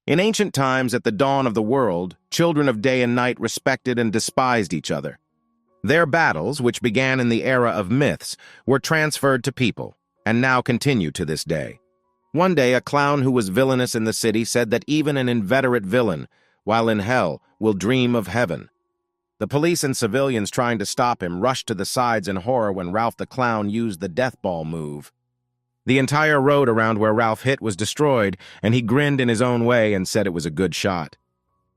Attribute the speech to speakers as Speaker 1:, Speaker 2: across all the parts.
Speaker 1: In ancient times, at the dawn of the world, children of day and night respected and despised each other. Their battles, which began in the era of myths, were transferred to people, and now continue to this day. One day, a clown who was villainous in the city said that even an inveterate villain, while in hell, will dream of heaven. The police and civilians trying to stop him rushed to the sides in horror when Ralph the Clown used the death ball move. The entire road around where Ralph hit was destroyed, and he grinned in his own way and said it was a good shot.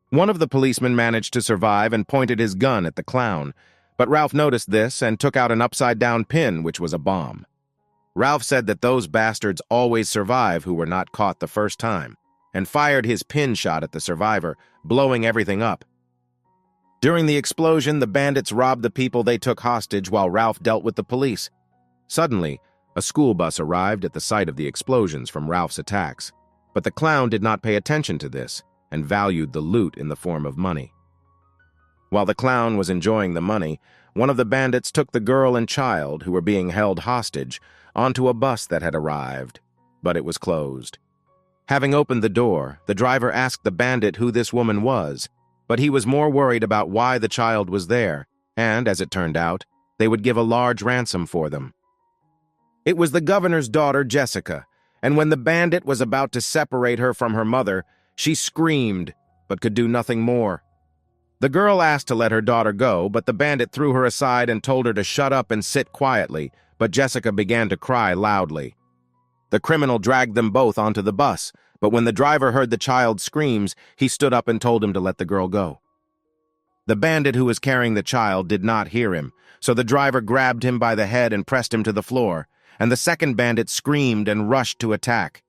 Speaker 1: One of the policemen managed to survive and pointed his gun at the clown, but Ralph noticed this and took out an upside-down pin, which was a bomb. Ralph said that those bastards always survive who were not caught the first time, and fired his pin shot at the survivor, blowing everything up. During the explosion, the bandits robbed the people they took hostage while Ralph dealt with the police. Suddenly, a school bus arrived at the site of the explosions from Ralph's attacks, but the clown did not pay attention to this and valued the loot in the form of money. While the clown was enjoying the money, one of the bandits took the girl and child, who were being held hostage, onto a bus that had arrived, but it was closed. Having opened the door, the driver asked the bandit who this woman was, but he was more worried about why the child was there, and, as it turned out, they would give a large ransom for them. It was the governor's daughter, Jessica, and when the bandit was about to separate her from her mother, she screamed, but could do nothing more. The girl asked to let her daughter go, but the bandit threw her aside and told her to shut up and sit quietly, but Jessica began to cry loudly. The criminal dragged them both onto the bus, but when the driver heard the child's screams, he stood up and told him to let the girl go. The bandit who was carrying the child did not hear him, so the driver grabbed him by the head and pressed him to the floor, and the second bandit screamed and rushed to attack.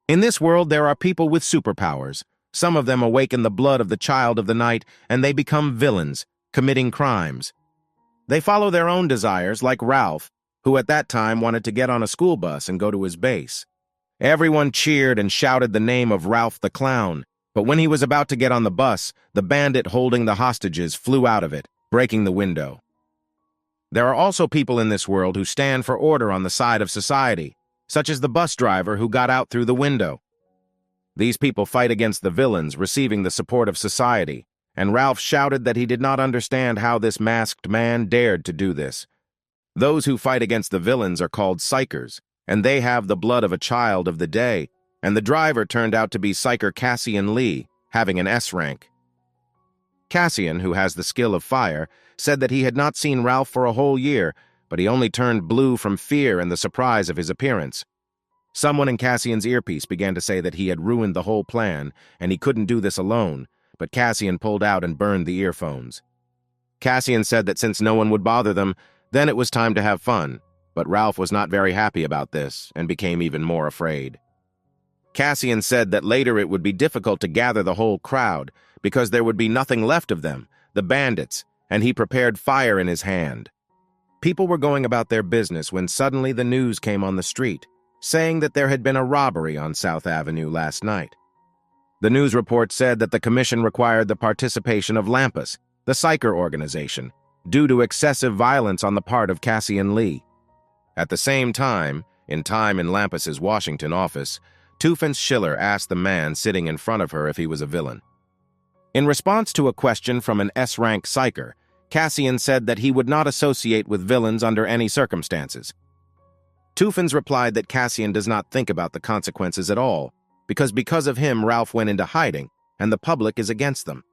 Speaker 1: In this world, there are people with superpowers. Some of them awaken the blood of the child of the night, and they become villains, committing crimes. They follow their own desires, like Ralph, who at that time wanted to get on a school bus and go to his base. Everyone cheered and shouted the name of Ralph the Clown, but when he was about to get on the bus, the bandit holding the hostages flew out of it, breaking the window. There are also people in this world who stand for order on the side of society, such as the bus driver who got out through the window. These people fight against the villains, receiving the support of society, and Ralph shouted that he did not understand how this masked man dared to do this. Those who fight against the villains are called psychers, and they have the blood of a child of the day, and the driver turned out to be Psycher Cassian Lee, having an S rank. Cassian, who has the skill of fire, said that he had not seen Ralph for a whole year, but he only turned blue from fear and the surprise of his appearance. Someone in Cassian's earpiece began to say that he had ruined the whole plan, and he couldn't do this alone, but Cassian pulled out and burned the earphones. Cassian said that since no one would bother them, then it was time to have fun, but Ralph was not very happy about this and became even more afraid. Cassian said that later it would be difficult to gather the whole crowd because there would be nothing left of them, the bandits, and he prepared fire in his hand. People were going about their business when suddenly the news came on the street, saying that there had been a robbery on South Avenue last night. The news report said that the commission required the participation of Lampus, the psycher organization, due to excessive violence on the part of Cassian Lee. At the same time in Lampus's Washington office, Tufens Schiller asked the man sitting in front of her if he was a villain. In response to a question from an S-rank psycher, Cassian said that he would not associate with villains under any circumstances. Tufens replied that Cassian does not think about the consequences at all, because of him Ralph went into hiding, and the public is against them.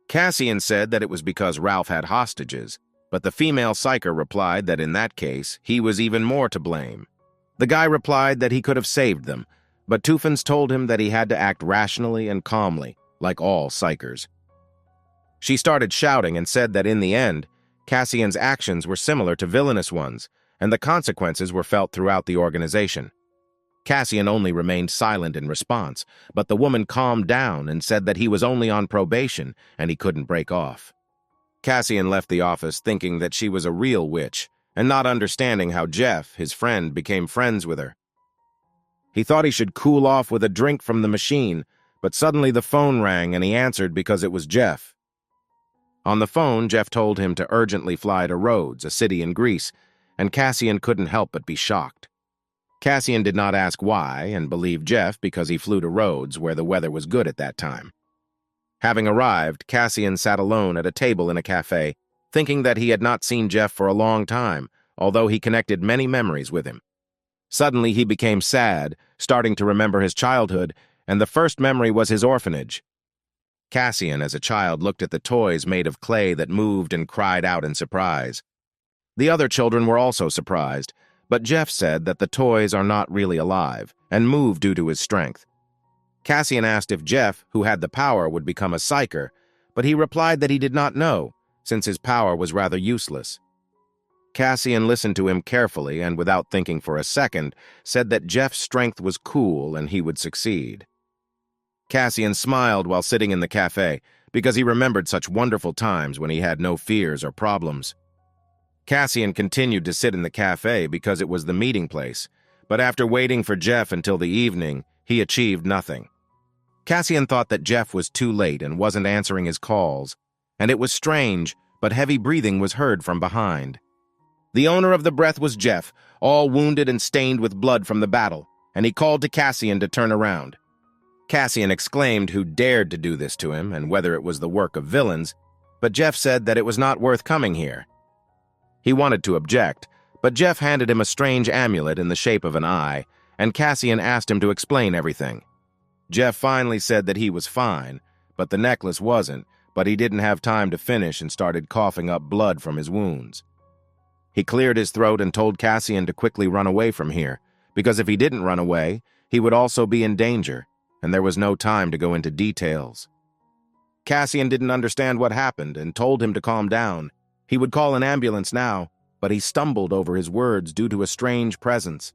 Speaker 1: Cassian said that it was because Ralph had hostages, but the female psycher replied that in that case, he was even more to blame. The guy replied that he could have saved them, but Tufens told him that he had to act rationally and calmly, like all psychers. She started shouting and said that in the end, Cassian's actions were similar to villainous ones, and the consequences were felt throughout the organization. Cassian only remained silent in response, but the woman calmed down and said that he was only on probation and he couldn't break off. Cassian left the office thinking that she was a real witch and not understanding how Jeff, his friend, became friends with her. He thought he should cool off with a drink from the machine, but suddenly the phone rang and he answered because it was Jeff. On the phone, Jeff told him to urgently fly to Rhodes, a city in Greece, and Cassian couldn't help but be shocked. Cassian did not ask why and believed Jeff because he flew to Rhodes, where the weather was good at that time. Having arrived, Cassian sat alone at a table in a cafe, thinking that he had not seen Jeff for a long time, although he connected many memories with him. Suddenly he became sad, starting to remember his childhood, and the first memory was his orphanage. Cassian, as a child, looked at the toys made of clay that moved and cried out in surprise. The other children were also surprised, but Jeff said that the toys are not really alive and move due to his strength. Cassian asked if Jeff, who had the power, would become a psyker, but he replied that he did not know, since his power was rather useless. Cassian listened to him carefully and, without thinking for a second, said that Jeff's strength was cool and he would succeed. Cassian smiled while sitting in the cafe because he remembered such wonderful times when he had no fears or problems. Cassian continued to sit in the cafe because it was the meeting place, but after waiting for Jeff until the evening, he achieved nothing. Cassian thought that Jeff was too late and wasn't answering his calls, and it was strange, but heavy breathing was heard from behind. The owner of the breath was Jeff, all wounded and stained with blood from the battle, and he called to Cassian to turn around. Cassian exclaimed who dared to do this to him and whether it was the work of villains, but Jeff said that it was not worth coming here. He wanted to object, but Jeff handed him a strange amulet in the shape of an eye, and Cassian asked him to explain everything. Jeff finally said that he was fine, but the necklace wasn't, but he didn't have time to finish and started coughing up blood from his wounds. He cleared his throat and told Cassian to quickly run away from here, because if he didn't run away, he would also be in danger, and there was no time to go into details. Cassian didn't understand what happened and told him to calm down. He would call an ambulance now, but he stumbled over his words due to a strange presence.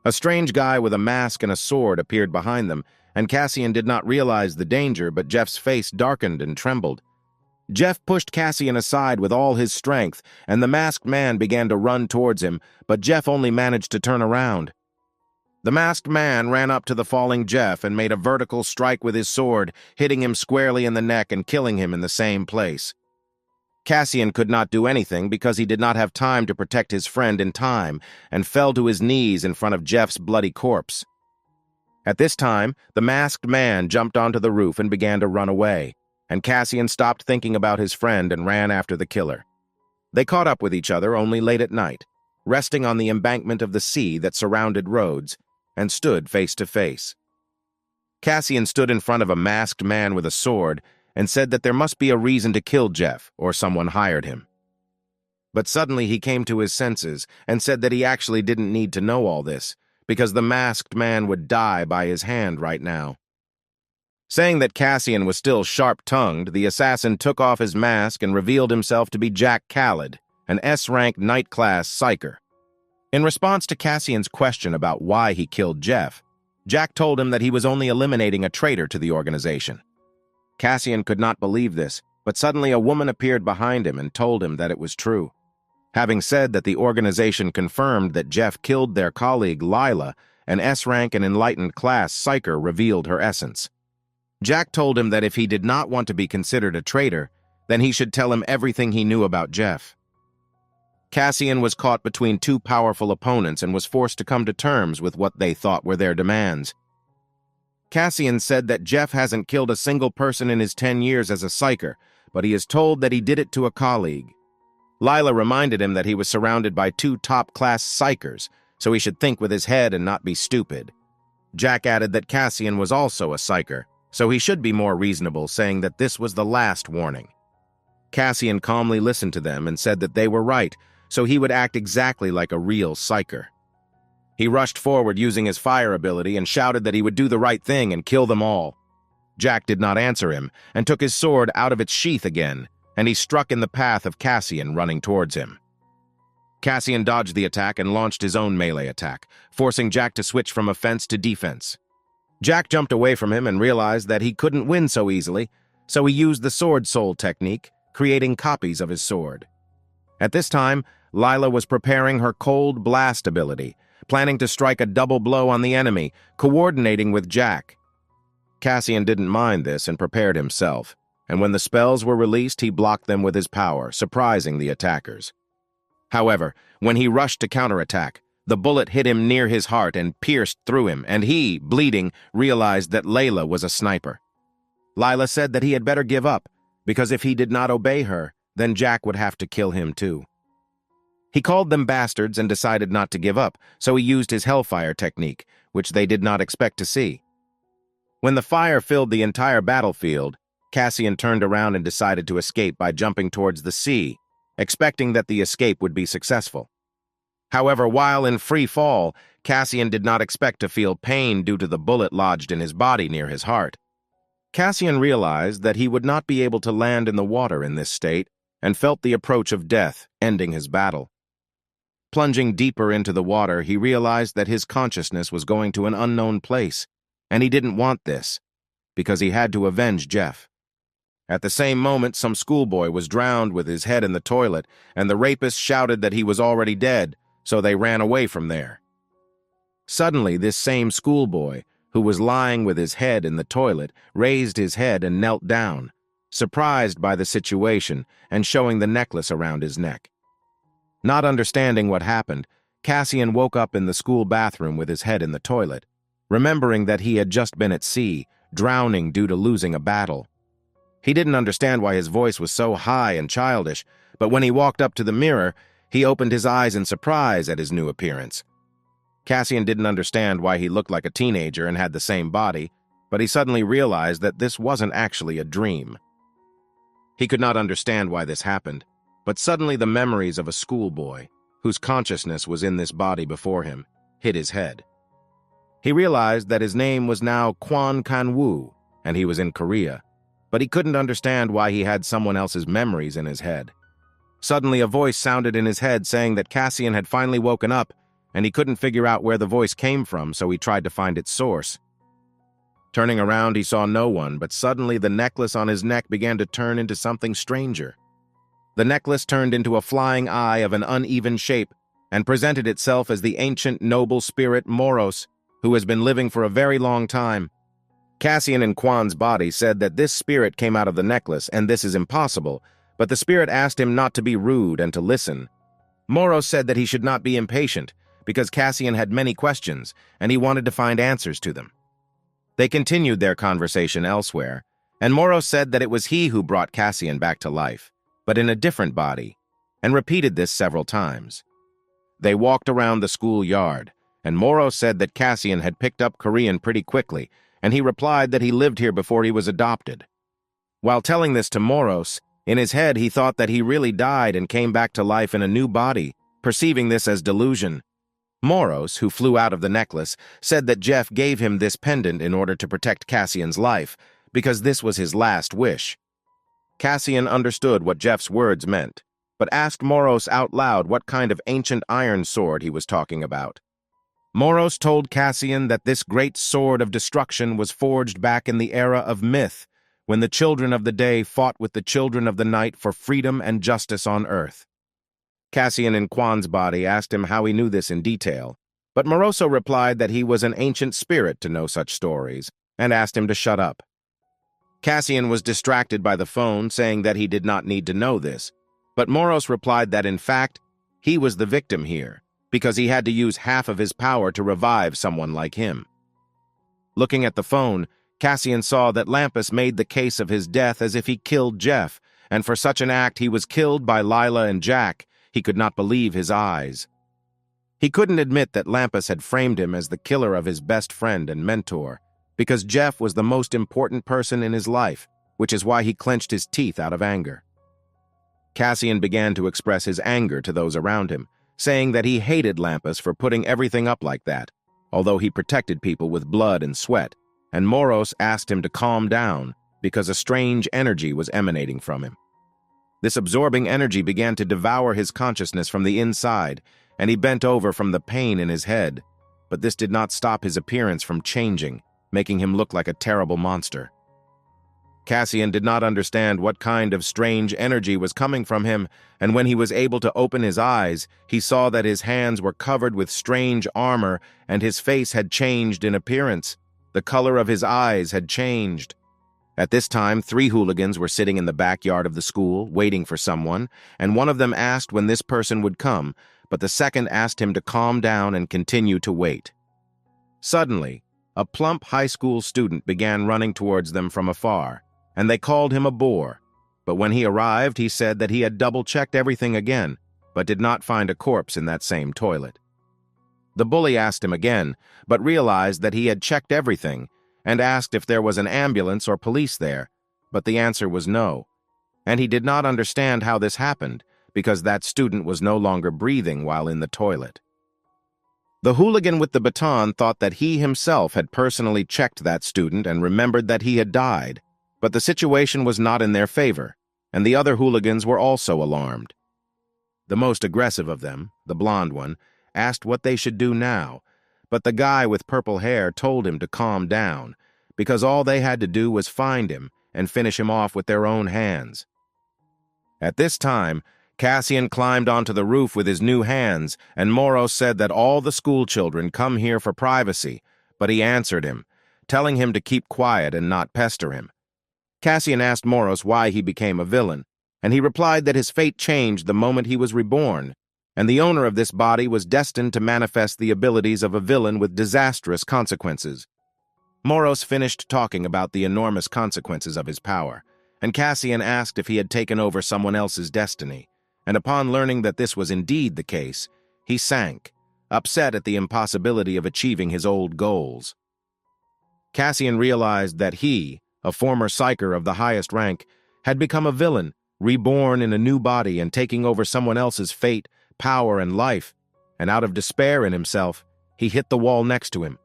Speaker 1: A strange guy with a mask and a sword appeared behind them, and Cassian did not realize the danger, but Jeff's face darkened and trembled. Jeff pushed Cassian aside with all his strength, and the masked man began to run towards him, but Jeff only managed to turn around. The masked man ran up to the falling Jeff and made a vertical strike with his sword, hitting him squarely in the neck and killing him in the same place. Cassian could not do anything because he did not have time to protect his friend in time and fell to his knees in front of Jeff's bloody corpse. At this time, the masked man jumped onto the roof and began to run away, and Cassian stopped thinking about his friend and ran after the killer. They caught up with each other only late at night, resting on the embankment of the sea that surrounded Rhodes, and stood face to face. Cassian stood in front of a masked man with a sword and said that there must be a reason to kill Jeff or someone hired him. But suddenly he came to his senses and said that he actually didn't need to know all this, because the masked man would die by his hand right now. Saying that Cassian was still sharp-tongued, the assassin took off his mask and revealed himself to be Jack Khaled, an S-rank night-class psyker. In response to Cassian's question about why he killed Jeff, Jack told him that he was only eliminating a traitor to the organization. Cassian could not believe this, but suddenly a woman appeared behind him and told him that it was true. Having said that the organization confirmed that Jeff killed their colleague Lila, an S-rank and enlightened class psyker revealed her essence. Jack told him that if he did not want to be considered a traitor, then he should tell him everything he knew about Jeff. Cassian was caught between two powerful opponents and was forced to come to terms with what they thought were their demands. Cassian said that Jeff hasn't killed a single person in his 10 years as a psyker, but he is told that he did it to a colleague. Lila reminded him that he was surrounded by two top-class psychers, so he should think with his head and not be stupid. Jack added that Cassian was also a psyker, so he should be more reasonable, saying that this was the last warning. Cassian calmly listened to them and said that they were right, so he would act exactly like a real psyker. He rushed forward using his fire ability and shouted that he would do the right thing and kill them all. Jack did not answer him and took his sword out of its sheath again, and he struck in the path of Cassian running towards him. Cassian dodged the attack and launched his own melee attack, forcing Jack to switch from offense to defense. Jack jumped away from him and realized that he couldn't win so easily, so he used the sword soul technique, creating copies of his sword. At this time, Lila was preparing her cold blast ability, planning to strike a double blow on the enemy, coordinating with Jack. Cassian didn't mind this and prepared himself, and when the spells were released, he blocked them with his power, surprising the attackers. However, when he rushed to counterattack, The bullet hit him near his heart and pierced through him, and he, bleeding, realized that Layla was a sniper. Lila said that he had better give up, because if he did not obey her, then Jack would have to kill him too. He called them bastards and decided not to give up, so he used his hellfire technique, which they did not expect to see. When the fire filled the entire battlefield, Cassian turned around and decided to escape by jumping towards the sea, expecting that the escape would be successful. However, while in free fall, Cassian did not expect to feel pain due to the bullet lodged in his body near his heart. Cassian realized that he would not be able to land in the water in this state and felt the approach of death, ending his battle. Plunging deeper into the water, he realized that his consciousness was going to an unknown place, and he didn't want this, because he had to avenge Jeff. At the same moment, some schoolboy was drowned with his head in the toilet, and the rapist shouted that he was already dead, so they ran away from there. Suddenly, this same schoolboy, who was lying with his head in the toilet, raised his head and knelt down, surprised by the situation and showing the necklace around his neck. Not understanding what happened, Cassian woke up in the school bathroom with his head in the toilet, remembering that he had just been at sea, drowning due to losing a battle. He didn't understand why his voice was so high and childish, but when he walked up to the mirror, he opened his eyes in surprise at his new appearance. Cassian didn't understand why he looked like a teenager and had the same body, but he suddenly realized that this wasn't actually a dream. He could not understand why this happened, but suddenly the memories of a schoolboy, whose consciousness was in this body before him, hit his head. He realized that his name was now Kwon Kan-woo, and he was in Korea, but he couldn't understand why he had someone else's memories in his head. Suddenly a voice sounded in his head saying that Cassian had finally woken up, and he couldn't figure out where the voice came from, so he tried to find its source. Turning around, he saw no one, but suddenly the necklace on his neck began to turn into something stranger. The necklace turned into a flying eye of an uneven shape and presented itself as the ancient noble spirit Moros, who has been living for a very long time. Cassian and Kwon's body said that this spirit came out of the necklace, and this is impossible, but the spirit asked him not to be rude and to listen. Moros said that he should not be impatient, because Cassian had many questions, and he wanted to find answers to them. They continued their conversation elsewhere, and Moros said that it was he who brought Cassian back to life, but in a different body, and repeated this several times. They walked around the schoolyard, and Moros said that Cassian had picked up Korean pretty quickly, and he replied that he lived here before he was adopted. While telling this to Moros, in his head he thought that he really died and came back to life in a new body, perceiving this as delusion. Moros, who flew out of the necklace, said that Jeff gave him this pendant in order to protect Cassian's life, because this was his last wish. Cassian understood what Jeff's words meant, but asked Moros out loud what kind of ancient iron sword he was talking about. Moros told Cassian that this great sword of destruction was forged back in the era of myth, when the children of the day fought with the children of the night for freedom and justice on earth. Cassian in Kwon's body asked him how he knew this in detail, but Moroso replied that he was an ancient spirit to know such stories, and asked him to shut up. Cassian was distracted by the phone, saying that he did not need to know this, but Moros replied that in fact, he was the victim here, because he had to use half of his power to revive someone like him. Looking at the phone, Cassian saw that Lampus made the case of his death as if he killed Jeff, and for such an act he was killed by Lila and Jack. He could not believe his eyes. He couldn't admit that Lampus had framed him as the killer of his best friend and mentor, because Jeff was the most important person in his life, which is why he clenched his teeth out of anger. Cassian began to express his anger to those around him, saying that he hated Lampus for putting everything up like that, although he protected people with blood and sweat, and Moros asked him to calm down because a strange energy was emanating from him. This absorbing energy began to devour his consciousness from the inside, and he bent over from the pain in his head, but this did not stop his appearance from changing, making him look like a terrible monster. Cassian did not understand what kind of strange energy was coming from him, and when he was able to open his eyes, he saw that his hands were covered with strange armor and his face had changed in appearance. The color of his eyes had changed. At this time, 3 hooligans were sitting in the backyard of the school, waiting for someone, and one of them asked when this person would come, but the second asked him to calm down and continue to wait. Suddenly, a plump high school student began running towards them from afar, and they called him a bore. But when he arrived, he said that he had double-checked everything again, but did not find a corpse in that same toilet. The bully asked him again, but realized that he had checked everything, and asked if there was an ambulance or police there, but the answer was no. And he did not understand how this happened, because that student was no longer breathing while in the toilet. The hooligan with the baton thought that he himself had personally checked that student and remembered that he had died, but the situation was not in their favor, and the other hooligans were also alarmed. The most aggressive of them, the blonde one, asked what they should do now, but the guy with purple hair told him to calm down, because all they had to do was find him and finish him off with their own hands. At this time, Cassian climbed onto the roof with his new hands, and Moros said that all the school children come here for privacy, but he answered him, telling him to keep quiet and not pester him. Cassian asked Moros why he became a villain, and he replied that his fate changed the moment he was reborn, and the owner of this body was destined to manifest the abilities of a villain with disastrous consequences. Moros finished talking about the enormous consequences of his power, and Cassian asked if he had taken over someone else's destiny, and upon learning that this was indeed the case, he sank, upset at the impossibility of achieving his old goals. Cassian realized that he, a former psyker of the highest rank, had become a villain, reborn in a new body and taking over someone else's fate, power, and life, and out of despair in himself, he hit the wall next to him.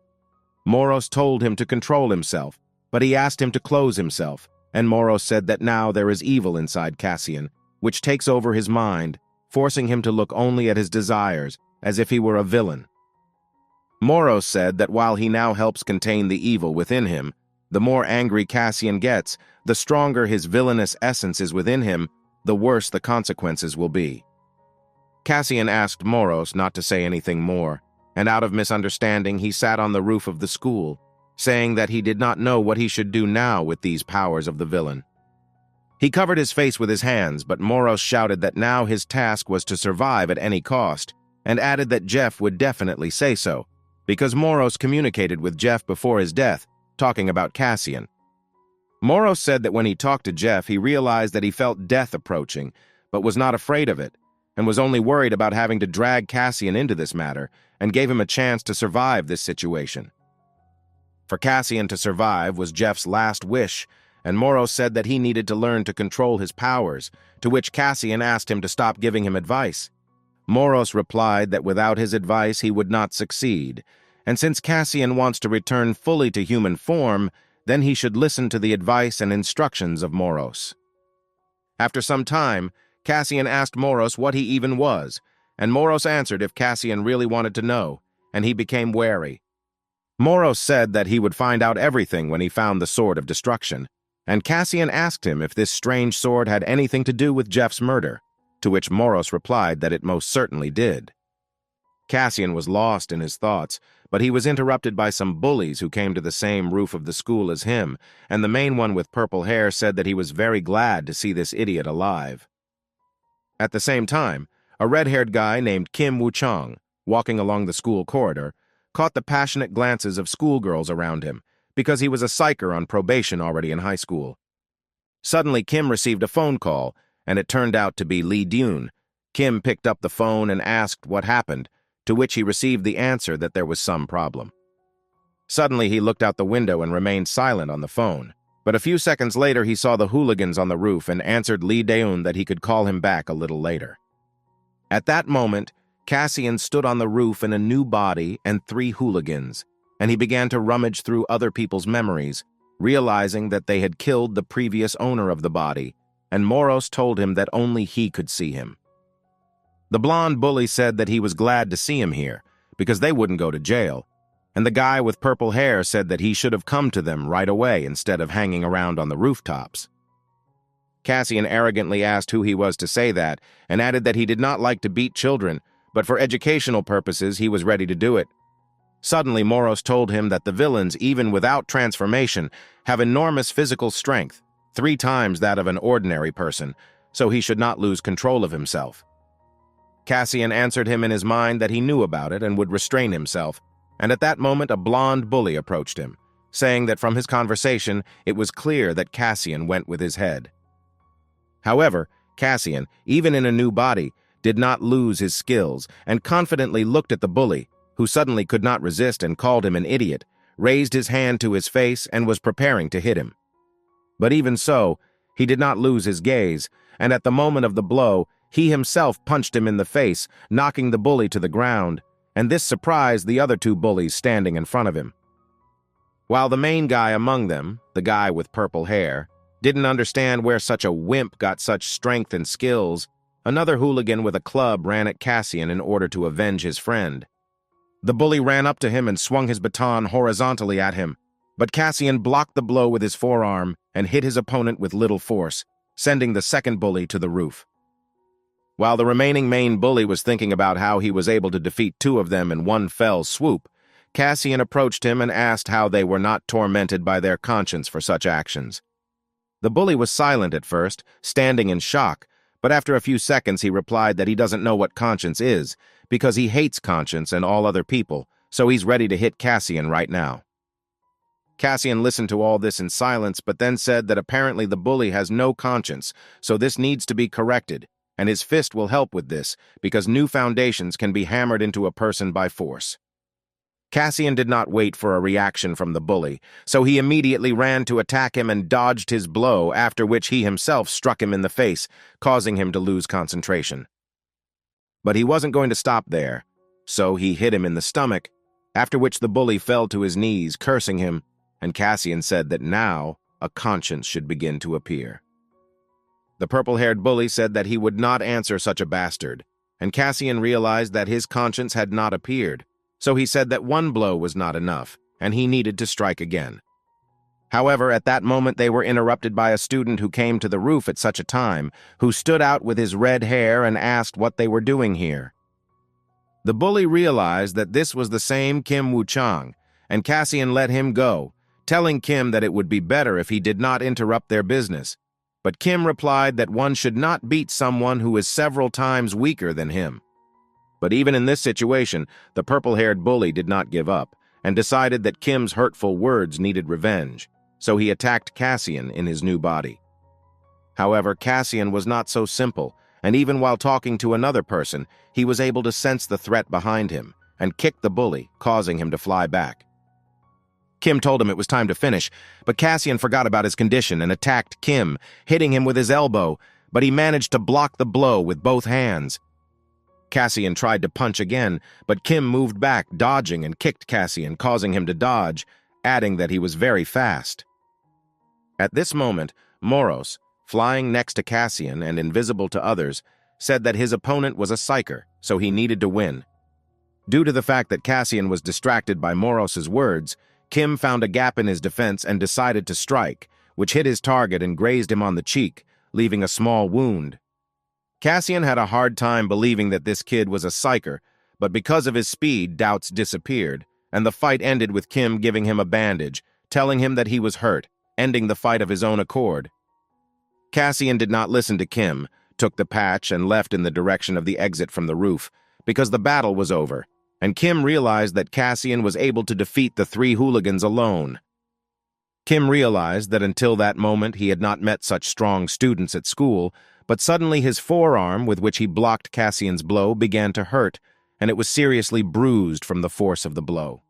Speaker 1: Moros told him to control himself, but he asked him to close himself, and Moros said that now there is evil inside Cassian, which takes over his mind, forcing him to look only at his desires, as if he were a villain. Moros said that while he now helps contain the evil within him, the more angry Cassian gets, the stronger his villainous essence is within him, the worse the consequences will be. Cassian asked Moros not to say anything more, and out of misunderstanding he sat on the roof of the school, saying that he did not know what he should do now with these powers of the villain. He covered his face with his hands, but Moros shouted that now his task was to survive at any cost, and added that Jeff would definitely say so, because Moros communicated with Jeff before his death, talking about Cassian. Moros said that when he talked to Jeff, he realized that he felt death approaching, but was not afraid of it, and was only worried about having to drag Cassian into this matter, and gave him a chance to survive this situation. For Cassian to survive was Jeff's last wish, and Moros said that he needed to learn to control his powers, to which Cassian asked him to stop giving him advice. Moros replied that without his advice he would not succeed, and since Cassian wants to return fully to human form, then he should listen to the advice and instructions of Moros. After some time, Cassian asked Moros what he even was, and Moros answered if Cassian really wanted to know, and he became wary. Moros said that he would find out everything when he found the Sword of Destruction, and Cassian asked him if this strange sword had anything to do with Jeff's murder, to which Moros replied that it most certainly did. Cassian was lost in his thoughts, but he was interrupted by some bullies who came to the same roof of the school as him, and the main one with purple hair said that he was very glad to see this idiot alive. At the same time, a red-haired guy named Kim Woo-chong, walking along the school corridor, caught the passionate glances of schoolgirls around him, because he was a psyker on probation already in high school. Suddenly, Kim received a phone call, and it turned out to be Lee Dune. Kim picked up the phone and asked what happened, to which he received the answer that there was some problem. Suddenly, he looked out the window and remained silent on the phone, but a few seconds later he saw the hooligans on the roof and answered Lee Dune that he could call him back a little later. At that moment, Cassian stood on the roof in a new body and 3 hooligans, and he began to rummage through other people's memories, realizing that they had killed the previous owner of the body, and Moros told him that only he could see him. The blonde bully said that he was glad to see him here, because they wouldn't go to jail, and the guy with purple hair said that he should have come to them right away instead of hanging around on the rooftops. Cassian arrogantly asked who he was to say that, and added that he did not like to beat children, but for educational purposes he was ready to do it. Suddenly, Moros told him that the villains, even without transformation, have enormous physical strength, 3 times that of an ordinary person, so he should not lose control of himself. Cassian answered him in his mind that he knew about it and would restrain himself, and at that moment a blonde bully approached him, saying that from his conversation it was clear that Cassian went with his head. However, Cassian, even in a new body, did not lose his skills and confidently looked at the bully, who suddenly could not resist and called him an idiot, raised his hand to his face and was preparing to hit him. But even so, he did not lose his gaze, and at the moment of the blow, he himself punched him in the face, knocking the bully to the ground, and this surprised the other two bullies standing in front of him. While the main guy among them, the guy with purple hair, didn't understand where such a wimp got such strength and skills, another hooligan with a club ran at Cassian in order to avenge his friend. The bully ran up to him and swung his baton horizontally at him, but Cassian blocked the blow with his forearm and hit his opponent with little force, sending the second bully to the roof. While the remaining main bully was thinking about how he was able to defeat two of them in one fell swoop, Cassian approached him and asked how they were not tormented by their conscience for such actions. The bully was silent at first, standing in shock, but after a few seconds he replied that he doesn't know what conscience is, because he hates conscience and all other people, so he's ready to hit Cassian right now. Cassian listened to all this in silence, but then said that apparently the bully has no conscience, so this needs to be corrected, and his fist will help with this, because new foundations can be hammered into a person by force. Cassian did not wait for a reaction from the bully, so he immediately ran to attack him and dodged his blow, after which he himself struck him in the face, causing him to lose concentration. But he wasn't going to stop there, so he hit him in the stomach, after which the bully fell to his knees, cursing him, and Cassian said that now a conscience should begin to appear. The purple-haired bully said that he would not answer such a bastard, and Cassian realized that his conscience had not appeared, so he said that one blow was not enough, and he needed to strike again. However, at that moment they were interrupted by a student who came to the roof at such a time, who stood out with his red hair and asked what they were doing here. The bully realized that this was the same Kim Woo-chang, and Cassian let him go, telling Kim that it would be better if he did not interrupt their business. But Kim replied that one should not beat someone who is several times weaker than him. But even in this situation, the purple-haired bully did not give up, and decided that Kim's hurtful words needed revenge, so he attacked Cassian in his new body. However, Cassian was not so simple, and even while talking to another person, he was able to sense the threat behind him, and kicked the bully, causing him to fly back. Kim told him it was time to finish, but Cassian forgot about his condition and attacked Kim, hitting him with his elbow, but he managed to block the blow with both hands. Cassian tried to punch again, but Kim moved back, dodging and kicked Cassian, causing him to dodge, adding that he was very fast. At this moment, Moros, flying next to Cassian and invisible to others, said that his opponent was a psyker, so he needed to win. Due to the fact that Cassian was distracted by Moros's words, Kim found a gap in his defense and decided to strike, which hit his target and grazed him on the cheek, leaving a small wound. Cassian had a hard time believing that this kid was a psyker, but because of his speed, doubts disappeared, and the fight ended with Kim giving him a bandage, telling him that he was hurt, ending the fight of his own accord. Cassian did not listen to Kim, took the patch and left in the direction of the exit from the roof, because the battle was over, and Kim realized that Cassian was able to defeat the three hooligans alone. Kim realized that until that moment he had not met such strong students at school, but suddenly his forearm, with which he blocked Cassian's blow, began to hurt, and it was seriously bruised from the force of the blow.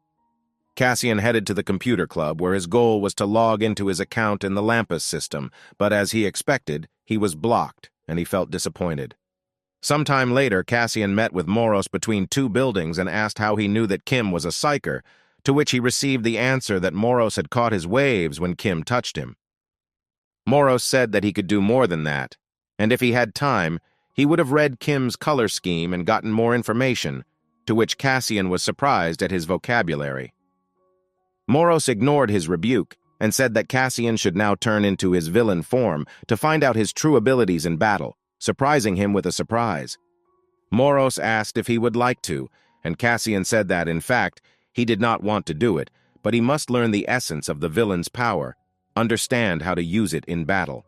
Speaker 1: Cassian headed to the computer club, where his goal was to log into his account in the Lampus system, but as he expected, he was blocked, and he felt disappointed. Sometime later, Cassian met with Moros between two buildings and asked how he knew that Kim was a psyker, to which he received the answer that Moros had caught his waves when Kim touched him. Moros said that he could do more than that, and if he had time, he would have read Kim's color scheme and gotten more information, to which Cassian was surprised at his vocabulary. Moros ignored his rebuke and said that Cassian should now turn into his villain form to find out his true abilities in battle, surprising him with a surprise. Moros asked if he would like to, and Cassian said that, in fact, he did not want to do it, but he must learn the essence of the villain's power, understand how to use it in battle.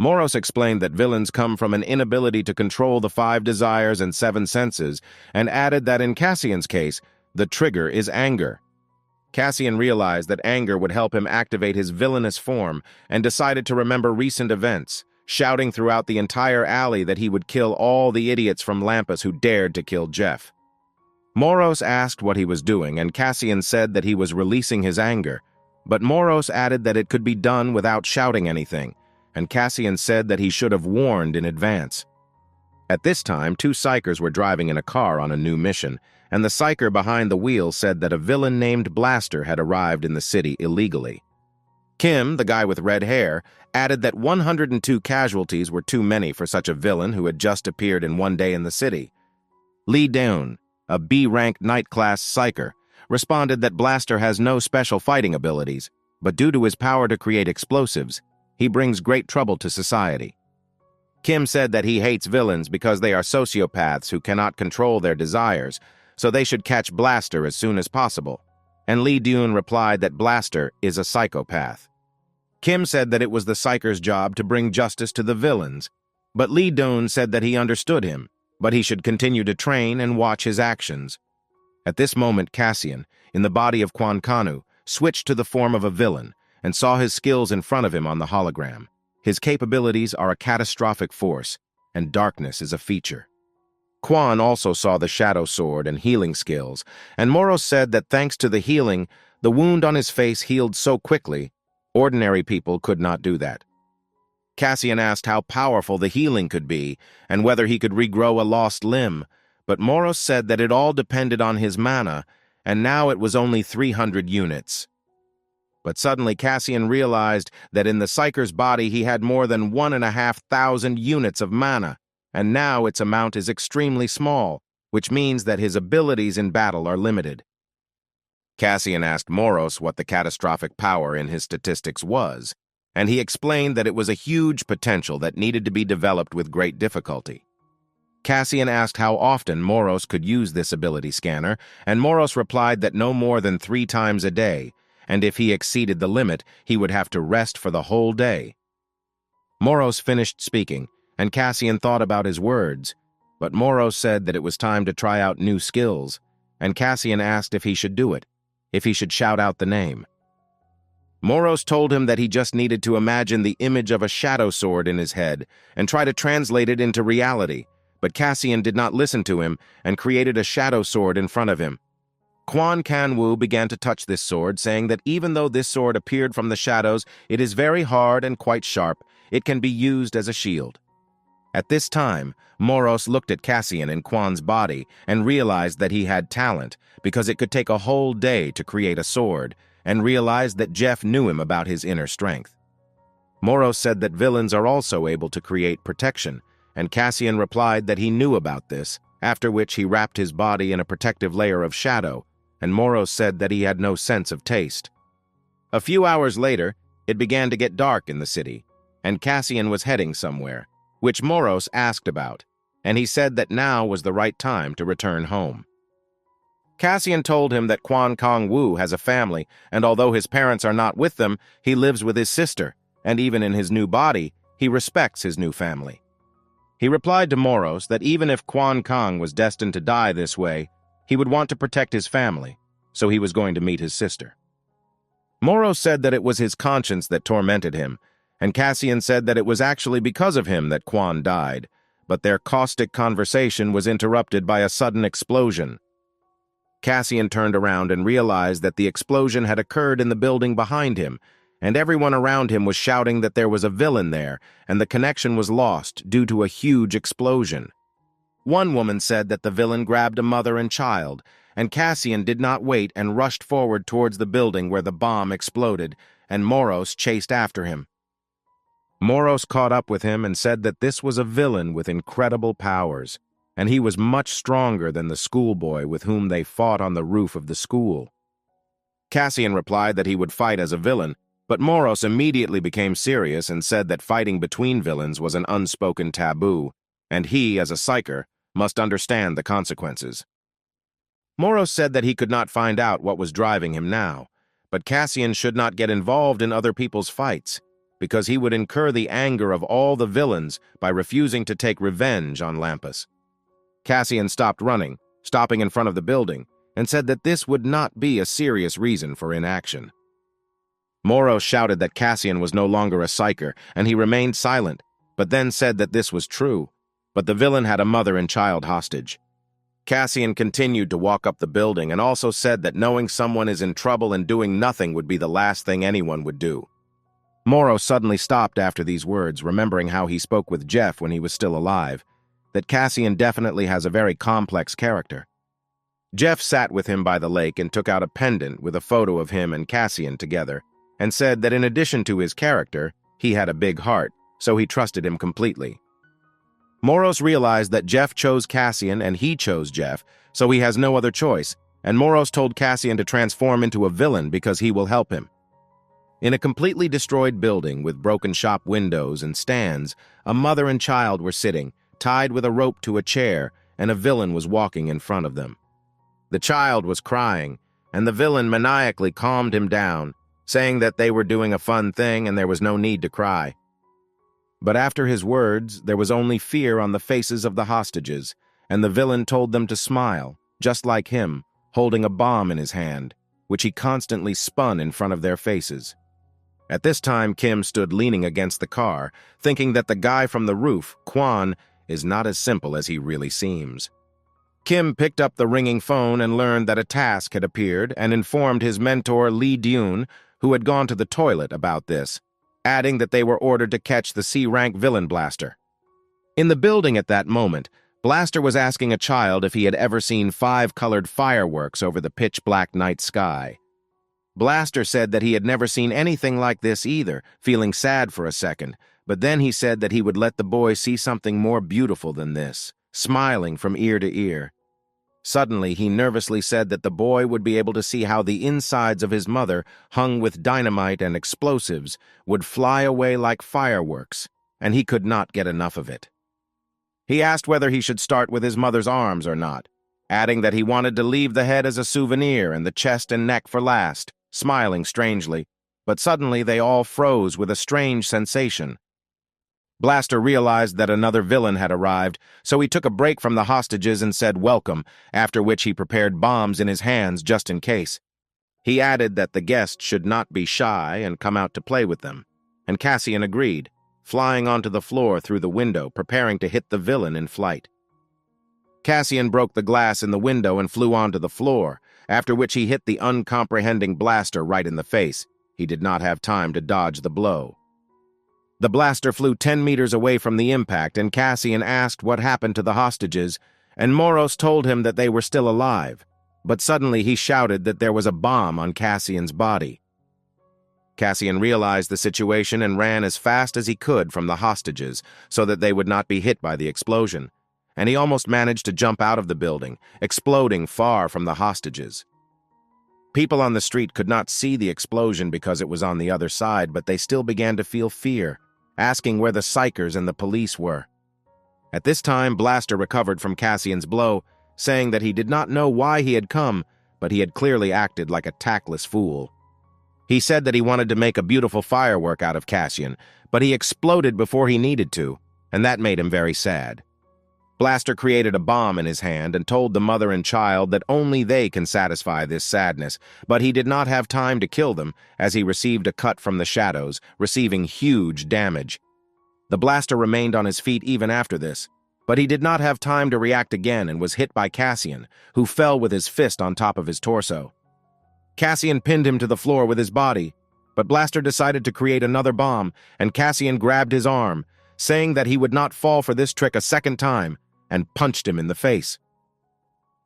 Speaker 1: Moros explained that villains come from an inability to control the 5 desires and 7 senses, and added that in Cassian's case, the trigger is anger. Cassian realized that anger would help him activate his villainous form and decided to remember recent events, shouting throughout the entire alley that he would kill all the idiots from Lampus who dared to kill Jeff. Moros asked what he was doing, and Cassian said that he was releasing his anger, but Moros added that it could be done without shouting anything, and Cassian said that he should have warned in advance. At this time, 2 psychers were driving in a car on a new mission, and the psycher behind the wheel said that a villain named Blaster had arrived in the city illegally. Kim, the guy with red hair, added that 102 casualties were too many for such a villain who had just appeared in one day in the city. Lee Daeun, a B-ranked night-class psycher, responded that Blaster has no special fighting abilities, but due to his power to create explosives, he brings great trouble to society. Kim said that he hates villains because they are sociopaths who cannot control their desires, so they should catch Blaster as soon as possible, and Lee Daeun replied that Blaster is a psychopath. Kim said that it was the psycher's job to bring justice to the villains, but Lee Daeun said that he understood him, but he should continue to train and watch his actions. At this moment, Cassian, in the body of Quan Kanu, switched to the form of a villain and saw his skills in front of him on the hologram. His capabilities are a catastrophic force, and darkness is a feature. Quan also saw the shadow sword and healing skills, and Moros said that thanks to the healing, the wound on his face healed so quickly, ordinary people could not do that. Cassian asked how powerful the healing could be and whether he could regrow a lost limb, but Moros said that it all depended on his mana, and now it was only 300 units. But suddenly Cassian realized that in the psycher's body he had more than 1,500 units of mana, and now its amount is extremely small, which means that his abilities in battle are limited. Cassian asked Moros what the catastrophic power in his statistics was, and he explained that it was a huge potential that needed to be developed with great difficulty. Cassian asked how often Moros could use this ability scanner, and Moros replied that no more than 3 times a day, and if he exceeded the limit, he would have to rest for the whole day. Moros finished speaking, and Cassian thought about his words, but Moros said that it was time to try out new skills, and Cassian asked if he should do it, if he should shout out the name. Moros told him that he just needed to imagine the image of a shadow sword in his head and try to translate it into reality, but Cassian did not listen to him and created a shadow sword in front of him. Quan Kanwu began to touch this sword, saying that even though this sword appeared from the shadows, it is very hard and quite sharp. It can be used as a shield. At this time, Moros looked at Cassian in Quan's body and realized that he had talent because it could take a whole day to create a sword, and realized that Jeff knew him about his inner strength. Moros said that villains are also able to create protection, and Cassian replied that he knew about this, after which he wrapped his body in a protective layer of shadow, and Moros said that he had no sense of taste. A few hours later, it began to get dark in the city, and Cassian was heading somewhere, which Moros asked about, and he said that now was the right time to return home. Cassian told him that Quan Kong Wu has a family, and although his parents are not with them, he lives with his sister, and even in his new body, he respects his new family. He replied to Moros that even if Quan Kong was destined to die this way, he would want to protect his family, so he was going to meet his sister. Moros said that it was his conscience that tormented him, and Cassian said that it was actually because of him that Quan died, but their caustic conversation was interrupted by a sudden explosion. Cassian turned around and realized that the explosion had occurred in the building behind him, and everyone around him was shouting that there was a villain there, and the connection was lost due to a huge explosion. One woman said that the villain grabbed a mother and child, and Cassian did not wait and rushed forward towards the building where the bomb exploded, and Moros chased after him. Moros caught up with him and said that this was a villain with incredible powers, and he was much stronger than the schoolboy with whom they fought on the roof of the school. Cassian replied that he would fight as a villain, but Moros immediately became serious and said that fighting between villains was an unspoken taboo, and he, as a psyker, must understand the consequences. Moros said that he could not find out what was driving him now, but Cassian should not get involved in other people's fights. because he would incur the anger of all the villains by refusing to take revenge on Lampus. Cassian stopped running, stopping in front of the building, and said that this would not be a serious reason for inaction. Moros shouted that Cassian was no longer a psyker, and he remained silent, but then said that this was true, but the villain had a mother and child hostage. Cassian continued to walk up the building and also said that knowing someone is in trouble and doing nothing would be the last thing anyone would do. Moros suddenly stopped after these words, remembering how he spoke with Jeff when he was still alive, that Cassian definitely has a very complex character. Jeff sat with him by the lake and took out a pendant with a photo of him and Cassian together, and said that in addition to his character, he had a big heart, so he trusted him completely. Moros realized that Jeff chose Cassian and he chose Jeff, so he has no other choice, and Moros told Cassian to transform into a villain because he will help him. In a completely destroyed building with broken shop windows and stands, a mother and child were sitting, tied with a rope to a chair, and a villain was walking in front of them. The child was crying, and the villain maniacally calmed him down, saying that they were doing a fun thing and there was no need to cry. But after his words, there was only fear on the faces of the hostages, and the villain told them to smile, just like him, holding a bomb in his hand, which he constantly spun in front of their faces. At this time, Kim stood leaning against the car, thinking that the guy from the roof, Quan, is not as simple as he really seems. Kim picked up the ringing phone and learned that a task had appeared and informed his mentor Lee Dune, who had gone to the toilet, about this, adding that they were ordered to catch the C-rank villain Blaster. In the building at that moment, Blaster was asking a child if he had ever seen 5-colored fireworks over the pitch-black night sky. Blaster said that he had never seen anything like this either, feeling sad for a second, but then he said that he would let the boy see something more beautiful than this, smiling from ear to ear. Suddenly, he nervously said that the boy would be able to see how the insides of his mother, hung with dynamite and explosives, would fly away like fireworks, and he could not get enough of it. He asked whether he should start with his mother's arms or not, adding that he wanted to leave the head as a souvenir and the chest and neck for last, smiling strangely, but suddenly they all froze with a strange sensation. Blaster realized that another villain had arrived, so he took a break from the hostages and said welcome, after which he prepared bombs in his hands just in case. He added that the guests should not be shy and come out to play with them, and Cassian agreed, flying onto the floor through the window, preparing to hit the villain in flight. Cassian broke the glass in the window and flew onto the floor, after which he hit the uncomprehending Blaster right in the face. He did not have time to dodge the blow. The blaster flew 10 meters away from the impact, and Cassian asked what happened to the hostages, and Moros told him that they were still alive, but suddenly he shouted that there was a bomb on Cassian's body. Cassian realized the situation and ran as fast as he could from the hostages so that they would not be hit by the explosion, and he almost managed to jump out of the building, exploding far from the hostages. People on the street could not see the explosion because it was on the other side, but they still began to feel fear, asking where the psychers and the police were. At this time, Blaster recovered from Cassian's blow, saying that he did not know why he had come, but he had clearly acted like a tactless fool. He said that he wanted to make a beautiful firework out of Cassian, but he exploded before he needed to, and that made him very sad. Blaster created a bomb in his hand and told the mother and child that only they can satisfy this sadness, but he did not have time to kill them as he received a cut from the shadows, receiving huge damage. The Blaster remained on his feet even after this, but he did not have time to react again and was hit by Cassian, who fell with his fist on top of his torso. Cassian pinned him to the floor with his body, but Blaster decided to create another bomb, and Cassian grabbed his arm, saying that he would not fall for this trick a second time, and punched him in the face.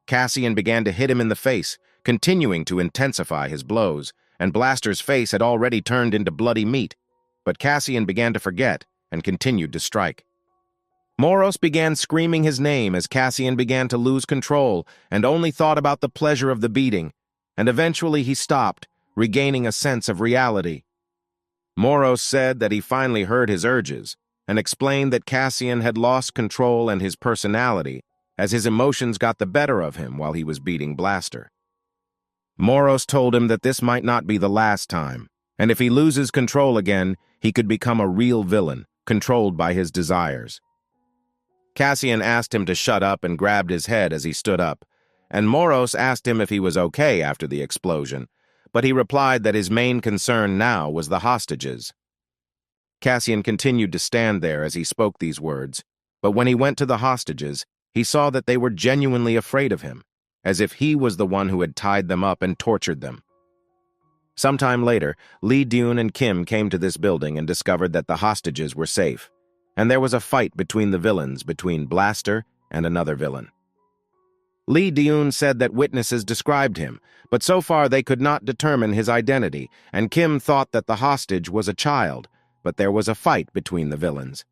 Speaker 1: Cassian began to hit him in the face, continuing to intensify his blows, and Blaster's face had already turned into bloody meat, but Cassian began to forget and continued to strike. Moros began screaming his name as Cassian began to lose control and only thought about the pleasure of the beating, and eventually he stopped, regaining a sense of reality. Moros said that he finally heard his urges, and explained that Cassian had lost control and his personality as his emotions got the better of him while he was beating Blaster. Moros told him that this might not be the last time, and if he loses control again, he could become a real villain, controlled by his desires. Cassian asked him to shut up and grabbed his head as he stood up, and Moros asked him if he was okay after the explosion, but he replied that his main concern now was the hostages. Cassian continued to stand there as he spoke these words, but when he went to the hostages, he saw that they were genuinely afraid of him, as if he was the one who had tied them up and tortured them. Sometime later, Lee Dune and Kim came to this building and discovered that the hostages were safe, and there was a fight between the villains, between Blaster and another villain. Lee Dune said that witnesses described him, but so far they could not determine his identity, and Kim thought that the hostage was a child, but there was a fight between the villains.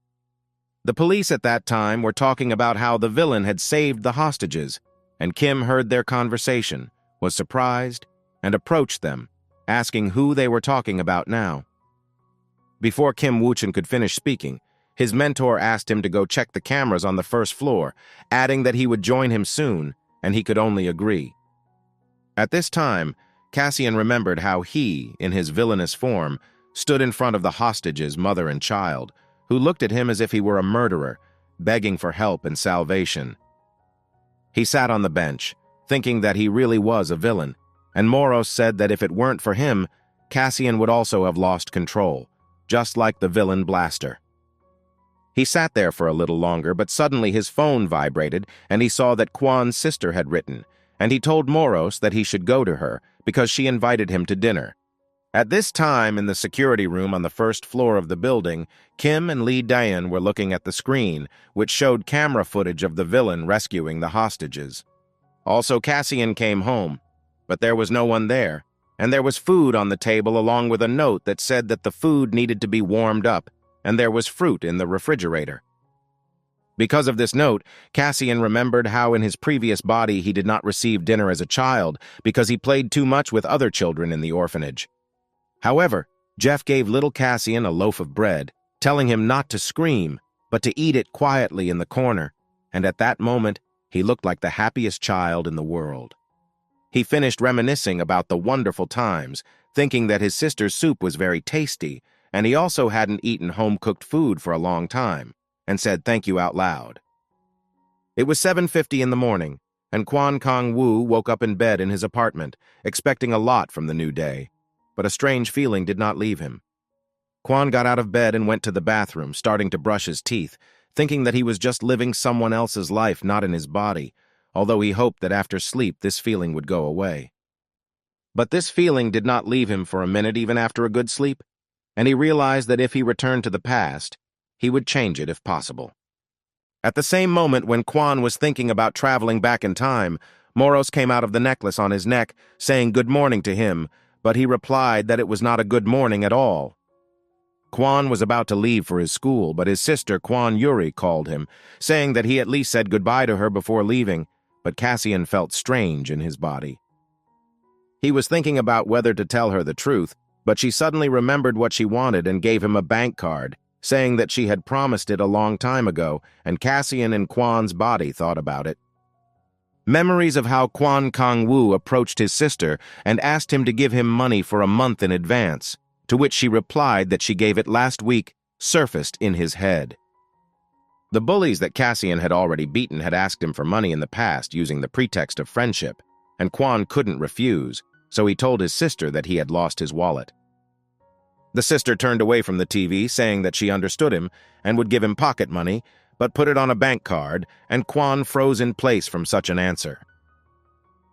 Speaker 1: The police at that time were talking about how the villain had saved the hostages, and Kim heard their conversation, was surprised, and approached them, asking who they were talking about now. Before Kim Woo-chan could finish speaking, his mentor asked him to go check the cameras on the first floor, adding that he would join him soon, and he could only agree. At this time, Cassian remembered how he, in his villainous form, stood in front of the hostages' mother and child, who looked at him as if he were a murderer, begging for help and salvation. He sat on the bench, thinking that he really was a villain, and Moros said that if it weren't for him, Cassian would also have lost control, just like the villain Blaster. He sat there for a little longer, but suddenly his phone vibrated, and he saw that Kwan's sister had written, and he told Moros that he should go to her because she invited him to dinner. At this time, in the security room on the first floor of the building, Kim and Lee Dayan were looking at the screen, which showed camera footage of the villain rescuing the hostages. Also, Cassian came home, but there was no one there, and there was food on the table along with a note that said that the food needed to be warmed up, and there was fruit in the refrigerator. Because of this note, Cassian remembered how in his previous body he did not receive dinner as a child because he played too much with other children in the orphanage. However, Jeff gave little Cassian a loaf of bread, telling him not to scream, but to eat it quietly in the corner, and at that moment, he looked like the happiest child in the world. He finished reminiscing about the wonderful times, thinking that his sister's soup was very tasty, and he also hadn't eaten home-cooked food for a long time, and said thank you out loud. It was 7:50 in the morning, and Kwan Kang-woo woke up in bed in his apartment, expecting a lot from the new day, but a strange feeling did not leave him. Kwan got out of bed and went to the bathroom, starting to brush his teeth, thinking that he was just living someone else's life, not in his body, although he hoped that after sleep this feeling would go away. But this feeling did not leave him for a minute even after a good sleep, and he realized that if he returned to the past, he would change it if possible. At the same moment when Kwan was thinking about traveling back in time, Moros came out of the necklace on his neck, saying good morning to him, but he replied that it was not a good morning at all. Kwan was about to leave for his school, but his sister Kwan Yuri called him, saying that he at least said goodbye to her before leaving, but Cassian felt strange in his body. He was thinking about whether to tell her the truth, but she suddenly remembered what she wanted and gave him a bank card, saying that she had promised it a long time ago, and Cassian in Kwan's body thought about it. Memories of how Kwan Kang-woo approached his sister and asked him to give him money for a month in advance, to which she replied that she gave it last week, surfaced in his head. The bullies that Cassian had already beaten had asked him for money in the past using the pretext of friendship, and Kwan couldn't refuse, so he told his sister that he had lost his wallet. The sister turned away from the TV, saying that she understood him and would give him pocket money, but put it on a bank card, and Kwan froze in place from such an answer.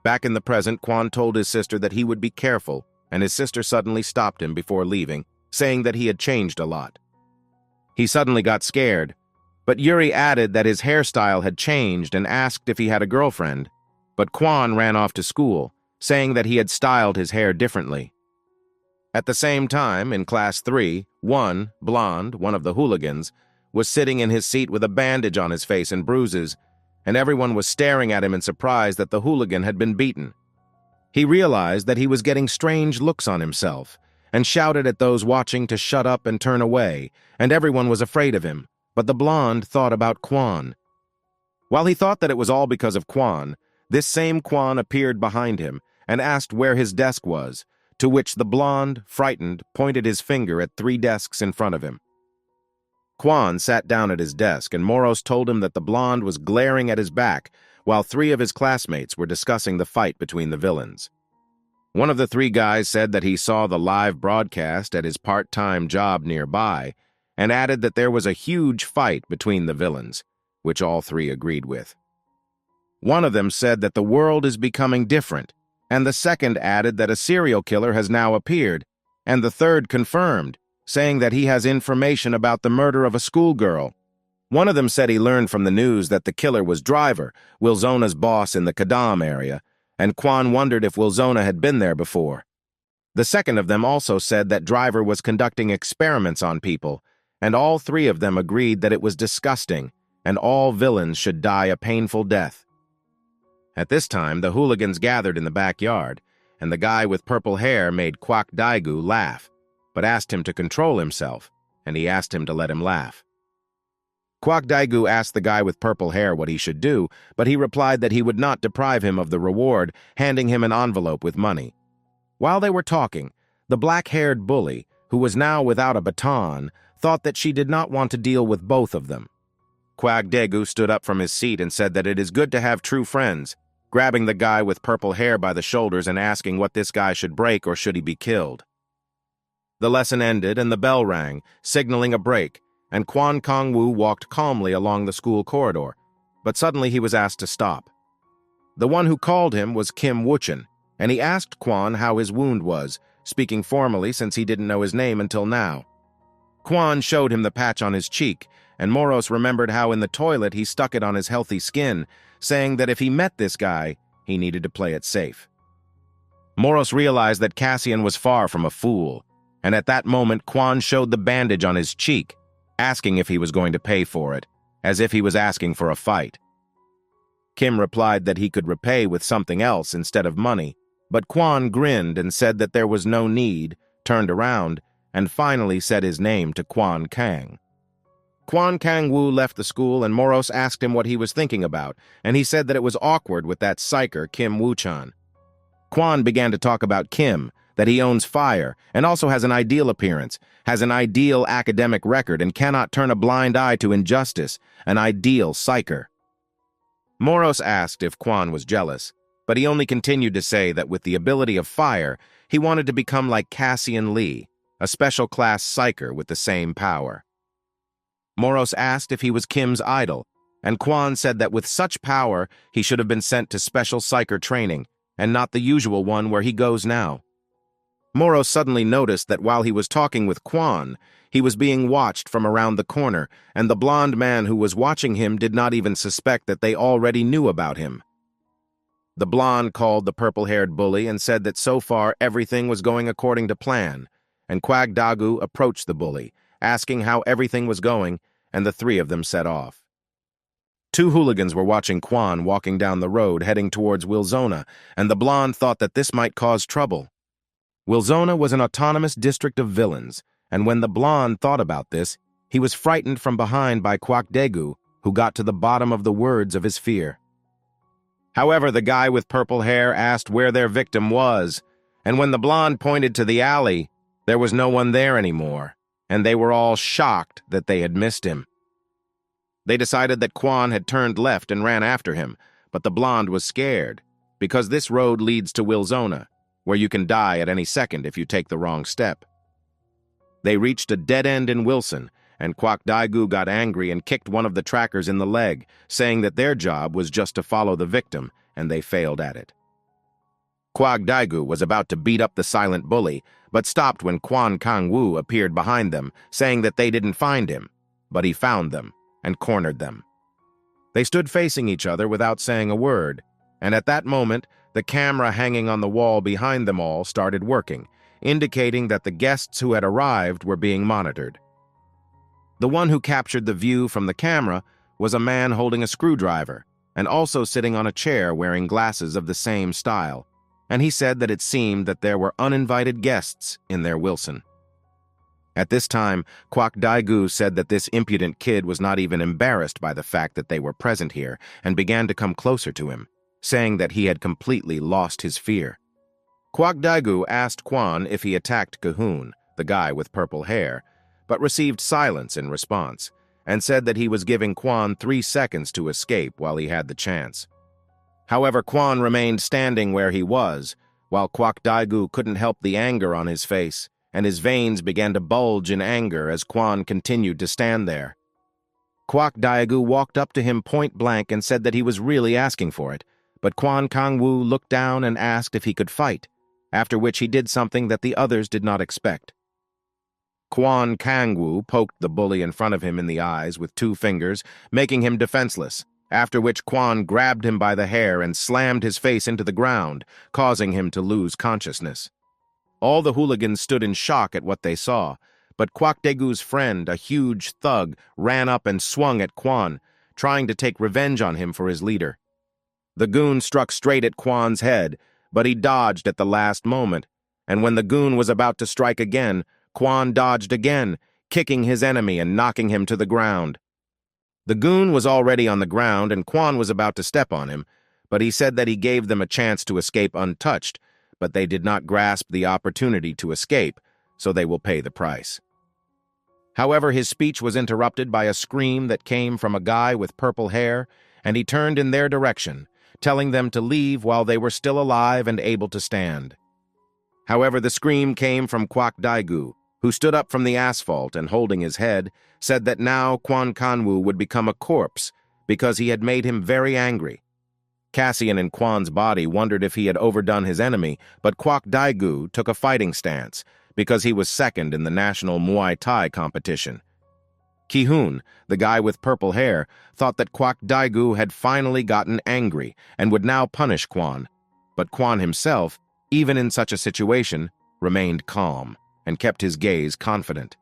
Speaker 1: Back in the present, Kwan told his sister that he would be careful, and his sister suddenly stopped him before leaving, saying that he had changed a lot. He suddenly got scared, but Yuri added that his hairstyle had changed and asked if he had a girlfriend, but Kwan ran off to school, saying that he had styled his hair differently. At the same time, in Class 3, Blonde, one of the hooligans, was sitting in his seat with a bandage on his face and bruises, and everyone was staring at him in surprise that the hooligan had been beaten. He realized that he was getting strange looks on himself, and shouted at those watching to shut up and turn away, and everyone was afraid of him, but the blonde thought about Kwan. While he thought that it was all because of Kwan, this same Kwan appeared behind him and asked where his desk was, to which the blonde, frightened, pointed his finger at 3 desks in front of him. Kwon sat down at his desk, and Moros told him that the blonde was glaring at his back while 3 of his classmates were discussing the fight between the villains. One of the 3 guys said that he saw the live broadcast at his part-time job nearby and added that there was a huge fight between the villains, which all 3 agreed with. One of them said that the world is becoming different, and the second added that a serial killer has now appeared, and the third confirmed, saying that he has information about the murder of a schoolgirl. One of them said he learned from the news that the killer was Driver, Wilzona's boss in the Kadam area, and Kwon wondered if Wilzona had been there before. The second of them also said that Driver was conducting experiments on people, and all 3 of them agreed that it was disgusting, and all villains should die a painful death. At this time, the hooligans gathered in the backyard, and the guy with purple hair made Kwak Daegu laugh, but asked him to control himself, and he asked him to let him laugh. Kwak Daegu asked the guy with purple hair what he should do, but he replied that he would not deprive him of the reward, handing him an envelope with money. While they were talking, the black-haired bully, who was now without a baton, thought that she did not want to deal with both of them. Kwak Daegu stood up from his seat and said that it is good to have true friends, grabbing the guy with purple hair by the shoulders and asking what this guy should break or should he be killed. The lesson ended and the bell rang, signaling a break, and Kwon Kang-woo walked calmly along the school corridor, but suddenly he was asked to stop. The one who called him was Kim Woo-chin, and he asked Kwon how his wound was, speaking formally since he didn't know his name until now. Kwon showed him the patch on his cheek, and Moros remembered how in the toilet he stuck it on his healthy skin, saying that if he met this guy, he needed to play it safe. Moros realized that Cassian was far from a fool, and at that moment Kwon showed the bandage on his cheek, asking if he was going to pay for it, as if he was asking for a fight. Kim replied that he could repay with something else instead of money, but Kwon grinned and said that there was no need, turned around, and finally said his name to Kwon Kang. Kwon Kang-woo left the school, and Moros asked him what he was thinking about, and he said that it was awkward with that psyker, Kim Woo-chan. Kwon began to talk about Kim, that he owns fire, and also has an ideal appearance, has an ideal academic record, and cannot turn a blind eye to injustice, an ideal psyker. Moros asked if Kwon was jealous, but he only continued to say that with the ability of fire, he wanted to become like Cassian Lee, a special class psyker with the same power. Moros asked if he was Kim's idol, and Kwon said that with such power, he should have been sent to special psyker training, and not the usual one where he goes now. Moros suddenly noticed that while he was talking with Kwon, he was being watched from around the corner, and the blonde man who was watching him did not even suspect that they already knew about him. The blonde called the purple-haired bully and said that so far everything was going according to plan, and Kwak Daegu approached the bully, asking how everything was going, and the 3 of them set off. 2 hooligans were watching Kwon walking down the road heading towards Wilzona, and the blonde thought that this might cause trouble. Wilzona was an autonomous district of villains, and when the blonde thought about this, he was frightened from behind by Kwak Daegu, who got to the bottom of the words of his fear. However, the guy with purple hair asked where their victim was, and when the blonde pointed to the alley, there was no one there anymore, and they were all shocked that they had missed him. They decided that Kwon had turned left and ran after him, but the blonde was scared, because this road leads to Wilzona, where you can die at any second if you take the wrong step. They reached a dead end in Wilson, and Kwak Daegu got angry and kicked one of the trackers in the leg, saying that their job was just to follow the victim, and they failed at it. Kwak Daegu was about to beat up the silent bully, but stopped when Kwon Kang-woo appeared behind them, saying that they didn't find him, but he found them and cornered them. They stood facing each other without saying a word, and at that moment, the camera hanging on the wall behind them all started working, indicating that the guests who had arrived were being monitored. The one who captured the view from the camera was a man holding a screwdriver and also sitting on a chair wearing glasses of the same style, and he said that it seemed that there were uninvited guests in their Wilson. At this time, Kwak Daegu said that this impudent kid was not even embarrassed by the fact that they were present here and began to come closer to him, saying that he had completely lost his fear. Kwak Daegu asked Kwon if he attacked Cahoon, the guy with purple hair, but received silence in response, and said that he was giving Kwon 3 seconds to escape while he had the chance. However, Kwon remained standing where he was, while Kwak Daegu couldn't help the anger on his face, and his veins began to bulge in anger as Kwon continued to stand there. Kwak Daegu walked up to him point-blank and said that he was really asking for it, but Kwon Kang-woo looked down and asked if he could fight, after which he did something that the others did not expect. Kwon Kang-woo poked the bully in front of him in the eyes with 2 fingers, making him defenseless, after which Kwon grabbed him by the hair and slammed his face into the ground, causing him to lose consciousness. All the hooligans stood in shock at what they saw, but Kwak Daegu's friend, a huge thug, ran up and swung at Kwon, trying to take revenge on him for his leader. The goon struck straight at Kwon's head, but he dodged at the last moment, and when the goon was about to strike again, Kwon dodged again, kicking his enemy and knocking him to the ground. The goon was already on the ground and Kwon was about to step on him, but he said that he gave them a chance to escape untouched, but they did not grasp the opportunity to escape, so they will pay the price. However, his speech was interrupted by a scream that came from a guy with purple hair, and he turned in their direction, telling them to leave while they were still alive and able to stand. However, the scream came from Kwak Daegu, who stood up from the asphalt and, holding his head, said that now Kwon Kanwoo would become a corpse because he had made him very angry. Cassian in Kwon's body wondered if he had overdone his enemy, but Kwak Daegu took a fighting stance because he was second in the national Muay Thai competition. Ki-hoon, the guy with purple hair, thought that Kwak Daegu had finally gotten angry and would now punish Kwon, but Kwon himself, even in such a situation, remained calm and kept his gaze confident.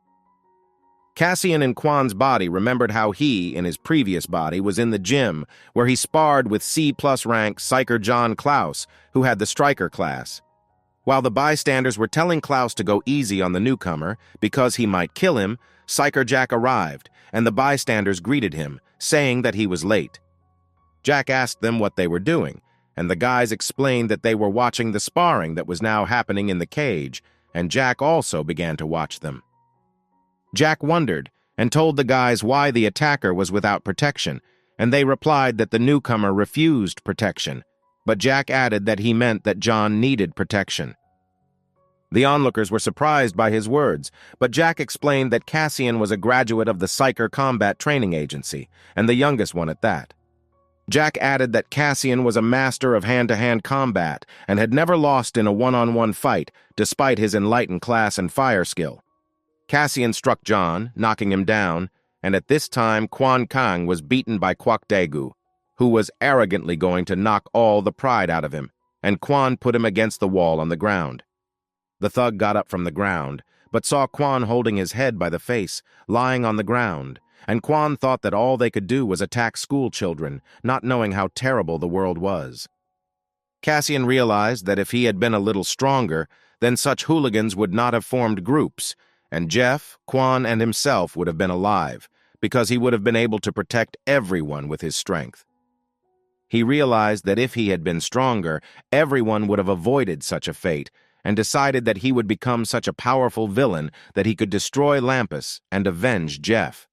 Speaker 1: Cassian in Kwon's body remembered how he, in his previous body, was in the gym where he sparred with C+ rank Psyker John Klaus, who had the striker class. While the bystanders were telling Klaus to go easy on the newcomer because he might kill him, Psyker Jack arrived, and the bystanders greeted him, saying that he was late. Jack asked them what they were doing, and the guys explained that they were watching the sparring that was now happening in the cage, and Jack also began to watch them. Jack wondered and told the guys why the attacker was without protection, and they replied that the newcomer refused protection, but Jack added that he meant that John needed protection. The onlookers were surprised by his words, but Jack explained that Cassian was a graduate of the Psyker Combat Training Agency, and the youngest one at that. Jack added that Cassian was a master of hand-to-hand combat and had never lost in a one-on-one fight, despite his enlightened class and fire skill. Cassian struck John, knocking him down, and at this time Kwon Kang was beaten by Kwak Daegu, who was arrogantly going to knock all the pride out of him, and Kwon put him against the wall on the ground. The thug got up from the ground, but saw Kwon holding his head by the face, lying on the ground, and Kwon thought that all they could do was attack school children, not knowing how terrible the world was. Cassian realized that if he had been a little stronger, then such hooligans would not have formed groups, and Jeff, Kwon, and himself would have been alive, because he would have been able to protect everyone with his strength. He realized that if he had been stronger, everyone would have avoided such a fate, and decided that he would become such a powerful villain that he could destroy Lampus and avenge Jeff.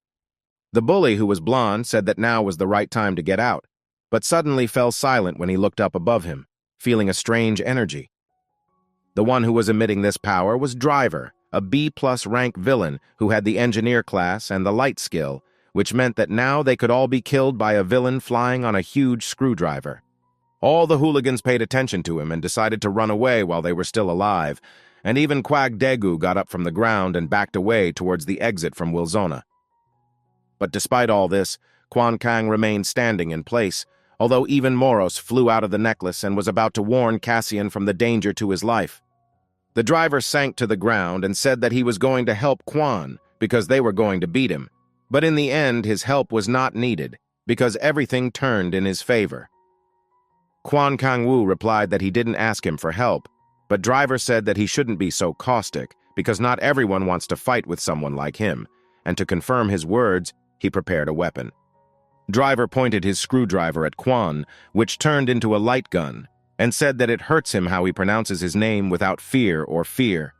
Speaker 1: The bully, who was blonde, said that now was the right time to get out, but suddenly fell silent when he looked up above him, feeling a strange energy. The one who was emitting this power was Driver, a B+ rank villain who had the engineer class and the light skill, which meant that now they could all be killed by a villain flying on a huge screwdriver. All the hooligans paid attention to him and decided to run away while they were still alive, and even Kwak Daegu got up from the ground and backed away towards the exit from Wilzona. But despite all this, Kwon Kang remained standing in place, although even Moros flew out of the necklace and was about to warn Cassian from the danger to his life. The driver sank to the ground and said that he was going to help Kwon because they were going to beat him, but in the end his help was not needed because everything turned in his favor. Kwon Kang-woo replied that he didn't ask him for help, but Driver said that he shouldn't be so caustic because not everyone wants to fight with someone like him, and to confirm his words, he prepared a weapon. Driver pointed his screwdriver at Kwon, which turned into a light gun, and said that it hurts him how he pronounces his name without fear or fear.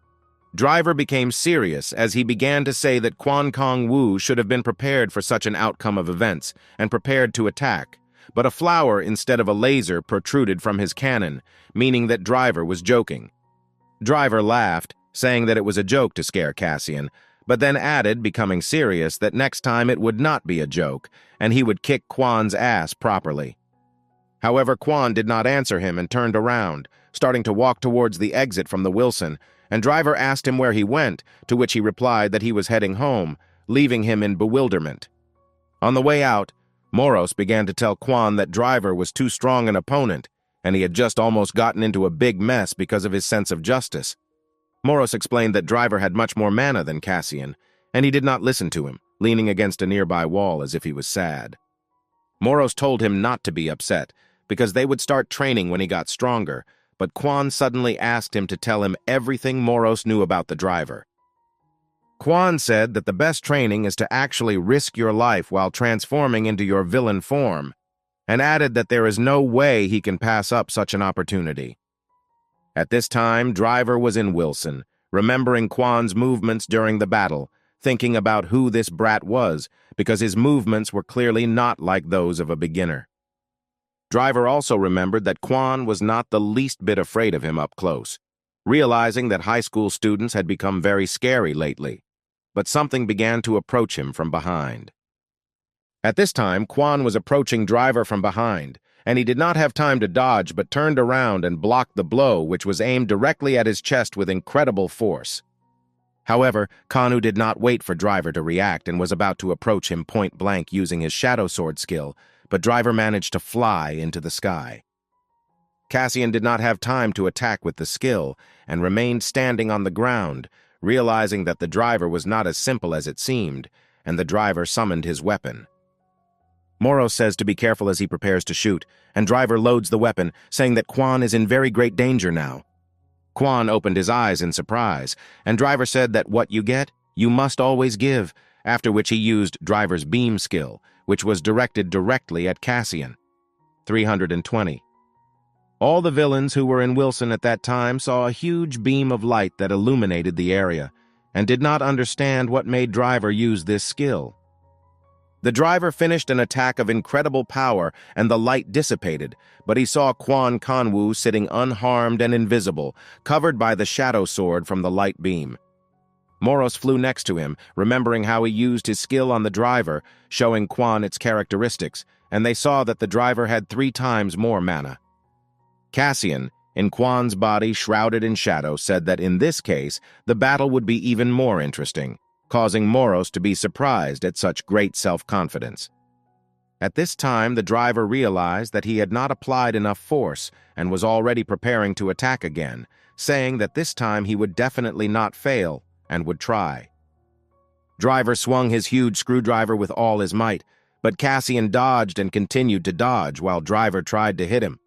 Speaker 1: Driver became serious as he began to say that Quan Kong Wu should have been prepared for such an outcome of events and prepared to attack, but a flower instead of a laser protruded from his cannon, meaning that Driver was joking. Driver laughed, saying that it was a joke to scare Cassian, but then added, becoming serious, that next time it would not be a joke, and he would kick Quan's ass properly. However, Quan did not answer him and turned around, starting to walk towards the exit from the Wilson, and Driver asked him where he went, to which he replied that he was heading home, leaving him in bewilderment. On the way out, Moros began to tell Quan that Driver was too strong an opponent, and he had just almost gotten into a big mess because of his sense of justice. Moros explained that Driver had much more mana than Cassian, and he did not listen to him, leaning against a nearby wall as if he was sad. Moros told him not to be upset, because they would start training when he got stronger, but Quan suddenly asked him to tell him everything Moros knew about the Driver. Quan said that the best training is to actually risk your life while transforming into your villain form, and added that there is no way he can pass up such an opportunity. At this time, Driver was in Wilson, remembering Quan's movements during the battle, thinking about who this brat was, because his movements were clearly not like those of a beginner. Driver also remembered that Quan was not the least bit afraid of him up close, realizing that high school students had become very scary lately, but something began to approach him from behind. At this time, Quan was approaching Driver from behind, and he did not have time to dodge but turned around and blocked the blow, which was aimed directly at his chest with incredible force. However, Kanu did not wait for Driver to react and was about to approach him point-blank using his Shadow Sword skill, but Driver managed to fly into the sky. Cassian did not have time to attack with the skill and remained standing on the ground, realizing that the Driver was not as simple as it seemed, and the Driver summoned his weapon. Moros says to be careful as he prepares to shoot, and Driver loads the weapon, saying that Quan is in very great danger now. Quan opened his eyes in surprise, and Driver said that what you get, you must always give, after which he used Driver's beam skill, which was directed directly at Cassian. 320. All the villains who were in Wilson at that time saw a huge beam of light that illuminated the area, and did not understand what made Driver use this skill. The Driver finished an attack of incredible power, and the light dissipated, but he saw Quan Kanwu sitting unharmed and invisible, covered by the Shadow Sword from the light beam. Moros flew next to him, remembering how he used his skill on the Driver, showing Quan its characteristics, and they saw that the Driver had 3 times more mana. Cassian, in Quan's body shrouded in shadow, said that in this case, the battle would be even more interesting, causing Moros to be surprised at such great self-confidence. At this time, the Driver realized that he had not applied enough force and was already preparing to attack again, saying that this time he would definitely not fail and would try. Driver swung his huge screwdriver with all his might, but Cassian dodged and continued to dodge while Driver tried to hit him.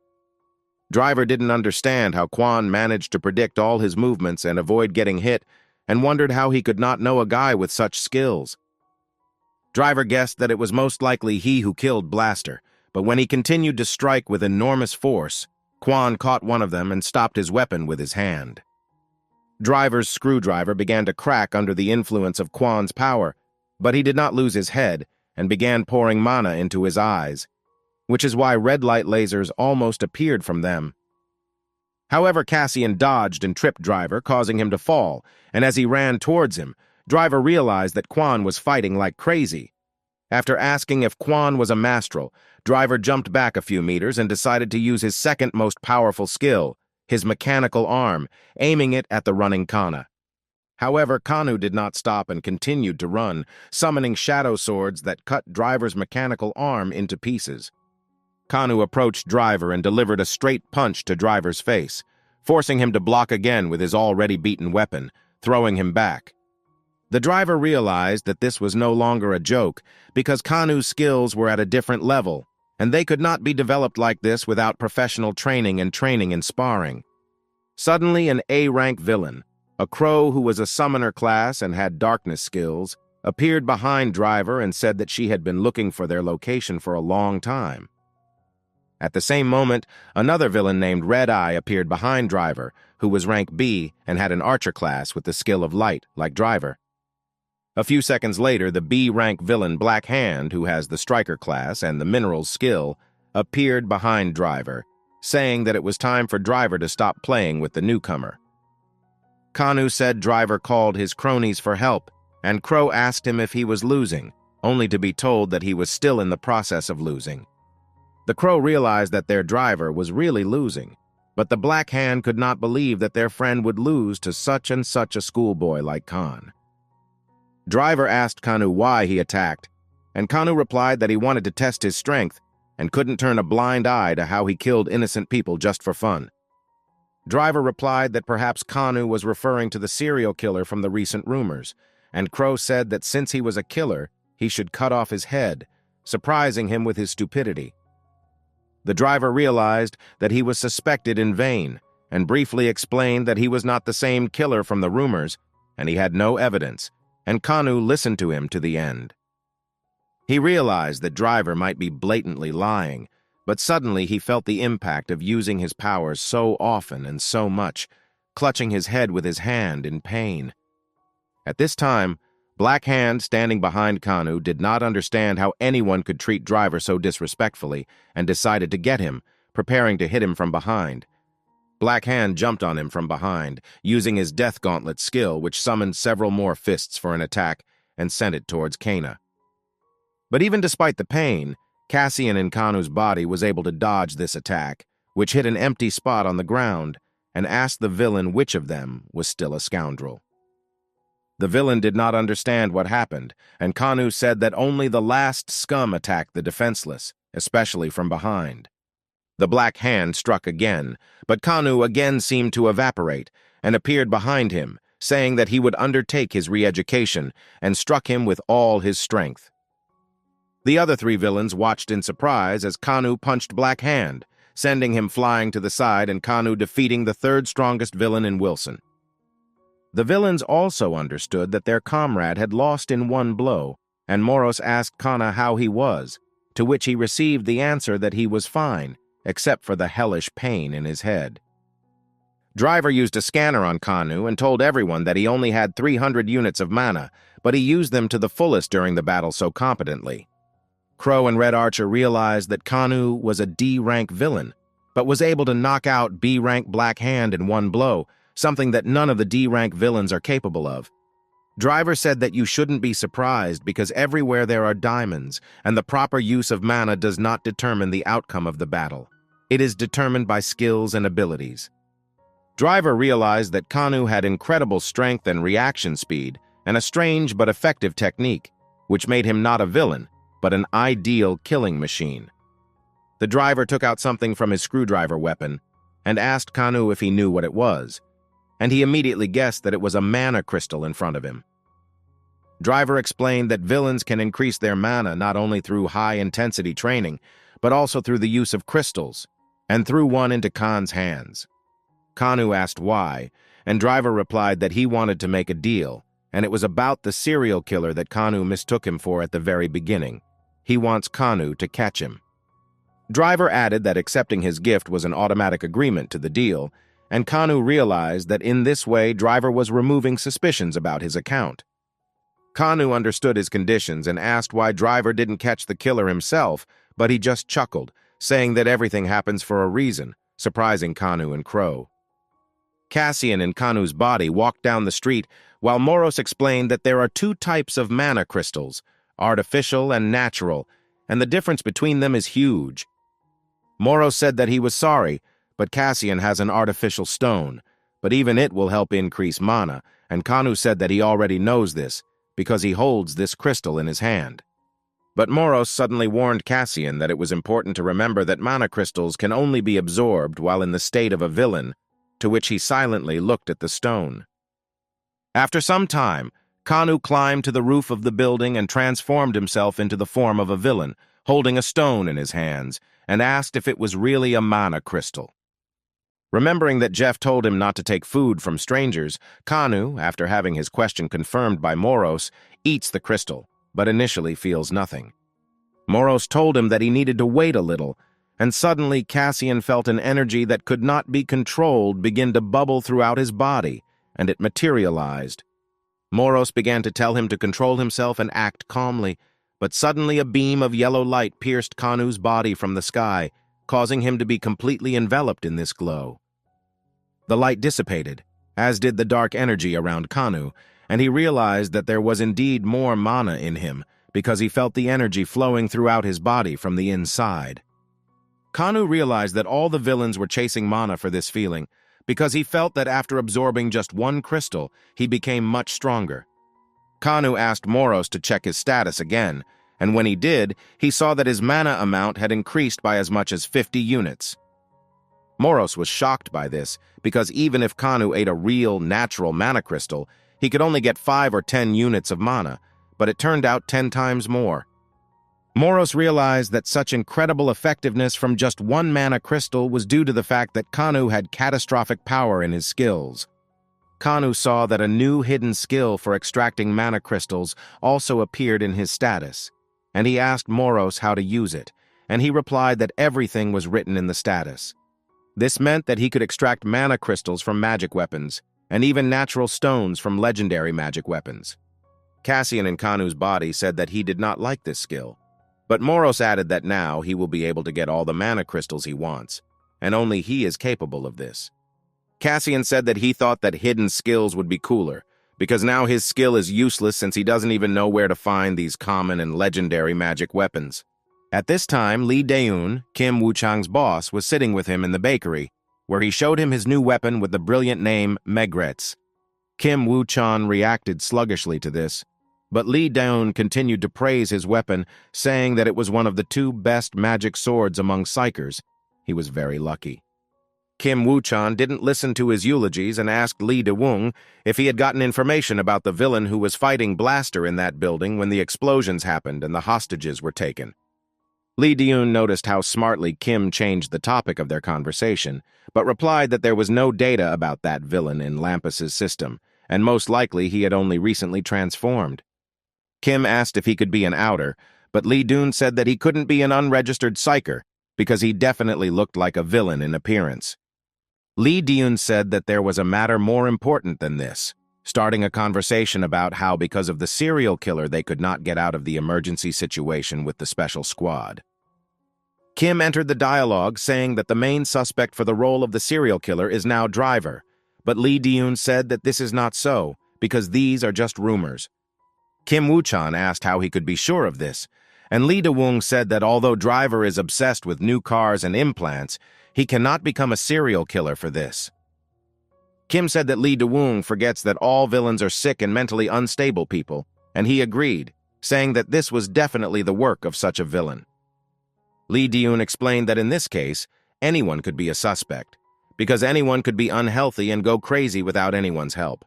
Speaker 1: Driver didn't understand how Quan managed to predict all his movements and avoid getting hit, and wondered how he could not know a guy with such skills. Driver guessed that it was most likely he who killed Blaster, but when he continued to strike with enormous force, Quan caught one of them and stopped his weapon with his hand. Driver's screwdriver began to crack under the influence of Quan's power, but he did not lose his head and began pouring mana into his eyes, which is why red light lasers almost appeared from them. However, Cassian dodged and tripped Driver, causing him to fall, and as he ran towards him, Driver realized that Quan was fighting like crazy. After asking if Quan was a Mastral, Driver jumped back a few meters and decided to use his second most powerful skill, his mechanical arm, aiming it at the running Kana. However, Kanu did not stop and continued to run, summoning shadow swords that cut Driver's mechanical arm into pieces. Kanu approached Driver and delivered a straight punch to Driver's face, forcing him to block again with his already beaten weapon, throwing him back. The Driver realized that this was no longer a joke because Kanu's skills were at a different level, and they could not be developed like this without professional training and training in sparring. Suddenly, an A-rank villain, a crow who was a summoner class and had darkness skills, appeared behind Driver and said that she had been looking for their location for a long time. At the same moment, another villain named Red Eye appeared behind Driver, who was rank B and had an archer class with the skill of light, like Driver. A few seconds later, the B-rank villain Black Hand, who has the striker class and the minerals skill, appeared behind Driver, saying that it was time for Driver to stop playing with the newcomer. Kanu said Driver called his cronies for help, and Crow asked him if he was losing, only to be told that he was still in the process of losing. The Crow realized that their Driver was really losing, but the Black Hand could not believe that their friend would lose to such and such a schoolboy like Khan. Driver asked Kanu why he attacked, and Kanu replied that he wanted to test his strength and couldn't turn a blind eye to how he killed innocent people just for fun. Driver replied that perhaps Kanu was referring to the serial killer from the recent rumors, and Crow said that since he was a killer, he should cut off his head, surprising him with his stupidity. The Driver realized that he was suspected in vain and briefly explained that he was not the same killer from the rumors and he had no evidence, and Kanu listened to him to the end. He realized that Driver might be blatantly lying, but suddenly he felt the impact of using his powers so often and so much, clutching his head with his hand in pain. At this time, Black Hand, standing behind Kanu, did not understand how anyone could treat Driver so disrespectfully and decided to get him, preparing to hit him from behind. Black Hand jumped on him from behind, using his Death Gauntlet skill, which summoned several more fists for an attack and sent it towards Kana. But even despite the pain, Cassian in Kanu's body was able to dodge this attack, which hit an empty spot on the ground, and asked the villain which of them was still a scoundrel. The villain did not understand what happened, and Kanu said that only the last scum attacked the defenseless, especially from behind. The Black Hand struck again, but Kanu again seemed to evaporate and appeared behind him, saying that he would undertake his re-education, and struck him with all his strength. The other three villains watched in surprise as Kanu punched Black Hand, sending him flying to the side and Kanu defeating the third strongest villain in Wilson. The villains also understood that their comrade had lost in one blow, and Moros asked Kana how he was, to which he received the answer that he was fine, except for the hellish pain in his head. Driver used a scanner on Kanu and told everyone that he only had 300 units of mana, but he used them to the fullest during the battle so competently. Crow and Red Archer realized that Kanu was a D-rank villain, but was able to knock out B-rank Black Hand in one blow, something that none of the D-rank villains are capable of. Driver said that you shouldn't be surprised because everywhere there are diamonds, and the proper use of mana does not determine the outcome of the battle. It is determined by skills and abilities. Driver realized that Kanu had incredible strength and reaction speed, and a strange but effective technique, which made him not a villain, but an ideal killing machine. The Driver took out something from his screwdriver weapon and asked Kanu if he knew what it was, and he immediately guessed that it was a mana crystal in front of him. Driver explained that villains can increase their mana not only through high-intensity training, but also through the use of crystals, and threw one into Khan's hands. Kanu asked why, and Driver replied that he wanted to make a deal, and it was about the serial killer that Kanu mistook him for at the very beginning. He wants Kanu to catch him. Driver added that accepting his gift was an automatic agreement to the deal, and Kanu realized that in this way Driver was removing suspicions about his account. Kanu understood his conditions and asked why Driver didn't catch the killer himself, but he just chuckled, saying that everything happens for a reason, surprising Kanu and Crow. Cassian in Kanu's body walked down the street while Moros explained that there are two types of mana crystals, artificial and natural, and the difference between them is huge. Moros said that he was sorry, but Cassian has an artificial stone, but even it will help increase mana, and Kanu said that he already knows this, because he holds this crystal in his hand. But Moros suddenly warned Cassian that it was important to remember that mana crystals can only be absorbed while in the state of a villain, to which he silently looked at the stone. After some time, Kanu climbed to the roof of the building and transformed himself into the form of a villain, holding a stone in his hands, and asked if it was really a mana crystal. Remembering that Jeff told him not to take food from strangers, Kanu, after having his question confirmed by Moros, eats the crystal, but initially feels nothing. Moros told him that he needed to wait a little, and suddenly Cassian felt an energy that could not be controlled begin to bubble throughout his body, and it materialized. Moros began to tell him to control himself and act calmly, but suddenly a beam of yellow light pierced Kanu's body from the sky, causing him to be completely enveloped in this glow. The light dissipated, as did the dark energy around Kanu, and he realized that there was indeed more mana in him, because he felt the energy flowing throughout his body from the inside. Kanu realized that all the villains were chasing mana for this feeling, because he felt that after absorbing just one crystal, he became much stronger. Kanu asked Moros to check his status again, and when he did, he saw that his mana amount had increased by as much as 50 units. Moros was shocked by this, because even if Kanu ate a real, natural mana crystal, he could only get 5 or 10 units of mana, but it turned out 10 times more. Moros realized that such incredible effectiveness from just one mana crystal was due to the fact that Kanu had catastrophic power in his skills. Kanu saw that a new hidden skill for extracting mana crystals also appeared in his status, and he asked Moros how to use it, and he replied that everything was written in the status. This meant that he could extract mana crystals from magic weapons, and even natural stones from legendary magic weapons. Cassian in Kanu's body said that he did not like this skill, but Moros added that now he will be able to get all the mana crystals he wants, and only he is capable of this. Cassian said that he thought that hidden skills would be cooler, because now his skill is useless since he doesn't even know where to find these common and legendary magic weapons. At this time, Lee Daeun, Kim Woo-chang's boss, was sitting with him in the bakery, where he showed him his new weapon with the brilliant name Megrets. Kim Woo-chang reacted sluggishly to this, but Lee Daeun continued to praise his weapon, saying that it was one of the 2 best magic swords among psychers. He was very lucky. Kim Woo-chang didn't listen to his eulogies and asked Lee Daeun if he had gotten information about the villain who was fighting Blaster in that building when the explosions happened and the hostages were taken. Lee Daeun noticed how smartly Kim changed the topic of their conversation, but replied that there was no data about that villain in Lampus's system, and most likely he had only recently transformed. Kim asked if he could be an outer, but Lee Daeun said that he couldn't be an unregistered psyker, because he definitely looked like a villain in appearance. Lee Daeun said that there was a matter more important than this, starting a conversation about how because of the serial killer they could not get out of the emergency situation with the special squad. Kim entered the dialogue saying that the main suspect for the role of the serial killer is now Driver, but Lee Daeun said that this is not so, because these are just rumors. Kim Woo-chang asked how he could be sure of this, and Lee Daeun said that although Driver is obsessed with new cars and implants, he cannot become a serial killer for this. Kim said that Lee Daeun forgets that all villains are sick and mentally unstable people, and he agreed, saying that this was definitely the work of such a villain. Lee Daeun explained that in this case, anyone could be a suspect, because anyone could be unhealthy and go crazy without anyone's help.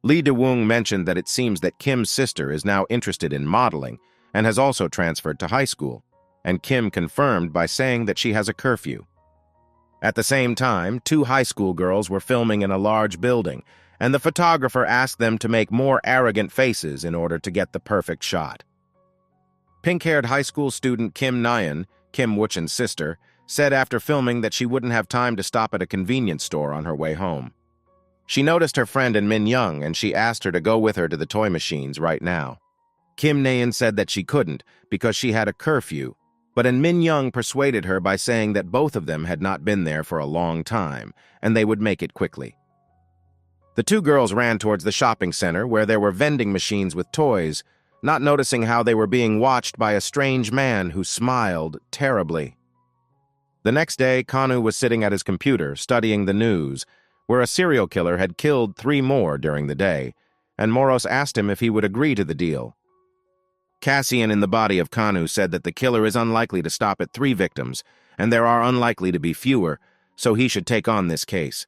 Speaker 1: Lee Daeun mentioned that it seems that Kim's sister is now interested in modeling and has also transferred to high school, and Kim confirmed by saying that she has a curfew. At the same time, 2 high school girls were filming in a large building, and the photographer asked them to make more arrogant faces in order to get the perfect shot. Pink-haired high school student Kim Nyan, Kim Woo-chan's sister, said after filming that she wouldn't have time to stop at a convenience store on her way home. She noticed her friend in Min Young and she asked her to go with her to the toy machines right now. Kim Nyan said that she couldn't because she had a curfew, but Min Young persuaded her by saying that both of them had not been there for a long time and they would make it quickly. The 2 girls ran towards the shopping center where there were vending machines with toys, not noticing how they were being watched by a strange man who smiled terribly. The next day, Kanu was sitting at his computer studying the news, where a serial killer had killed 3 more during the day, and Moros asked him if he would agree to the deal. Cassian in the body of Kanu said that the killer is unlikely to stop at 3 victims, and there are unlikely to be fewer, so he should take on this case.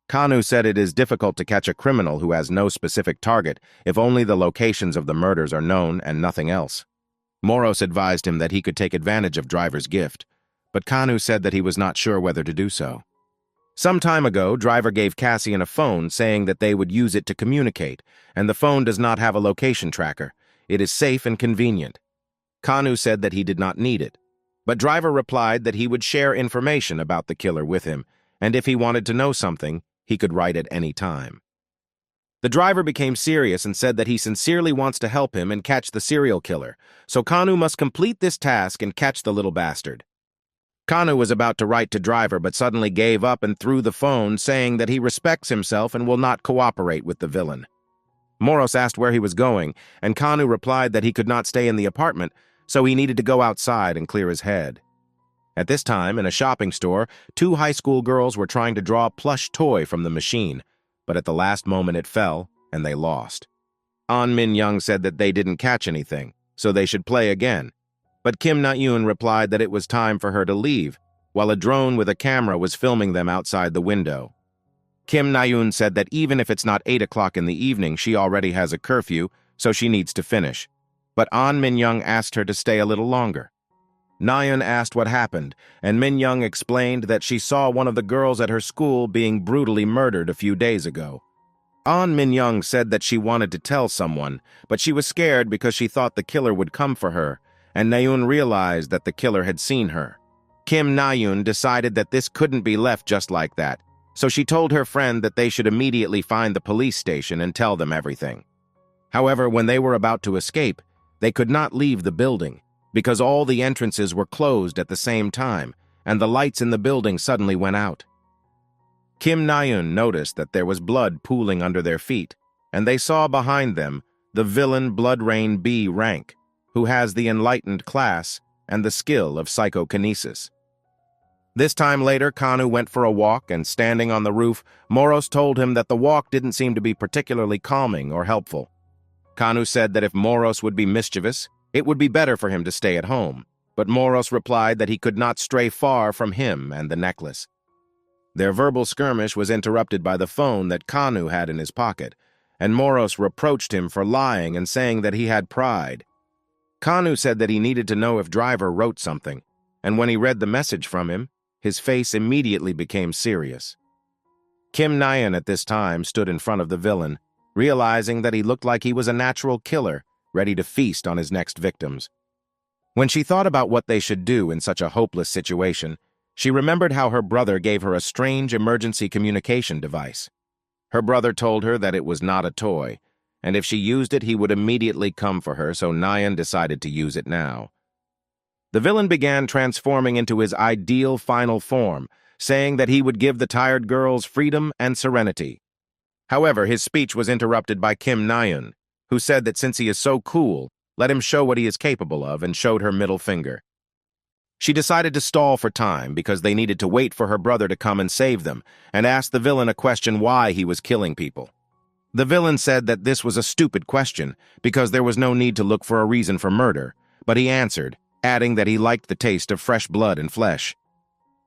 Speaker 1: Kanu said it is difficult to catch a criminal who has no specific target if only the locations of the murders are known and nothing else. Moros advised him that he could take advantage of Driver's gift, but Kanu said that he was not sure whether to do so. Some time ago, Driver gave Cassian a phone saying that they would use it to communicate, and the phone does not have a location tracker. It is safe and convenient. Kanu said that he did not need it. But Driver replied that he would share information about the killer with him, and if he wanted to know something, he could write at any time. The driver became serious and said that he sincerely wants to help him and catch the serial killer, so Kanu must complete this task and catch the little bastard. Kanu was about to write to Driver but suddenly gave up and threw the phone, saying that he respects himself and will not cooperate with the villain. Moros asked where he was going, and Kanu replied that he could not stay in the apartment, so he needed to go outside and clear his head. At this time, in a shopping store, two high school girls were trying to draw a plush toy from the machine, but at the last moment it fell, and they lost. An Min-young said that they didn't catch anything, so they should play again. But Kim Na-yoon replied that it was time for her to leave, while a drone with a camera was filming them outside the window. Kim Na-yoon said that even if it's not 8 o'clock in the evening, she already has a curfew, so she needs to finish. But An Min-young asked her to stay a little longer. Na-yoon asked what happened, and Min-young explained that she saw one of the girls at her school being brutally murdered a few days ago. An Min-young said that she wanted to tell someone, but she was scared because she thought the killer would come for her, and Na-yoon realized that the killer had seen her. Kim Na-yoon decided that this couldn't be left just like that, so she told her friend that they should immediately find the police station and tell them everything. However, when they were about to escape, they could not leave the building, because all the entrances were closed at the same time, and the lights in the building suddenly went out. Kim Na-yoon noticed that there was blood pooling under their feet, and they saw behind them the villain Blood Rain B rank, who has the enlightened class and the skill of psychokinesis. This time later, Kanu went for a walk, and standing on the roof, Moros told him that the walk didn't seem to be particularly calming or helpful. Kanu said that if Moros would be mischievous, it would be better for him to stay at home, but Moros replied that he could not stray far from him and the necklace. Their verbal skirmish was interrupted by the phone that Kanu had in his pocket, and Moros reproached him for lying and saying that he had pride. Kanu said that he needed to know if Driver wrote something, and when he read the message from him, his face immediately became serious. Kim Na-yoon at this time stood in front of the villain, realizing that he looked like he was a natural killer, ready to feast on his next victims. When she thought about what they should do in such a hopeless situation, she remembered how her brother gave her a strange emergency communication device. Her brother told her that it was not a toy, and if she used it, he would immediately come for her, so Na-yoon decided to use it now. The villain began transforming into his ideal final form, saying that he would give the tired girls freedom and serenity. However, his speech was interrupted by Kim Na-yoon, who said that since he is so cool, let him show what he is capable of, and showed her middle finger. She decided to stall for time because they needed to wait for her brother to come and save them, and asked the villain a question why he was killing people. The villain said that this was a stupid question because there was no need to look for a reason for murder, but he answered, adding that he liked the taste of fresh blood and flesh.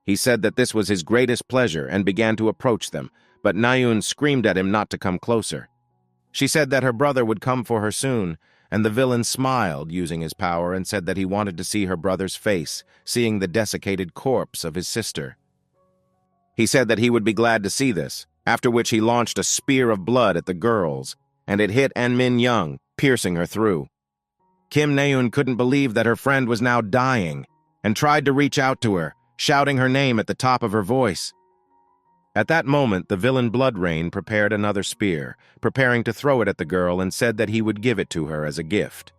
Speaker 1: He said that this was his greatest pleasure and began to approach them, but Na-yoon screamed at him not to come closer. She said that her brother would come for her soon, and the villain smiled using his power and said that he wanted to see her brother's face, seeing the desiccated corpse of his sister. He said that he would be glad to see this, after which he launched a spear of blood at the girls, and it hit An Min-young, piercing her through. Kim Na-yoon couldn't believe that her friend was now dying, and tried to reach out to her, shouting her name at the top of her voice. At that moment, the villain Blood Rain prepared another spear, preparing to throw it at the girl, and said that he would give it to her as a gift.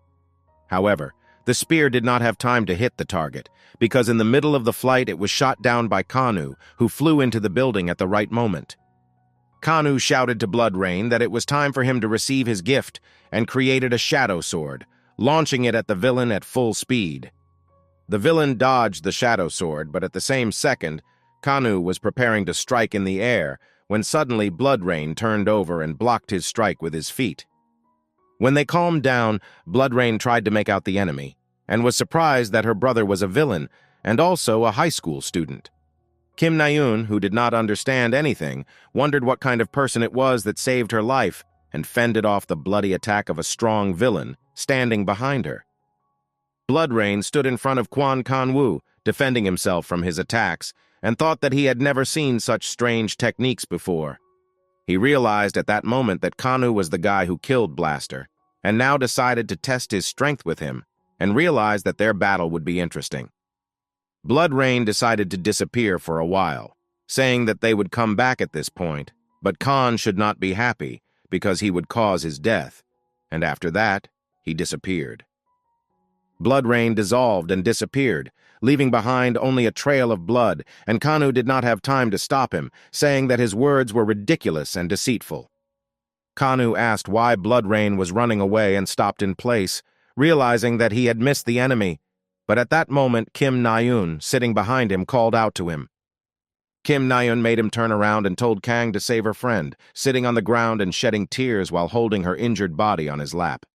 Speaker 1: However, the spear did not have time to hit the target, because in the middle of the flight it was shot down by Kanu, who flew into the building at the right moment. Kanu shouted to Blood Rain that it was time for him to receive his gift, and created a shadow sword, launching it at the villain at full speed. The villain dodged the shadow sword, but at the same second, Kanu was preparing to strike in the air when suddenly Blood Rain turned over and blocked his strike with his feet. When they calmed down, Blood Rain tried to make out the enemy, and was surprised that her brother was a villain and also a high school student. Kim Na-yoon, who did not understand anything, wondered what kind of person it was that saved her life and fended off the bloody attack of a strong villain standing behind her. Blood Rain stood in front of Kwon Kan-woo, defending himself from his attacks, and thought that he had never seen such strange techniques before. He realized at that moment that Kanu was the guy who killed Blaster, and now decided to test his strength with him, and realized that their battle would be interesting. Blood Rain decided to disappear for a while, saying that they would come back at this point, but Khan should not be happy because he would cause his death, and after that, he disappeared. Blood Rain dissolved and disappeared, leaving behind only a trail of blood, and Kanu did not have time to stop him, saying that his words were ridiculous and deceitful. Kanu asked why Blood Rain was running away and stopped in place, realizing that he had missed the enemy, but at that moment Kim Na-eun, sitting behind him, called out to him. Kim Na-eun made him turn around and told Kang to save her friend, sitting on the ground and shedding tears while holding her injured body on his lap.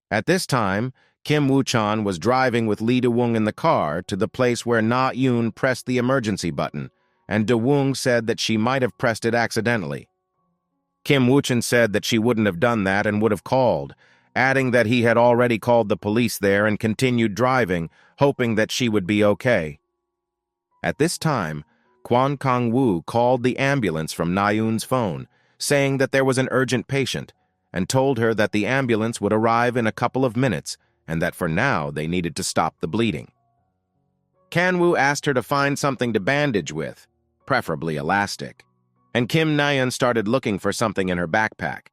Speaker 1: At this time, Kim Woo-chan was driving with Lee De-woong in the car to the place where Na-eun pressed the emergency button, and De-woong said that she might have pressed it accidentally. Kim Woo-chan said that she wouldn't have done that and would have called, adding that he had already called the police there and continued driving, hoping that she would be okay. At this time, Kwon Kang-woo called the ambulance from Na-eun's phone, saying that there was an urgent patient, and told her that the ambulance would arrive in a couple of minutes and that for now they needed to stop the bleeding. Kan-woo asked her to find something to bandage with, preferably elastic, and Kim Na-eun started looking for something in her backpack.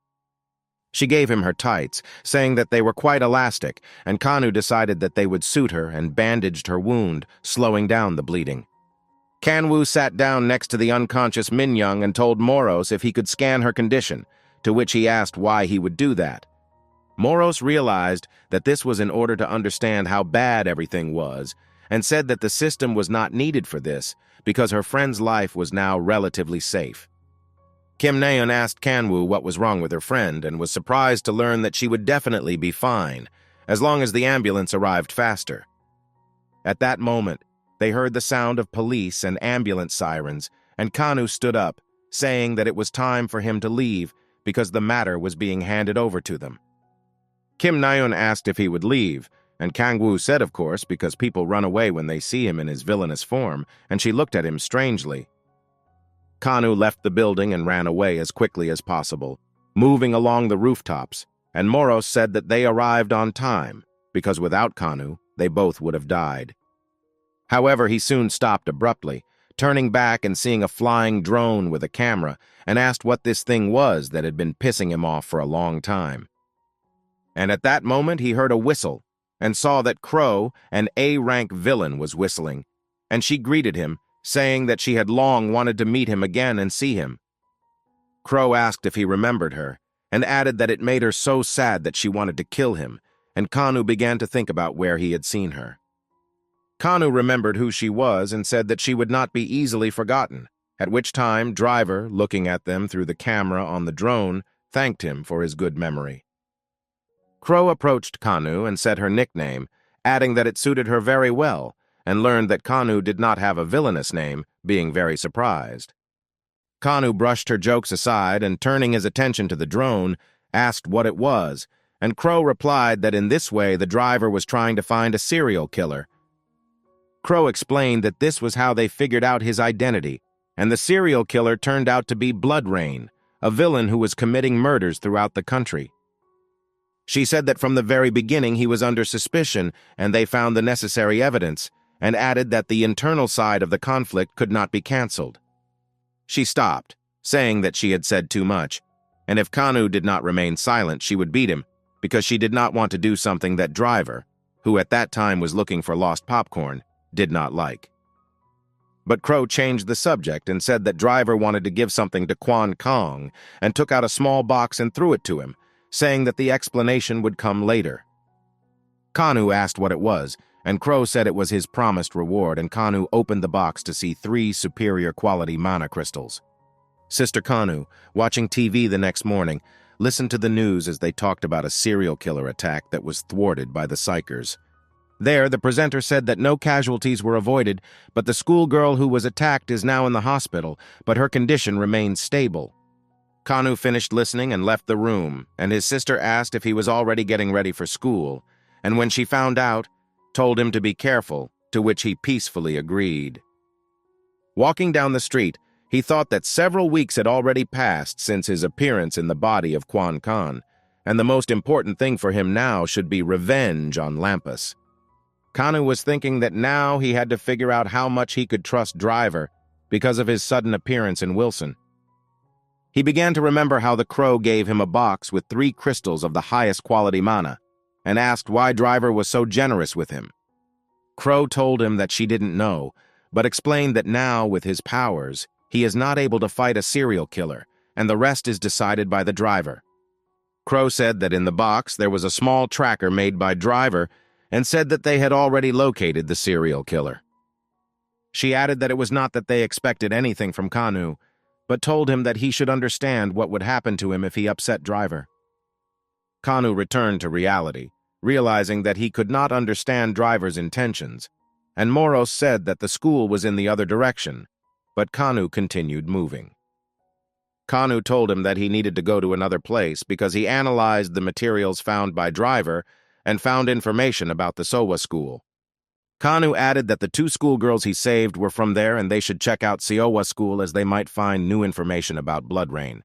Speaker 1: She gave him her tights, saying that they were quite elastic, and Kanu decided that they would suit her and bandaged her wound, slowing down the bleeding. Kan-woo sat down next to the unconscious Min-young and told Moros if he could scan her condition, to which he asked why he would do that. Moros realized that this was in order to understand how bad everything was, and said that the system was not needed for this because her friend's life was now relatively safe. Kim Na-eun asked Kan-woo what was wrong with her friend and was surprised to learn that she would definitely be fine, as long as the ambulance arrived faster. At that moment, they heard the sound of police and ambulance sirens, and Kanu stood up, saying that it was time for him to leave because the matter was being handed over to them. Kim Na-eun asked if he would leave, and Kang-woo said of course because people run away when they see him in his villainous form, and she looked at him strangely. Kanu left the building and ran away as quickly as possible, moving along the rooftops, and Moros said that they arrived on time, because without Kanu, they both would have died. However, he soon stopped abruptly, turning back and seeing a flying drone with a camera, and asked what this thing was that had been pissing him off for a long time. And at that moment he heard a whistle, and saw that Crow, an A-rank villain, was whistling, and she greeted him, saying that she had long wanted to meet him again and see him. Crow asked if he remembered her, and added that it made her so sad that she wanted to kill him, and Kanu began to think about where he had seen her. Kanu remembered who she was and said that she would not be easily forgotten, at which time Driver, looking at them through the camera on the drone, thanked him for his good memory. Crow approached Kanu and said her nickname, adding that it suited her very well, and learned that Kanu did not have a villainous name, being very surprised. Kanu brushed her jokes aside and, turning his attention to the drone, asked what it was, and Crow replied that in this way the driver was trying to find a serial killer. Crow explained that this was how they figured out his identity, and the serial killer turned out to be Blood Rain, a villain who was committing murders throughout the country. She said that from the very beginning he was under suspicion and they found the necessary evidence, and added that the internal side of the conflict could not be cancelled. She stopped, saying that she had said too much, and if Kanu did not remain silent she would beat him, because she did not want to do something that Driver, who at that time was looking for lost popcorn, did not like. But Crow changed the subject and said that Driver wanted to give something to Kwon Kong and took out a small box and threw it to him, saying that the explanation would come later. Kanu asked what it was, and Crow said it was his promised reward, and Kanu opened the box to see 3 superior quality mana crystals. Sister Kanu, watching TV the next morning, listened to the news as they talked about a serial killer attack that was thwarted by the Psychers. There, the presenter said that no casualties were avoided, but the schoolgirl who was attacked is now in the hospital, but her condition remains stable. Kanu finished listening and left the room, and his sister asked if he was already getting ready for school, and when she found out, told him to be careful, to which he peacefully agreed. Walking down the street, he thought that several weeks had already passed since his appearance in the body of Kwon Khan, and the most important thing for him now should be revenge on Lampus. Kanu was thinking that now he had to figure out how much he could trust Driver because of his sudden appearance in Wilson. He began to remember how the crow gave him a box with 3 crystals of the highest quality mana and asked why Driver was so generous with him. Crow told him that she didn't know, but explained that now, with his powers, he is not able to fight a serial killer, and the rest is decided by the Driver. Crow said that in the box there was a small tracker made by Driver and said that they had already located the serial killer. She added that it was not that they expected anything from Kanu, but told him that he should understand what would happen to him if he upset Driver. Kanu returned to reality, realizing that he could not understand Driver's intentions, and Moros said that the school was in the other direction, but Kanu continued moving. Kanu told him that he needed to go to another place because he analyzed the materials found by Driver and found information about the Sowa school. Kanu added that the 2 schoolgirls he saved were from there and they should check out Siowa school as they might find new information about Blood Rain.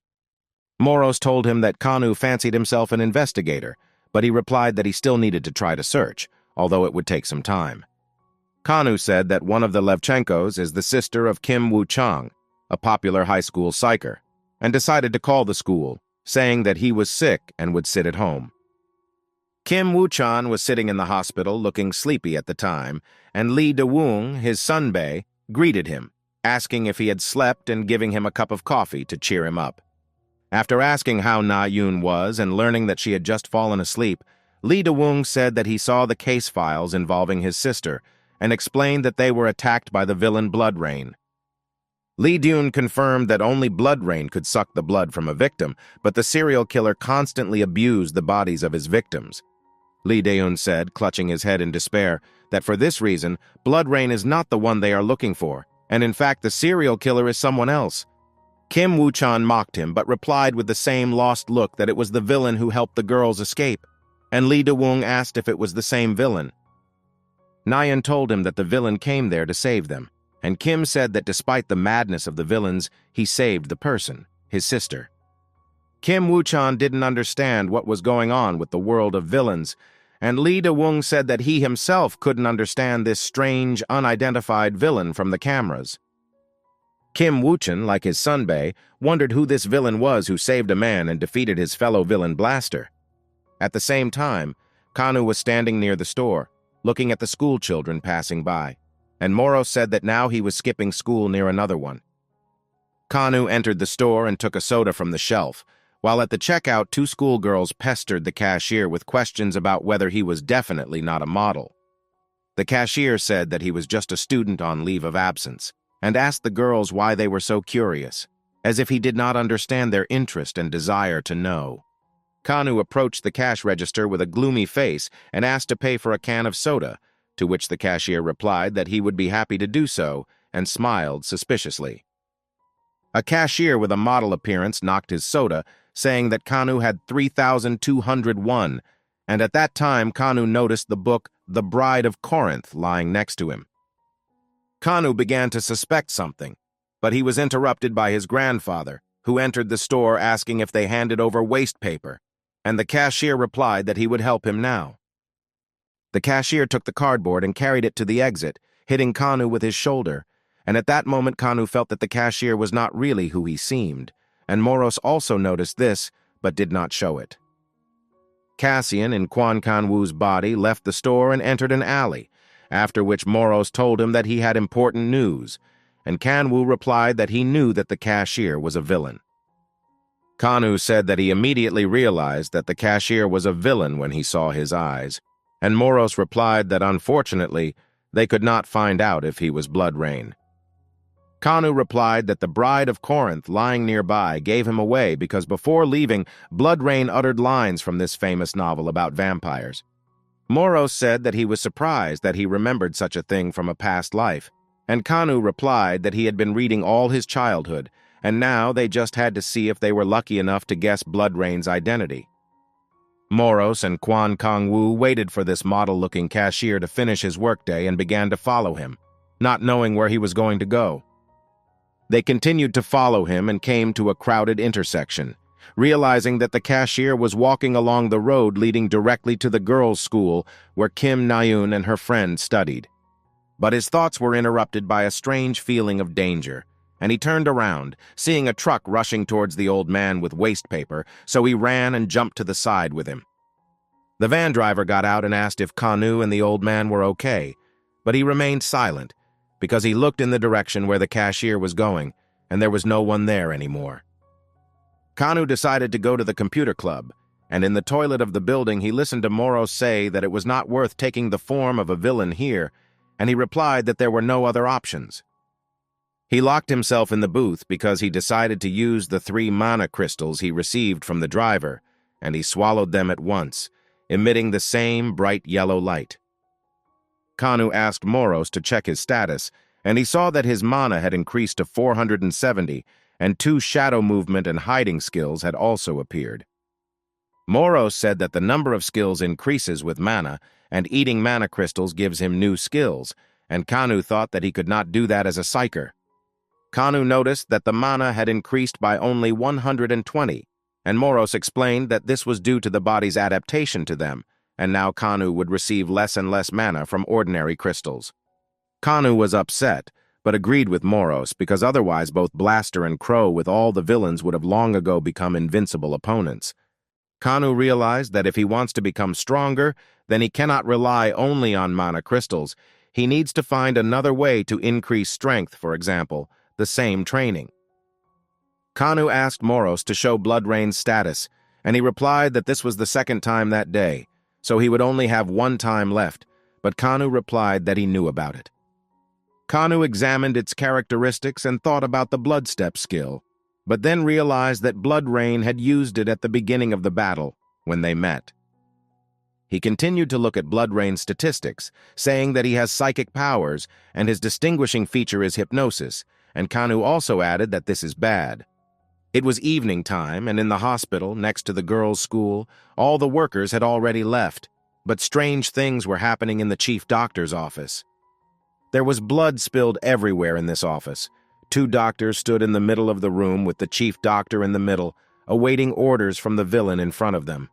Speaker 1: Moros told him that Kanu fancied himself an investigator, but he replied that he still needed to try to search, although it would take some time. Kanu said that one of the Levchenkos is the sister of Kim Woo-chang, a popular high school psycher, and decided to call the school, saying that he was sick and would sit at home. Kim Woo-chan was sitting in the hospital looking sleepy at the time, and Lee De-woong, his sunbae, greeted him, asking if he had slept and giving him a cup of coffee to cheer him up. After asking how Na-yoon was and learning that she had just fallen asleep, Lee De-woong said that he saw the case files involving his sister and explained that they were attacked by the villain Blood Rain. Lee De-woong confirmed that only Blood Rain could suck the blood from a victim, but the serial killer constantly abused the bodies of his victims. Lee De-woong said, clutching his head in despair, that for this reason, Blood Rain is not the one they are looking for, and in fact the serial killer is someone else. Kim Woo-chan mocked him, but replied with the same lost look that it was the villain who helped the girls escape, and Lee De-woong asked if it was the same villain. Na-yeon told him that the villain came there to save them, and Kim said that despite the madness of the villains, he saved the person, his sister. Kim Woo-chan didn't understand what was going on with the world of villains, and Lee De-woong said that he himself couldn't understand this strange, unidentified villain from the cameras. Kim Woo-chan, like his sunbae, wondered who this villain was who saved a man and defeated his fellow villain Blaster. At the same time, Kanu was standing near the store, looking at the school children passing by, and Moro said that now he was skipping school near another one. Kanu entered the store and took a soda from the shelf, while at the checkout 2 schoolgirls pestered the cashier with questions about whether he was definitely not a model. The cashier said that he was just a student on leave of absence, and asked the girls why they were so curious, as if he did not understand their interest and desire to know. Kanu approached the cash register with a gloomy face and asked to pay for a can of soda, to which the cashier replied that he would be happy to do so, and smiled suspiciously. A cashier with a model appearance knocked his soda, saying that Kanu had 3,201, and at that time Kanu noticed the book The Bride of Corinth lying next to him. Kanu began to suspect something, but he was interrupted by his grandfather, who entered the store asking if they handed over waste paper, and the cashier replied that he would help him now. The cashier took the cardboard and carried it to the exit, hitting Kanu with his shoulder, and at that moment Kanu felt that the cashier was not really who he seemed, and Moros also noticed this, but did not show it. Cassian, in Kwan Kan-woo's body, left the store and entered an alley, after which Moros told him that he had important news, and Kan-woo replied that he knew that the cashier was a villain. Kanu said that he immediately realized that the cashier was a villain when he saw his eyes, and Moros replied that unfortunately they could not find out if he was Blood Rain. Kanu replied that the Bride of Corinth lying nearby gave him away because before leaving, Blood Rain uttered lines from this famous novel about vampires. Moros said that he was surprised that he remembered such a thing from a past life, and Kanu replied that he had been reading all his childhood, and now they just had to see if they were lucky enough to guess Blood Rain's identity. Moros and Kwan Kang-woo waited for this model-looking cashier to finish his workday and began to follow him, not knowing where he was going to go. They continued to follow him and came to a crowded intersection. realizing that the cashier was walking along the road leading directly to the girls' school where Kim Na-eun and her friend studied. But his thoughts were interrupted by a strange feeling of danger, and he turned around, seeing a truck rushing towards the old man with waste paper, so he ran and jumped to the side with him. The van driver got out and asked if Kanu and the old man were okay, but he remained silent because he looked in the direction where the cashier was going, and there was no one there anymore. Kanu decided to go to the computer club, and in the toilet of the building he listened to Moro say that it was not worth taking the form of a villain here, and he replied that there were no other options. He locked himself in the booth because he decided to use the 3 mana crystals he received from the driver, and he swallowed them at once, emitting the same bright yellow light. Kanu asked Moros to check his status, and he saw that his mana had increased to 470, and 2 shadow movement and hiding skills had also appeared. Moros said that the number of skills increases with mana, and eating mana crystals gives him new skills, and Kanu thought that he could not do that as a psyker. Kanu noticed that the mana had increased by only 120, and Moros explained that this was due to the body's adaptation to them, and now Kanu would receive less and less mana from ordinary crystals. Kanu was upset, but agreed with Moros because otherwise both Blaster and Crow with all the villains would have long ago become invincible opponents. Kanu realized that if he wants to become stronger, then he cannot rely only on mana crystals. He needs to find another way to increase strength, for example, the same training. Kanu asked Moros to show Blood Rain's status, and he replied that this was the 2nd time that day, so he would only have 1 time left, but Kanu replied that he knew about it. Kanu examined its characteristics and thought about the Blood Step skill, but then realized that Blood Rain had used it at the beginning of the battle, when they met. He continued to look at Blood Rain's statistics, saying that he has psychic powers, and his distinguishing feature is hypnosis, and Kanu also added that this is bad. It was evening time, and in the hospital, next to the girls' school, all the workers had already left, but strange things were happening in the chief doctor's office. There was blood spilled everywhere in this office. 2 doctors stood in the middle of the room with the chief doctor in the middle, awaiting orders from the villain in front of them.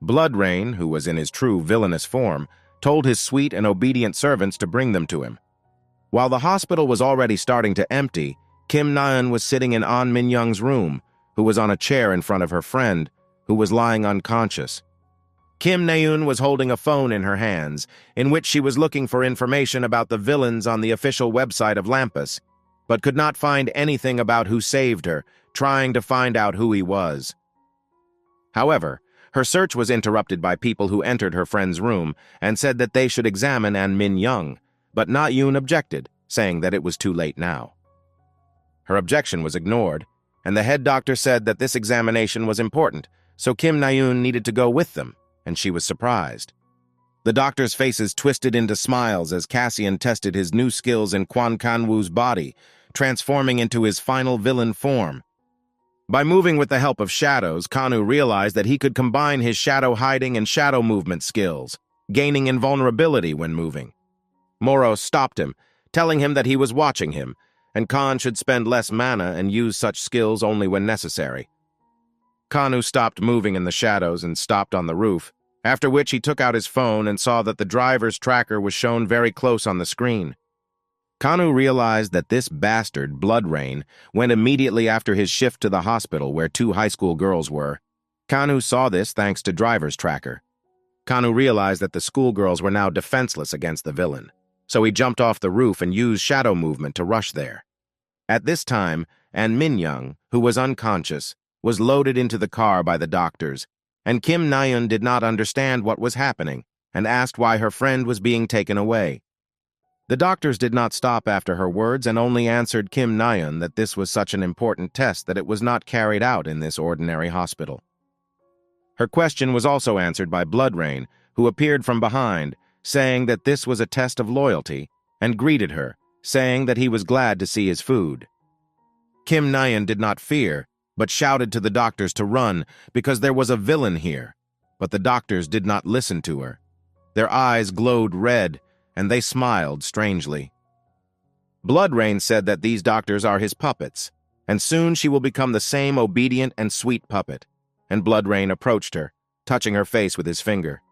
Speaker 1: Blood Rain, who was in his true villainous form, told his sweet and obedient servants to bring them to him. While the hospital was already starting to empty, Kim Na-eun was sitting in An Min-young's room, who was on a chair in front of her friend, who was lying unconscious. Kim Na-eun was holding a phone in her hands, in which she was looking for information about the villains on the official website of Lampus, but could not find anything about who saved her, trying to find out who he was. However, her search was interrupted by people who entered her friend's room and said that they should examine An Min-young, but Na-eun objected, saying that it was too late now. Her objection was ignored, and the head doctor said that this examination was important, so Kim Na-eun needed to go with them, and she was surprised. The doctors' faces twisted into smiles as Cassian tested his new skills in Quan Kanwoo's body, transforming into his final villain form. By moving with the help of shadows, Kanu realized that he could combine his shadow hiding and shadow movement skills, gaining invulnerability when moving. Moro stopped him, telling him that he was watching him, and Khan should spend less mana and use such skills only when necessary. Kanu stopped moving in the shadows and stopped on the roof, after which he took out his phone and saw that the driver's tracker was shown very close on the screen. Kanu realized that this bastard, Blood Rain, went immediately after his shift to the hospital where 2 high school girls were. Kanu saw this thanks to driver's tracker. Kanu realized that the schoolgirls were now defenseless against the villain, so he jumped off the roof and used shadow movement to rush there. At this time, An Min-young, who was unconscious, was loaded into the car by the doctors, and Kim Na-eun did not understand what was happening and asked why her friend was being taken away. The doctors did not stop after her words and only answered Kim Na-eun that this was such an important test that it was not carried out in this ordinary hospital. Her question was also answered by Blood Rain, who appeared from behind, saying that this was a test of loyalty, and greeted her, saying that he was glad to see his food. Kim Na-eun did not fear, but shouted to the doctors to run because there was a villain here, but the doctors did not listen to her. Their eyes glowed red, and they smiled strangely. Blood Rain said that these doctors are his puppets, and soon she will become the same obedient and sweet puppet. And Bloodrain approached her, touching her face with his finger.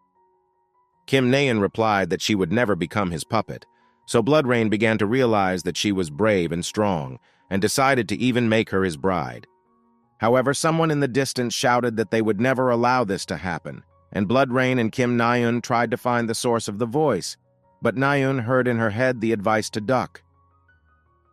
Speaker 1: Kim Naeun replied that she would never become his puppet, so Bloodrain began to realize that she was brave and strong, and decided to even make her his bride. However, someone in the distance shouted that they would never allow this to happen, and Bloodrain and Kim Naeun tried to find the source of the voice, but Naeun heard in her head the advice to duck.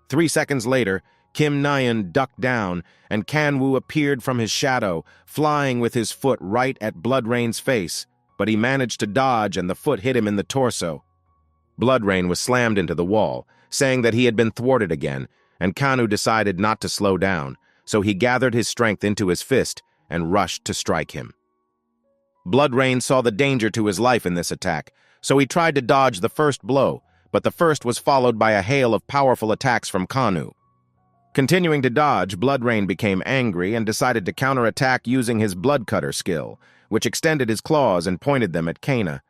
Speaker 1: 3 seconds later, Kim Naeun ducked down, and Kanwoo appeared from his shadow, flying with his foot right at Bloodrain's face, but he managed to dodge and the foot hit him in the torso. Bloodrain was slammed into the wall, saying that he had been thwarted again, and Kanwoo decided not to slow down, so he gathered his strength into his fist and rushed to strike him. Bloodrain saw the danger to his life in this attack, so he tried to dodge the first blow, but the first was followed by a hail of powerful attacks from Kanwoo. Continuing to dodge, Bloodrain became angry and decided to counterattack using his Blood Cutter skill, which extended his claws and pointed them at Kana.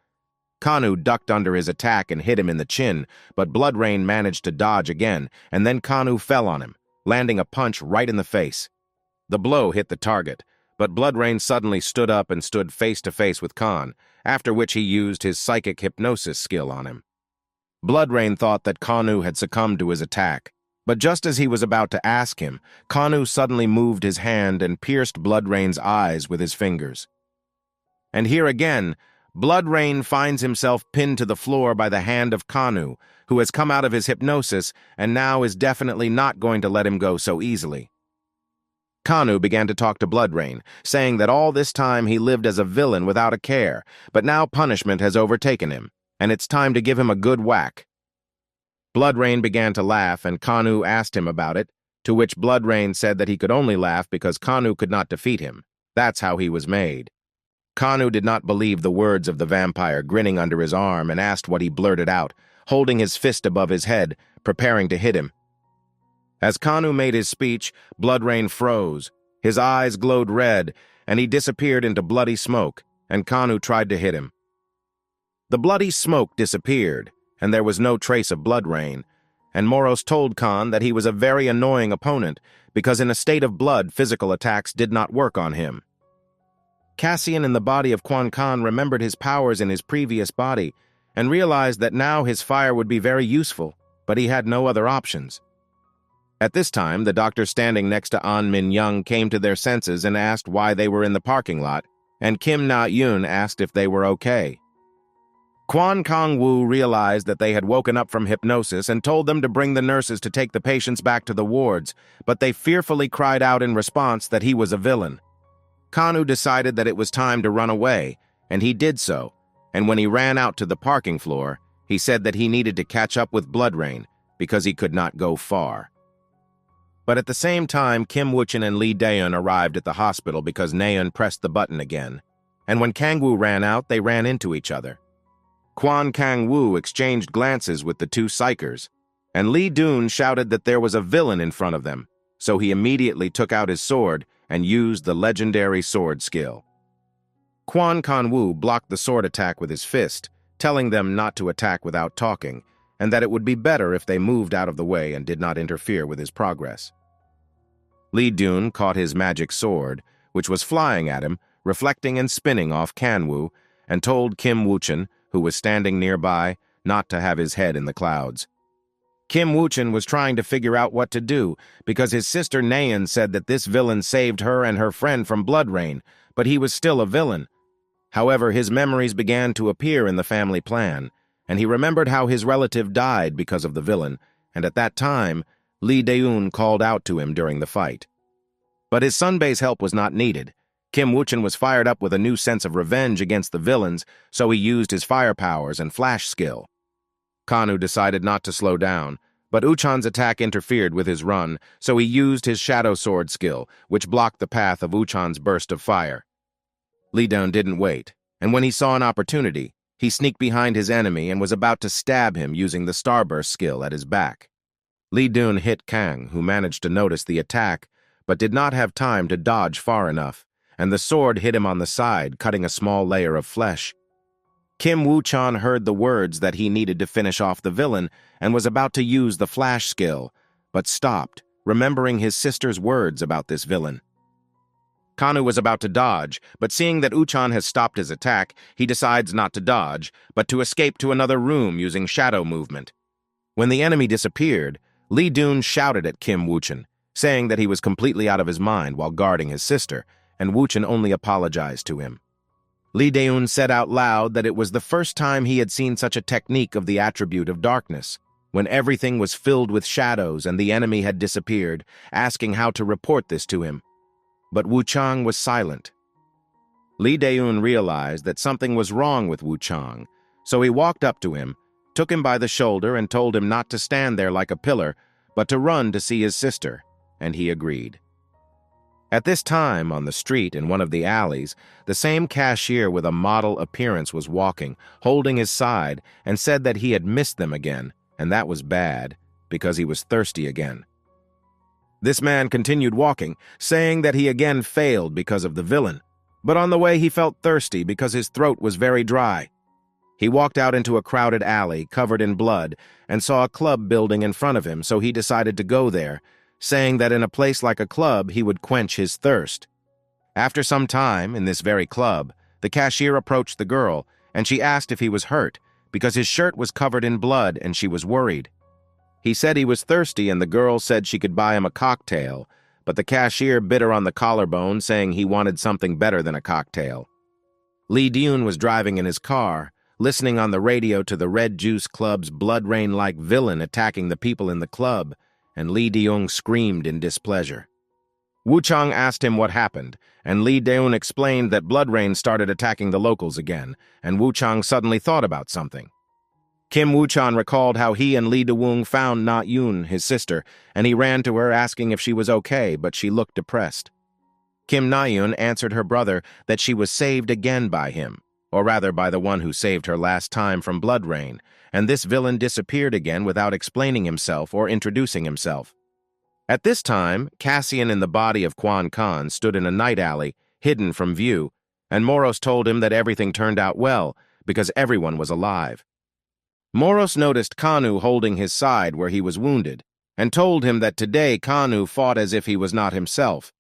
Speaker 1: Kanwoo ducked under his attack and hit him in the chin, but Bloodrain managed to dodge again, and then Kanwoo fell on him, landing a punch right in the face. The blow hit the target, but Bloodrain suddenly stood up and stood face-to-face with Khan, after which he used his psychic hypnosis skill on him. Bloodrain thought that Kanwoo had succumbed to his attack, but just as he was about to ask him, Kanwoo suddenly moved his hand and pierced Bloodrain's eyes with his fingers. And here again, Bloodrain finds himself pinned to the floor by the hand of Kanwoo, who has come out of his hypnosis and now is definitely not going to let him go so easily. Kanwoo began to talk to Bloodrain, saying that all this time he lived as a villain without a care, but now punishment has overtaken him, and it's time to give him a good whack. Bloodrain began to laugh, and Kanwoo asked him about it, to which Bloodrain said that he could only laugh because Kanwoo could not defeat him. That's how he was made. Kanwoo did not believe the words of the vampire grinning under his arm and asked what he blurted out, holding his fist above his head, preparing to hit him. As Kanwoo made his speech, Bloodrain froze. His eyes glowed red, and he disappeared into bloody smoke, and Kanwoo tried to hit him. The bloody smoke disappeared, and there was no trace of Bloodrain, and Moros told Khan that he was a very annoying opponent because in a state of blood, physical attacks did not work on him. Cassian in the body of Quan Khan remembered his powers in his previous body and realized that now his fire would be very useful, but he had no other options. At this time, the doctor standing next to An Min Young came to their senses and asked why they were in the parking lot, and Kim Na-eun asked if they were okay. Kwon Kang-woo realized that they had woken up from hypnosis and told them to bring the nurses to take the patients back to the wards, but they fearfully cried out in response that he was a villain. Kanwoo decided that it was time to run away, and he did so, and when he ran out to the parking floor, he said that he needed to catch up with Bloodrain because he could not go far. But at the same time, Kim Woo-chin and Lee Daeun arrived at the hospital because Naeun pressed the button again, and when Kang-woo ran out, they ran into each other. Kwon Kang-woo exchanged glances with the two psychers, and Lee Doon shouted that there was a villain in front of them, so he immediately took out his sword and used the legendary sword skill. Kwon Kang-woo blocked the sword attack with his fist, telling them not to attack without talking, and that it would be better if they moved out of the way and did not interfere with his progress. Lee Doon caught his magic sword, which was flying at him, reflecting and spinning off Kang-woo, and told Kim Woo-chin, who was standing nearby, not to have his head in the clouds. Kim Woo-chin was trying to figure out what to do because his sister Naeun said that this villain saved her and her friend from Bloodrain, but he was still a villain. However, his memories began to appear in the family plan, and he remembered how his relative died because of the villain, and at that time, Lee Daeun called out to him during the fight. But his Sunbae's help was not needed. Kim Woo-chin was fired up with a new sense of revenge against the villains, so he used his fire powers and flash skill. Kanwoo decided not to slow down, but Uchan's attack interfered with his run, so he used his shadow sword skill, which blocked the path of Uchan's burst of fire. Lee Daeun didn't wait, and when he saw an opportunity, he sneaked behind his enemy and was about to stab him using the starburst skill at his back. Lee Daeun hit Kang, who managed to notice the attack, but did not have time to dodge far enough, and the sword hit him on the side, cutting a small layer of flesh. Kim Woo-chan heard the words that he needed to finish off the villain and was about to use the flash skill, but stopped remembering his sister's words about this villain. Kanu was about to dodge, but seeing that Uchan has stopped his attack, he decides not to dodge, but to escape to another room using shadow movement. When the enemy disappeared, Lee Dun shouted at Kim Woo-chan, saying that he was completely out of his mind while guarding his sister, and Woo-chan only apologized to him. Lee Daeun said out loud that it was the first time he had seen such a technique of the attribute of darkness, when everything was filled with shadows and the enemy had disappeared, asking how to report this to him. But Wu Chang was silent. Lee Daeun realized that something was wrong with Wu Chang, so he walked up to him, took him by the shoulder and told him not to stand there like a pillar, but to run to see his sister, and he agreed. At this time, on the street in one of the alleys, the same cashier with a model appearance was walking, holding his side, and said that he had missed them again, and that was bad, because he was thirsty again. This man continued walking, saying that he again failed because of the villain, but on the way he felt thirsty because his throat was very dry. He walked out into a crowded alley covered in blood and saw a club building in front of him, so he decided to go there, saying that in a place like a club he would quench his thirst. After some time, in this very club, the cashier approached the girl, and she asked if he was hurt, because his shirt was covered in blood and she was worried. He said he was thirsty and the girl said she could buy him a cocktail, but the cashier bit her on the collarbone, saying he wanted something better than a cocktail. Lee Daeun was driving in his car, listening on the radio to the Red Juice Club's blood rain-like villain attacking the people in the club, and Lee Daeun screamed in displeasure. Wu Chang asked him what happened, and Lee Daeun explained that blood rain started attacking the locals again, and Wu Chang suddenly thought about something. Kim Woo-chan recalled how he and Lee Da-woong found Na-yoon, his sister, and he ran to her asking if she was okay, but she looked depressed. Kim Na-yoon answered her brother that she was saved again by him, or rather by the one who saved her last time from blood rain, and this villain disappeared again without explaining himself or introducing himself. At this time, Cassian in the body of Quan Khan stood in a night alley, hidden from view, and Moros told him that everything turned out well because everyone was alive. Moros noticed Kanu holding his side where he was wounded, and told him that today Kanu fought as if he was not himself,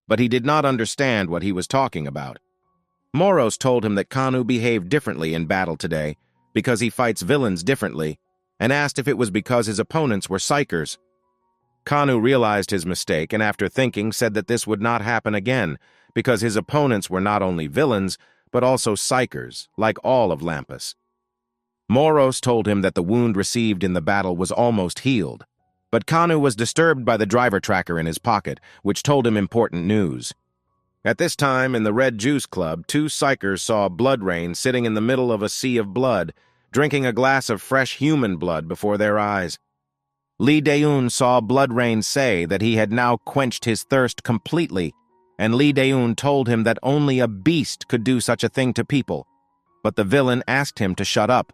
Speaker 1: but he did not understand what he was talking about. Moros told him that Kanu behaved differently in battle today because he fights villains differently, and asked if it was because his opponents were psychers. Kanu realized his mistake and after thinking said that this would not happen again because his opponents were not only villains but also psychers, like all of Lampus. Moros told him that the wound received in the battle was almost healed, but Kanu was disturbed by the driver tracker in his pocket, which told him important news. At this time, in the Red Juice Club, two psychers saw Blood Rain sitting in the middle of a sea of blood, drinking a glass of fresh human blood before their eyes. Lee Daeun saw Blood Rain say that he had now quenched his thirst completely, and Lee Daeun told him that only a beast could do such a thing to people, but the villain asked him to shut up.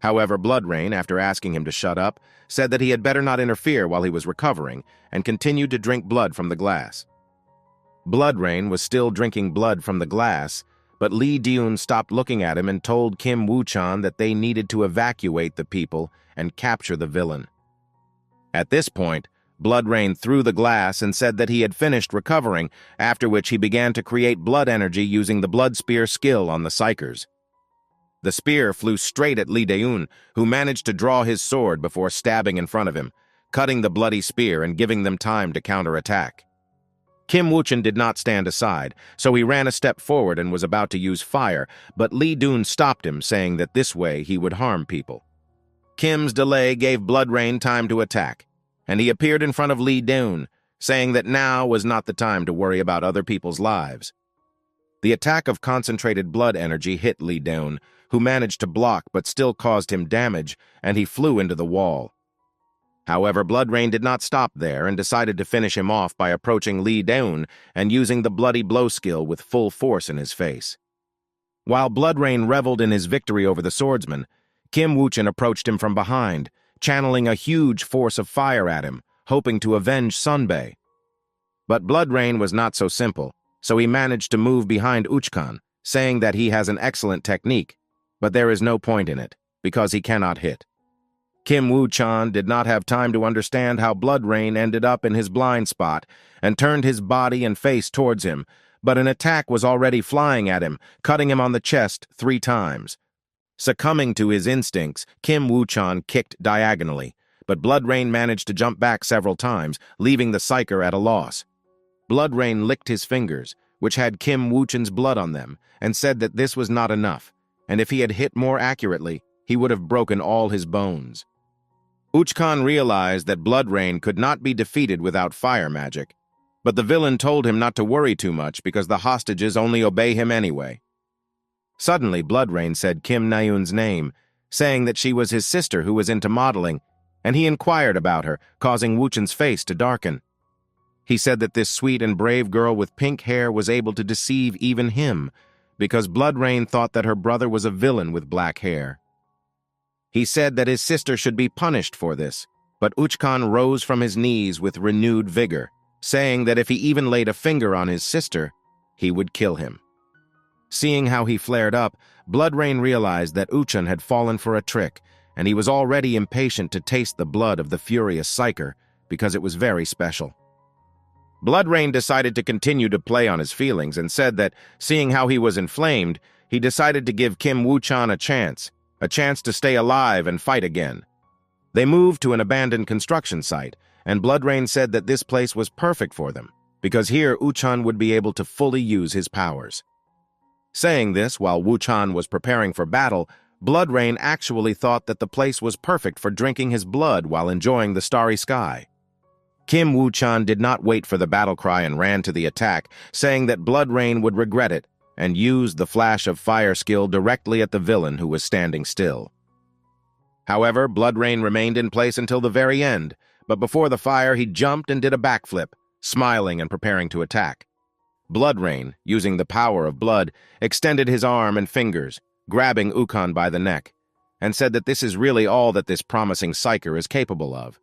Speaker 1: However, Blood Rain, after asking him to shut up, said that he had better not interfere while he was recovering, and continued to drink blood from the glass. Blood Rain was still drinking blood from the glass, but Lee Daeun stopped looking at him and told Kim Woo-chan that they needed to evacuate the people and capture the villain. At this point, Blood Rain threw the glass and said that he had finished recovering, after which he began to create blood energy using the blood spear skill on the psychers. The spear flew straight at Lee Daeun, who managed to draw his sword before stabbing in front of him, cutting the bloody spear and giving them time to counterattack. Kim Woo-chan did not stand aside, so he ran a step forward and was about to use fire, but Lee Daeun stopped him, saying that this way he would harm people. Kim's delay gave Blood Rain time to attack, and he appeared in front of Lee Daeun, saying that now was not the time to worry about other people's lives. The attack of concentrated blood energy hit Lee Daeun, who managed to block but still caused him damage, and he flew into the wall. However, Blood Rain did not stop there and decided to finish him off by approaching Lee Daeun and using the bloody blow skill with full force in his face. While Blood Rain reveled in his victory over the swordsman, Kim Woo-chan approached him from behind, channeling a huge force of fire at him, hoping to avenge Sunbae. But Blood Rain was not so simple, so he managed to move behind Uchkan, saying that he has an excellent technique, but there is no point in it, because he cannot hit. Kim Woo-chan did not have time to understand how Blood Rain ended up in his blind spot and turned his body and face towards him, but an attack was already flying at him, cutting him on the chest 3 times. Succumbing to his instincts, Kim Woo-chan kicked diagonally, but Blood Rain managed to jump back several times, leaving the psyker at a loss. Blood Rain licked his fingers, which had Kim Woo-chan's blood on them, and said that this was not enough, and if he had hit more accurately, he would have broken all his bones. Uchkan realized that Blood Rain could not be defeated without fire magic, but the villain told him not to worry too much because the hostages only obey him anyway. Suddenly, Blood Rain said Kim Naeun's name, saying that she was his sister who was into modeling, and he inquired about her, causing Woo-chan's face to darken. He said that this sweet and brave girl with pink hair was able to deceive even him, because Blood Rain thought that her brother was a villain with black hair. He said that his sister should be punished for this, but Uchkan rose from his knees with renewed vigor, saying that if he even laid a finger on his sister, he would kill him. Seeing how he flared up, Blood Rain realized that Uchan had fallen for a trick, and he was already impatient to taste the blood of the furious psyker, because it was very special. Blood Rain decided to continue to play on his feelings and said that, seeing how he was inflamed, he decided to give Kim Woo-chan a chance to stay alive and fight again. They moved to an abandoned construction site, and Blood Rain said that this place was perfect for them, because here Uchan would be able to fully use his powers. Saying this while Woo-chan was preparing for battle, Blood Rain actually thought that the place was perfect for drinking his blood while enjoying the starry sky. Kim Woo-chan did not wait for the battle cry and ran to the attack, saying that Blood Rain would regret it, and used the flash of fire skill directly at the villain who was standing still. However, Blood Rain remained in place until the very end, but before the fire he jumped and did a backflip, smiling and preparing to attack. Blood Rain, using the power of blood, extended his arm and fingers, grabbing Uchan by the neck, and said that this is really all that this promising psyker is capable of.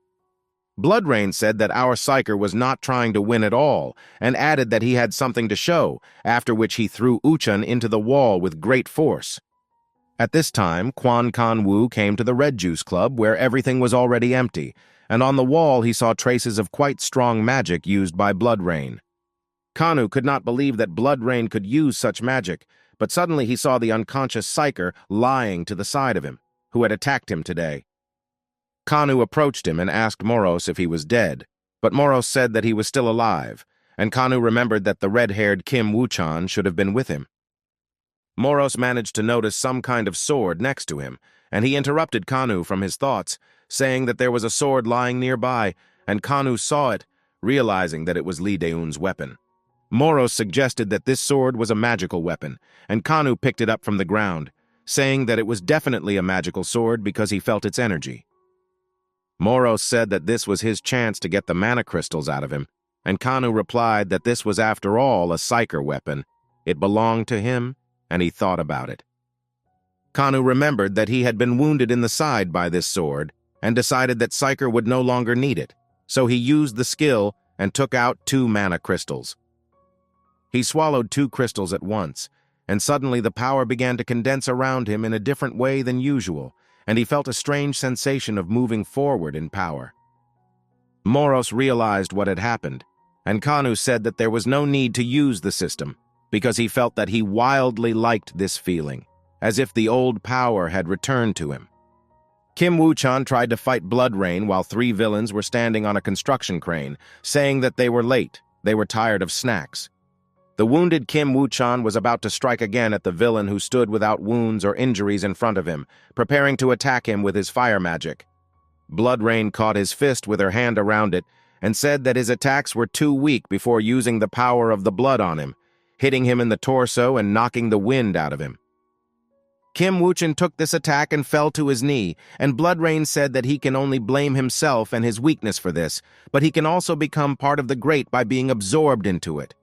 Speaker 1: Blood Rain said that our psyker was not trying to win at all, and added that he had something to show, after which he threw Uchan into the wall with great force. At this time, Quan Kan Woo came to the Red Juice Club where everything was already empty, and on the wall he saw traces of quite strong magic used by Blood Rain. Kanu could not believe that Blood Rain could use such magic, but suddenly he saw the unconscious psyker lying to the side of him, who had attacked him today. Kanu approached him and asked Moros if he was dead, but Moros said that he was still alive, and Kanu remembered that the red-haired Kim Woo-chan should have been with him. Moros managed to notice some kind of sword next to him, and he interrupted Kanu from his thoughts, saying that there was a sword lying nearby, and Kanu saw it, realizing that it was Lee Daeun's weapon. Moros suggested that this sword was a magical weapon, and Kanu picked it up from the ground, saying that it was definitely a magical sword because he felt its energy. Moros said that this was his chance to get the mana crystals out of him, and Kanu replied that this was after all a psyker weapon. It belonged to him, and he thought about it. Kanu remembered that he had been wounded in the side by this sword, and decided that psyker would no longer need it, so he used the skill and took out 2 mana crystals. He swallowed 2 crystals at once, and suddenly the power began to condense around him in a different way than usual, and he felt a strange sensation of moving forward in power. Moros realized what had happened, and Kanu said that there was no need to use the system, because he felt that he wildly liked this feeling, as if the old power had returned to him. Kim Woo-chan tried to fight Blood Rain while 3 villains were standing on a construction crane, saying that they were late, they were tired of snacks. The wounded Kim Woo-chan was about to strike again at the villain who stood without wounds or injuries in front of him, preparing to attack him with his fire magic. Blood Rain caught his fist with her hand around it and said that his attacks were too weak before using the power of the blood on him, hitting him in the torso and knocking the wind out of him. Kim Woo-chan took this attack and fell to his knee, and Blood Rain said that he can only blame himself and his weakness for this, but he can also become part of the great by being absorbed into it.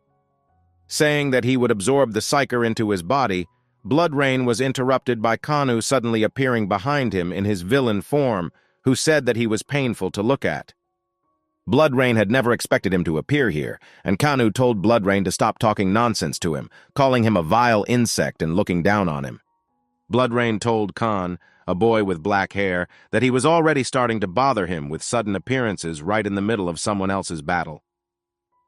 Speaker 1: Saying that he would absorb the psyker into his body, Blood Rain was interrupted by Kanu suddenly appearing behind him in his villain form, who said that he was painful to look at. Blood Rain had never expected him to appear here, and Kanu told Blood Rain to stop talking nonsense to him, calling him a vile insect and looking down on him. Blood Rain told Khan, a boy with black hair, that he was already starting to bother him with sudden appearances right in the middle of someone else's battle.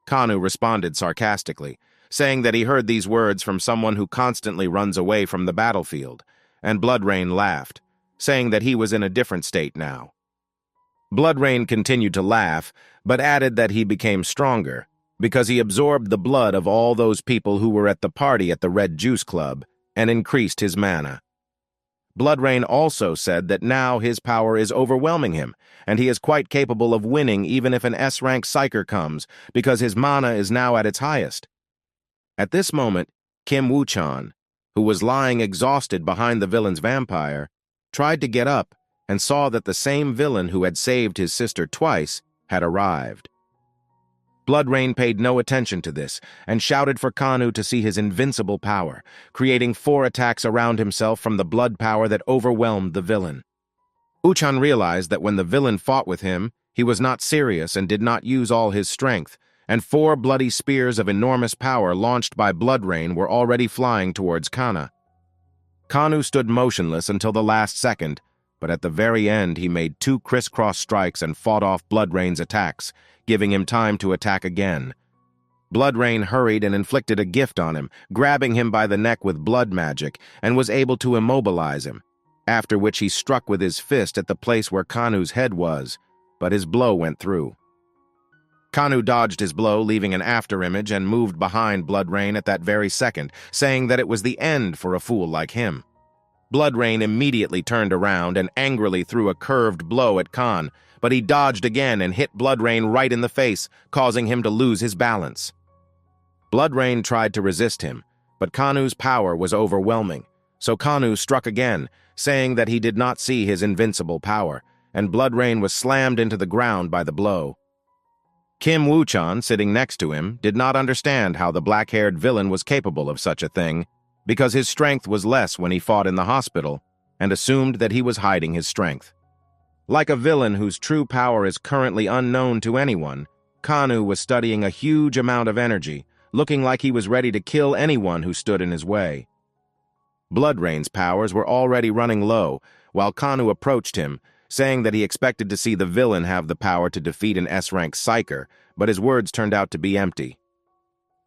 Speaker 1: Kanu responded sarcastically, saying that he heard these words from someone who constantly runs away from the battlefield, and Bloodrain laughed, saying that he was in a different state now. Bloodrain continued to laugh, but added that he became stronger, because he absorbed the blood of all those people who were at the party at the Red Juice Club, and increased his mana. Bloodrain also said that now his power is overwhelming him, and he is quite capable of winning even if an S-rank psyker comes, because his mana is now at its highest. At this moment, Kim Woo-chan, who was lying exhausted behind the villain's vampire, tried to get up and saw that the same villain who had saved his sister twice had arrived. Bloodrain paid no attention to this and shouted for Kanu to see his invincible power, creating 4 attacks around himself from the blood power that overwhelmed the villain. Woo-chan realized that when the villain fought with him, he was not serious and did not use all his strength, and 4 bloody spears of enormous power launched by Bloodrain were already flying towards Kana. Kanu stood motionless until the last second, but at the very end he made 2 crisscross strikes and fought off Bloodrain's attacks, giving him time to attack again. Bloodrain hurried and inflicted a gift on him, grabbing him by the neck with blood magic, and was able to immobilize him, after which he struck with his fist at the place where Kanu's head was, but his blow went through. Kanu dodged his blow, leaving an afterimage, and moved behind Bloodrain at that very second, saying that it was the end for a fool like him. Bloodrain immediately turned around and angrily threw a curved blow at Khan, but he dodged again and hit Bloodrain right in the face, causing him to lose his balance. Bloodrain tried to resist him, but Kanu's power was overwhelming, so Kanu struck again, saying that he did not see his invincible power, and Bloodrain was slammed into the ground by the blow. Kim Woo-chan, sitting next to him, did not understand how the black-haired villain was capable of such a thing, because his strength was less when he fought in the hospital, and assumed that he was hiding his strength. Like a villain whose true power is currently unknown to anyone, Kanu was studying a huge amount of energy, looking like he was ready to kill anyone who stood in his way. Bloodrain's powers were already running low, while Kanu approached him, saying that he expected to see the villain have the power to defeat an S-rank psyker, but his words turned out to be empty.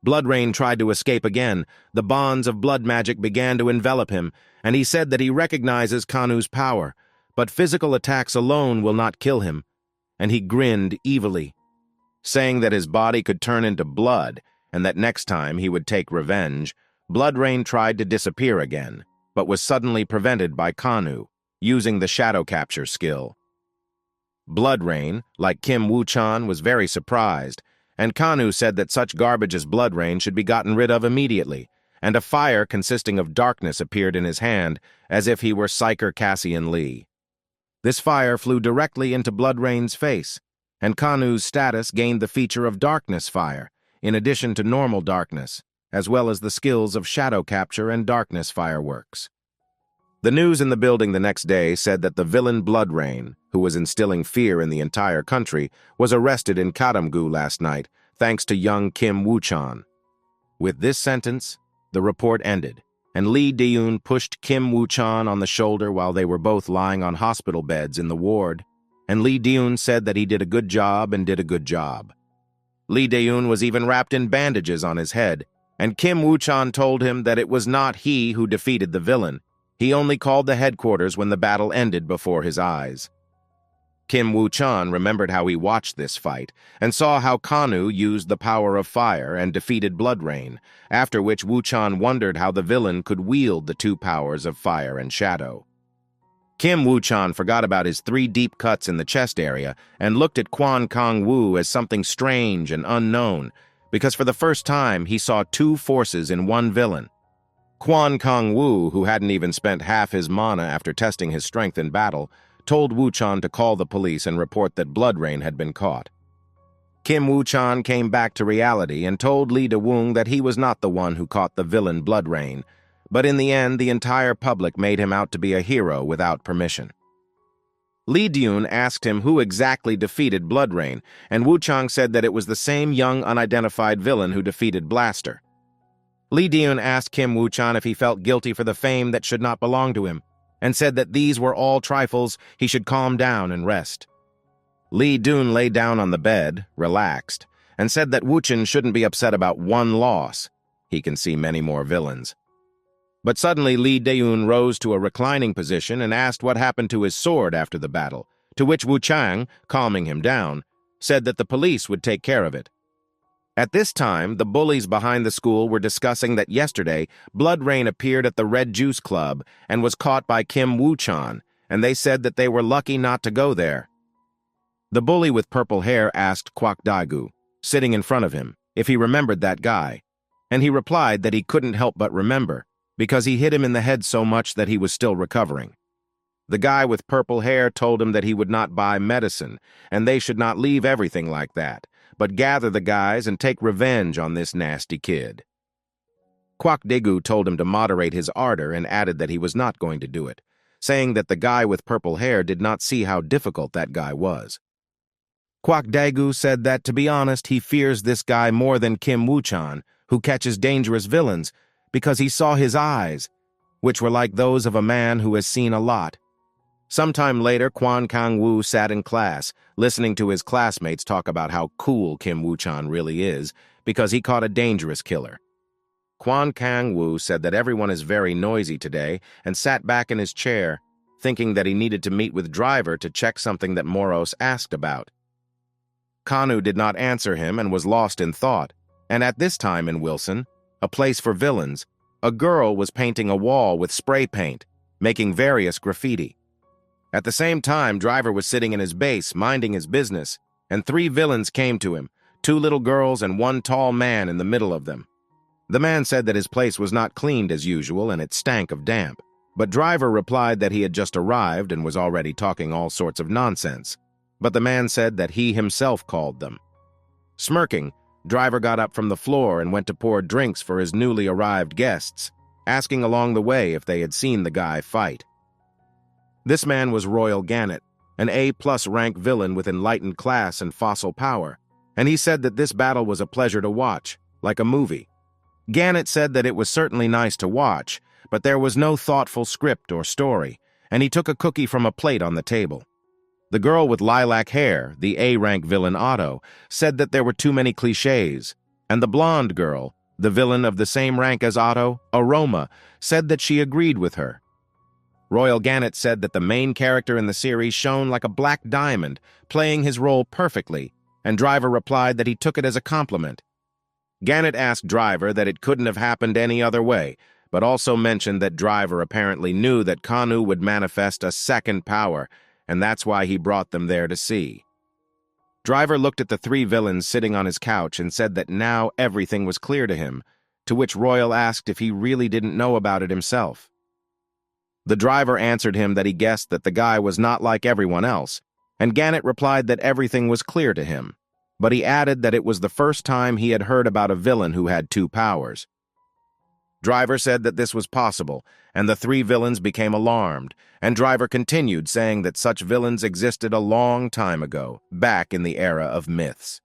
Speaker 1: Bloodrain tried to escape again. The bonds of blood magic began to envelop him, and he said that he recognizes Kanu's power, but physical attacks alone will not kill him, and he grinned evilly, saying that his body could turn into blood, and that next time he would take revenge. Bloodrain tried to disappear again, but was suddenly prevented by Kanu, using the shadow capture skill. Bloodrain, like Kim Woo-chan, was very surprised, and Kanu said that such garbage as Bloodrain should be gotten rid of immediately, and a fire consisting of darkness appeared in his hand, as if he were Psyker Cassian Lee. This fire flew directly into Bloodrain's face, and Kanu's status gained the feature of darkness fire, in addition to normal darkness, as well as the skills of shadow capture and darkness fireworks. The news in the building the next day said that the villain Bloodrain, who was instilling fear in the entire country, was arrested in Karamgu last night, thanks to young Kim Woo-chan. With this sentence, the report ended, and Lee Daeun pushed Kim Woo-chan on the shoulder while they were both lying on hospital beds in the ward, and Lee Daeun said that he did a good job and did a good job. Lee Daeun was even wrapped in bandages on his head, and Kim Woo-chan told him that it was not he who defeated the villain. He only called the headquarters when the battle ended before his eyes. Kim Woo-chan remembered how he watched this fight and saw how Kanu used the power of fire and defeated Bloodrain, after which Woo-chan wondered how the villain could wield the 2 powers of fire and shadow. Kim Woo-chan forgot about his 3 deep cuts in the chest area and looked at Kwon Kang-woo as something strange and unknown, because for the first time he saw 2 forces in one villain. Kwon Kang-woo, who hadn't even spent half his mana after testing his strength in battle, told Woo-chan to call the police and report that Bloodrain had been caught. Kim Woo-chan came back to reality and told Lee Da-woong that he was not the one who caught the villain Bloodrain, but in the end the entire public made him out to be a hero without permission. Lee Daeun asked him who exactly defeated Bloodrain, and Woo-chan said that it was the same young unidentified villain who defeated Blaster. Lee Daeun asked Kim Woo-chan if he felt guilty for the fame that should not belong to him, and said that these were all trifles, he should calm down and rest. Lee Dun lay down on the bed, relaxed, and said that Wuchen shouldn't be upset about one loss. He can see many more villains. But suddenly Lee Deun rose to a reclining position and asked what happened to his sword after the battle, to which Wu Chang, calming him down, said that the police would take care of it. At this time, the bullies behind the school were discussing that yesterday Blood Rain appeared at the Red Juice Club and was caught by Kim Woo-chan, and they said that they were lucky not to go there. The bully with purple hair asked Kwak Daegu, sitting in front of him, if he remembered that guy, and he replied that he couldn't help but remember, because he hit him in the head so much that he was still recovering. The guy with purple hair told him that he would not buy medicine, and they should not leave everything like that, but gather the guys and take revenge on this nasty kid. Kwak Daegu told him to moderate his ardor and added that he was not going to do it, saying that the guy with purple hair did not see how difficult that guy was. Kwak Daegu said that, to be honest, he fears this guy more than Kim Woo-chan, who catches dangerous villains, because he saw his eyes, which were like those of a man who has seen a lot. Sometime later, Kwon Kang-woo sat in class, listening to his classmates talk about how cool Kim Woo-chan really is, because he caught a dangerous killer. Kwon Kang-woo said that everyone is very noisy today and sat back in his chair, thinking that he needed to meet with Driver to check something that Moros asked about. Kanu did not answer him and was lost in thought, and at this time in Wilson, a place for villains, a girl was painting a wall with spray paint, making various graffiti. At the same time, Driver was sitting in his base, minding his business, and 3 villains came to him, 2 little girls and 1 tall man in the middle of them. The man said that his place was not cleaned as usual and it stank of damp, but Driver replied that he had just arrived and was already talking all sorts of nonsense. But the man said that he himself called them. Smirking, Driver got up from the floor and went to pour drinks for his newly arrived guests, asking along the way if they had seen the guy fight. This man was Royal Gannett, an A+ rank villain with enlightened class and fossil power, and he said that this battle was a pleasure to watch, like a movie. Gannett said that it was certainly nice to watch, but there was no thoughtful script or story, and he took a cookie from a plate on the table. The girl with lilac hair, the A-rank villain Otto, said that there were too many cliches, and the blonde girl, the villain of the same rank as Otto, Aroma, said that she agreed with her. Royal Gannett said that the main character in the series shone like a black diamond, playing his role perfectly, and Driver replied that he took it as a compliment. Gannett asked Driver that it couldn't have happened any other way, but also mentioned that Driver apparently knew that Kanu would manifest a second power, and that's why he brought them there to see. Driver looked at the 3 villains sitting on his couch and said that now everything was clear to him, to which Royal asked if he really didn't know about it himself. The Driver answered him that he guessed that the guy was not like everyone else, and Gannett replied that everything was clear to him, but he added that it was the first time he had heard about a villain who had 2 powers. Driver said that this was possible, and the 3 villains became alarmed, and Driver continued saying that such villains existed a long time ago, back in the era of myths.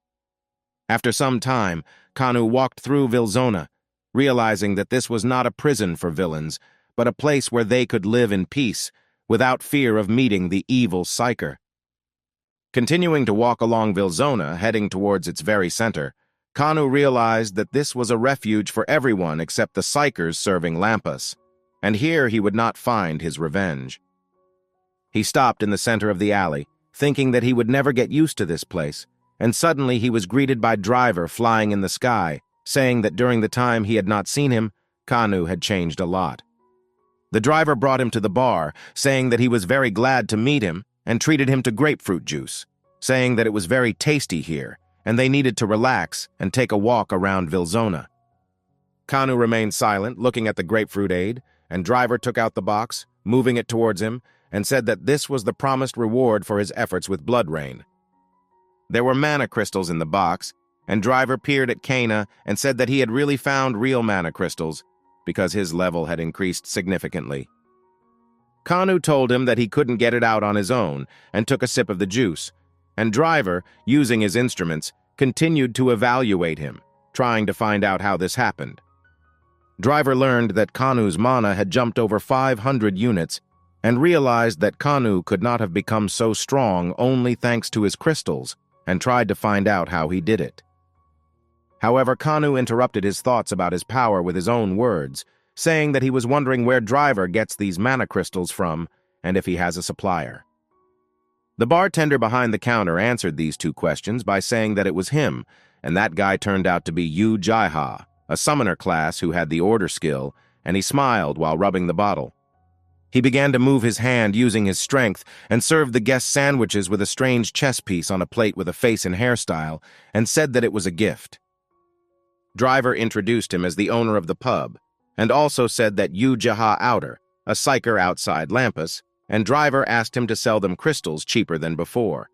Speaker 1: After some time, Kanu walked through Vilzona, realizing that this was not a prison for villains, but a place where they could live in peace, without fear of meeting the evil Psyker. Continuing to walk along Vilzona, heading towards its very center, Kanu realized that this was a refuge for everyone except the Psykers serving Lampas, and here he would not find his revenge. He stopped in the center of the alley, thinking that he would never get used to this place, and suddenly he was greeted by Driver flying in the sky, saying that during the time he had not seen him, Kanu had changed a lot. The Driver brought him to the bar, saying that he was very glad to meet him, and treated him to grapefruit juice, saying that it was very tasty here, and they needed to relax and take a walk around Vilzona. Kanu remained silent, looking at the grapefruit aid, and Driver took out the box, moving it towards him, and said that this was the promised reward for his efforts with Blood Rain. There were mana crystals in the box, and Driver peered at Kana and said that he had really found real mana crystals, because his level had increased significantly. Kanu told him that he couldn't get it out on his own, and took a sip of the juice, and Driver, using his instruments, continued to evaluate him, trying to find out how this happened. Driver learned that Kanu's mana had jumped over 500 units, and realized that Kanu could not have become so strong only thanks to his crystals, and tried to find out how he did it. However, Kanu interrupted his thoughts about his power with his own words, saying that he was wondering where Driver gets these mana crystals from and if he has a supplier. The bartender behind the counter answered these two questions by saying that it was him, and that guy turned out to be Yu Jaiha, a summoner class who had the order skill, and he smiled while rubbing the bottle. He began to move his hand using his strength and served the guests sandwiches with a strange chess piece on a plate with a face and hairstyle and said that it was a gift. Driver introduced him as the owner of the pub and also said that Yu Jaha Outer, a psyker outside Lampus, and Driver asked him to sell them crystals cheaper than before.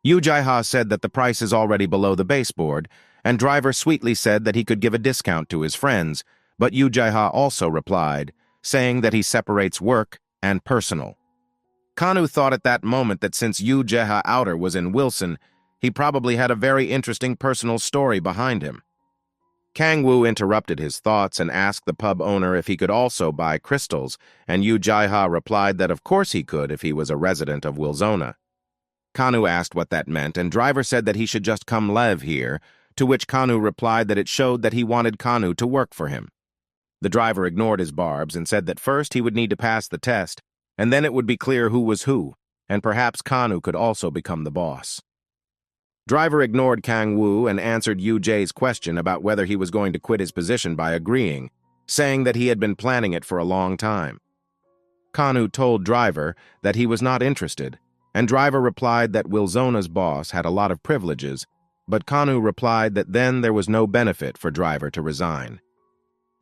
Speaker 1: Yu Jaiha said that the price is already below the baseboard, and Driver sweetly said that he could give a discount to his friends, but Yu Jaiha also replied, saying that he separates work and personal. Kanu thought at that moment that since Yu Jaha Outer was in Wilson, he probably had a very interesting personal story behind him. Kang Wu interrupted his thoughts and asked the pub owner if he could also buy crystals, and Yu Jaiha replied that of course he could if he was a resident of Wilzona. Kanu asked what that meant, and Driver said that he should just come live here, to which Kanu replied that it showed that he wanted Kanu to work for him. The driver ignored his barbs and said that first he would need to pass the test, and then it would be clear who was who, and perhaps Kanu could also become the boss. Driver ignored Kang Wu and answered Yu Jai's question about whether he was going to quit his position by agreeing, saying that he had been planning it for a long time. Kanu told Driver that he was not interested, and Driver replied that Wilzona's boss had a lot of privileges, but Kanu replied that then there was no benefit for Driver to resign.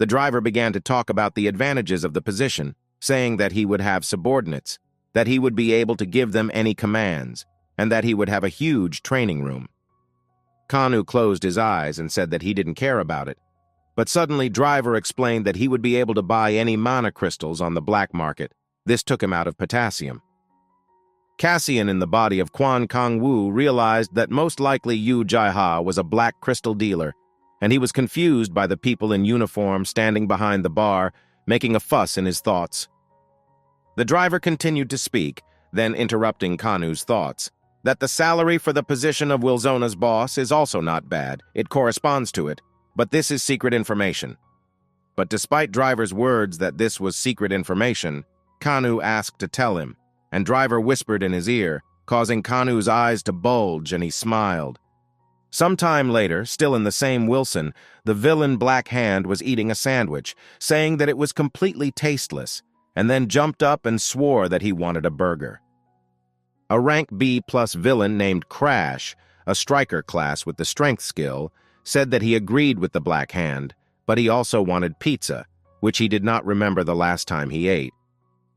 Speaker 1: The driver began to talk about the advantages of the position, saying that he would have subordinates, that he would be able to give them any commands, and that he would have a huge training room. Kanu closed his eyes and said that he didn't care about it, but suddenly Driver explained that he would be able to buy any mana crystals on the black market. This took him out of potassium. Cassian in the body of Quan Kang Wu realized that most likely Yu Jaiha was a black crystal dealer, and he was confused by the people in uniform standing behind the bar, making a fuss in his thoughts. The driver continued to speak, then interrupting Kanu's thoughts, that the salary for the position of Wilzona's boss is also not bad, it corresponds to it, but this is secret information. But despite Driver's words that this was secret information, Kanu asked to tell him, and Driver whispered in his ear, causing Kanu's eyes to bulge, and he smiled. Sometime later, still in the same Wilson, the villain Black Hand was eating a sandwich, saying that it was completely tasteless, and then jumped up and swore that he wanted a burger. A rank B+ villain named Crash, a striker class with the strength skill, said that he agreed with the Black Hand, but he also wanted pizza, which he did not remember the last time he ate.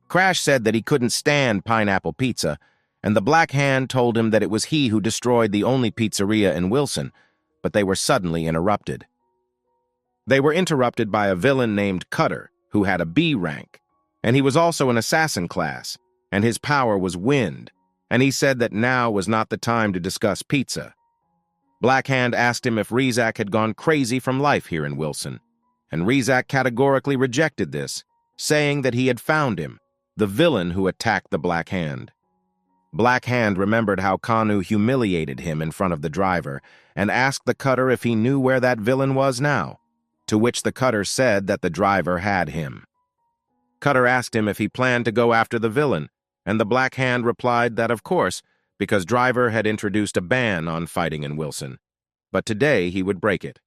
Speaker 1: Crash said that he couldn't stand pineapple pizza, and the Black Hand told him that it was he who destroyed the only pizzeria in Wilson, but they were suddenly interrupted. They were interrupted by a villain named Cutter, who had a B rank, and he was also an assassin class, and his power was wind, and he said that now was not the time to discuss pizza. Black Hand asked him if Rizak had gone crazy from life here in Wilson, and Rizak categorically rejected this, saying that he had found him, the villain who attacked the Black Hand. Black Hand remembered how Kanu humiliated him in front of the driver and asked the Cutter if he knew where that villain was now, to which the Cutter said that the driver had him. Cutter asked him if he planned to go after the villain, and the Black Hand replied that of course, because Driver had introduced a ban on fighting in Wilson, but today he would break it.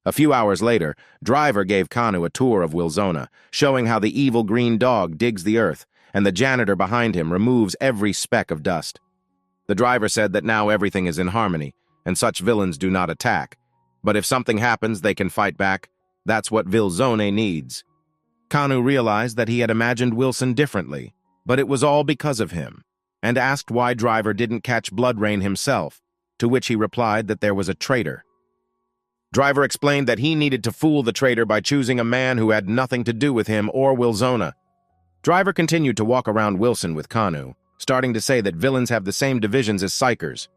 Speaker 1: A few hours later, Driver gave Kanu a tour of Wilzona, showing how the evil green dog digs the earth, and the janitor behind him removes every speck of dust. The driver said that now everything is in harmony, and such villains do not attack, but if something happens they can fight back. That's what Wilzone needs. Kanu realized that he had imagined Wilson differently, but it was all because of him, and asked why Driver didn't catch Blood Rain himself, to which he replied that there was a traitor. Driver explained that he needed to fool the traitor by choosing a man who had nothing to do with him or Wilzona. Driver continued to walk around Wilson with Kanu, starting to say that villains have the same divisions as psychers.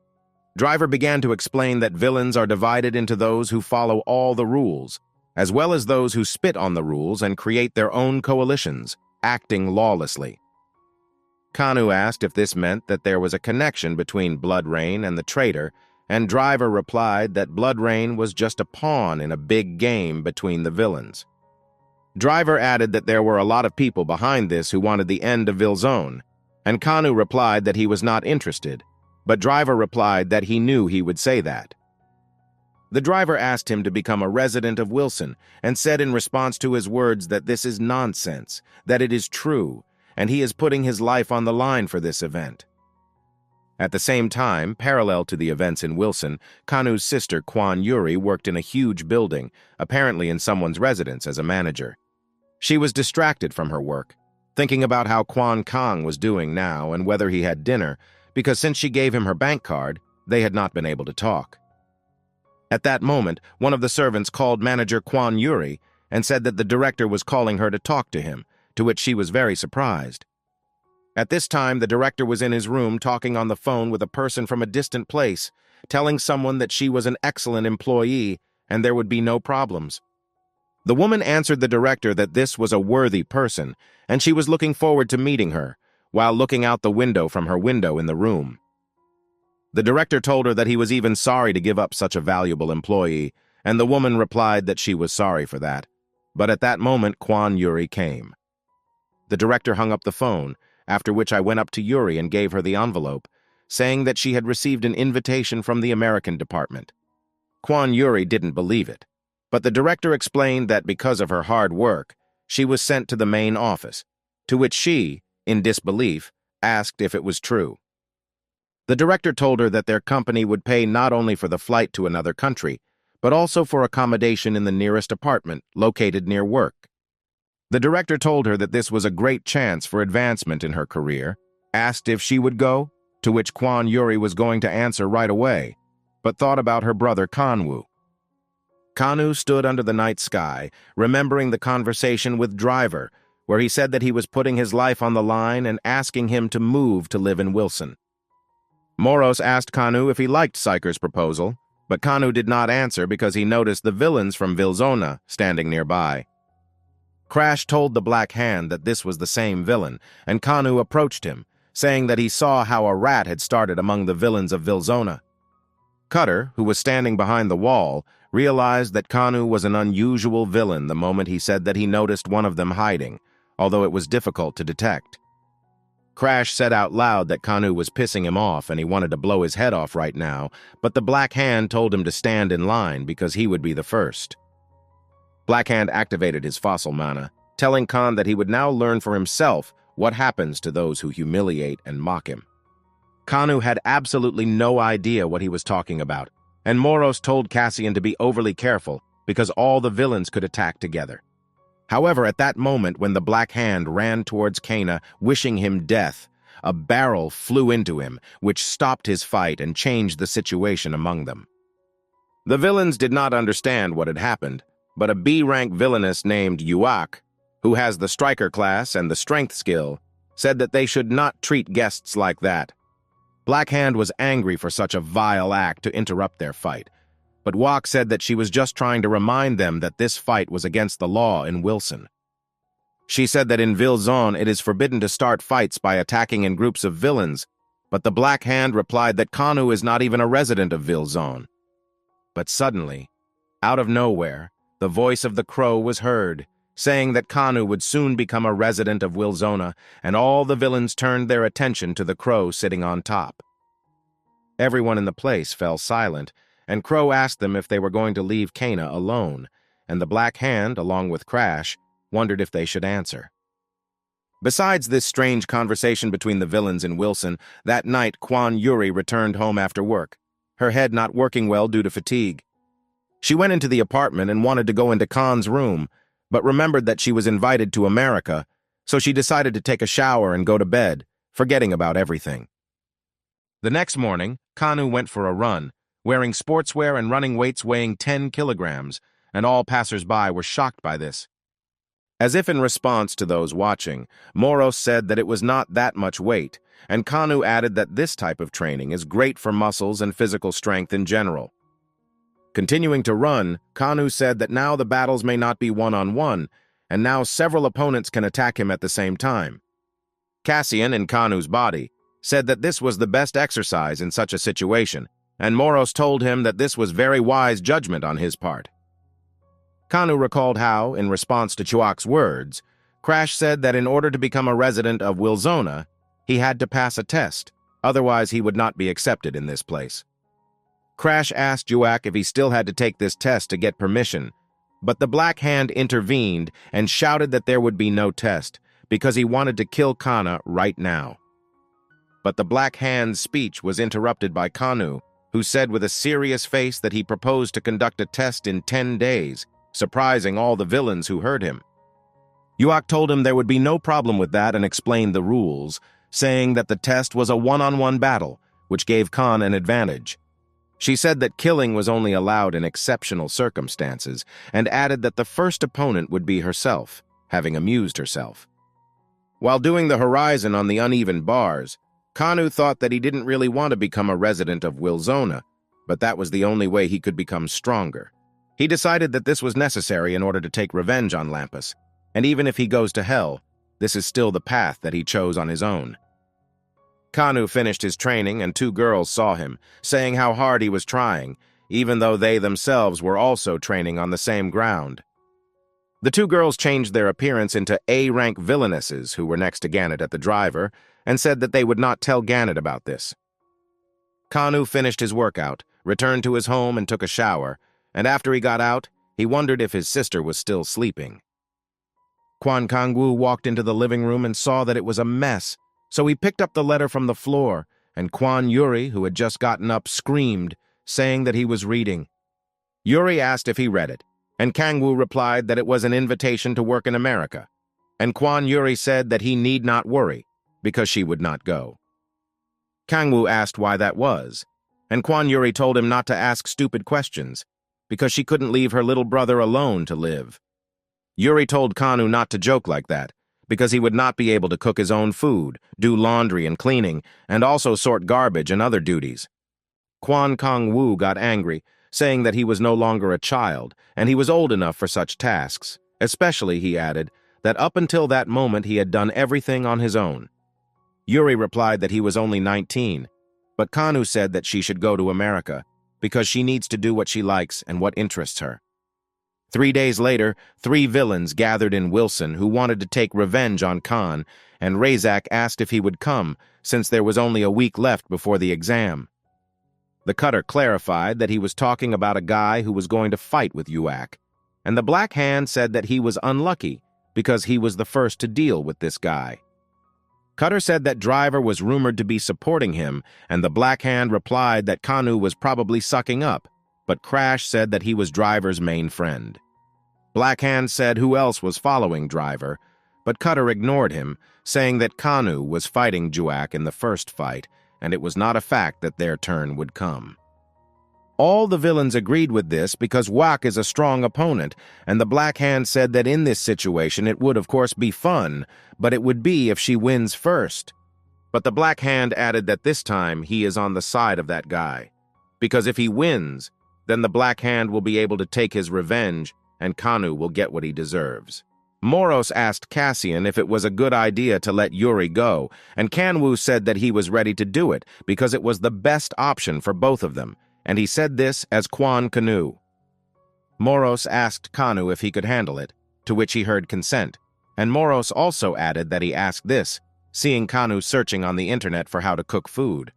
Speaker 1: Driver began to explain that villains are divided into those who follow all the rules, as well as those who spit on the rules and create their own coalitions, acting lawlessly. Kanu asked if this meant that there was a connection between Blood Rain and the traitor, and Driver replied that Blood Rain was just a pawn in a big game between the villains. Driver added that there were a lot of people behind this who wanted the end of Vilzone, and Kanu replied that he was not interested, but Driver replied that he knew he would say that. The driver asked him to become a resident of Wilson and said in response to his words that this is nonsense, that it is true, and he is putting his life on the line for this event. At the same time, parallel to the events in Wilson, Kanu's sister Kwan Yuri worked in a huge building, apparently in someone's residence as a manager. She was distracted from her work, thinking about how Kwan Kang was doing now and whether he had dinner, because since she gave him her bank card, they had not been able to talk. At that moment, one of the servants called manager Kwan Yuri and said that the director was calling her to talk to him, to which she was very surprised. At this time, the director was in his room talking on the phone with a person from a distant place, telling someone that she was an excellent employee and there would be no problems. The woman answered the director that this was a worthy person, and she was looking forward to meeting her, while looking out the window from her window in the room. The director told her that he was even sorry to give up such a valuable employee, and the woman replied that she was sorry for that. But at that moment, Kwan Yuri came. The director hung up the phone, after which I went up to Yuri and gave her the envelope, saying that she had received an invitation from the American department. Kwan Yuri didn't believe it, but the director explained that because of her hard work, she was sent to the main office, to which she, in disbelief, asked if it was true. The director told her that their company would pay not only for the flight to another country, but also for accommodation in the nearest apartment located near work. The director told her that this was a great chance for advancement in her career, asked if she would go, to which Kwan Yuri was going to answer right away, but thought about her brother Kanwoo. Kanu stood under the night sky, remembering the conversation with Driver, where he said that he was putting his life on the line and asking him to move to live in Wilson. Moros asked Kanu if he liked Psyker's proposal, but Kanu did not answer because he noticed the villains from Vilzona standing nearby. Crash told the Black Hand that this was the same villain, and Kanu approached him, saying that he saw how a rat had started among the villains of Vilzona. Cutter, who was standing behind the wall, realized that Kanu was an unusual villain the moment he said that he noticed one of them hiding, although it was difficult to detect. Crash said out loud that Kanu was pissing him off and he wanted to blow his head off right now, but the Black Hand told him to stand in line because he would be the first. Black Hand activated his fossil mana, telling Khan that he would now learn for himself what happens to those who humiliate and mock him. Kanu had absolutely no idea what he was talking about, and Moros told Cassian to be overly careful because all the villains could attack together. However, at that moment when the Black Hand ran towards Kana, wishing him death, a barrel flew into him, which stopped his fight and changed the situation among them. The villains did not understand what had happened, but a B-rank villainess named Yuak, who has the striker class and the strength skill, said that they should not treat guests like that. Black Hand was angry for such a vile act to interrupt their fight, but Wok said that she was just trying to remind them that this fight was against the law in Wilson. She said that in Vilzone it is forbidden to start fights by attacking in groups of villains, but the Black Hand replied that Kanu is not even a resident of Vilzone. But suddenly, out of nowhere, the voice of the crow was heard, saying that Kanu would soon become a resident of Wilzona, and all the villains turned their attention to the crow sitting on top. Everyone in the place fell silent, and Crow asked them if they were going to leave Kana alone, and the Black Hand, along with Crash, wondered if they should answer. Besides this strange conversation between the villains in Wilson, that night Kwan Yuri returned home after work, her head not working well due to fatigue. She went into the apartment and wanted to go into Khan's room, but remembered that she was invited to America, so she decided to take a shower and go to bed, forgetting about everything. The next morning, Kanu went for a run, wearing sportswear and running weights weighing 10 kilograms, and all passers-by were shocked by this. As if in response to those watching, Moros said that it was not that much weight, and Kanu added that this type of training is great for muscles and physical strength in general. Continuing to run, Kanu said that now the battles may not be one-on-one, and now several opponents can attack him at the same time. Cassian, in Kanu's body, said that this was the best exercise in such a situation, and Moros told him that this was very wise judgment on his part. Kanu recalled how, in response to Chuak's words, Crash said that in order to become a resident of Wilzona, he had to pass a test, otherwise he would not be accepted in this place. Crash asked Chuak if he still had to take this test to get permission, but the Black Hand intervened and shouted that there would be no test, because he wanted to kill Kana right now. But the Black Hand's speech was interrupted by Kanu, who said with a serious face that he proposed to conduct a test in 10 days, surprising all the villains who heard him. Yuak told him there would be no problem with that and explained the rules, saying that the test was a one-on-one battle, which gave Khan an advantage. She said that killing was only allowed in exceptional circumstances, and added that the first opponent would be herself, having amused herself. While doing the horizon on the uneven bars, Kanu thought that he didn't really want to become a resident of Wilzona, but that was the only way he could become stronger. He decided that this was necessary in order to take revenge on Lampus, and even if he goes to hell, this is still the path that he chose on his own. Kanu finished his training and 2 girls saw him, saying how hard he was trying, even though they themselves were also training on the same ground. The 2 girls changed their appearance into A-rank villainesses who were next to Gannett at the driver, and said that they would not tell Gannett about this. Kanu finished his workout, returned to his home and took a shower, and after he got out, he wondered if his sister was still sleeping. Quan Kangwu walked into the living room and saw that it was a mess, so he picked up the letter from the floor, and Quan Yuri, who had just gotten up, screamed, saying that he was reading. Yuri asked if he read it, and Kangwu replied that it was an invitation to work in America, and Quan Yuri said that he need not worry, because she would not go. Kangwu asked why that was, and Quan Yuri told him not to ask stupid questions, because she couldn't leave her little brother alone to live. Yuri told Kanu not to joke like that, because he would not be able to cook his own food, do laundry and cleaning, and also sort garbage and other duties. Quan Kong Wu got angry, saying that he was no longer a child, and he was old enough for such tasks, especially, he added, that up until that moment he had done everything on his own. Yuri replied that he was only 19, but Kanu said that she should go to America, because she needs to do what she likes and what interests her. 3 days later, 3 villains gathered in Wilson who wanted to take revenge on Khan, and Razak asked if he would come, since there was only a week left before the exam. The cutter clarified that he was talking about a guy who was going to fight with Yuak, and the Black Hand said that he was unlucky because he was the first to deal with this guy. Cutter said that Driver was rumored to be supporting him, and the Black Hand replied that Kanu was probably sucking up, but Crash said that he was Driver's main friend. Black Hand said who else was following Driver, but Cutter ignored him, saying that Kanu was fighting Juak in the first fight, and it was not a fact that their turn would come. All the villains agreed with this because Wak is a strong opponent, and the Black Hand said that in this situation it would of course be fun, but it would be if she wins first. But the Black Hand added that this time he is on the side of that guy, because if he wins, then the Black Hand will be able to take his revenge and Kanu will get what he deserves. Moros asked Cassian if it was a good idea to let Yuri go, and Kanwu said that he was ready to do it because it was the best option for both of them, and he said this as Quan Kanu. Moros asked Kanu if he could handle it, to which he heard consent, and Moros also added that he asked this, seeing Kanu searching on the internet for how to cook food.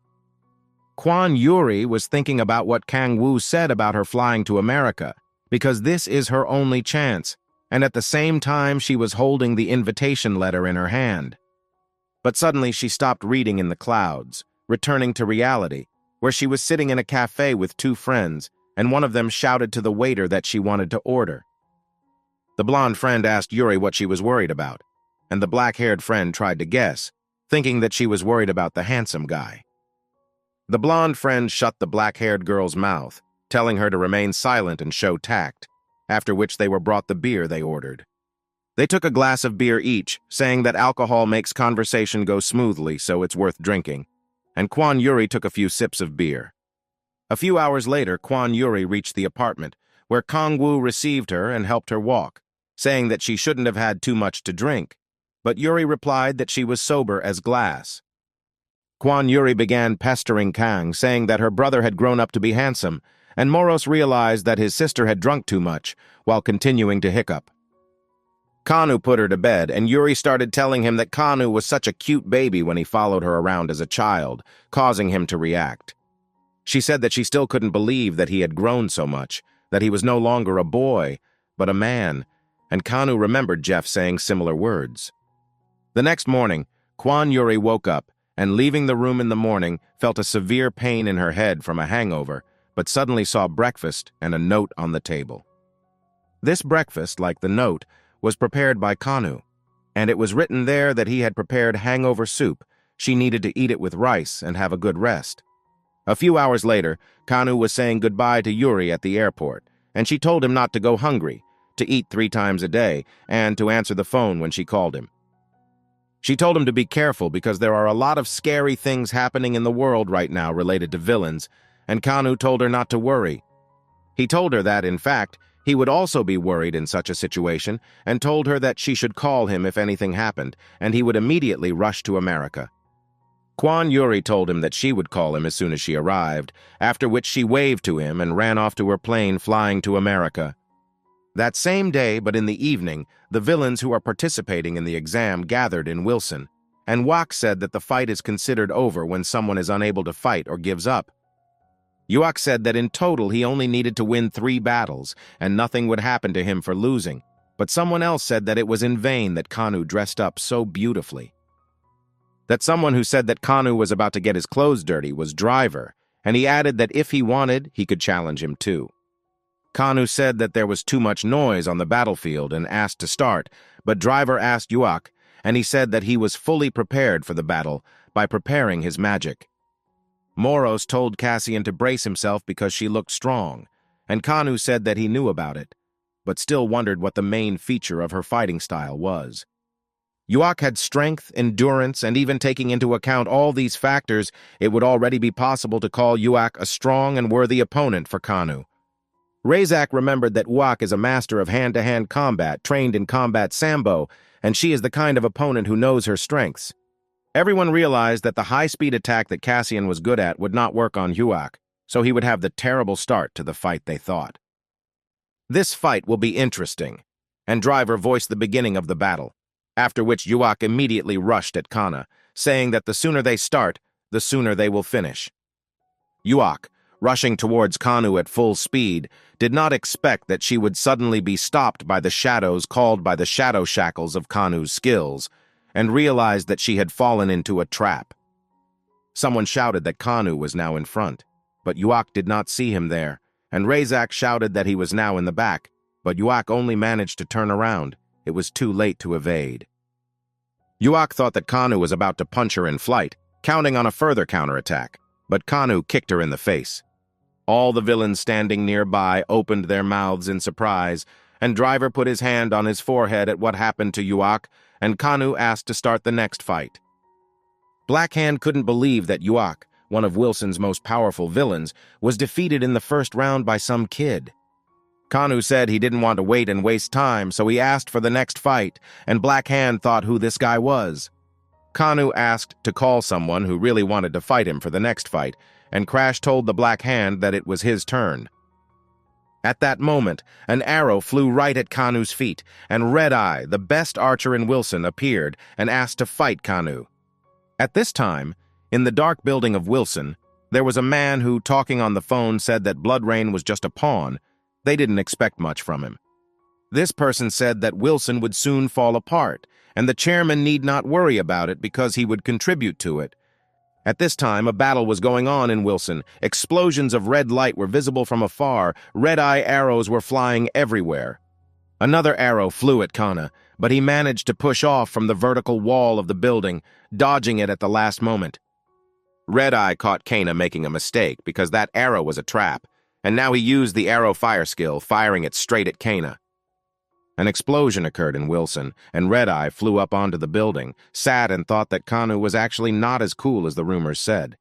Speaker 1: Quan Yuri was thinking about what Kang Wu said about her flying to America, because this is her only chance, and at the same time she was holding the invitation letter in her hand. But suddenly she stopped reading in the clouds, returning to reality, where she was sitting in a cafe with 2 friends, and one of them shouted to the waiter that she wanted to order. The blonde friend asked Yuri what she was worried about, and the black-haired friend tried to guess, thinking that she was worried about the handsome guy. The blonde friend shut the black-haired girl's mouth, telling her to remain silent and show tact, after which they were brought the beer they ordered. They took a glass of beer each, saying that alcohol makes conversation go smoothly, so it's worth drinking, and Quan Yuri took a few sips of beer. A few hours later, Quan Yuri reached the apartment, where Kong Wu received her and helped her walk, saying that she shouldn't have had too much to drink, but Yuri replied that she was sober as glass. Kwan Yuri began pestering Kang, saying that her brother had grown up to be handsome, and Moros realized that his sister had drunk too much, while continuing to hiccup. Kanu put her to bed, and Yuri started telling him that Kanu was such a cute baby when he followed her around as a child, causing him to react. She said that she still couldn't believe that he had grown so much, that he was no longer a boy, but a man, and Kanu remembered Jeff saying similar words. The next morning, Kwan Yuri woke up, and leaving the room in the morning, felt a severe pain in her head from a hangover, but suddenly saw breakfast and a note on the table. This breakfast, like the note, was prepared by Kanu, and it was written there that he had prepared hangover soup. She needed to eat it with rice and have a good rest. A few hours later, Kanu was saying goodbye to Yuri at the airport, and she told him not to go hungry, to eat 3 times a day, and to answer the phone when she called him. She told him to be careful because there are a lot of scary things happening in the world right now related to villains, and Kanu told her not to worry. He told her that, in fact, he would also be worried in such a situation, and told her that she should call him if anything happened, and he would immediately rush to America. Kwan Yuri told him that she would call him as soon as she arrived, after which she waved to him and ran off to her plane flying to America. That same day, but in the evening, the villains who are participating in the exam gathered in Wilson, and Wak said that the fight is considered over when someone is unable to fight or gives up. Yuak said that in total he only needed to win 3 battles, and nothing would happen to him for losing, but someone else said that it was in vain that Kanu dressed up so beautifully. That someone who said that Kanu was about to get his clothes dirty was Driver, and he added that if he wanted, he could challenge him too. Kanu said that there was too much noise on the battlefield and asked to start, but Driver asked Yuak, and he said that he was fully prepared for the battle by preparing his magic. Moros told Cassian to brace himself because she looked strong, and Kanu said that he knew about it, but still wondered what the main feature of her fighting style was. Yuak had strength, endurance, and even taking into account all these factors, it would already be possible to call Yuak a strong and worthy opponent for Kanu. Razak remembered that Yuak is a master of hand-to-hand combat, trained in combat sambo, and she is the kind of opponent who knows her strengths. Everyone realized that the high-speed attack that Cassian was good at would not work on Yuak, so he would have the terrible start to the fight they thought. This fight will be interesting, and Driver voiced the beginning of the battle, after which Yuak immediately rushed at Kana, saying that the sooner they start, the sooner they will finish. Yuak, rushing towards Kanu at full speed, did not expect that she would suddenly be stopped by the shadows called by the shadow shackles of Kanu's skills, and realized that she had fallen into a trap. Someone shouted that Kanu was now in front, but Yuak did not see him there, and Razak shouted that he was now in the back, but Yuak only managed to turn around. It was too late to evade. Yuak thought that Kanu was about to punch her in flight, counting on a further counterattack, but Kanu kicked her in the face. All the villains standing nearby opened their mouths in surprise, and Driver put his hand on his forehead at what happened to Yuak, and Kanu asked to start the next fight. Blackhand couldn't believe that Yuak, one of Wilson's most powerful villains, was defeated in the first round by some kid. Kanu said he didn't want to wait and waste time, so he asked for the next fight, and Blackhand thought who this guy was. Kanu asked to call someone who really wanted to fight him for the next fight, and Crash told the Black Hand that it was his turn. At that moment, an arrow flew right at Kanu's feet, and Red Eye, the best archer in Wilson, appeared and asked to fight Kanu. At this time, in the dark building of Wilson, there was a man who, talking on the phone, said that Bloodrain was just a pawn. They didn't expect much from him. This person said that Wilson would soon fall apart, and the chairman need not worry about it because he would contribute to it. At this time, a battle was going on in Wilson. Explosions of red light were visible from afar. Red-eye arrows were flying everywhere. Another arrow flew at Kana, but he managed to push off from the vertical wall of the building, dodging it at the last moment. Red-eye caught Kana making a mistake because that arrow was a trap, and now he used the arrow fire skill, firing it straight at Kana. An explosion occurred in Wilson, and Red-Eye flew up onto the building, sad and thought that Kanu was actually not as cool as the rumors said.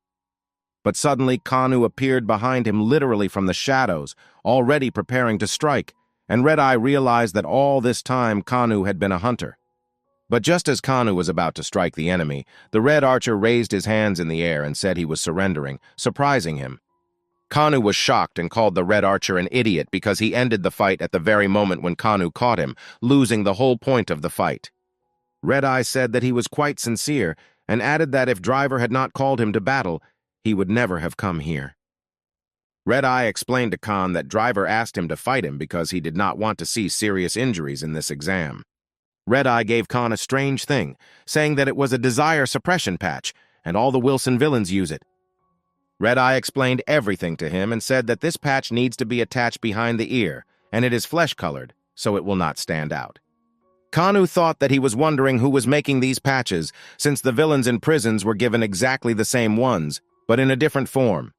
Speaker 1: But suddenly Kanu appeared behind him literally from the shadows, already preparing to strike, and Red Eye realized that all this time Kanu had been a hunter. But just as Kanu was about to strike the enemy, the Red Archer raised his hands in the air and said he was surrendering, surprising him. Kanu was shocked and called the Red Archer an idiot because he ended the fight at the very moment when Kanu caught him, losing the whole point of the fight. Red Eye said that he was quite sincere and added that if Driver had not called him to battle, he would never have come here. Red Eye explained to Khan that Driver asked him to fight him because he did not want to see serious injuries in this exam. Red Eye gave Khan a strange thing, saying that it was a desire suppression patch, and all the Wilson villains use it. Red Eye explained everything to him and said that this patch needs to be attached behind the ear, and it is flesh-colored, so it will not stand out. Kanu thought that he was wondering who was making these patches, since the villains in prisons were given exactly the same ones, but in a different form.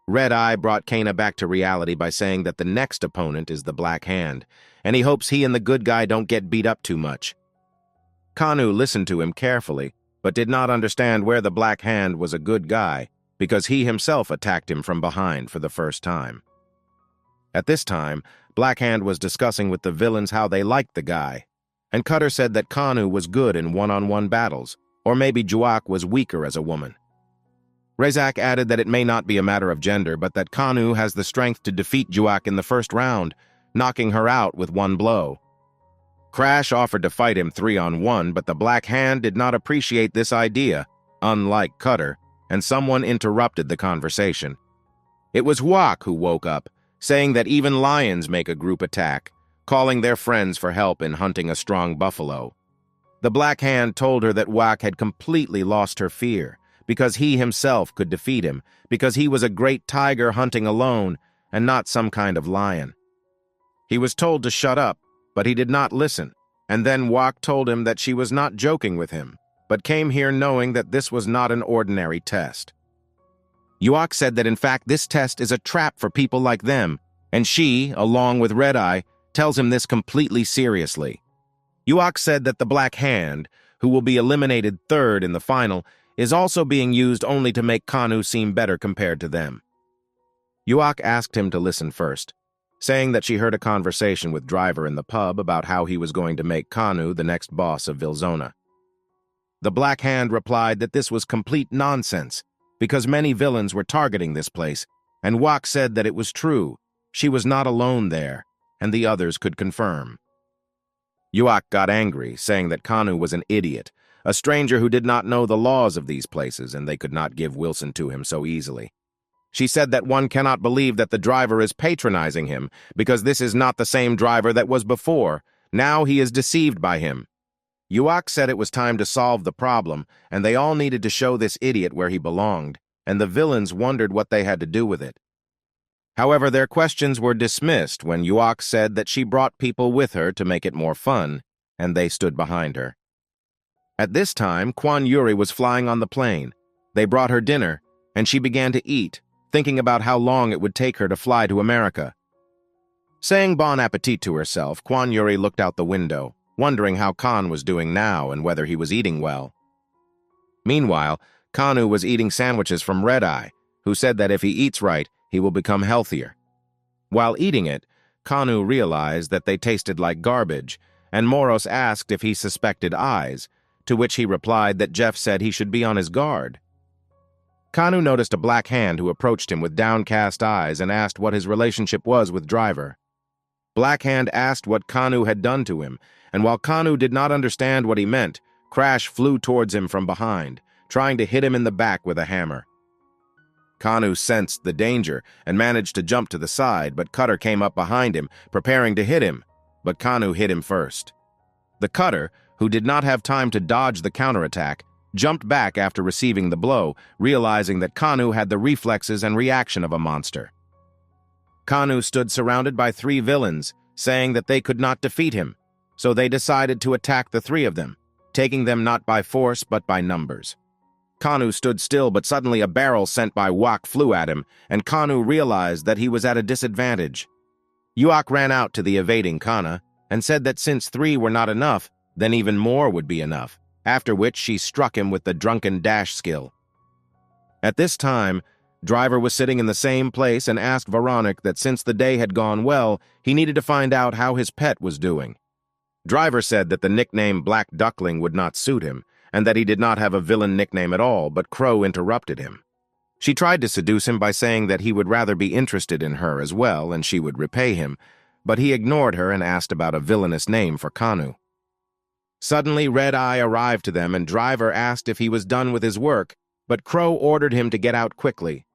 Speaker 1: Red Eye brought Kana back to reality by saying that the next opponent is the Black Hand, and he hopes he and the good guy don't get beat up too much. Kanu listened to him carefully, but did not understand where the Black Hand was a good guy, because he himself attacked him from behind for the first time. At this time, Black Hand was discussing with the villains how they liked the guy, and Cutter said that Kanu was good in one-on-one battles, or maybe Juak was weaker as a woman. Razak added that it may not be a matter of gender, but that Kanu has the strength to defeat Juak in the first round, knocking her out with one blow. Crash offered to fight him 3-on-1, but the Black Hand did not appreciate this idea, unlike Cutter, and someone interrupted the conversation. It was Juak who woke up, saying that even lions make a group attack, calling their friends for help in hunting a strong buffalo. The Black Hand told her that Juak had completely lost her fear, because he himself could defeat him, because he was a great tiger hunting alone and not some kind of lion. He was told to shut up, but he did not listen, and then Juak told him that she was not joking with him, but came here knowing that this was not an ordinary test. Juak said that in fact this test is a trap for people like them, and she, along with Red Eye, tells him this completely seriously. Juak said that the Black Hand, who will be eliminated third in the final, is also being used only to make Kanu seem better compared to them. Juak asked him to listen first, saying that she heard a conversation with Driver in the pub about how he was going to make Kanu the next boss of Vilzona. The Black Hand replied that this was complete nonsense, because many villains were targeting this place, and Juak said that it was true, she was not alone there, and the others could confirm. Juak got angry, saying that Kanu was an idiot, a stranger who did not know the laws of these places, and they could not give Wilson to him so easily. She said that one cannot believe that the Driver is patronizing him, because this is not the same Driver that was before. Now he is deceived by him. Juak said it was time to solve the problem, and they all needed to show this idiot where he belonged, and the villains wondered what they had to do with it. However, their questions were dismissed when Juak said that she brought people with her to make it more fun, and they stood behind her. At this time, Kwan Yuri was flying on the plane. They brought her dinner, and she began to eat, thinking about how long it would take her to fly to America. Saying bon appetit to herself, Kwan Yuri looked out the window, wondering how Khan was doing now and whether he was eating well. Meanwhile, Kanu was eating sandwiches from Red Eye, who said that if he eats right, he will become healthier. While eating it, Kanu realized that they tasted like garbage, and Moros asked if he suspected eyes, to which he replied that Jeff said he should be on his guard. Kanu noticed a Black Hand who approached him with downcast eyes and asked what his relationship was with Driver. Black Hand asked what Kanu had done to him, and while Kanu did not understand what he meant, Crash flew towards him from behind, trying to hit him in the back with a hammer. Kanu sensed the danger and managed to jump to the side, but Cutter came up behind him, preparing to hit him, but Kanu hit him first. The Cutter, who did not have time to dodge the counterattack, jumped back after receiving the blow, realizing that Kanu had the reflexes and reaction of a monster. Kanu stood surrounded by 3 villains, saying that they could not defeat him, so they decided to attack the 3 of them, taking them not by force but by numbers. Kanu stood still, but suddenly a barrel sent by Juak flew at him, and Kanu realized that he was at a disadvantage. Juak ran out to the evading Kana and said that since 3 were not enough, then even more would be enough, after which she struck him with the drunken dash skill. At this time, Driver was sitting in the same place and asked Veronica that since the day had gone well, he needed to find out how his pet was doing. Driver said that the nickname Black Duckling would not suit him, and that he did not have a villain nickname at all, but Crow interrupted him. She tried to seduce him by saying that he would rather be interested in her as well, and she would repay him, but he ignored her and asked about a villainous name for Kanu. Suddenly, Red Eye arrived to them, and Driver asked if he was done with his work, but Crow ordered him to get out quickly.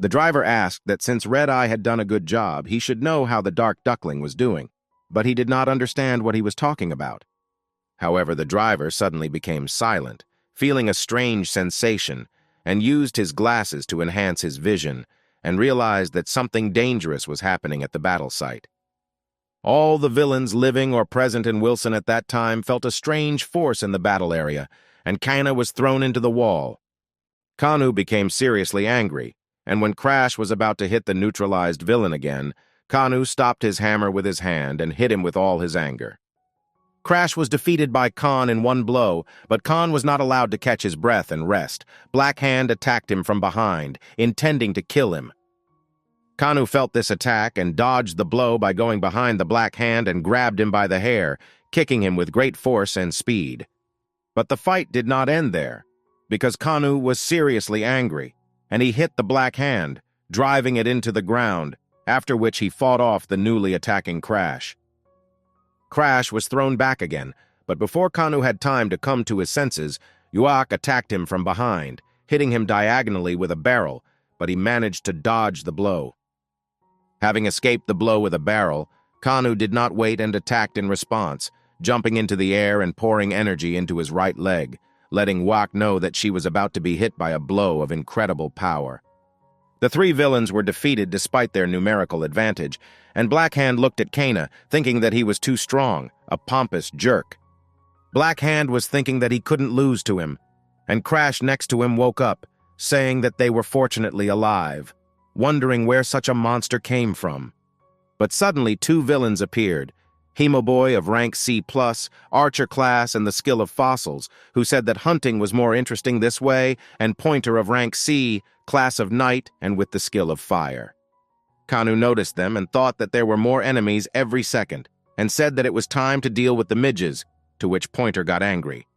Speaker 1: The driver asked that since Red Eye had done a good job, he should know how the Dark Duckling was doing, but he did not understand what he was talking about. However, the driver suddenly became silent, feeling a strange sensation, and used his glasses to enhance his vision, and realized that something dangerous was happening at the battle site. All the villains living or present in Wilson at that time felt a strange force in the battle area, and Kana was thrown into the wall. Kanu became seriously angry, and when Crash was about to hit the neutralized villain again, Kanu stopped his hammer with his hand and hit him with all his anger. Crash was defeated by Khan in one blow, but Khan was not allowed to catch his breath and rest. Black Hand attacked him from behind, intending to kill him. Kanu felt this attack and dodged the blow by going behind the Black Hand and grabbed him by the hair, kicking him with great force and speed. But the fight did not end there, because Kanu was seriously angry, and he hit the Black Hand, driving it into the ground, after which he fought off the newly attacking Crash. Crash was thrown back again, but before Kanu had time to come to his senses, Yuak attacked him from behind, hitting him diagonally with a barrel, but he managed to dodge the blow. Having escaped the blow with a barrel, Kanu did not wait and attacked in response, jumping into the air and pouring energy into his right leg, letting Yuak know that she was about to be hit by a blow of incredible power. The three villains were defeated despite their numerical advantage, and Black Hand looked at Kana, thinking that he was too strong, a pompous jerk. Black Hand was thinking that he couldn't lose to him, and Crash next to him woke up, saying that they were fortunately alive, wondering where such a monster came from. But suddenly two villains appeared, Hemoboy of rank C+, Archer class, and the skill of fossils, who said that hunting was more interesting this way, and Pointer of rank C, class of night, and with the skill of fire. Kanu noticed them and thought that there were more enemies every second, and said that it was time to deal with the midges, to which Pointer got angry.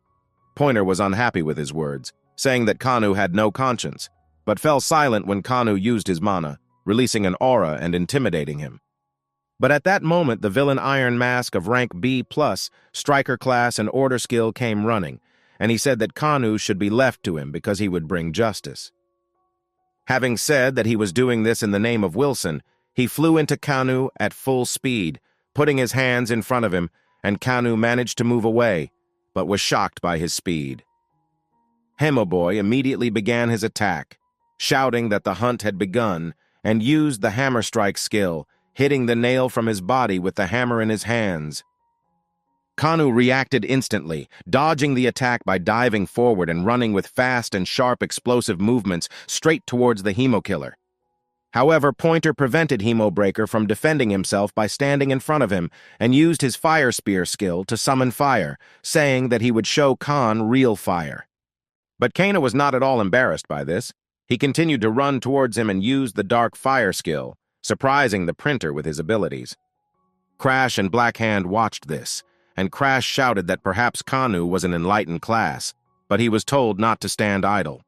Speaker 1: Pointer was unhappy with his words, saying that Kanu had no conscience, but fell silent when Kanu used his mana, releasing an aura and intimidating him. But at that moment, the villain Iron Mask of rank B+, striker class, and order skill came running, and he said that Kanu should be left to him because he would bring justice. Having said that he was doing this in the name of Wilson, he flew into Kanu at full speed, putting his hands in front of him, and Kanu managed to move away, but was shocked by his speed. Hemoboy immediately began his attack, shouting that the hunt had begun, and used the hammer strike skill, hitting the nail from his body with the hammer in his hands. Kanu reacted instantly, dodging the attack by diving forward and running with fast and sharp explosive movements straight towards the Hemo-killer. However, Pointer prevented Hemo-breaker from defending himself by standing in front of him and used his Fire Spear skill to summon fire, saying that he would show Khan real fire. But Kana was not at all embarrassed by this. He continued to run towards him and used the Dark Fire skill, surprising the printer with his abilities. Crash and Black Hand watched this, and Crash shouted that perhaps Kanu was an enlightened class, but he was told not to stand idle.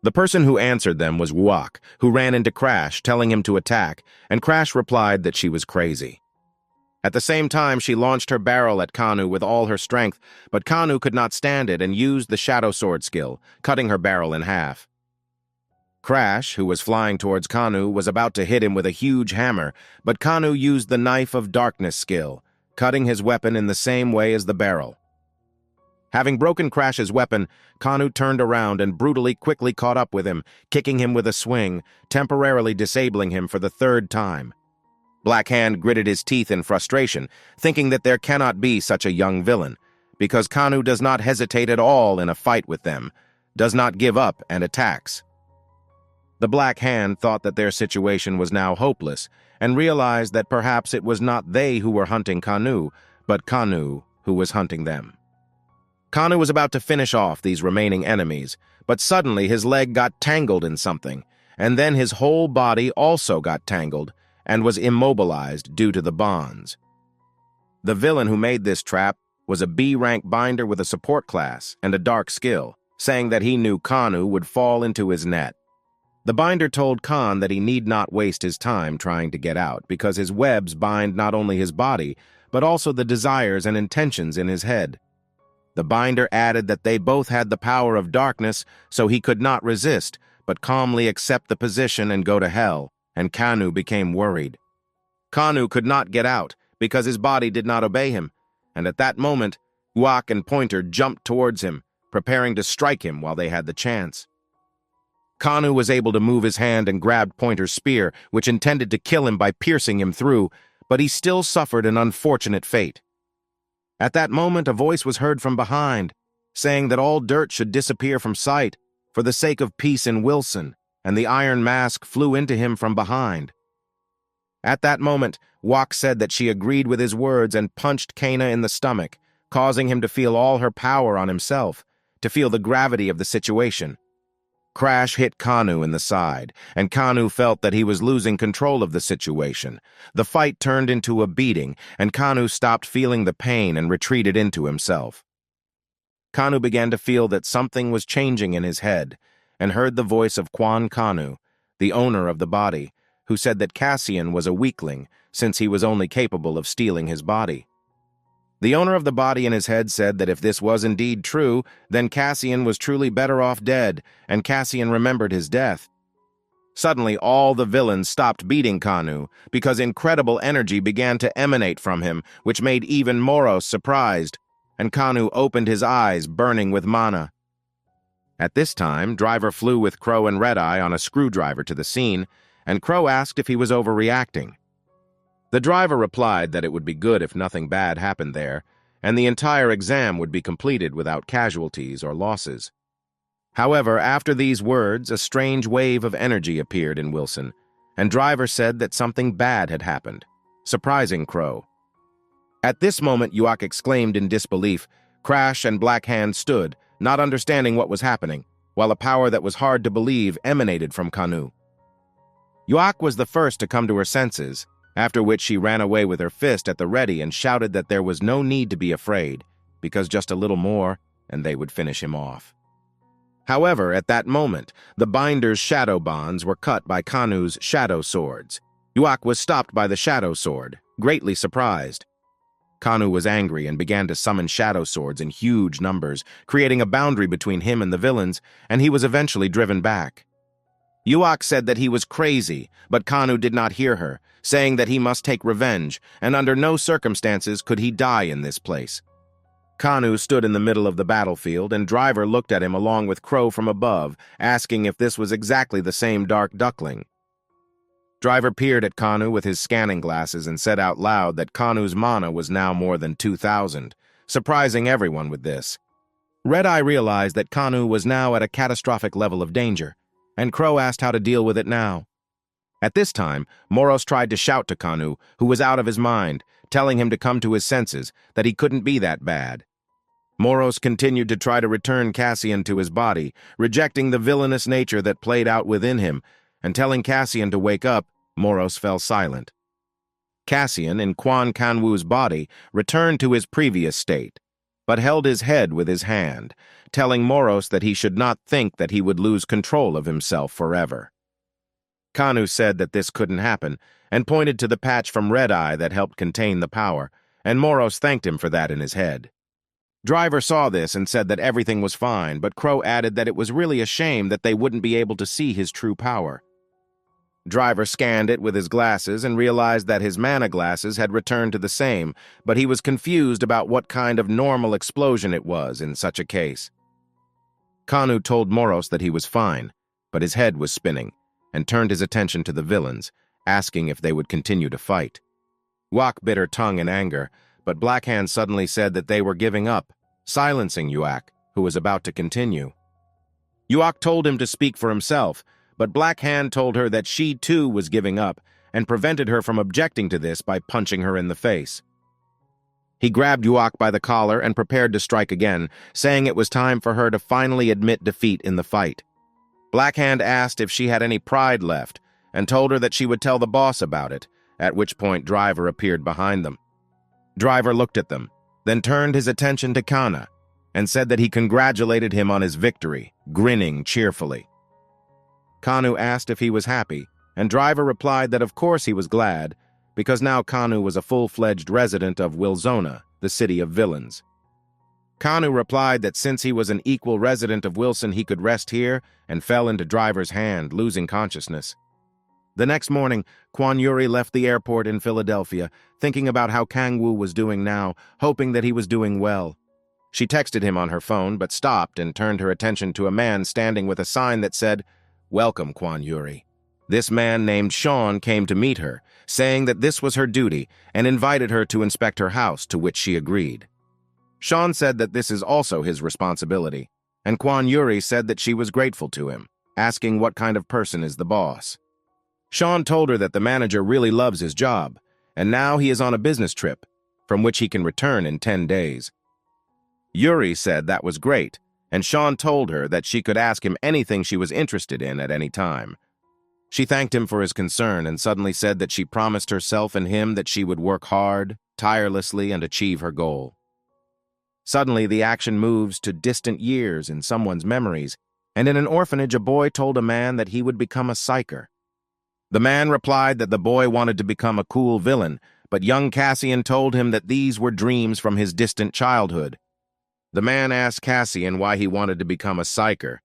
Speaker 1: The person who answered them was Wuak, who ran into Crash, telling him to attack, and Crash replied that she was crazy. At the same time, she launched her barrel at Kanu with all her strength, but Kanu could not stand it and used the Shadow Sword skill, cutting her barrel in half. Crash, who was flying towards Kanu, was about to hit him with a huge hammer, but Kanu used the Knife of Darkness skill, cutting his weapon in the same way as the barrel. Having broken Crash's weapon, Kanu turned around and brutally quickly caught up with him, kicking him with a swing, temporarily disabling him for the third time. Black Hand gritted his teeth in frustration, thinking that there cannot be such a young villain, because Kanu does not hesitate at all in a fight with them, does not give up and attacks. The Black Hand thought that their situation was now hopeless, and realized that perhaps it was not they who were hunting Kanu, but Kanu who was hunting them. Kanu was about to finish off these remaining enemies, but suddenly his leg got tangled in something, and then his whole body also got tangled and was immobilized due to the bonds. The villain who made this trap was a B-rank binder with a support class and a dark skill, saying that he knew Kanu would fall into his net. The binder told Khan that he need not waste his time trying to get out because his webs bind not only his body, but also the desires and intentions in his head. The binder added that they both had the power of darkness, so he could not resist, but calmly accept the position and go to hell, and Kanu became worried. Kanu could not get out because his body did not obey him, and at that moment, Uak and Pointer jumped towards him, preparing to strike him while they had the chance. Kanu was able to move his hand and grabbed Pointer's spear, which intended to kill him by piercing him through, but he still suffered an unfortunate fate. At that moment, a voice was heard from behind, saying that all dirt should disappear from sight for the sake of peace in Wilson, and the iron mask flew into him from behind. At that moment, Wak said that she agreed with his words and punched Kana in the stomach, causing him to feel all her power on himself, to feel the gravity of the situation. Crash hit Kanu in the side, and Kanu felt that he was losing control of the situation. The fight turned into a beating, and Kanu stopped feeling the pain and retreated into himself. Kanu began to feel that something was changing in his head, and heard the voice of Kwan Kanu, the owner of the body, who said that Cassian was a weakling, since he was only capable of stealing his body. The owner of the body in his head said that if this was indeed true, then Cassian was truly better off dead, and Cassian remembered his death. Suddenly, all the villains stopped beating Kanu, because incredible energy began to emanate from him, which made even Moros surprised, and Kanu opened his eyes, burning with mana. At this time, Driver flew with Crow and Red-Eye on a screwdriver to the scene, and Crow asked if he was overreacting. The driver replied that it would be good if nothing bad happened there, and the entire exam would be completed without casualties or losses. However, after these words, a strange wave of energy appeared in Wilson, and Driver said that something bad had happened, surprising Crow. At this moment, Uak exclaimed in disbelief. Crash and Black Hand stood, not understanding what was happening, while a power that was hard to believe emanated from Kanu. Uak was the first to come to her senses, after which she ran away with her fist at the ready and shouted that there was no need to be afraid, because just a little more, and they would finish him off. However, at that moment, the binder's shadow bonds were cut by Kanu's shadow swords. Uak was stopped by the shadow sword, greatly surprised. Kanu was angry and began to summon shadow swords in huge numbers, creating a boundary between him and the villains, and he was eventually driven back. Uak said that he was crazy, but Kanu did not hear her, saying that he must take revenge, and under no circumstances could he die in this place. Kanu stood in the middle of the battlefield, and Driver looked at him along with Crow from above, asking if this was exactly the same dark duckling. Driver peered at Kanu with his scanning glasses and said out loud that Kanu's mana was now more than 2,000, surprising everyone with this. Red-Eye realized that Kanu was now at a catastrophic level of danger, and Crow asked how to deal with it now. At this time, Moros tried to shout to Kanu, who was out of his mind, telling him to come to his senses, that he couldn't be that bad. Moros continued to try to return Cassian to his body, rejecting the villainous nature that played out within him, and telling Cassian to wake up. Moros fell silent. Cassian, in Quan Kanwu's body, returned to his previous state, but held his head with his hand, telling Moros that he should not think that he would lose control of himself forever. Kanu said that this couldn't happen, and pointed to the patch from Red-Eye that helped contain the power, and Moros thanked him for that in his head. Driver saw this and said that everything was fine, but Crow added that it was really a shame that they wouldn't be able to see his true power. Driver scanned it with his glasses and realized that his mana glasses had returned to the same, but he was confused about what kind of normal explosion it was in such a case. Kanu told Moros that he was fine, but his head was spinning, and turned his attention to the villains, asking if they would continue to fight. Uak bit her tongue in anger, but Black Hand suddenly said that they were giving up, silencing Uak, who was about to continue. Uak told him to speak for himself, but Black Hand told her that she too was giving up, and prevented her from objecting to this by punching her in the face. He grabbed Uak by the collar and prepared to strike again, saying it was time for her to finally admit defeat in the fight. Blackhand asked if she had any pride left and told her that she would tell the boss about it, at which point Driver appeared behind them. Driver looked at them, then turned his attention to Kana and said that he congratulated him on his victory, grinning cheerfully. Kanu asked if he was happy, and Driver replied that of course he was glad, because now Kanu was a full-fledged resident of Wilsona, the city of villains. Kanu replied that since he was an equal resident of Wilson, he could rest here, and fell into Driver's hand, losing consciousness. The next morning, Kwan Yuri left the airport in Philadelphia, thinking about how Kangwoo was doing now, hoping that he was doing well. She texted him on her phone, but stopped and turned her attention to a man standing with a sign that said, "Welcome, Kwan Yuri." This man named Sean came to meet her, saying that this was her duty, and invited her to inspect her house, to which she agreed. Sean said that this is also his responsibility, and Kwan Yuri said that she was grateful to him, asking what kind of person is the boss. Sean told her that the manager really loves his job, and now he is on a business trip, from which he can return in 10 days. Yuri said that was great, and Sean told her that she could ask him anything she was interested in at any time. She thanked him for his concern and suddenly said that she promised herself and him that she would work hard, tirelessly, and achieve her goal. Suddenly, the action moves to distant years in someone's memories, and in an orphanage a boy told a man that he would become a psyker. The man replied that the boy wanted to become a cool villain, but young Cassian told him that these were dreams from his distant childhood. The man asked Cassian why he wanted to become a psyker,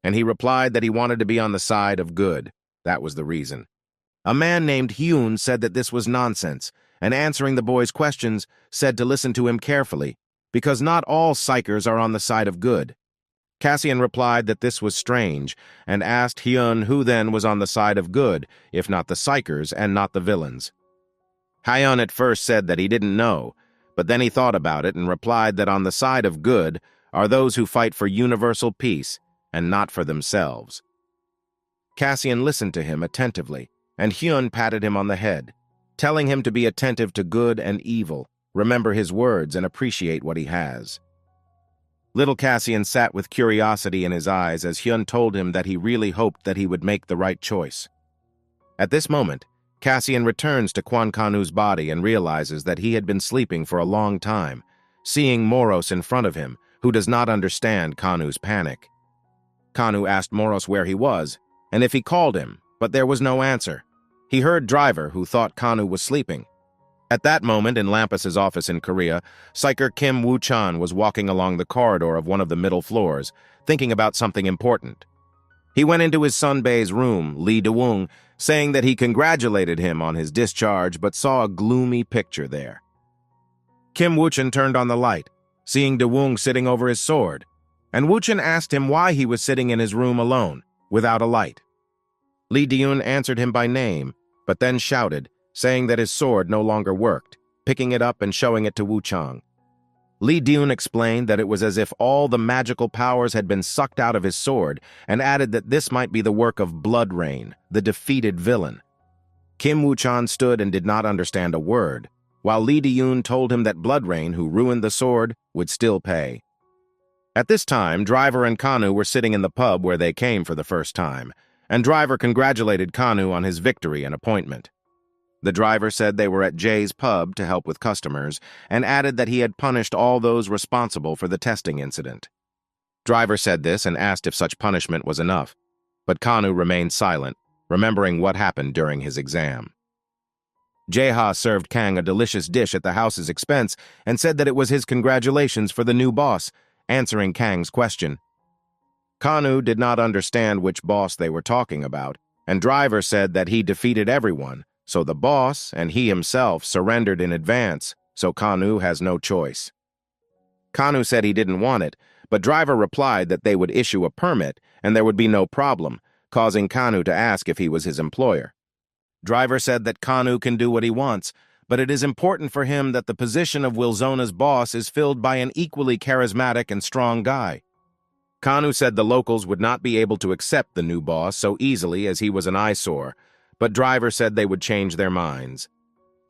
Speaker 1: and he replied that he wanted to be on the side of good. That was the reason. A man named Hyun said that this was nonsense, and answering the boy's questions, said to listen to him carefully, because not all psychers are on the side of good. Cassian replied that this was strange, and asked Hyun who then was on the side of good, if not the psychers and not the villains. Hyun at first said that he didn't know, but then he thought about it and replied that on the side of good are those who fight for universal peace and not for themselves. Cassian listened to him attentively, and Hyun patted him on the head, telling him to be attentive to good and evil, remember his words, and appreciate what he has. Little Cassian sat with curiosity in his eyes as Hyun told him that he really hoped that he would make the right choice. At this moment, Cassian returns to Kwan Kanu's body and realizes that he had been sleeping for a long time, seeing Moros in front of him, who does not understand Kanu's panic. Kanu asked Moros where he was, and if he called him, but there was no answer. He heard Driver, who thought Kanu was sleeping. At that moment, in Lampas's office in Korea, Psyker Kim Woo-chan was walking along the corridor of one of the middle floors, thinking about something important. He went into his Sunbae's room, Lee Do-woong, saying that he congratulated him on his discharge but saw a gloomy picture there. Kim Woo-chan turned on the light, seeing Do-woong sitting over his sword, and Woo-chan asked him why he was sitting in his room alone, without a light. Lee Do-woong answered him by name, but then shouted, saying that his sword no longer worked, picking it up and showing it to Woo-chan. Lee Do-woong explained that it was as if all the magical powers had been sucked out of his sword, and added that this might be the work of Blood Rain, the defeated villain. Kim Woo-chan stood and did not understand a word, while Lee Do-woong told him that Blood Rain, who ruined the sword, would still pay. At this time, Driver and Kanu were sitting in the pub where they came for the first time, and Driver congratulated Kanu on his victory and appointment. The driver said they were at Jay's pub to help with customers, and added that he had punished all those responsible for the testing incident. Driver said this and asked if such punishment was enough, but Kanu remained silent, remembering what happened during his exam. Jae-ha served Kang a delicious dish at the house's expense and said that it was his congratulations for the new boss, answering Kang's question. Kanu did not understand which boss they were talking about, and Driver said that he defeated everyone, so the boss and he himself surrendered in advance, so Kanu has no choice. Kanu said he didn't want it, but Driver replied that they would issue a permit and there would be no problem, causing Kanu to ask if he was his employer. Driver said that Kanu can do what he wants, but it is important for him that the position of Wilsona's boss is filled by an equally charismatic and strong guy. Kanu said the locals would not be able to accept the new boss so easily as he was an eyesore, but Driver said they would change their minds.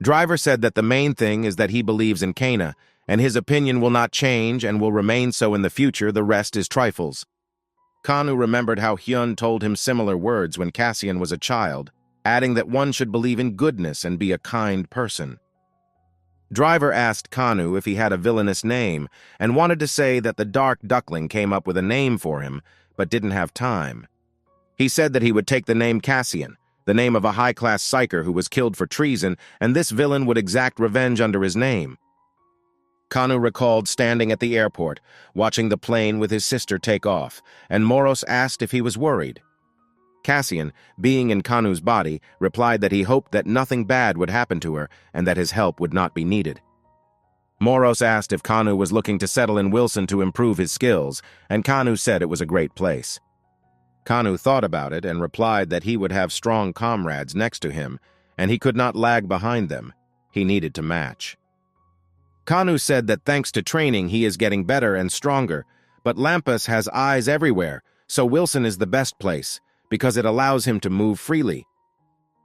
Speaker 1: Driver said that the main thing is that he believes in Kana, and his opinion will not change and will remain so in the future. The rest is trifles. Kanu remembered how Hyun told him similar words when Cassian was a child, adding that one should believe in goodness and be a kind person. Driver asked Kanu if he had a villainous name and wanted to say that the Dark Duckling came up with a name for him, but didn't have time. He said that he would take the name Cassian, the name of a high-class psyker who was killed for treason, and this villain would exact revenge under his name. Kanu recalled standing at the airport, watching the plane with his sister take off, and Moros asked if he was worried. Cassian, being in Kanu's body, replied that he hoped that nothing bad would happen to her and that his help would not be needed. Moros asked if Kanu was looking to settle in Wilson to improve his skills, and Kanu said it was a great place. Kanu thought about it and replied that he would have strong comrades next to him, and he could not lag behind them. He needed to match. Kanu said that thanks to training he is getting better and stronger, but Lampus has eyes everywhere, so Wilson is the best place, because it allows him to move freely.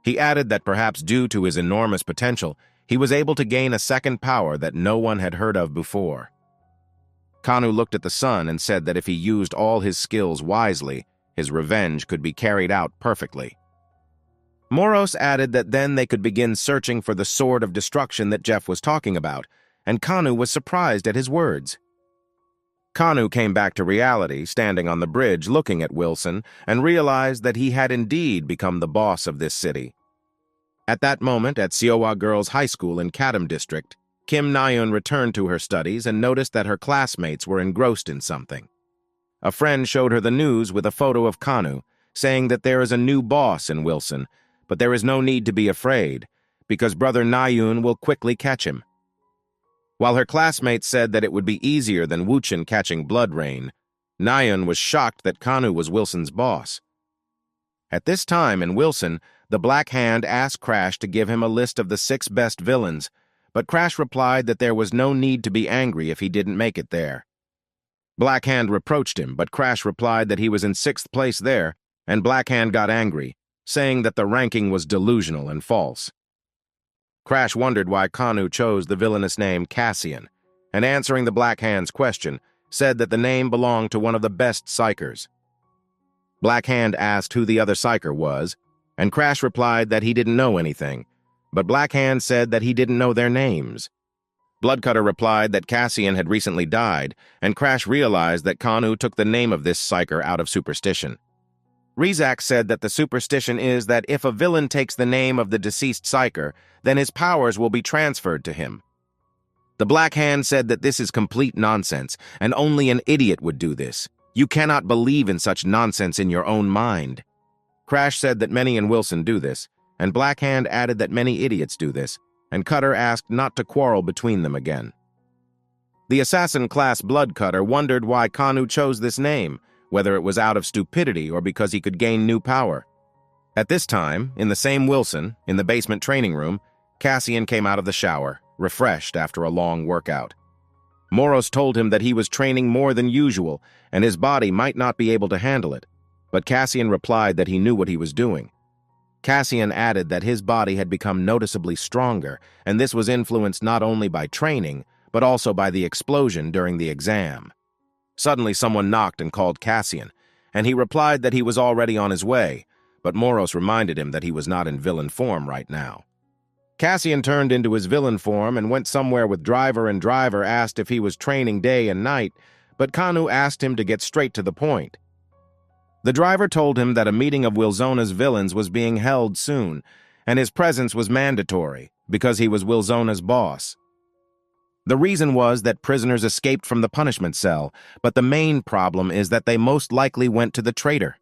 Speaker 1: He added that perhaps due to his enormous potential, he was able to gain a second power that no one had heard of before. Kanu looked at the sun and said that if he used all his skills wisely, his revenge could be carried out perfectly. Moros added that then they could begin searching for the sword of destruction that Jeff was talking about, and Kanu was surprised at his words. Kanu came back to reality, standing on the bridge looking at Wilson, and realized that he had indeed become the boss of this city. At that moment, at Seowa Girls High School in Kadam District, Kim Naeun returned to her studies and noticed that her classmates were engrossed in something. A friend showed her the news with a photo of Kanu, saying that there is a new boss in Wilson, but there is no need to be afraid, because Brother Naeun will quickly catch him. While her classmates said that it would be easier than Wuchen catching Blood Rain, Naeun was shocked that Kanu was Wilson's boss. At this time in Wilson, the Black Hand asked Crash to give him a list of the 6 best villains, but Crash replied that there was no need to be angry if he didn't make it there. Black Hand reproached him, but Crash replied that he was in 6th place there, and Black Hand got angry, saying that the ranking was delusional and false. Crash wondered why Kanu chose the villainous name Cassian, and answering the Black Hand's question, said that the name belonged to one of the best psychers. Black Hand asked who the other psycher was, and Crash replied that he didn't know anything, but Black Hand said that he didn't know their names. Bloodcutter replied that Cassian had recently died, and Crash realized that Kanu took the name of this psycher out of superstition. Rizak said that the superstition is that if a villain takes the name of the deceased psyker, then his powers will be transferred to him. The Black Hand said that this is complete nonsense, and only an idiot would do this. You cannot believe in such nonsense in your own mind. Crash said that many in Wilson do this, and Black Hand added that many idiots do this, and Cutter asked not to quarrel between them again. The assassin-class Bloodcutter wondered why Kanu chose this name, whether it was out of stupidity or because he could gain new power. At this time, in the same Wilson, in the basement training room, Cassian came out of the shower, refreshed after a long workout. Moros told him that he was training more than usual and his body might not be able to handle it, but Cassian replied that he knew what he was doing. Cassian added that his body had become noticeably stronger, and this was influenced not only by training, but also by the explosion during the exam. Suddenly someone knocked and called Cassian, and he replied that he was already on his way, but Moros reminded him that he was not in villain form right now. Cassian turned into his villain form and went somewhere with Driver, and Driver asked if he was training day and night, but Kanu asked him to get straight to the point. The Driver told him that a meeting of Wilzona's villains was being held soon, and his presence was mandatory because he was Wilzona's boss. The reason was that prisoners escaped from the punishment cell, but the main problem is that they most likely went to the traitor.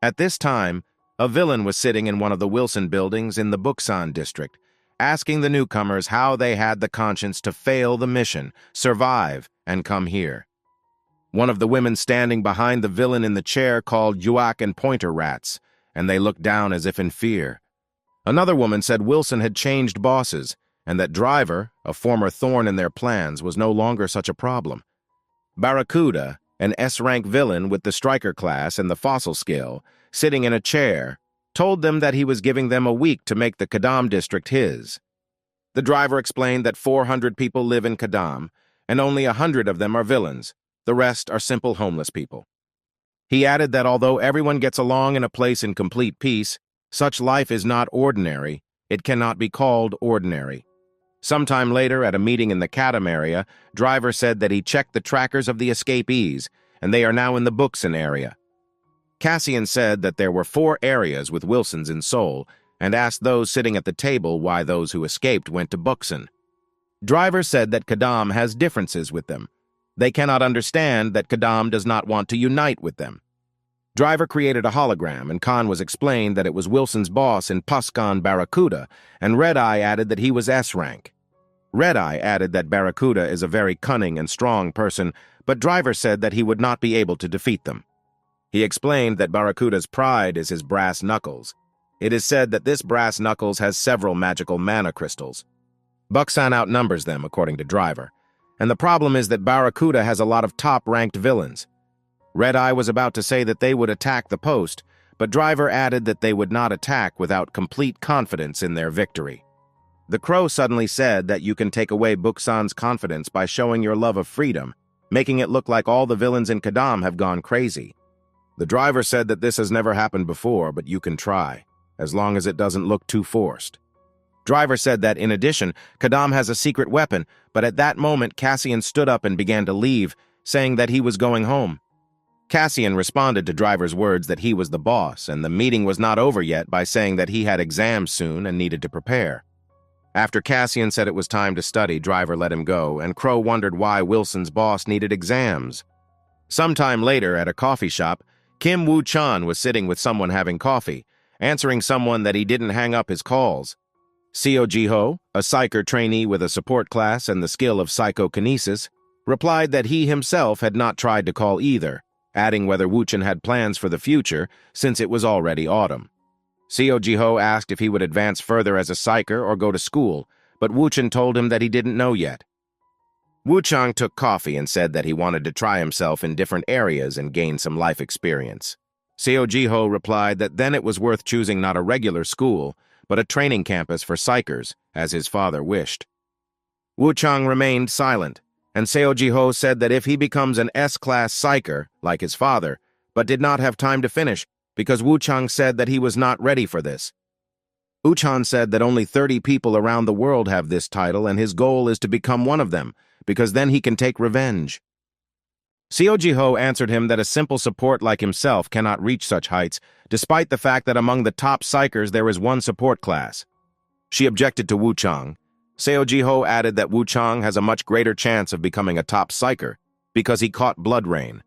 Speaker 1: At this time, a villain was sitting in one of the Wilson buildings in the Buksan district, asking the newcomers how they had the conscience to fail the mission, survive, and come here. One of the women standing behind the villain in the chair called Yuak and Pointer rats, and they looked down as if in fear. Another woman said Wilson had changed bosses, and that Driver, a former thorn in their plans, was no longer such a problem. Barracuda, an S-rank villain with the striker class and the fossil skill, sitting in a chair, told them that he was giving them a week to make the Kadam district his. The Driver explained that 400 people live in Kadam, and only 100 of them are villains. The rest are simple homeless people. He added that although everyone gets along in a place in complete peace, such life is not ordinary. It cannot be called ordinary. Sometime later, at a meeting in the Kadam area, Driver said that he checked the trackers of the escapees, and they are now in the Buxan area. Cassian said that there were 4 areas with Wilsons in Seoul, and asked those sitting at the table why those who escaped went to Buxan. Driver said that Kadam has differences with them. They cannot understand that Kadam does not want to unite with them. Driver created a hologram, and Khan was explained that it was Wilson's boss in Puskan Barracuda, and Red Eye added that he was S-rank. Red Eye added that Barracuda is a very cunning and strong person, but Driver said that he would not be able to defeat them. He explained that Barracuda's pride is his brass knuckles. It is said that this brass knuckles has several magical mana crystals. Buxan outnumbers them, according to Driver, and the problem is that Barracuda has a lot of top-ranked villains. Red Eye was about to say that they would attack the post, but Driver added that they would not attack without complete confidence in their victory. The Crow suddenly said that you can take away Buxan's confidence by showing your love of freedom, making it look like all the villains in Kadam have gone crazy. The Driver said that this has never happened before, but you can try, as long as it doesn't look too forced. Driver said that, in addition, Kadam has a secret weapon, but at that moment Cassian stood up and began to leave, saying that he was going home. Cassian responded to Driver's words that he was the boss, and the meeting was not over yet, by saying that he had exams soon and needed to prepare. After Cassian said it was time to study, Driver let him go, and Crow wondered why Wilson's boss needed exams. Sometime later, at a coffee shop, Kim Woo-chan was sitting with someone having coffee, answering someone that he didn't hang up his calls. Seo Ji-ho, a psyker trainee with a support class and the skill of psychokinesis, replied that he himself had not tried to call either, adding whether Woo-chan had plans for the future, since it was already autumn. Seo Ji-ho asked if he would advance further as a psyker or go to school, but Woo-chan told him that he didn't know yet. Woo-chang took coffee and said that he wanted to try himself in different areas and gain some life experience. Seo Ji-ho replied that then it was worth choosing not a regular school, but a training campus for psychers, as his father wished. Woo-chang remained silent, and Seo Ji-ho said that if he becomes an S-class psycher, like his father, but did not have time to finish, because Woo-chang said that he was not ready for this. Woo-chan said that only 30 people around the world have this title, and his goal is to become one of them, because then he can take revenge. Seo Ji-ho answered him that a simple support like himself cannot reach such heights, despite the fact that among the top psychers there is one support class. She objected to Woo-chang. Seo Ji-ho added that Woo-chang has a much greater chance of becoming a top psycher, because he caught Blood Rain.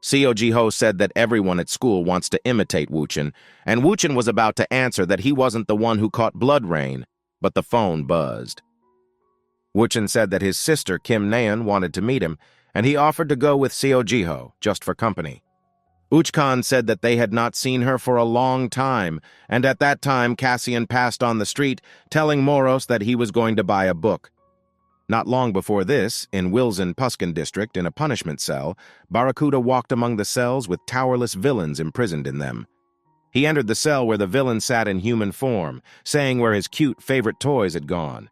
Speaker 1: Seo Ji-ho said that everyone at school wants to imitate Woo-chan, and Woo-chan was about to answer that he wasn't the one who caught Blood Rain, but the phone buzzed. Woo-chan said that his sister, Kim Naeun, wanted to meet him, and he offered to go with Seo Ji-ho, just for company. Uchkan said that they had not seen her for a long time, and at that time Cassian passed on the street, telling Moros that he was going to buy a book. Not long before this, in Wilson Puskin district, in a punishment cell, Barracuda walked among the cells with towerless villains imprisoned in them. He entered the cell where the villain sat in human form, saying where his cute favorite toys had gone.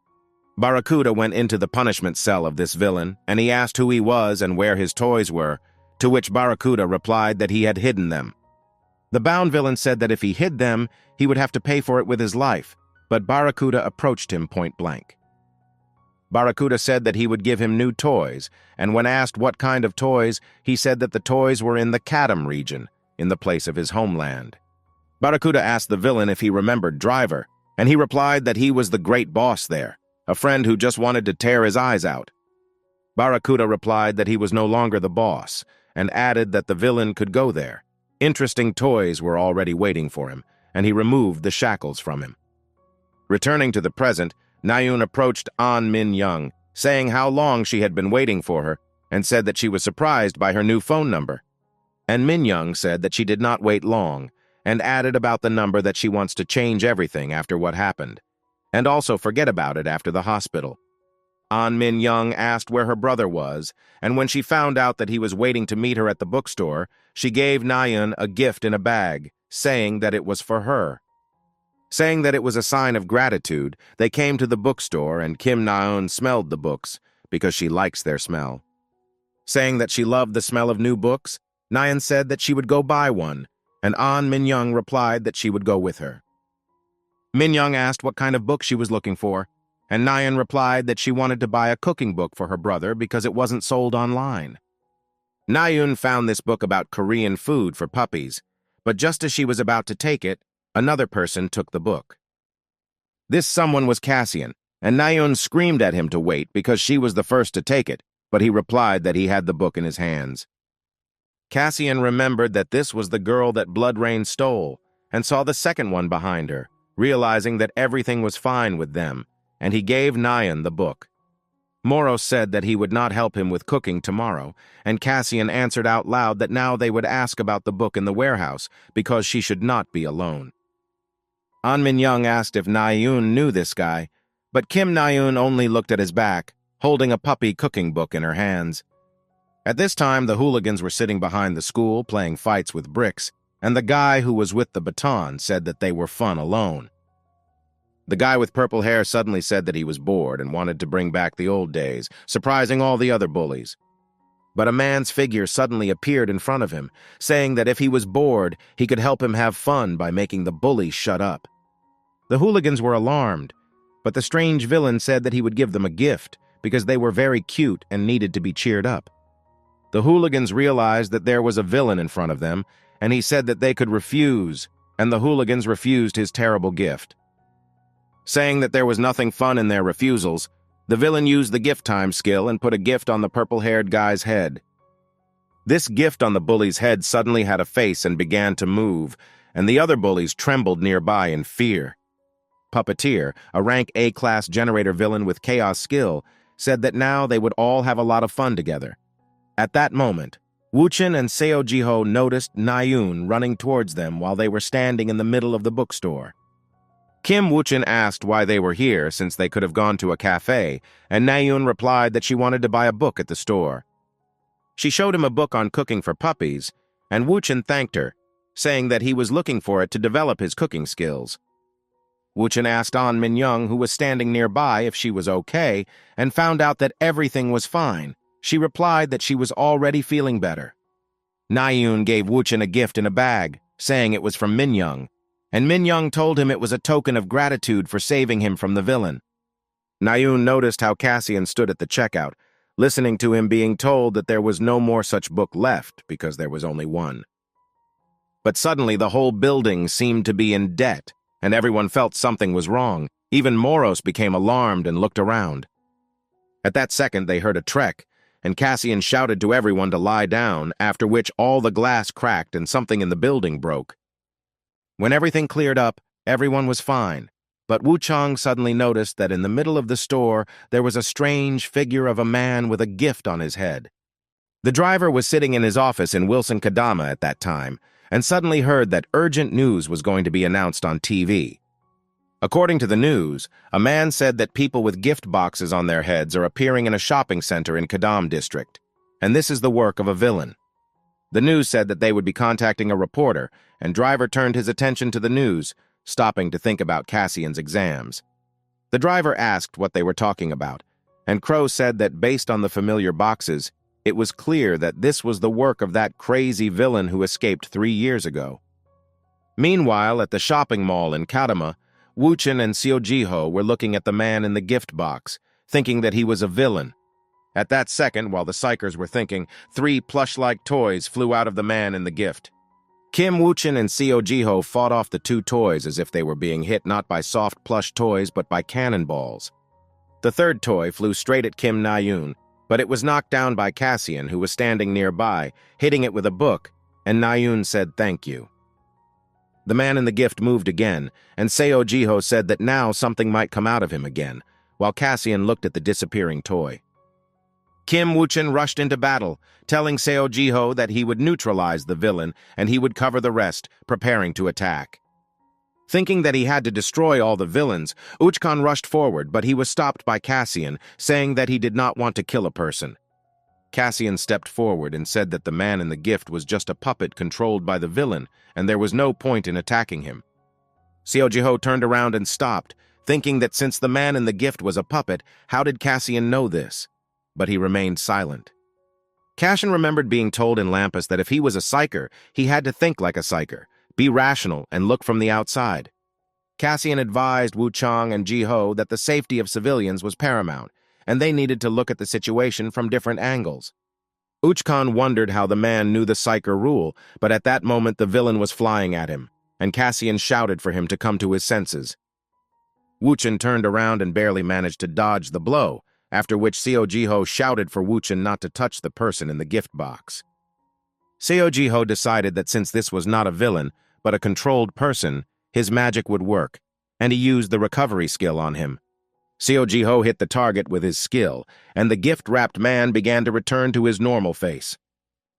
Speaker 1: Barracuda went into the punishment cell of this villain, and he asked who he was and where his toys were, to which Barracuda replied that he had hidden them. The bound villain said that if he hid them, he would have to pay for it with his life, but Barracuda approached him point-blank. Barracuda said that he would give him new toys, and when asked what kind of toys, he said that the toys were in the Kadam region, in the place of his homeland. Barracuda asked the villain if he remembered Driver, and he replied that he was the great boss there, a friend who just wanted to tear his eyes out. Barracuda replied that he was no longer the boss, and added that the villain could go there. Interesting toys were already waiting for him, and he removed the shackles from him. Returning to the present, Naeun approached An Min-young, saying how long she had been waiting for her, and said that she was surprised by her new phone number. And Min-young said that she did not wait long, and added about the number that she wants to change everything after what happened, and also forget about it after the hospital. An Min-young asked where her brother was, and when she found out that he was waiting to meet her at the bookstore, she gave Naeun a gift in a bag, saying that it was for her. Saying that it was a sign of gratitude, they came to the bookstore, and Kim Naeun smelled the books, because she likes their smell. Saying that she loved the smell of new books, Nayeon said that she would go buy one, and An Minyoung replied that she would go with her. Minyoung asked what kind of book she was looking for, and Nayeon replied that she wanted to buy a cooking book for her brother because it wasn't sold online. Nayeon found this book about Korean food for puppies, but just as she was about to take it, another person took the book. This someone was Cassian, and Nayeon screamed at him to wait because she was the first to take it, but he replied that he had the book in his hands. Cassian remembered that this was the girl that Bloodrain stole, and saw the second one behind her, realizing that everything was fine with them, and he gave Nayeon the book. Moro said that he would not help him with cooking tomorrow, and Cassian answered out loud that now they would ask about the book in the warehouse because she should not be alone. An Minyoung asked if Nayeon knew this guy, but Kim Nayeon only looked at his back, holding a puppy cooking book in her hands. At this time, the hooligans were sitting behind the school playing fights with bricks, and the guy who was with the baton said that they were fun alone. The guy with purple hair suddenly said that he was bored and wanted to bring back the old days, surprising all the other bullies. But a man's figure suddenly appeared in front of him, saying that if he was bored, he could help him have fun by making the bully shut up. The hooligans were alarmed, but the strange villain said that he would give them a gift because they were very cute and needed to be cheered up. The hooligans realized that there was a villain in front of them, and he said that they could refuse, and the hooligans refused his terrible gift. Saying that there was nothing fun in their refusals, the villain used the gift time skill and put a gift on the purple-haired guy's head. This gift on the bully's head suddenly had a face and began to move, and the other bullies trembled nearby in fear. Puppeteer, a rank A-class generator villain with chaos skill, said that now they would all have a lot of fun together. At that moment, Woochen and Seo Jiho noticed Nayeon running towards them while they were standing in the middle of the bookstore. Kim Woochen asked why they were here since they could have gone to a cafe, and Nayeon replied that she wanted to buy a book at the store. She showed him a book on cooking for puppies, and Woochen thanked her, saying that he was looking for it to develop his cooking skills. Woochen asked An Minyoung, who was standing nearby, if she was okay, and found out that everything was fine. She replied that she was already feeling better. Nayeon gave Woochen a gift in a bag, saying it was from Minyoung, and Minyoung told him it was a token of gratitude for saving him from the villain. Nayeon noticed how Cassian stood at the checkout, listening to him being told that there was no more such book left because there was only one. But suddenly the whole building seemed to be in debt, and everyone felt something was wrong. Even Moros became alarmed and looked around. At that second they heard a trek, and Cassian shouted to everyone to lie down, after which all the glass cracked and something in the building broke. When everything cleared up, everyone was fine, but Wu Chang suddenly noticed that in the middle of the store there was a strange figure of a man with a gift on his head. The driver was sitting in his office in Wilson Kadama at that time, and suddenly heard that urgent news was going to be announced on TV. According to the news, a man said that people with gift boxes on their heads are appearing in a shopping center in Kadam district, and this is the work of a villain. The news said that they would be contacting a reporter, and driver turned his attention to the news, stopping to think about Cassian's exams. The driver asked what they were talking about, and Crow said that based on the familiar boxes, it was clear that this was the work of that crazy villain who escaped 3 years ago. Meanwhile, at the shopping mall in Kadama, Woochen and Seo Jiho were looking at the man in the gift box, thinking that he was a villain. At that second, while the psychers were thinking, 3 plush-like toys flew out of the man in the gift. Kim Woochen and Seo Jiho fought off the 2 toys as if they were being hit not by soft plush toys but by cannonballs. The 3rd toy flew straight at Kim Nayeon, but it was knocked down by Cassian, who was standing nearby, hitting it with a book, and Nayeon said thank you. The man in the gift moved again, and Seo Jiho said that now something might come out of him again, while Cassian looked at the disappearing toy. Kim Woochen rushed into battle, telling Seo Jiho that he would neutralize the villain and he would cover the rest, preparing to attack. Thinking that he had to destroy all the villains, Uchkan rushed forward, but he was stopped by Cassian, saying that he did not want to kill a person. Cassian stepped forward and said that the man in the gift was just a puppet controlled by the villain, and there was no point in attacking him. Seo Jiho turned around and stopped, thinking that since the man in the gift was a puppet, how did Cassian know this? But he remained silent. Cassian remembered being told in Lampus that if he was a psyker, he had to think like a psyker, be rational, and look from the outside. Cassian advised Wu Chang and Ji Ho that the safety of civilians was paramount, and they needed to look at the situation from different angles. Uchkan wondered how the man knew the psyker rule, but at that moment the villain was flying at him, and Cassian shouted for him to come to his senses. Wuchen turned around and barely managed to dodge the blow, after which Seo Ji-ho shouted for Wuchen not to touch the person in the gift box. Seo Ji-ho decided that since this was not a villain, but a controlled person, his magic would work, and he used the recovery skill on him. Seo Ji-ho hit the target with his skill, and the gift-wrapped man began to return to his normal face.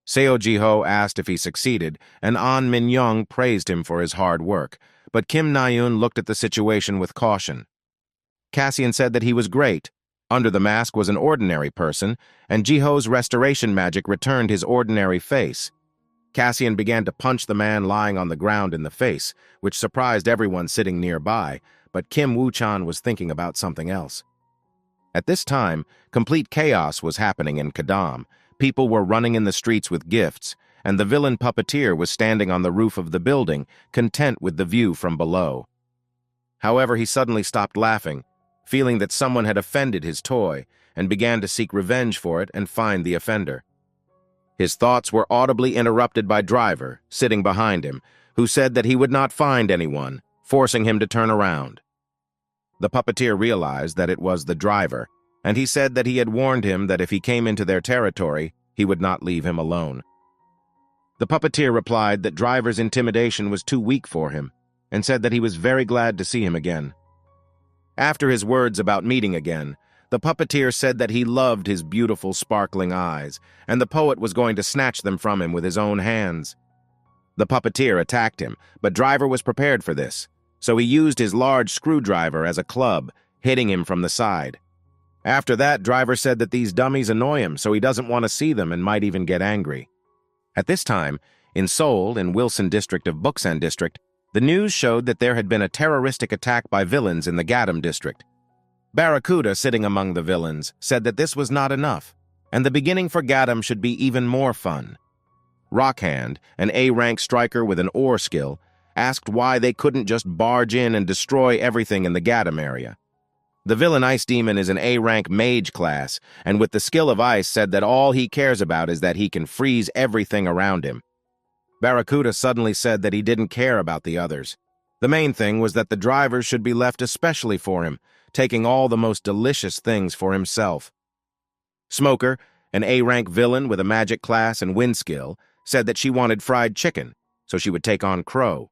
Speaker 1: Seo Ji-ho asked if he succeeded, and An Min-young praised him for his hard work, but Kim Na-eun looked at the situation with caution. Cassian said that he was great. Under the mask was an ordinary person, and Ji-ho's restoration magic returned his ordinary face. Cassian began to punch the man lying on the ground in the face, which surprised everyone sitting nearby, but Kim Woo-chan was thinking about something else. At this time, complete chaos was happening in Kadam. People were running in the streets with gifts, and the villain puppeteer was standing on the roof of the building, content with the view from below. However, he suddenly stopped laughing, feeling that someone had offended his toy, and began to seek revenge for it and find the offender. His thoughts were audibly interrupted by Driver, sitting behind him, who said that he would not find anyone, forcing him to turn around. The puppeteer realized that it was the Driver, and he said that he had warned him that if he came into their territory, he would not leave him alone. The puppeteer replied that Driver's intimidation was too weak for him, and said that he was very glad to see him again. After his words about meeting again, the puppeteer said that he loved his beautiful, sparkling eyes, and the poet was going to snatch them from him with his own hands. The puppeteer attacked him, but Driver was prepared for this, so he used his large screwdriver as a club, hitting him from the side. After that, Driver said that these dummies annoy him, so he doesn't want to see them and might even get angry. At this time, in Seoul, in Wilson District of Buksan District, the news showed that there had been a terroristic attack by villains in the Gadam District. Barracuda, sitting among the villains, said that this was not enough, and the beginning for Gadam should be even more fun. Rockhand, an A-rank striker with an ore skill, asked why they couldn't just barge in and destroy everything in the Gadam area. The villain Ice Demon is an A-rank mage class, and with the skill of ice said that all he cares about is that he can freeze everything around him. Barracuda suddenly said that he didn't care about the others. The main thing was that the drivers should be left especially for him, taking all the most delicious things for himself. Smoker, an A-rank villain with a magic class and wind skill, said that she wanted fried chicken, so she would take on Crow.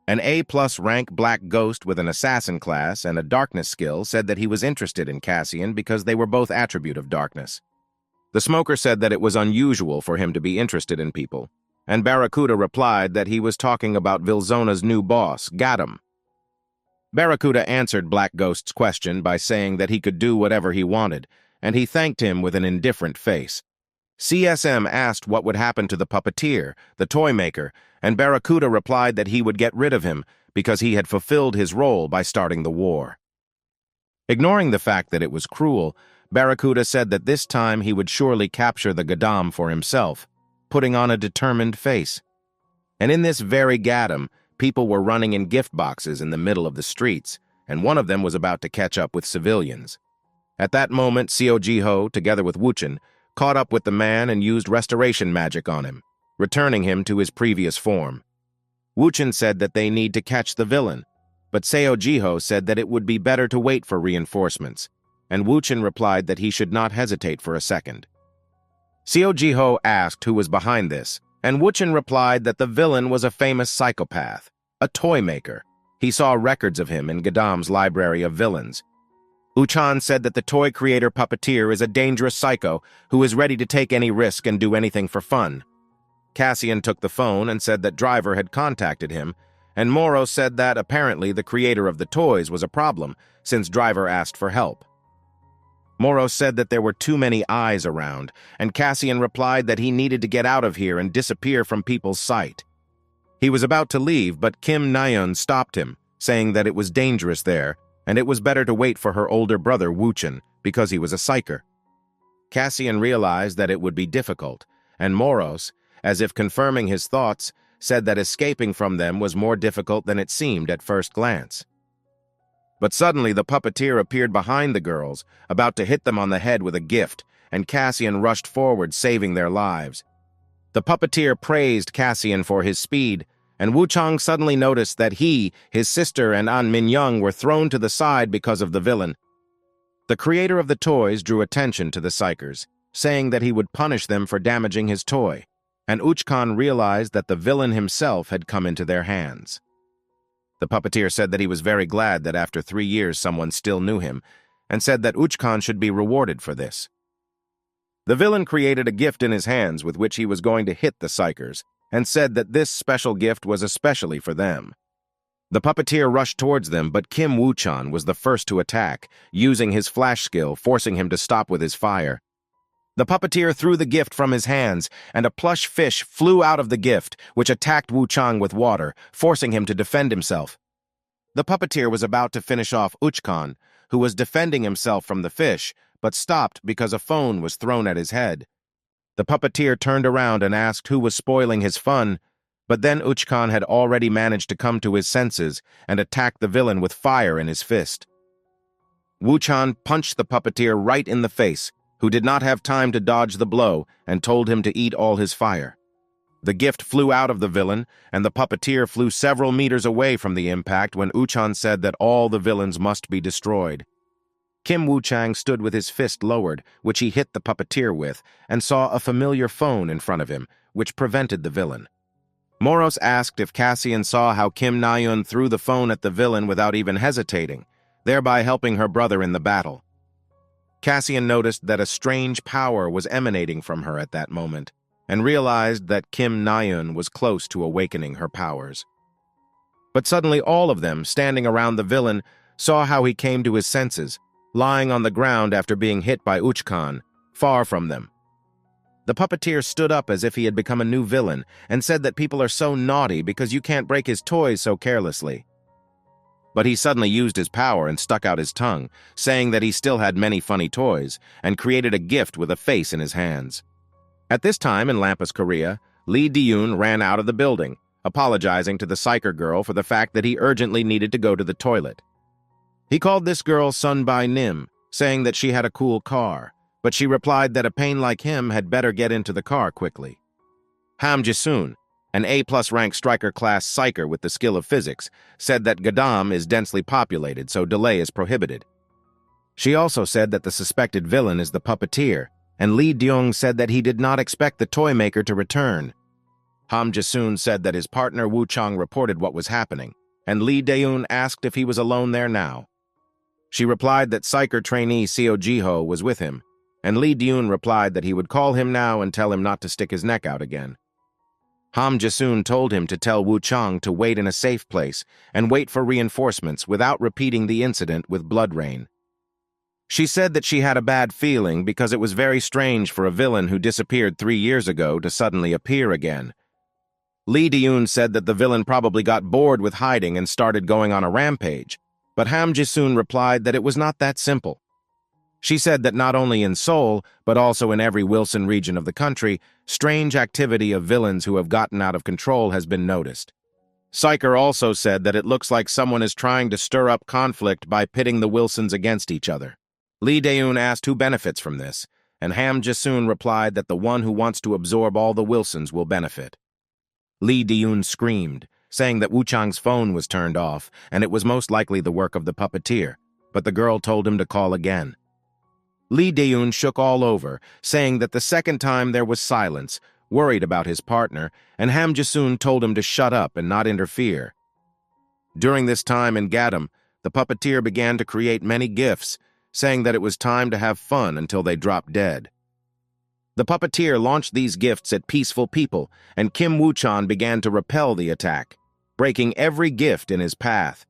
Speaker 1: An A-plus rank black ghost with an assassin class and a darkness skill said that he was interested in Cassian because they were both attribute of darkness. The smoker said that it was unusual for him to be interested in people, and Barracuda replied that he was talking about Vilzona's new boss, Gadam. Barracuda answered Black Ghost's question by saying that he could do whatever he wanted, and he thanked him with an indifferent face. CSM asked what would happen to the puppeteer, the toy maker, and Barracuda replied that he would get rid of him because he had fulfilled his role by starting the war. Ignoring the fact that it was cruel, Barracuda said that this time he would surely capture the Gadam for himself, putting on a determined face. And in this very Gadam, people were running in gift boxes in the middle of the streets, and one of them was about to catch up with civilians. At that moment, Seo Ji-ho, together with Wuchen, caught up with the man and used restoration magic on him, returning him to his previous form. Wuchen said that they need to catch the villain, but Seo Ji-ho said that it would be better to wait for reinforcements, and Wuchen replied that he should not hesitate for a second. Seo Ji-ho asked who was behind this, and Wuchen replied that the villain was a famous psychopath, a toy maker. He saw records of him in Gadam's library of villains. Uchan said that the toy creator puppeteer is a dangerous psycho who is ready to take any risk and do anything for fun. Cassian took the phone and said that Driver had contacted him, and Moro said that apparently the creator of the toys was a problem since Driver asked for help. Moro said that there were too many eyes around, and Cassian replied that he needed to get out of here and disappear from people's sight. He was about to leave, but Kim Na-eun stopped him, saying that it was dangerous there, and it was better to wait for her older brother Wuchen, because he was a psyker. Cassian realized that it would be difficult, and Moros, as if confirming his thoughts, said that escaping from them was more difficult than it seemed at first glance. But suddenly the puppeteer appeared behind the girls, about to hit them on the head with a gift, and Cassian rushed forward, saving their lives. The puppeteer praised Cassian for his speed, and Wuchang suddenly noticed that he, his sister, and An Minyoung were thrown to the side because of the villain. The creator of the toys drew attention to the psychers, saying that he would punish them for damaging his toy, and Uchkan realized that the villain himself had come into their hands. The puppeteer said that he was very glad that after 3 years someone still knew him, and said that Uchkan should be rewarded for this. The villain created a gift in his hands with which he was going to hit the psychers, and said that this special gift was especially for them. The puppeteer rushed towards them, but Kim Wuchan was the first to attack, using his flash skill, forcing him to stop with his fire. The puppeteer threw the gift from his hands, and a plush fish flew out of the gift, which attacked Wuchang with water, forcing him to defend himself. The puppeteer was about to finish off Uchkan, who was defending himself from the fish, but stopped because a phone was thrown at his head. The puppeteer turned around and asked who was spoiling his fun, but then Uchkan had already managed to come to his senses and attacked the villain with fire in his fist. Wuchan punched the puppeteer right in the face, who did not have time to dodge the blow, and told him to eat all his fire. The gift flew out of the villain, and the puppeteer flew several meters away from the impact when Uchan said that all the villains must be destroyed. Kim Wuchang stood with his fist lowered, which he hit the puppeteer with, and saw a familiar phone in front of him, which prevented the villain. Moros asked if Cassian saw how Kim Nayun threw the phone at the villain without even hesitating, thereby helping her brother in the battle. Cassian noticed that a strange power was emanating from her at that moment, and realized that Kim Nayun was close to awakening her powers. But suddenly all of them, standing around the villain, saw how he came to his senses, lying on the ground after being hit by Uchkan, far from them. The puppeteer stood up as if he had become a new villain, and said that people are so naughty because you can't break his toys so carelessly. But he suddenly used his power and stuck out his tongue, saying that he still had many funny toys, and created a gift with a face in his hands. At this time in Lampus, Korea, Lee Diyun ran out of the building, apologizing to the psycher girl for the fact that he urgently needed to go to the toilet. He called this girl Sun Bai Nim, saying that she had a cool car, but she replied that a pain like him had better get into the car quickly. Ham Jisun, an A+ rank striker class psycher with the skill of physics, said that Gadam is densely populated, so delay is prohibited. She also said that the suspected villain is the puppeteer, and Lee Dyong said that he did not expect the toy maker to return. Ham Jisun said that his partner Wu Chang reported what was happening, and Lee Daeun asked if he was alone there now. She replied that psycher trainee Seo Jiho was with him, and Lee Dyun replied that he would call him now and tell him not to stick his neck out again. Ham Jisun told him to tell Wu Chang to wait in a safe place and wait for reinforcements without repeating the incident with blood rain. She said that she had a bad feeling because it was very strange for a villain who disappeared 3 years ago to suddenly appear again. Lee Dyun said that the villain probably got bored with hiding and started going on a rampage, but Ham Jisun replied that it was not that simple. She said that not only in Seoul, but also in every Wilson region of the country, strange activity of villains who have gotten out of control has been noticed. Psycher also said that it looks like someone is trying to stir up conflict by pitting the Wilsons against each other. Lee Daeun asked who benefits from this, and Ham Jisun replied that the one who wants to absorb all the Wilsons will benefit. Lee Daeun screamed, saying that Wu Chang's phone was turned off, and it was most likely the work of the puppeteer, but the girl told him to call again. Lee Daeun shook all over, saying that the second time there was silence, worried about his partner, and Ham Jisun told him to shut up and not interfere. During this time in Gadam, the puppeteer began to create many gifts, saying that it was time to have fun until they dropped dead. The puppeteer launched these gifts at peaceful people, and Kim Wuchan began to repel the attack, breaking every gift in his path.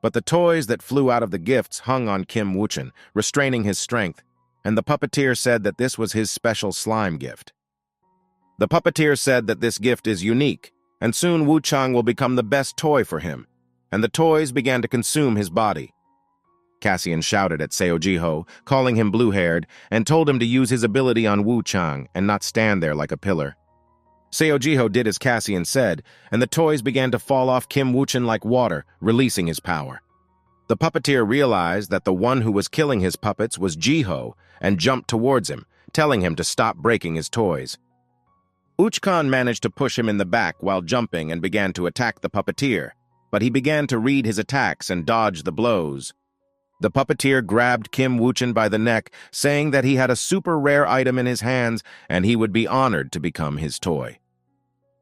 Speaker 1: But the toys that flew out of the gifts hung on Kim Wuchan, restraining his strength, and the puppeteer said that this was his special slime gift. The puppeteer said that this gift is unique, and soon Wu Chang will become the best toy for him, and the toys began to consume his body. Cassian shouted at Seojiho, calling him blue-haired, and told him to use his ability on Wu Chang and not stand there like a pillar. Seojiho did as Cassian said, and the toys began to fall off Kim Wuchen like water, releasing his power. The puppeteer realized that the one who was killing his puppets was Jiho and jumped towards him, telling him to stop breaking his toys. Uchkan managed to push him in the back while jumping and began to attack the puppeteer, but he began to read his attacks and dodge the blows. The puppeteer grabbed Kim Wuchen by the neck, saying that he had a super rare item in his hands and he would be honored to become his toy.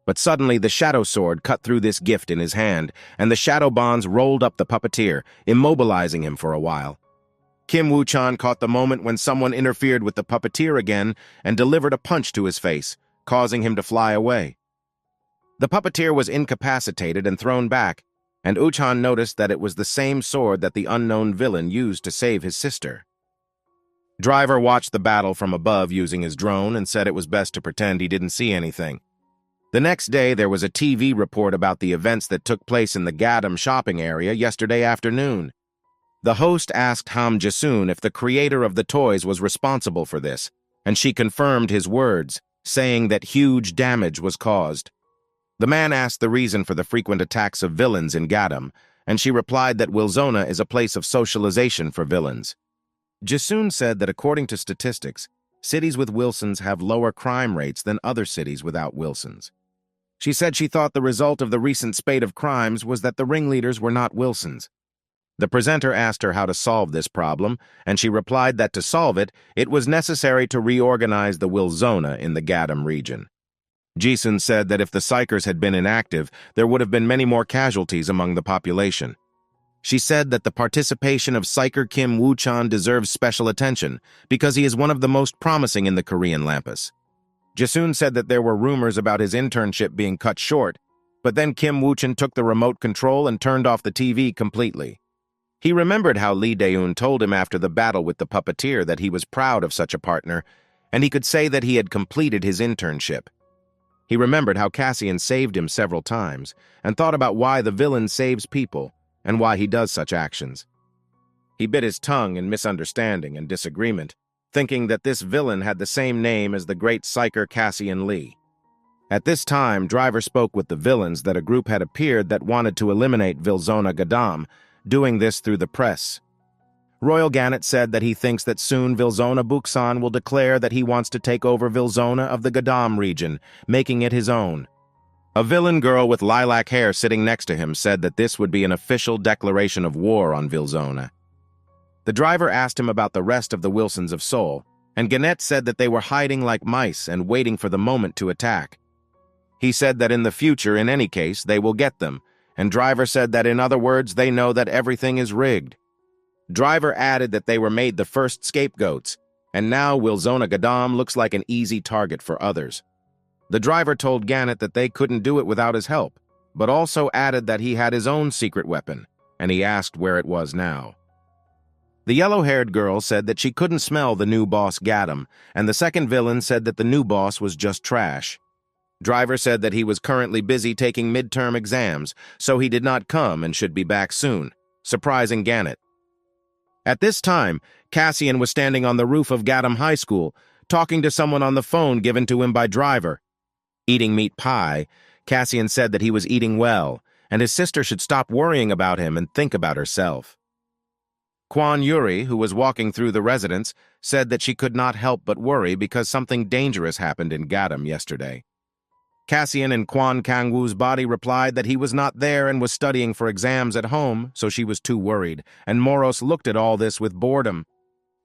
Speaker 1: But suddenly the shadow sword cut through this gift in his hand, and the shadow bonds rolled up the puppeteer, immobilizing him for a while. Kim Wuchan caught the moment when someone interfered with the puppeteer again and delivered a punch to his face, causing him to fly away. The puppeteer was incapacitated and thrown back, and Uchan noticed that it was the same sword that the unknown villain used to save his sister. Driver watched the battle from above using his drone and said it was best to pretend he didn't see anything. The next day, there was a TV report about the events that took place in the Gadam shopping area yesterday afternoon. The host asked Ham Jasun if the creator of the toys was responsible for this, and she confirmed his words, saying that huge damage was caused. The man asked the reason for the frequent attacks of villains in Gadam, and she replied that Wilzona is a place of socialization for villains. Jasun said that according to statistics, cities with Wilsons have lower crime rates than other cities without Wilsons. She said she thought the result of the recent spate of crimes was that the ringleaders were not Wilsons. The presenter asked her how to solve this problem, and she replied that to solve it, it was necessary to reorganize the Wilzona in the Gadam region. Jisun said that if the psychers had been inactive, there would have been many more casualties among the population. She said that the participation of psycher Kim Wuchan deserves special attention because he is one of the most promising in the Korean Lampus. Jasun said that there were rumors about his internship being cut short, but then Kim Wuchen took the remote control and turned off the TV completely. He remembered how Lee Daeun told him after the battle with the puppeteer that he was proud of such a partner, and he could say that he had completed his internship. He remembered how Cassian saved him several times, and thought about why the villain saves people, and why he does such actions. He bit his tongue in misunderstanding and disagreement, thinking that this villain had the same name as the great psycher Cassian Lee. At this time, Driver spoke with the villains that a group had appeared that wanted to eliminate Vilzona Gadam, doing this through the press. Royal Gannet said that he thinks that soon Vilzona Buksan will declare that he wants to take over Vilzona of the Gadam region, making it his own. A villain girl with lilac hair sitting next to him said that this would be an official declaration of war on Vilzona. The driver asked him about the rest of the Wilsons of Seoul, and Gannet said that they were hiding like mice and waiting for the moment to attack. He said that in the future, in any case, they will get them, and Driver said that in other words, they know that everything is rigged. Driver added that they were made the first scapegoats, and now Wilzona Gadam looks like an easy target for others. The driver told Gannet that they couldn't do it without his help, but also added that he had his own secret weapon, and he asked where it was now. The yellow-haired girl said that she couldn't smell the new boss Gadam, and the second villain said that the new boss was just trash. Driver said that he was currently busy taking midterm exams, so he did not come and should be back soon, surprising Gannet. At this time, Cassian was standing on the roof of Gadam High School, talking to someone on the phone given to him by Driver. Eating meat pie, Cassian said that he was eating well, and his sister should stop worrying about him and think about herself. Kwan Yuri, who was walking through the residence, said that she could not help but worry because something dangerous happened in Gadam yesterday. Cassian in Kwan Kangwoo's body replied that he was not there and was studying for exams at home, so she was too worried, and Moros looked at all this with boredom.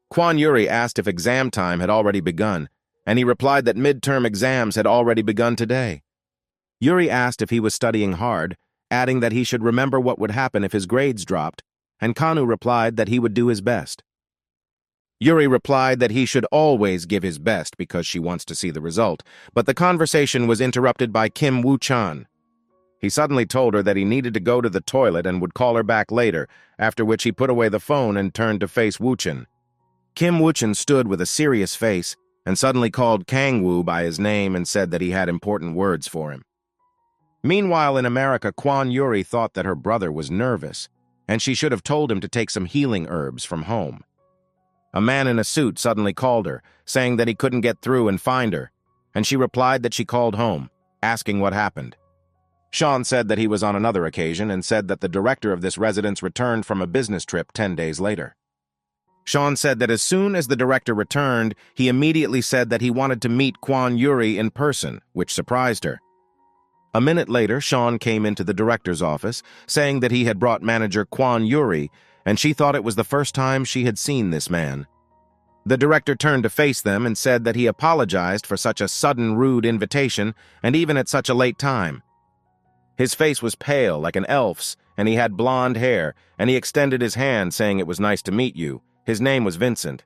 Speaker 1: Kwan Yuri asked if exam time had already begun, and he replied that midterm exams had already begun today. Yuri asked if he was studying hard, adding that he should remember what would happen if his grades dropped, and Kanu replied that he would do his best. Yuri replied that he should always give his best because she wants to see the result, but the conversation was interrupted by Kim Woo-chan. He suddenly told her that he needed to go to the toilet and would call her back later, after which he put away the phone and turned to face Woo-chan. Kim Woo-chan stood with a serious face and suddenly called Kang-woo by his name and said that he had important words for him. Meanwhile, in America, Kwan Yuri thought that her brother was nervous, and she should have told him to take some healing herbs from home. A man in a suit suddenly called her, saying that he couldn't get through and find her, and she replied that she called home, asking what happened. Sean said that he was on another occasion and said that the director of this residence returned from a business trip 10 days later. Sean said that as soon as the director returned, he immediately said that he wanted to meet Kwon Yuri in person, which surprised her. A minute later, Sean came into the director's office, saying that he had brought manager Kwon Yuri, and she thought it was the first time she had seen this man. The director turned to face them and said that he apologized for such a sudden, rude invitation, and even at such a late time. His face was pale like an elf's, and he had blonde hair, and he extended his hand, saying it was nice to meet you. His name was Vincent.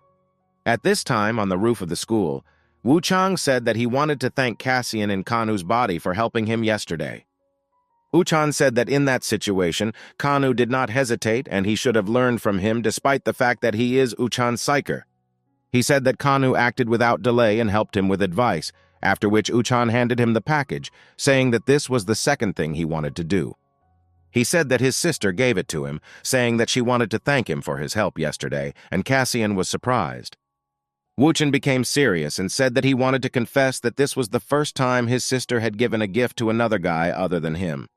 Speaker 1: At this time, on the roof of the school, Wu Chang said that he wanted to thank Cassian in Kanu's body for helping him yesterday. Uchan said that in that situation, Kanu did not hesitate and he should have learned from him despite the fact that he is Uchan's psyker. He said that Kanu acted without delay and helped him with advice, after which Uchan handed him the package, saying that this was the second thing he wanted to do. He said that his sister gave it to him, saying that she wanted to thank him for his help yesterday, and Cassian was surprised. Wuchen became serious and said that he wanted to confess that this was the first time his sister had given a gift to another guy other than him.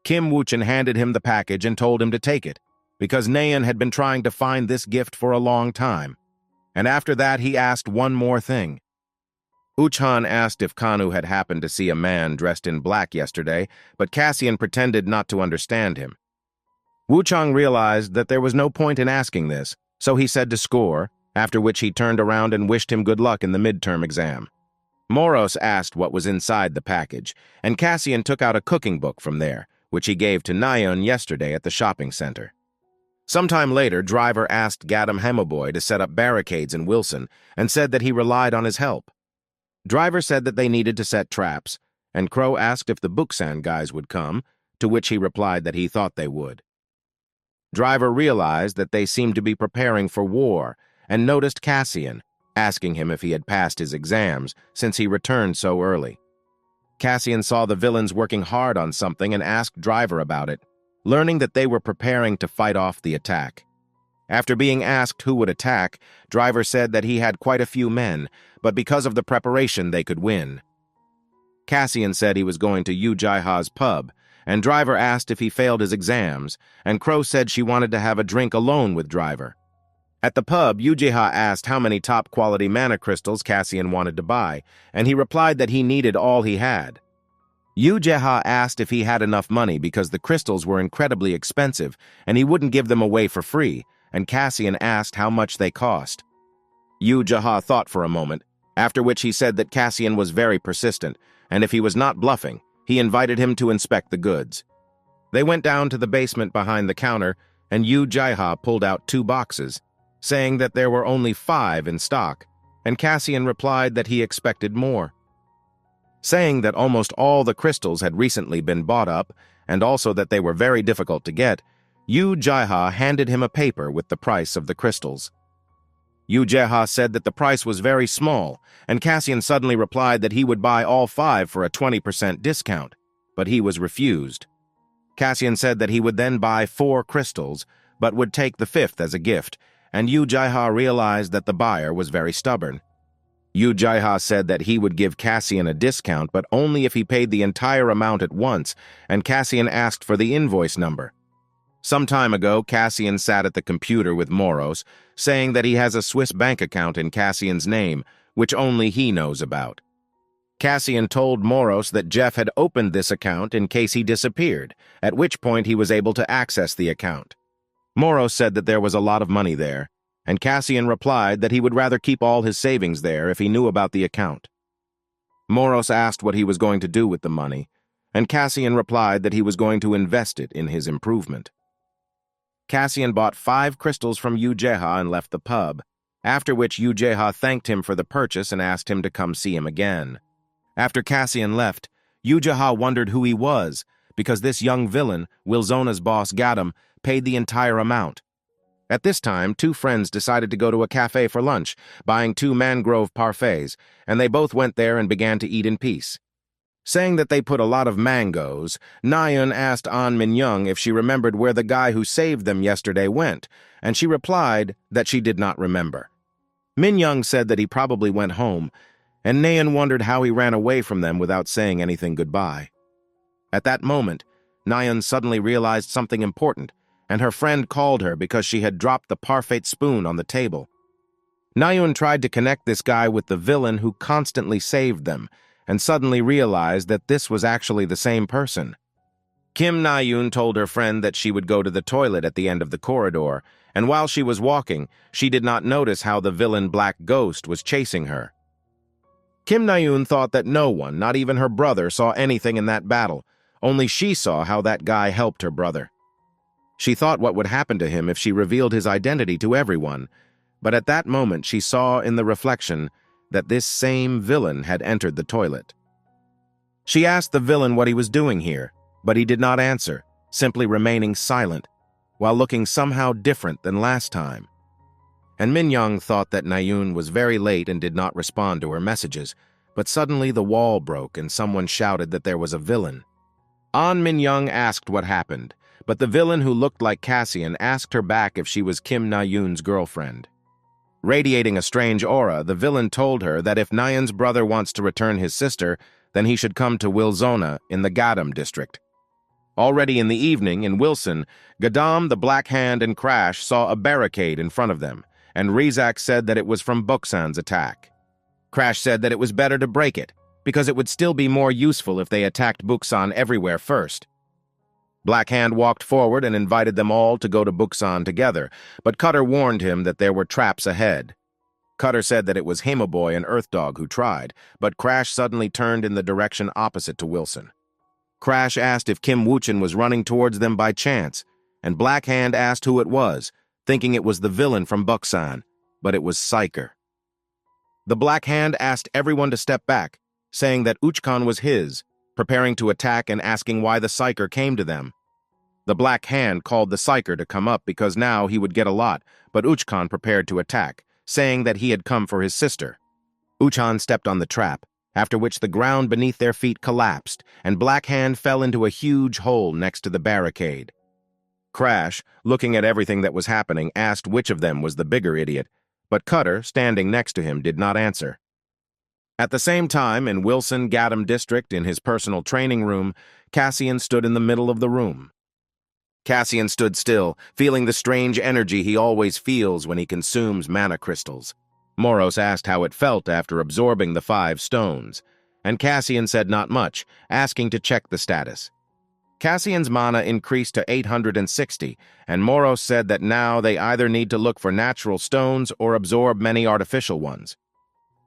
Speaker 1: Kim Wuchen handed him the package and told him to take it, because Naeun had been trying to find this gift for a long time. And after that, he asked one more thing. Uchan asked if Kanu had happened to see a man dressed in black yesterday, but Cassian pretended not to understand him. Wuchang realized that there was no point in asking this, so he said to score, after which he turned around and wished him good luck in the midterm exam. Moros asked what was inside the package, and Cassian took out a cooking book from there, which he gave to Naeun yesterday at the shopping center. Sometime later, Driver asked Gadam Hemoboy to set up barricades in Wilson and said that he relied on his help. Driver said that they needed to set traps, and Crow asked if the Buksan guys would come, to which he replied that he thought they would. Driver realized that they seemed to be preparing for war and noticed Cassian, asking him if he had passed his exams since he returned so early. Cassian saw the villains working hard on something and asked Driver about it, learning that they were preparing to fight off the attack. After being asked who would attack, Driver said that he had quite a few men, but because of the preparation they could win. Cassian said he was going to Yu Jaiha's pub, and Driver asked if he failed his exams, and Crow said she wanted to have a drink alone with Driver. At the pub, Yu Jaiha asked how many top-quality mana crystals Cassian wanted to buy, and he replied that he needed all he had. Yu Jaiha asked if he had enough money because the crystals were incredibly expensive, and he wouldn't give them away for free, and Cassian asked how much they cost. Yu Jaiha thought for a moment, after which he said that Cassian was very persistent, and if he was not bluffing, he invited him to inspect the goods. They went down to the basement behind the counter, and Yu Jaiha pulled out 2 boxes, saying that there were only 5 in stock, and Cassian replied that he expected more. Saying that almost all the crystals had recently been bought up, and also that they were very difficult to get, Yu Jaiha handed him a paper with the price of the crystals. Yu Jaiha said that the price was very small, and Cassian suddenly replied that he would buy all 5 for a 20% discount, but he was refused. Cassian said that he would then buy 4 crystals, but would take the 5th as a gift, and Yu Jaiha realized that the buyer was very stubborn. Yu Jaiha said that he would give Cassian a discount, but only if he paid the entire amount at once, and Cassian asked for the invoice number. Some time ago, Cassian sat at the computer with Moros, saying that he has a Swiss bank account in Cassian's name, which only he knows about. Cassian told Moros that Jeff had opened this account in case he disappeared, at which point he was able to access the account. Moros said that there was a lot of money there, and Cassian replied that he would rather keep all his savings there if he knew about the account. Moros asked what he was going to do with the money, and Cassian replied that he was going to invest it in his improvement. Cassian bought 5 crystals from Yu Jaiha and left the pub, after which Yu Jaiha thanked him for the purchase and asked him to come see him again. After Cassian left, Yu Jaiha wondered who he was, because this young villain, Wilzona's boss Gadam, paid the entire amount. At this time, 2 friends decided to go to a cafe for lunch, buying 2 mangrove parfaits, and they both went there and began to eat in peace. Saying that they put a lot of mangoes, Nayun asked An Min-young if she remembered where the guy who saved them yesterday went, and she replied that she did not remember. Min-young said that he probably went home, and Nayun wondered how he ran away from them without saying anything goodbye. At that moment, Nayun suddenly realized something important, and her friend called her because she had dropped the parfait spoon on the table. Nayun tried to connect this guy with the villain who constantly saved them, and suddenly realized that this was actually the same person. Kim Nayun told her friend that she would go to the toilet at the end of the corridor, and while she was walking, she did not notice how the villain Black Ghost was chasing her. Kim Nayun thought that no one, not even her brother, saw anything in that battle. Only she saw how that guy helped her brother. She thought what would happen to him if she revealed his identity to everyone, but at that moment she saw in the reflection that this same villain had entered the toilet. She asked the villain what he was doing here, but he did not answer, simply remaining silent, while looking somehow different than last time. And Min-young thought that Nayun was very late and did not respond to her messages, but suddenly the wall broke and someone shouted that there was a villain. An Min-young asked what happened, but the villain who looked like Cassian asked her back if she was Kim Na-yoon's girlfriend. Radiating a strange aura, the villain told her that if Nayun's brother wants to return his sister, then he should come to Wilsona in the Gadam district. Already in the evening, in Wilson, Gadam, the Black Hand, and Crash saw a barricade in front of them, and Rizak said that it was from Buksan's attack. Crash said that it was better to break it, because it would still be more useful if they attacked Buksan everywhere first. Black Hand walked forward and invited them all to go to Buksan together, but Cutter warned him that there were traps ahead. Cutter said that it was Hamoboy and Earthdog who tried, but Crash suddenly turned in the direction opposite to Wilson. Crash asked if Kim Woo-chin was running towards them by chance, and Black Hand asked who it was, thinking it was the villain from Buksan, but it was Psyker. The Black Hand asked everyone to step back, saying that Uchkan was his, preparing to attack and asking why the Psyker came to them. The Black Hand called the Psyker to come up because now he would get a lot, but Uchkan prepared to attack, saying that he had come for his sister. Uchan stepped on the trap, after which the ground beneath their feet collapsed, and Black Hand fell into a huge hole next to the barricade. Crash, looking at everything that was happening, asked which of them was the bigger idiot, but Cutter, standing next to him, did not answer. At the same time, in Wilson Gadam District, in his personal training room, Cassian stood in the middle of the room. Cassian stood still, feeling the strange energy he always feels when he consumes mana crystals. Moros asked how it felt after absorbing the 5 stones, and Cassian said not much, asking to check the status. Cassian's mana increased to 860, and Moros said that now they either need to look for natural stones or absorb many artificial ones.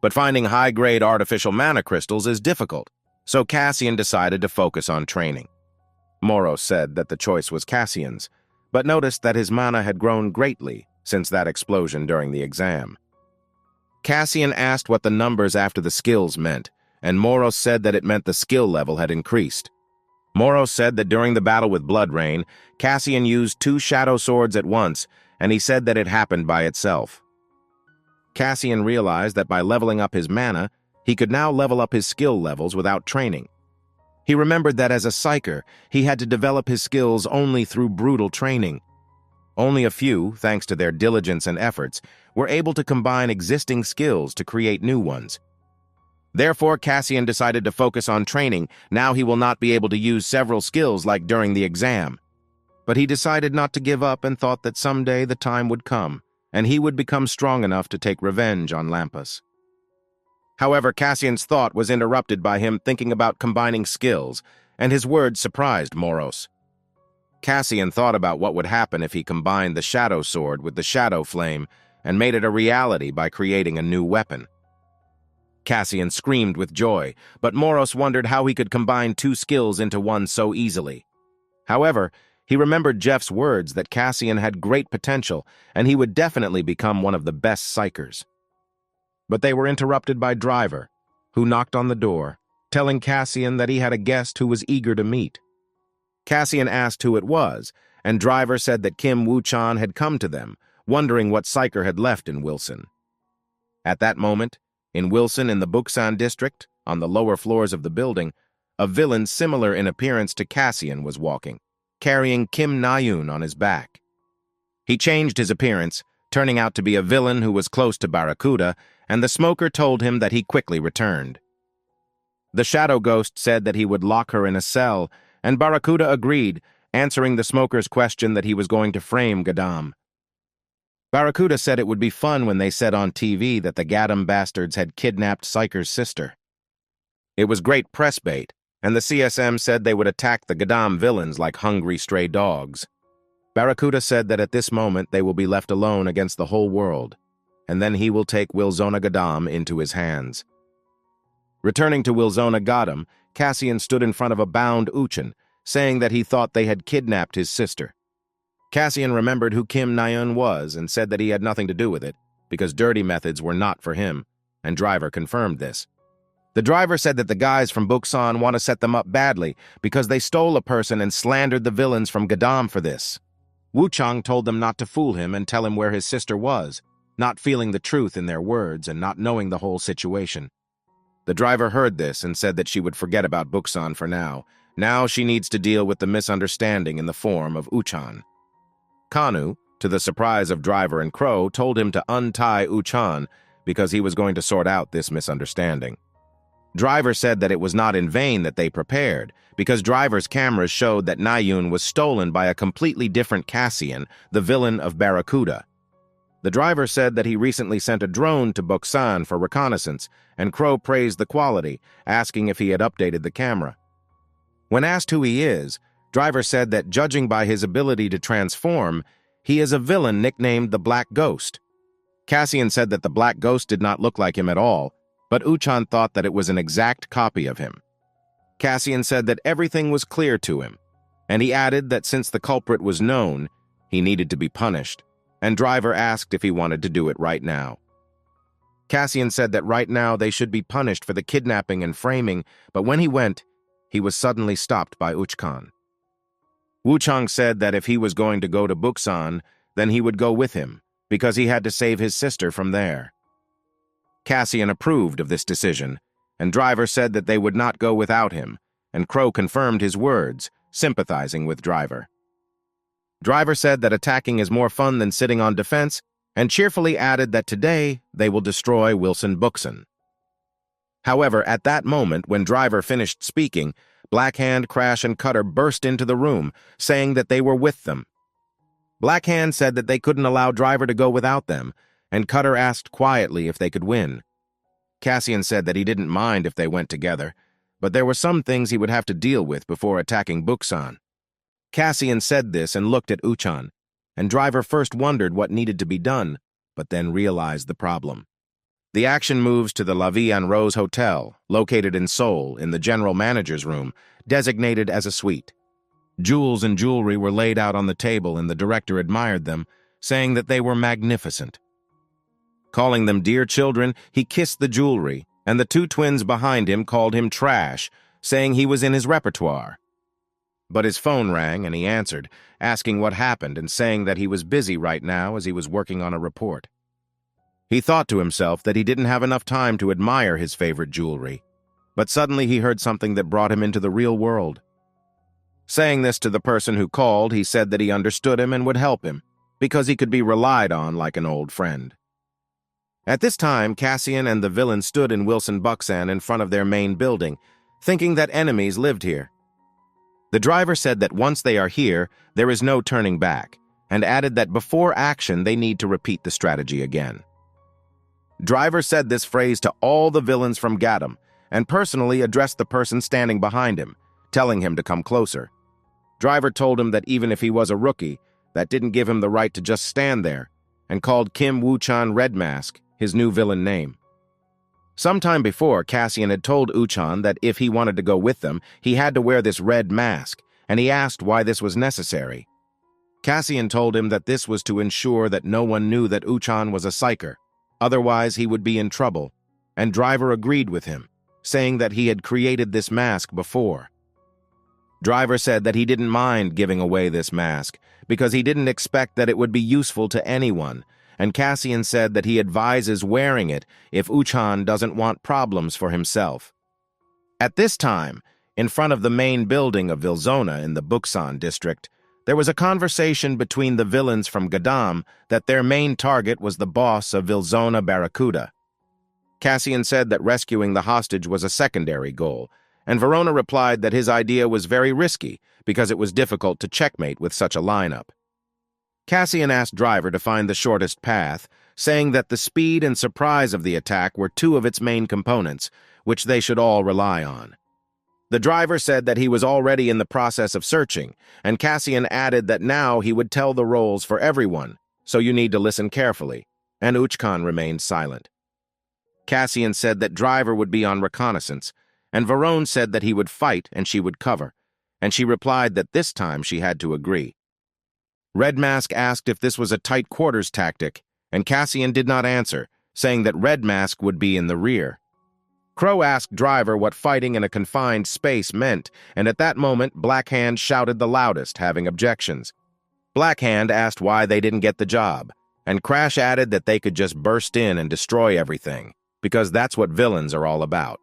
Speaker 1: But finding high-grade artificial mana crystals is difficult, so Cassian decided to focus on training. Moros said that the choice was Cassian's, but noticed that his mana had grown greatly since that explosion during the exam. Cassian asked what the numbers after the skills meant, and Moros said that it meant the skill level had increased. Moros said that during the battle with Blood Rain, Cassian used 2 shadow swords at once, and he said that it happened by itself. Cassian realized that by leveling up his mana, he could now level up his skill levels without training. He remembered that as a psyker, he had to develop his skills only through brutal training. Only a few, thanks to their diligence and efforts, were able to combine existing skills to create new ones. Therefore, Cassian decided to focus on training. Now he will not be able to use several skills like during the exam. But he decided not to give up and thought that someday the time would come, and he would become strong enough to take revenge on Lampus. However, Cassian's thought was interrupted by him thinking about combining skills, and his words surprised Moros. Cassian thought about what would happen if he combined the Shadow Sword with the Shadow Flame and made it a reality by creating a new weapon. Cassian screamed with joy, but Moros wondered how he could combine 2 skills into one so easily. However, he remembered Jeff's words that Cassian had great potential and he would definitely become one of the best psychers. But they were interrupted by Driver, who knocked on the door, telling Cassian that he had a guest who was eager to meet. Cassian asked who it was, and Driver said that Kim Woo-chan had come to them, wondering what psyker had left in Wilson. At that moment, in Wilson in the Buksan district, on the lower floors of the building, a villain similar in appearance to Cassian was walking, carrying Kim Na-yoon on his back. He changed his appearance, turning out to be a villain who was close to Barracuda, and the smoker told him that he quickly returned. The shadow ghost said that he would lock her in a cell, and Barracuda agreed, answering the smoker's question that he was going to frame Gadam. Barracuda said it would be fun when they said on TV that the Gadam bastards had kidnapped Psyker's sister. It was great press bait, and the CSM said they would attack the Gadam villains like hungry stray dogs. Barracuda said that at this moment they will be left alone against the whole world, and then he will take Wilzona Gadam into his hands. Returning to Wilzona Gadam, Cassian stood in front of a bound Uchin, saying that he thought they had kidnapped his sister. Cassian remembered who Kim Na-yoon was and said that he had nothing to do with it, because dirty methods were not for him, and Driver confirmed this. The driver said that the guys from Buksan want to set them up badly because they stole a person and slandered the villains from Gadam for this. Wu Chang told them not to fool him and tell him where his sister was, not feeling the truth in their words and not knowing the whole situation. The driver heard this and said that she would forget about Buksan for now. Now she needs to deal with the misunderstanding in the form of Uchan. Kanu, to the surprise of Driver and Crow, told him to untie Uchan because he was going to sort out this misunderstanding. Driver said that it was not in vain that they prepared, because Driver's cameras showed that Na-yoon was stolen by a completely different Cassian, the villain of Barracuda. The driver said that he recently sent a drone to Buksan for reconnaissance, and Crow praised the quality, asking if he had updated the camera. When asked who he is, Driver said that judging by his ability to transform, he is a villain nicknamed the Black Ghost. Cassian said that the Black Ghost did not look like him at all, but Uchan thought that it was an exact copy of him. Cassian said that everything was clear to him, and he added that since the culprit was known, he needed to be punished, and Driver asked if he wanted to do it right now. Cassian said that right now they should be punished for the kidnapping and framing, but when he went, he was suddenly stopped by Uchkan. Wu Chang said that if he was going to go to Buksan, then he would go with him, because he had to save his sister from there. Cassian approved of this decision, and Driver said that they would not go without him, and Crow confirmed his words, sympathizing with Driver. Driver said that attacking is more fun than sitting on defense, and cheerfully added that today they will destroy Wilson Bookson. However, at that moment, when Driver finished speaking, Blackhand, Crash, and Cutter burst into the room, saying that they were with them. Blackhand said that they couldn't allow Driver to go without them, and Cutter asked quietly if they could win. Cassian said that he didn't mind if they went together, but there were some things he would have to deal with before attacking Buksan. Cassian said this and looked at Uchan, and Driver first wondered what needed to be done, but then realized the problem. The action moves to the La Vie en Rose Hotel, located in Seoul, in the general manager's room, designated as a suite. Jewels and jewelry were laid out on the table, and the director admired them, saying that they were magnificent. Calling them dear children, he kissed the jewelry, and the two twins behind him called him trash, saying he was in his repertoire. But his phone rang, and he answered, asking what happened and saying that he was busy right now as he was working on a report. He thought to himself that he didn't have enough time to admire his favorite jewelry, but suddenly he heard something that brought him into the real world. Saying this to the person who called, he said that he understood him and would help him, because he could be relied on like an old friend. At this time, Cassian and the villain stood in Wilson Bucksan in front of their main building, thinking that enemies lived here. The driver said that once they are here, there is no turning back, and added that before action they need to repeat the strategy again. Driver said this phrase to all the villains from Gadam, and personally addressed the person standing behind him, telling him to come closer. Driver told him that even if he was a rookie, that didn't give him the right to just stand there, and called Kim Woo-chan Red Mask, his new villain name. Sometime before, Cassian had told Uchan that if he wanted to go with them, he had to wear this red mask, and he asked why this was necessary. Cassian told him that this was to ensure that no one knew that Uchan was a psyker, otherwise he would be in trouble, and Driver agreed with him, saying that he had created this mask before. Driver said that he didn't mind giving away this mask, because he didn't expect that it would be useful to anyone, and Cassian said that he advises wearing it if Uchan doesn't want problems for himself. At this time, In front of the main building of Vilzona in the Buksan district, there was a conversation between the villains from Gadam that their main target was the boss of Vilzona Barracuda. Cassian said that rescuing the hostage was a secondary goal, and Verona replied that his idea was very risky because it was difficult to checkmate with such a lineup. Cassian asked Driver to find the shortest path, saying that the speed and surprise of the attack were two of its main components, which they should all rely on. The driver said that he was already in the process of searching, and Cassian added that now he would tell the roles for everyone, so you need to listen carefully, and Uchkan remained silent. Cassian said that Driver would be on reconnaissance, and Verone said that he would fight and she would cover, and she replied that this time she had to agree. Red Mask asked if this was a tight quarters tactic, and Cassian did not answer, saying that Red Mask would be in the rear. Crow asked Driver what fighting in a confined space meant, and at that moment Blackhand shouted the loudest, having objections. Blackhand asked why they didn't get the job, and Crash added that they could just burst in and destroy everything, because that's what villains are all about.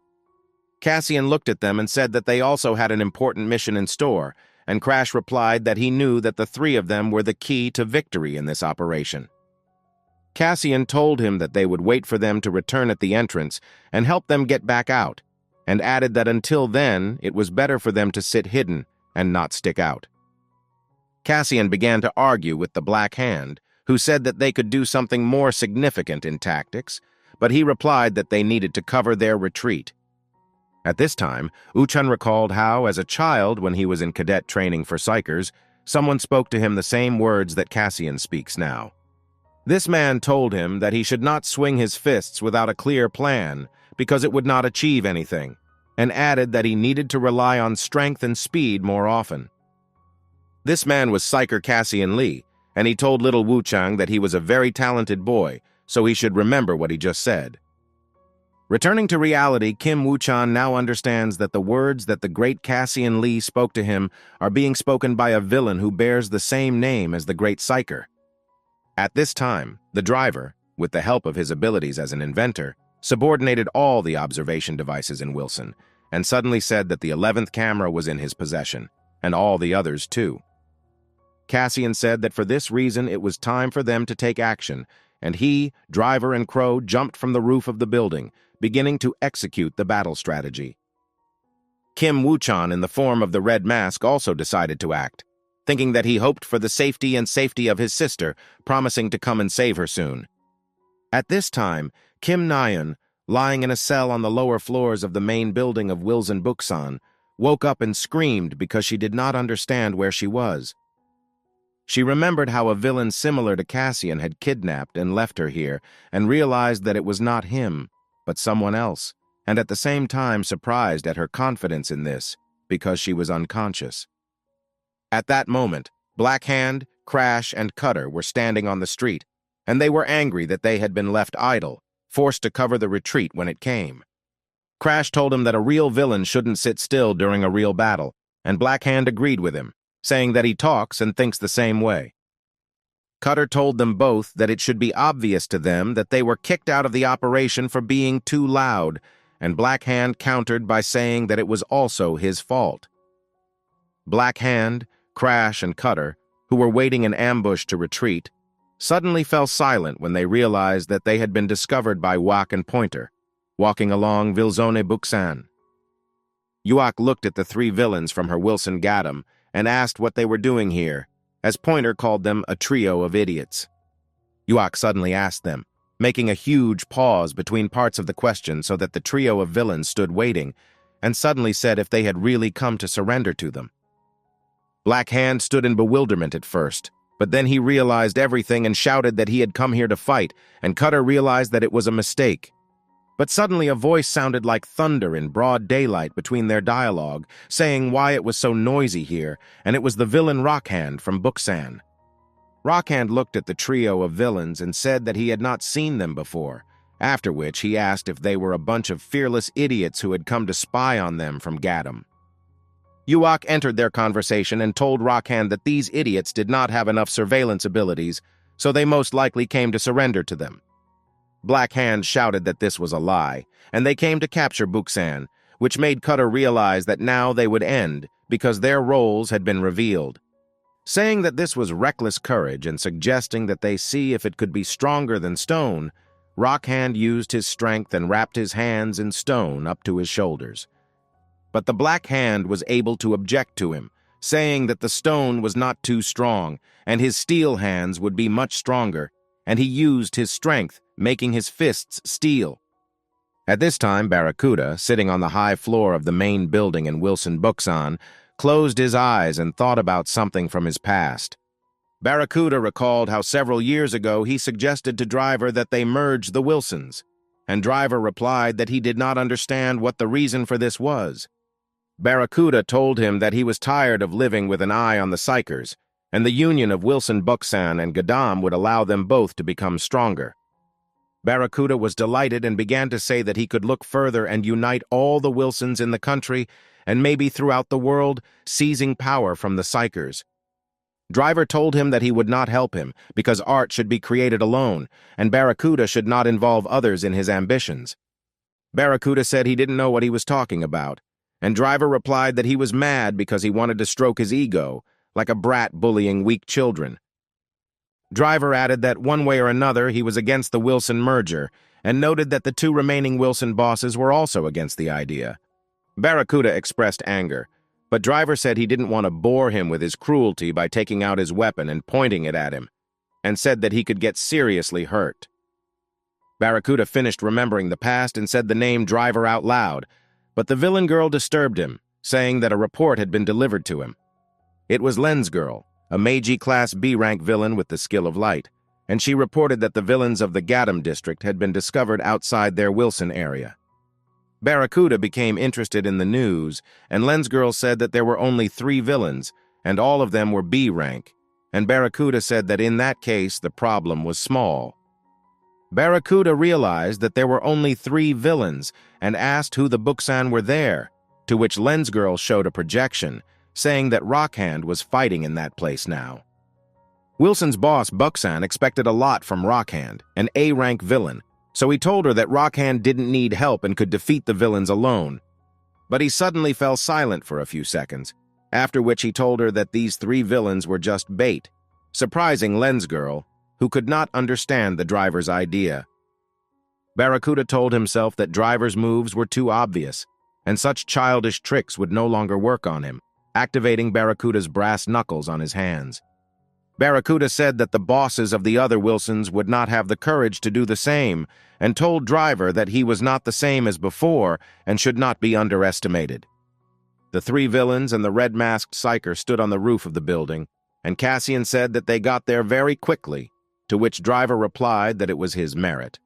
Speaker 1: Cassian looked at them and said that they also had an important mission in store, and Crash replied that he knew that the three of them were the key to victory in this operation. Cassian told him that they would wait for them to return at the entrance and help them get back out, and added that until then it was better for them to sit hidden and not stick out. Cassian began to argue with the Black Hand, who said that they could do something more significant in tactics, but he replied that they needed to cover their retreat. At this time, Uchan recalled how, as a child when he was in cadet training for Psychers, someone spoke to him the same words that Cassian speaks now. This man told him that he should not swing his fists without a clear plan because it would not achieve anything, and added that he needed to rely on strength and speed more often. This man was Psyker Cassian Lee, and he told little Wuchang that he was a very talented boy, so he should remember what he just said. Returning to reality, Kim Wuchan now understands that the words that the great Cassian Lee spoke to him are being spoken by a villain who bears the same name as the great Psyker. At this time, the driver, with the help of his abilities as an inventor, subordinated all the observation devices in Wilson, and suddenly said that the 11th camera was in his possession, and all the others too. Cassian said that for this reason it was time for them to take action, and he, Driver, and Crow jumped from the roof of the building, beginning to execute the battle strategy. Kim Wuchan, in the form of the Red Mask, also decided to act, thinking that he hoped for the safety of his sister, promising to come and save her soon. At this time, Kim Nyan, lying in a cell on the lower floors of the main building of Wilson Buksan, woke up and screamed because she did not understand where she was. She remembered how a villain similar to Cassian had kidnapped and left her here, and realized that it was not him, but someone else, and at the same time surprised at her confidence in this, because she was unconscious. At that moment, Black Hand, Crash, and Cutter were standing on the street, and they were angry that they had been left idle, forced to cover the retreat when it came. Crash told him that a real villain shouldn't sit still during a real battle, and Black Hand agreed with him, saying that he talks and thinks the same way. Cutter told them both that it should be obvious to them that they were kicked out of the operation for being too loud, and Black Hand countered by saying that it was also his fault. Black Hand, Crash, and Cutter, who were waiting in ambush to retreat, suddenly fell silent when they realized that they had been discovered by Wak and Pointer, walking along Vilzone Buksan. Yuak looked at the three villains from her Wilson Gadam and asked what they were doing here, as Pointer called them a trio of idiots. Yuak suddenly asked them, making a huge pause between parts of the question so that the trio of villains stood waiting, and suddenly said if they had really come to surrender to them. Black Hand stood in bewilderment at first, but then he realized everything and shouted that he had come here to fight, and Cutter realized that it was a mistake. But suddenly a voice sounded like thunder in broad daylight between their dialogue, saying why it was so noisy here, and it was the villain Rockhand from Buksan. Rockhand looked at the trio of villains and said that he had not seen them before, after which he asked if they were a bunch of fearless idiots who had come to spy on them from Gadam. Yuak entered their conversation and told Rockhand that these idiots did not have enough surveillance abilities, so they most likely came to surrender to them. Black Hand shouted that this was a lie, and they came to capture Buksan, which made Cutter realize that now they would end because their roles had been revealed. Saying that this was reckless courage and suggesting that they see if it could be stronger than stone, Rockhand used his strength and wrapped his hands in stone up to his shoulders. But the Black Hand was able to object to him, saying that the stone was not too strong and his steel hands would be much stronger, and he used his strength, making his fists steel. At this time, Barracuda, sitting on the high floor of the main building in Wilson Buxan, closed his eyes and thought about something from his past. Barracuda recalled how several years ago he suggested to Driver that they merge the Wilsons, and Driver replied that he did not understand what the reason for this was. Barracuda told him that he was tired of living with an eye on the Psychers, and the union of Wilson Buxan and Gadam would allow them both to become stronger. Barracuda was delighted and began to say that he could look further and unite all the Wilsons in the country and maybe throughout the world, seizing power from the Psychers. Driver told him that he would not help him because art should be created alone and Barracuda should not involve others in his ambitions. Barracuda said he didn't know what he was talking about, and Driver replied that he was mad because he wanted to stroke his ego, like a brat bullying weak children. Driver added that one way or another he was against the Wilson merger, and noted that the two remaining Wilson bosses were also against the idea. Barracuda expressed anger, but Driver said he didn't want to bore him with his cruelty by taking out his weapon and pointing it at him, and said that he could get seriously hurt. Barracuda finished remembering the past and said the name Driver out loud, but the villain girl disturbed him, saying that a report had been delivered to him. It was Lens Girl, a Meiji Class B-rank villain with the skill of light, and she reported that the villains of the Gadam district had been discovered outside their Wilson area. Barracuda became interested in the news, and Lens Girl said that there were only 3 villains, and all of them were B-rank, and Barracuda said that in that case the problem was small. Barracuda realized that there were only 3 villains and asked who the Buxan were there, to which Lens Girl showed a projection, saying that Rockhand was fighting in that place now. Wilson's boss, Buxan, expected a lot from Rockhand, an A-rank villain, so he told her that Rockhand didn't need help and could defeat the villains alone. But he suddenly fell silent for a few seconds, after which he told her that these 3 villains were just bait, surprising Lens Girl, who could not understand the Driver's idea. Barracuda told himself that Driver's moves were too obvious, and such childish tricks would no longer work on him, activating Barracuda's brass knuckles on his hands. Barracuda said that the bosses of the other Wilsons would not have the courage to do the same, and told Driver that he was not the same as before and should not be underestimated. The 3 villains and the red-masked Psyker stood on the roof of the building, and Cassian said that they got there very quickly, to which Driver replied that it was his merit.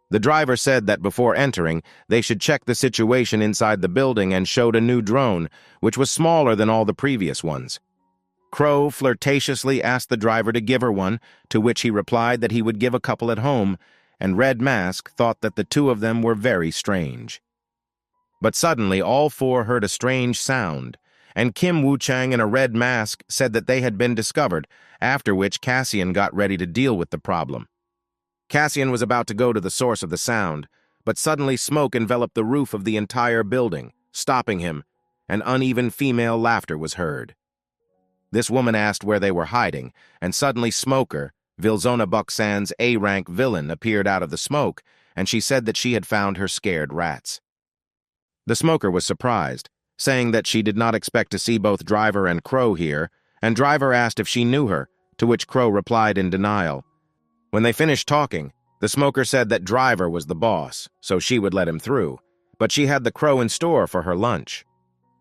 Speaker 1: The Driver said that before entering, they should check the situation inside the building and showed a new drone, which was smaller than all the previous ones. Crow flirtatiously asked the Driver to give her one, to which he replied that he would give a couple at home, and Red Mask thought that the 2 of them were very strange. But suddenly all 4 heard a strange sound, and Kim Wu-Chang in a red mask said that they had been discovered, after which Cassian got ready to deal with the problem. Cassian was about to go to the source of the sound, but suddenly smoke enveloped the roof of the entire building, stopping him, and uneven female laughter was heard. This woman asked where they were hiding, and suddenly Smoker, Vilzona Buxan's A-rank villain, appeared out of the smoke, and she said that she had found her scared rats. The Smoker was surprised, saying that she did not expect to see both Driver and Crow here, and Driver asked if she knew her, to which Crow replied in denial. When they finished talking, the Smoker said that Driver was the boss, so she would let him through, but she had the Crow in store for her lunch.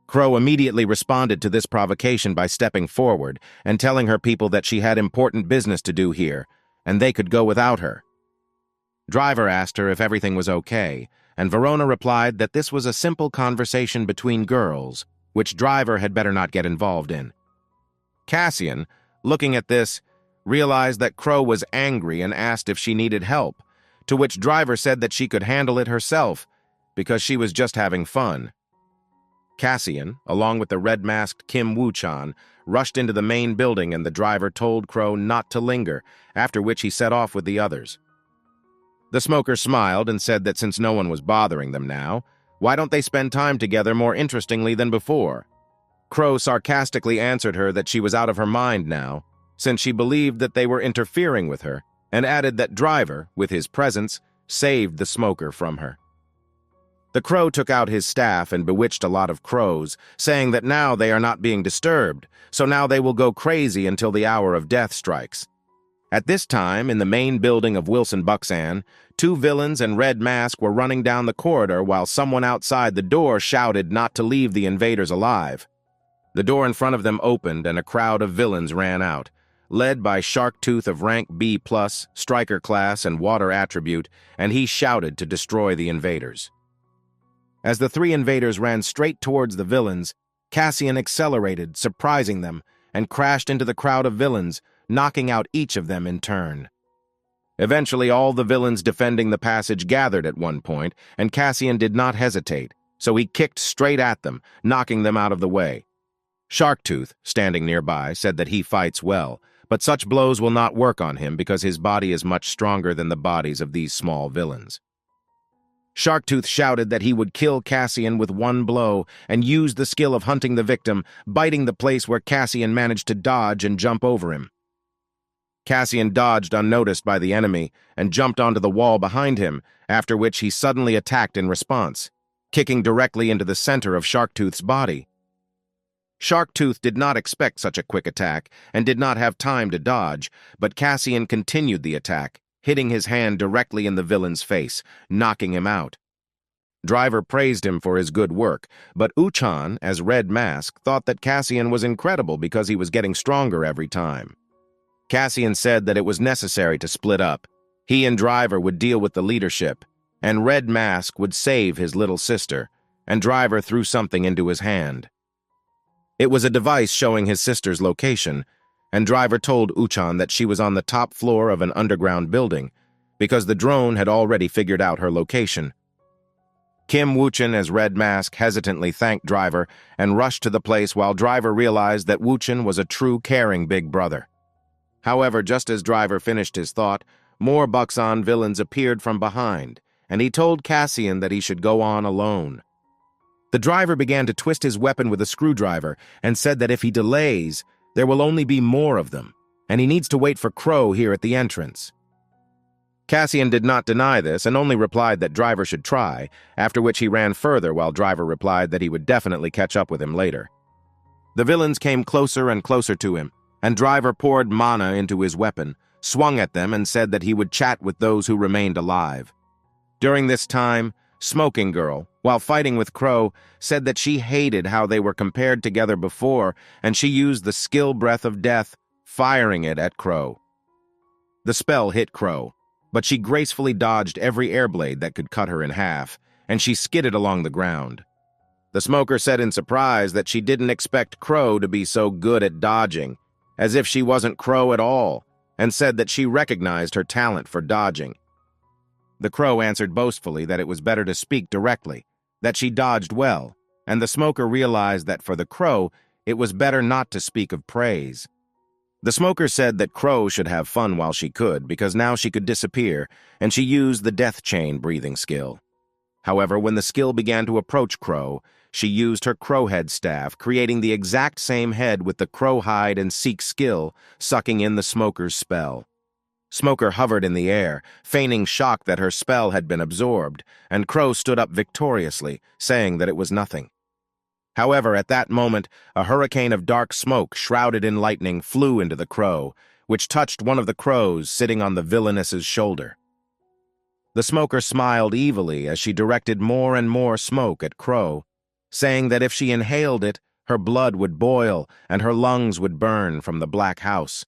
Speaker 1: Crow immediately responded to this provocation by stepping forward and telling her people that she had important business to do here, and they could go without her. Driver asked her if everything was okay, and Verona replied that this was a simple conversation between girls, which Driver had better not get involved in. Cassian, looking at this, realized that Crow was angry and asked if she needed help, to which Driver said that she could handle it herself because she was just having fun. Cassian, along with the red-masked Kim Wu-Chan, rushed into the main building and the Driver told Crow not to linger, after which he set off with the others. The Smoker smiled and said that since no one was bothering them now, Why don't they spend time together more interestingly than before? Crow sarcastically answered her that she was out of her mind now, since she believed that they were interfering with her, and added that Driver, with his presence, saved the smoker from her. The crow took out his staff and bewitched a lot of crows, saying that now they are not being disturbed, so now they will go crazy until the hour of death strikes. At this time, in the main building of Wilson Bucksan, two villains and Red Mask were running down the corridor while someone outside the door shouted not to leave the invaders alive. The door in front of them opened and a crowd of villains ran out, led by Sharktooth of rank B+, Striker class and Water attribute, and he shouted to destroy the invaders. As the three invaders ran straight towards the villains, Cassian accelerated, surprising them, and crashed into the crowd of villains, knocking out each of them in turn. Eventually, all the villains defending the passage gathered at one point, and Cassian did not hesitate, so he kicked straight at them, knocking them out of the way. Sharktooth, standing nearby, said that he fights well, but such blows will not work on him because his body is much stronger than the bodies of these small villains. Sharktooth shouted that he would kill Cassian with one blow and used the skill of hunting the victim, biting the place where Cassian managed to dodge and jump over him. Cassian dodged unnoticed by the enemy and jumped onto the wall behind him, after which he suddenly attacked in response, kicking directly into the center of Sharktooth's body. Sharktooth did not expect such a quick attack and did not have time to dodge, but Cassian continued the attack, hitting his hand directly in the villain's face, knocking him out. Driver praised him for his good work, but Uchan, as Red Mask, thought that Cassian was incredible because he was getting stronger every time. Cassian said that it was necessary to split up. He and Driver would deal with the leadership, and Red Mask would save his little sister, and Driver threw something into his hand. It was a device showing his sister's location, and Driver told Uchan that she was on the top floor of an underground building, because the drone had already figured out her location. Kim Woochen as Red Mask hesitantly thanked Driver and rushed to the place while Driver realized that Woochen was a true caring big brother. However, just as Driver finished his thought, more Bucksan villains appeared from behind, and he told Cassian that he should go on alone. The driver began to twist his weapon with a screwdriver and said that if he delays, there will only be more of them, and he needs to wait for Crow here at the entrance. Cassian did not deny this and only replied that Driver should try, after which he ran further while Driver replied that he would definitely catch up with him later. The villains came closer and closer to him, and Driver poured mana into his weapon, swung at them, and said that he would chat with those who remained alive. During this time, Smoking Girl, while fighting with Crow, said that she hated how they were compared together before, and she used the skill Breath of Death, firing it at Crow. The spell hit Crow, but she gracefully dodged every airblade that could cut her in half, and she skidded along the ground. The smoker said in surprise that she didn't expect Crow to be so good at dodging, as if she wasn't Crow at all, and said that she recognized her talent for dodging. The Crow answered boastfully that it was better to speak directly, that she dodged well, and the smoker realized that for the Crow, it was better not to speak of praise. The smoker said that Crow should have fun while she could, because now she could disappear, and she used the death chain breathing skill. However, when the skill began to approach Crow, she used her crowhead staff, creating the exact same head with the crow hide and seek skill, sucking in the smoker's spell. Smoker hovered in the air, feigning shock that her spell had been absorbed, and Crow stood up victoriously, saying that it was nothing. However, at that moment, a hurricane of dark smoke shrouded in lightning flew into the Crow, which touched one of the crows sitting on the villainess's shoulder. The smoker smiled evilly as she directed more and more smoke at Crow, saying that if she inhaled it, her blood would boil and her lungs would burn from the black house.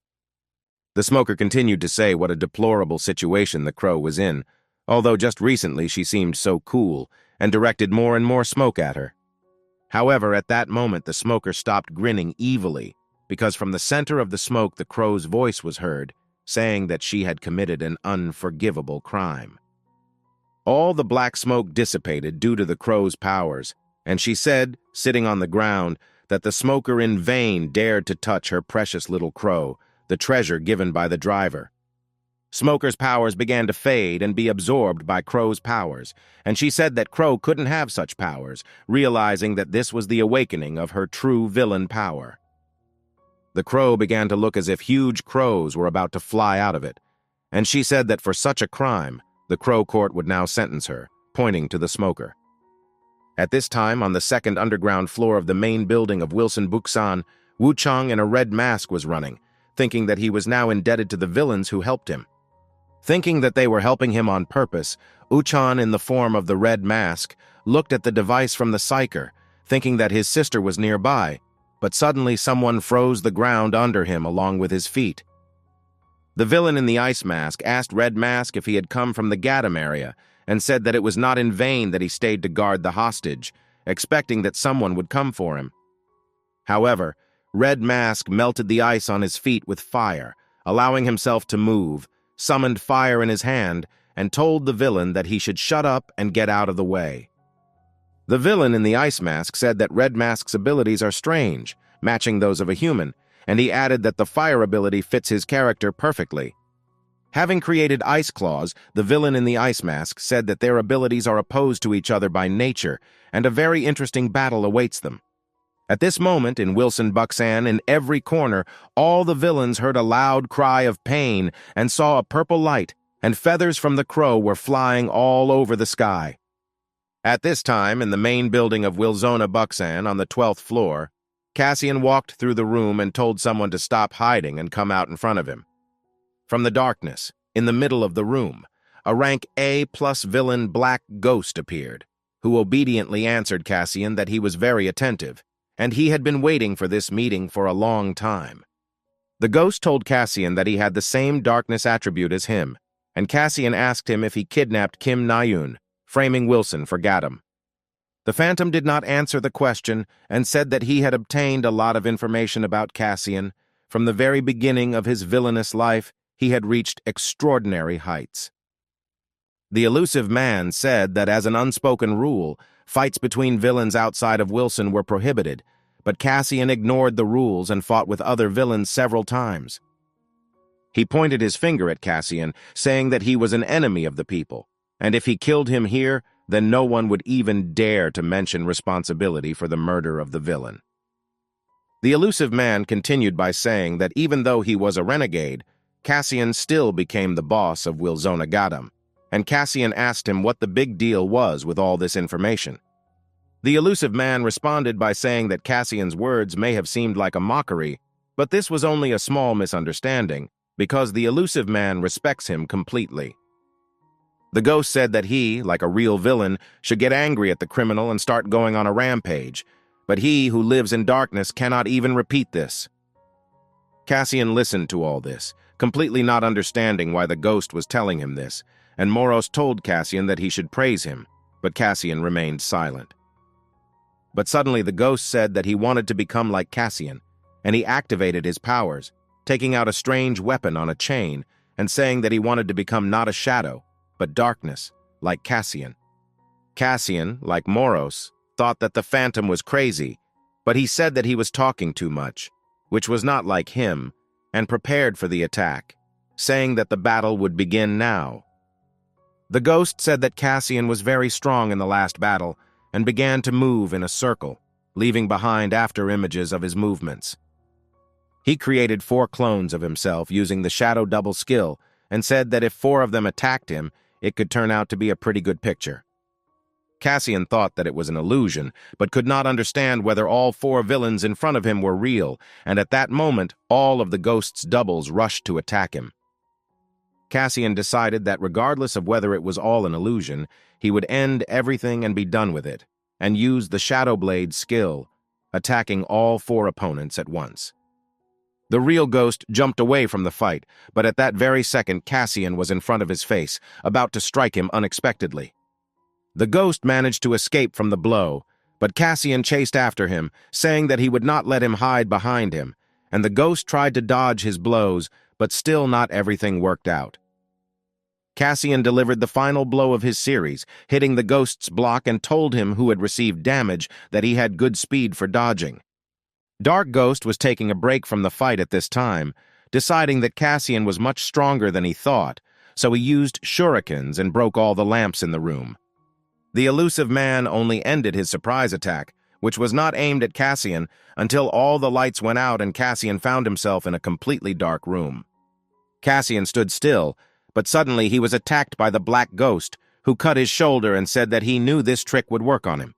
Speaker 1: The smoker continued to say what a deplorable situation the Crow was in, although just recently she seemed so cool, and directed more and more smoke at her. However, at that moment the smoker stopped grinning evilly, because from the center of the smoke the Crow's voice was heard, saying that she had committed an unforgivable crime. All the black smoke dissipated due to the Crow's powers, and she said, sitting on the ground, that the smoker in vain dared to touch her precious little Crow, the treasure given by the driver. Smoker's powers began to fade and be absorbed by Crow's powers, and she said that Crow couldn't have such powers, realizing that this was the awakening of her true villain power. The crow began to look as if huge crows were about to fly out of it, and she said that for such a crime, the Crow Court would now sentence her, pointing to the smoker. At this time, on the second underground floor of the main building of Wilson Buksan, Wu Chang in a red mask was running, thinking that he was now indebted to the villains who helped him. Thinking that they were helping him on purpose, Uchan, in the form of the red mask, looked at the device from the psyker, thinking that his sister was nearby, but suddenly someone froze the ground under him along with his feet. The villain in the ice mask asked Red Mask if he had come from the Gadam area, and said that it was not in vain that he stayed to guard the hostage, expecting that someone would come for him. However, Red Mask melted the ice on his feet with fire, allowing himself to move, summoned fire in his hand, and told the villain that he should shut up and get out of the way. The villain in the ice mask said that Red Mask's abilities are strange, matching those of a human, and he added that the fire ability fits his character perfectly. Having created Ice Claws, the villain in the ice mask said that their abilities are opposed to each other by nature, and a very interesting battle awaits them. At this moment, in Wilson Buksan, in every corner, all the villains heard a loud cry of pain and saw a purple light, and feathers from the crow were flying all over the sky. At this time, in the main building of Wilsona Buksan on the 12th floor, Cassian walked through the room and told someone to stop hiding and come out in front of him. From the darkness, in the middle of the room, a rank A+ villain Black Ghost appeared, who obediently answered Cassian that he was very attentive, and he had been waiting for this meeting for a long time. The ghost told Cassian that he had the same darkness attribute as him, and Cassian asked him if he kidnapped Kim Nayun, framing Wilson for Gadam. The Phantom did not answer the question and said that he had obtained a lot of information about Cassian. From the very beginning of his villainous life, he had reached extraordinary heights. The elusive man said that as an unspoken rule, fights between villains outside of Wilson were prohibited, but Cassian ignored the rules and fought with other villains several times. He pointed his finger at Cassian, saying that he was an enemy of the people, and if he killed him here, then no one would even dare to mention responsibility for the murder of the villain. The elusive man continued by saying that even though he was a renegade, Cassian still became the boss of Wilsona Gadam, and Cassian asked him what the big deal was with all this information. The elusive man responded by saying that Cassian's words may have seemed like a mockery, but this was only a small misunderstanding, because the elusive man respects him completely. The ghost said that he, like a real villain, should get angry at the criminal and start going on a rampage, but he who lives in darkness cannot even repeat this. Cassian listened to all this, completely not understanding why the ghost was telling him this, and Moros told Cassian that he should praise him, but Cassian remained silent. But suddenly the ghost said that he wanted to become like Cassian, and he activated his powers, taking out a strange weapon on a chain and saying that he wanted to become not a shadow, but darkness, like Cassian. Cassian, like Moros, thought that the Phantom was crazy, but he said that he was talking too much, which was not like him, and prepared for the attack, saying that the battle would begin now. The ghost said that Cassian was very strong in the last battle and began to move in a circle, leaving behind after images of his movements. He created 4 clones of himself using the Shadow Double skill and said that if 4 of them attacked him, it could turn out to be a pretty good picture. Cassian thought that it was an illusion, but could not understand whether all 4 villains in front of him were real, and at that moment, all of the ghost's doubles rushed to attack him. Cassian decided that regardless of whether it was all an illusion, he would end everything and be done with it, and use the Shadow Blade skill, attacking all 4 opponents at once. The real ghost jumped away from the fight, but at that very second Cassian was in front of his face, about to strike him unexpectedly. The ghost managed to escape from the blow, but Cassian chased after him, saying that he would not let him hide behind him, and the ghost tried to dodge his blows, but still not everything worked out. Cassian delivered the final blow of his series, hitting the ghost's block and told him who had received damage that he had good speed for dodging. Dark Ghost was taking a break from the fight at this time, deciding that Cassian was much stronger than he thought, so he used shurikens and broke all the lamps in the room. The elusive man only ended his surprise attack, which was not aimed at Cassian, until all the lights went out and Cassian found himself in a completely dark room. Cassian stood still, but suddenly he was attacked by the black ghost, who cut his shoulder and said that he knew this trick would work on him.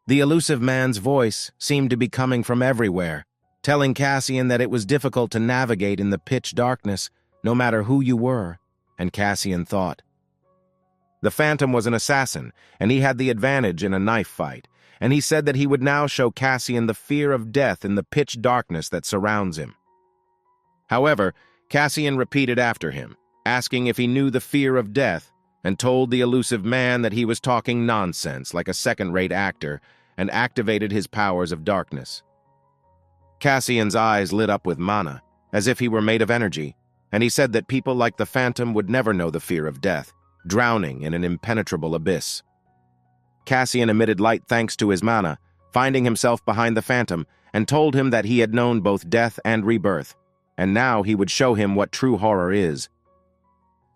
Speaker 1: The elusive man's voice seemed to be coming from everywhere, telling Cassian that it was difficult to navigate in the pitch darkness, no matter who you were, and Cassian thought. The Phantom was an assassin, and he had the advantage in a knife fight, and he said that he would now show Cassian the fear of death in the pitch darkness that surrounds him. However, Cassian repeated after him, asking if he knew the fear of death, and told the elusive man that he was talking nonsense like a second-rate actor, and activated his powers of darkness. Cassian's eyes lit up with mana, as if he were made of energy, and he said that people like the Phantom would never know the fear of death, drowning in an impenetrable abyss. Cassian emitted light thanks to his mana, finding himself behind the Phantom, and told him that he had known both death and rebirth, and now he would show him what true horror is.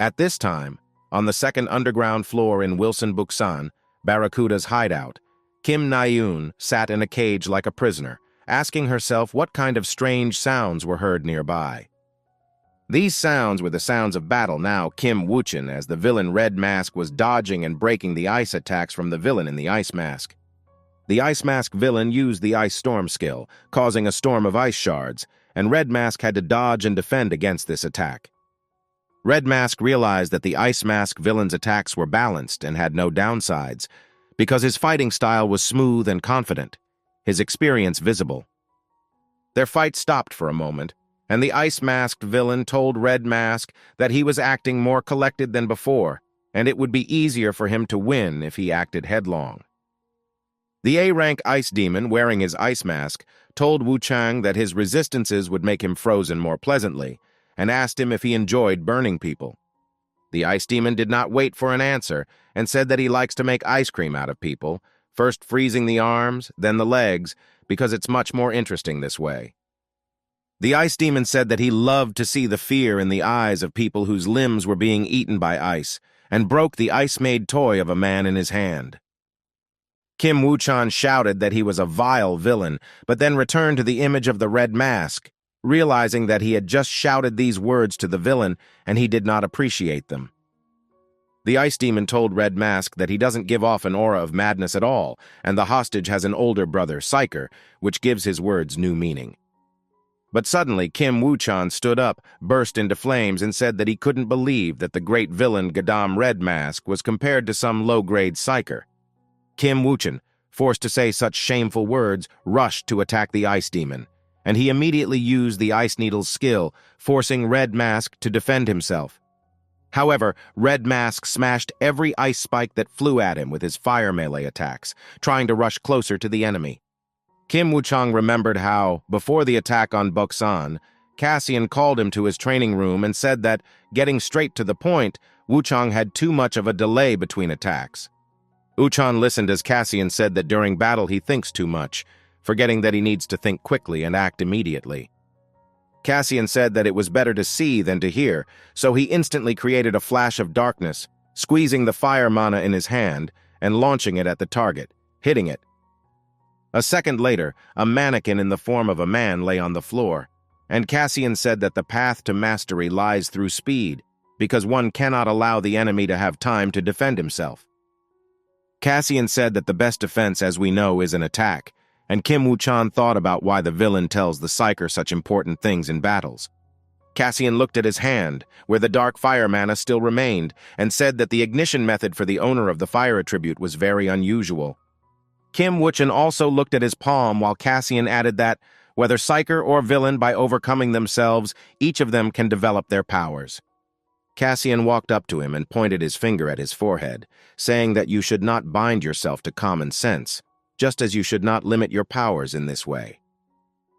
Speaker 1: At this time, on the second underground floor in Wilson Buksan, Barracuda's hideout, Kim Na-yoon sat in a cage like a prisoner, asking herself what kind of strange sounds were heard nearby. These sounds were the sounds of battle now. Kim Woo-chin, as the villain Red Mask, was dodging and breaking the ice attacks from the villain in the Ice Mask. The Ice Mask villain used the Ice Storm skill, causing a storm of ice shards, and Red Mask had to dodge and defend against this attack. Red Mask realized that the Ice Mask villain's attacks were balanced and had no downsides, because his fighting style was smooth and confident, his experience visible. Their fight stopped for a moment, and the Ice-masked villain told Red Mask that he was acting more collected than before, and it would be easier for him to win if he acted headlong. The A-rank Ice Demon, wearing his ice mask, told Wu Chang that his resistances would make him frozen more pleasantly, and asked him if he enjoyed burning people. The Ice Demon did not wait for an answer, and said that he likes to make ice cream out of people, first freezing the arms, then the legs, because it's much more interesting this way. The Ice Demon said that he loved to see the fear in the eyes of people whose limbs were being eaten by ice, and broke the ice-made toy of a man in his hand. Kim Woo-chan shouted that he was a vile villain, but then returned to the image of the Red Mask, realizing that he had just shouted these words to the villain and he did not appreciate them. The Ice Demon told Red Mask that he doesn't give off an aura of madness at all, and the hostage has an older brother, Psyker, which gives his words new meaning. But suddenly Kim Woo-chan stood up, burst into flames, and said that he couldn't believe that the great villain Gadam Red Mask was compared to some low-grade Psyker. Kim Woo-chan, forced to say such shameful words, rushed to attack the Ice Demon, and he immediately used the Ice Needle's skill, forcing Red Mask to defend himself. However, Red Mask smashed every ice spike that flew at him with his fire melee attacks, trying to rush closer to the enemy. Kim Woo-chang remembered how, before the attack on Buksan, Cassian called him to his training room and said that, getting straight to the point, Woo-chang had too much of a delay between attacks. Woo-chan listened as Cassian said that during battle he thinks too much, forgetting that he needs to think quickly and act immediately. Cassian said that it was better to see than to hear, so he instantly created a flash of darkness, squeezing the fire mana in his hand and launching it at the target, hitting it. A second later, a mannequin in the form of a man lay on the floor, and Cassian said that the path to mastery lies through speed, because one cannot allow the enemy to have time to defend himself. Cassian said that the best defense, as we know, is an attack, and Kim Woo-chan thought about why the villain tells the Psyker such important things in battles. Cassian looked at his hand, where the dark fire mana still remained, and said that the ignition method for the owner of the fire attribute was very unusual. Kim Woo-chan also looked at his palm while Cassian added that, whether Psyker or villain, by overcoming themselves, each of them can develop their powers. Cassian walked up to him and pointed his finger at his forehead, saying that you should not bind yourself to common sense, just as you should not limit your powers in this way.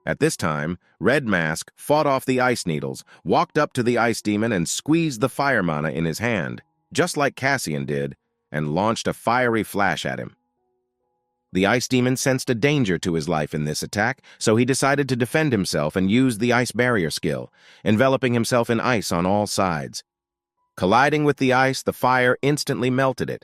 Speaker 1: At this time, Red Mask fought off the ice needles, walked up to the Ice Demon and squeezed the fire mana in his hand, just like Cassian did, and launched a fiery flash at him. The ice demon sensed a danger to his life in this attack, so he decided to defend himself and used the ice barrier skill, enveloping himself in ice on all sides. Colliding with the ice, the fire instantly melted it,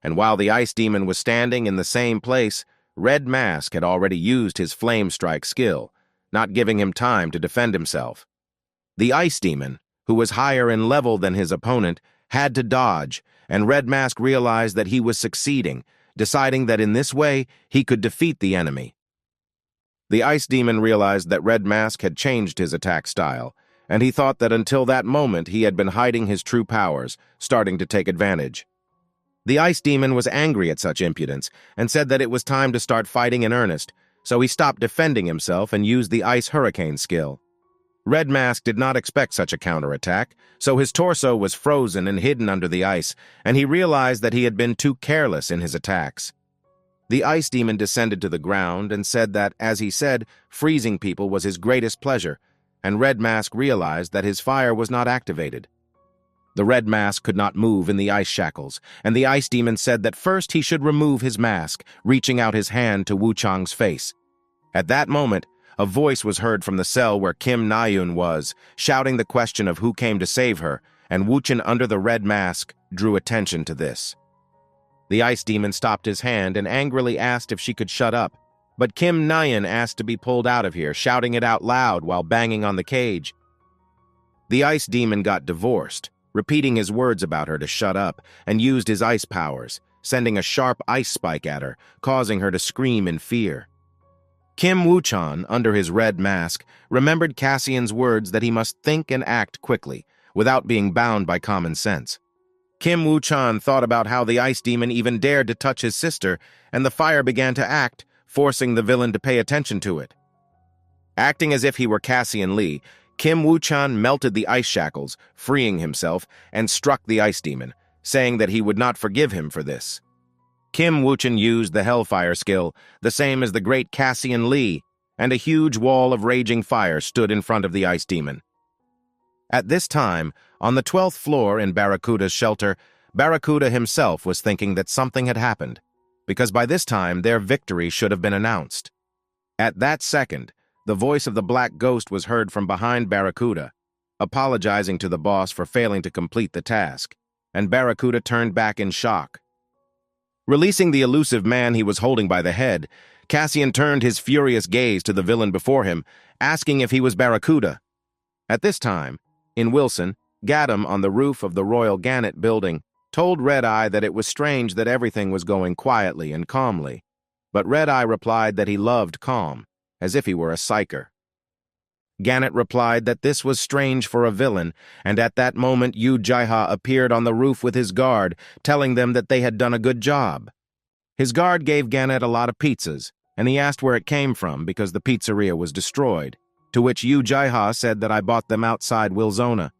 Speaker 1: and while the ice demon was standing in the same place, Red Mask had already used his flame strike skill, not giving him time to defend himself. The ice demon, who was higher in level than his opponent, had to dodge, and Red Mask realized that he was succeeding, deciding that in this way he could defeat the enemy. The ice demon realized that Red Mask had changed his attack style, and he thought that until that moment he had been hiding his true powers, starting to take advantage. The ice demon was angry at such impudence and said that it was time to start fighting in earnest, so he stopped defending himself and used the ice hurricane skill. Red Mask did not expect such a counterattack, so his torso was frozen and hidden under the ice, and he realized that he had been too careless in his attacks. The ice demon descended to the ground and said that, as he said, freezing people was his greatest pleasure, and Red Mask realized that his fire was not activated. The Red Mask could not move in the ice shackles, and the ice demon said that first he should remove his mask, reaching out his hand to Wu Chang's face. At that moment, a voice was heard from the cell where Kim Na-eun was, shouting the question of who came to save her, and Wu Chen under the Red Mask drew attention to this. The ice demon stopped his hand and angrily asked if she could shut up, but Kim Na-eun asked to be pulled out of here, shouting it out loud while banging on the cage. The ice demon got divorced, repeating his words about her to shut up, and used his ice powers, sending a sharp ice spike at her, causing her to scream in fear. Kim Woo-chan, under his red mask, remembered Cassian's words that he must think and act quickly, without being bound by common sense. Kim Woo-chan thought about how the ice demon even dared to touch his sister, and the fire began to act, forcing the villain to pay attention to it. Acting as if he were Cassian Lee, Kim Woo-chan melted the ice shackles, freeing himself, and struck the ice demon, saying that he would not forgive him for this. Kim Woo-chan used the Hellfire skill, the same as the great Cassian Lee, and a huge wall of raging fire stood in front of the ice demon. At this time, on the 12th floor in Barracuda's shelter, Barracuda himself was thinking that something had happened, because by this time their victory should have been announced. At that second, the voice of the Black Ghost was heard from behind Barracuda, apologizing to the boss for failing to complete the task, and Barracuda turned back in shock. Releasing the elusive man he was holding by the head, Cassian turned his furious gaze to the villain before him, asking if he was Barracuda. At this time, in Wilson, Gadam on the roof of the Royal Gannet building told Red-Eye that it was strange that everything was going quietly and calmly, but Red-Eye replied that he loved calm, as if he were a psyker. Gannet replied that this was strange for a villain, and at that moment Yu Jaiha appeared on the roof with his guard, telling them that they had done a good job. His guard gave Gannet a lot of pizzas, and he asked where it came from because the pizzeria was destroyed, to which Yu Jaiha said that I bought them outside Wilzona.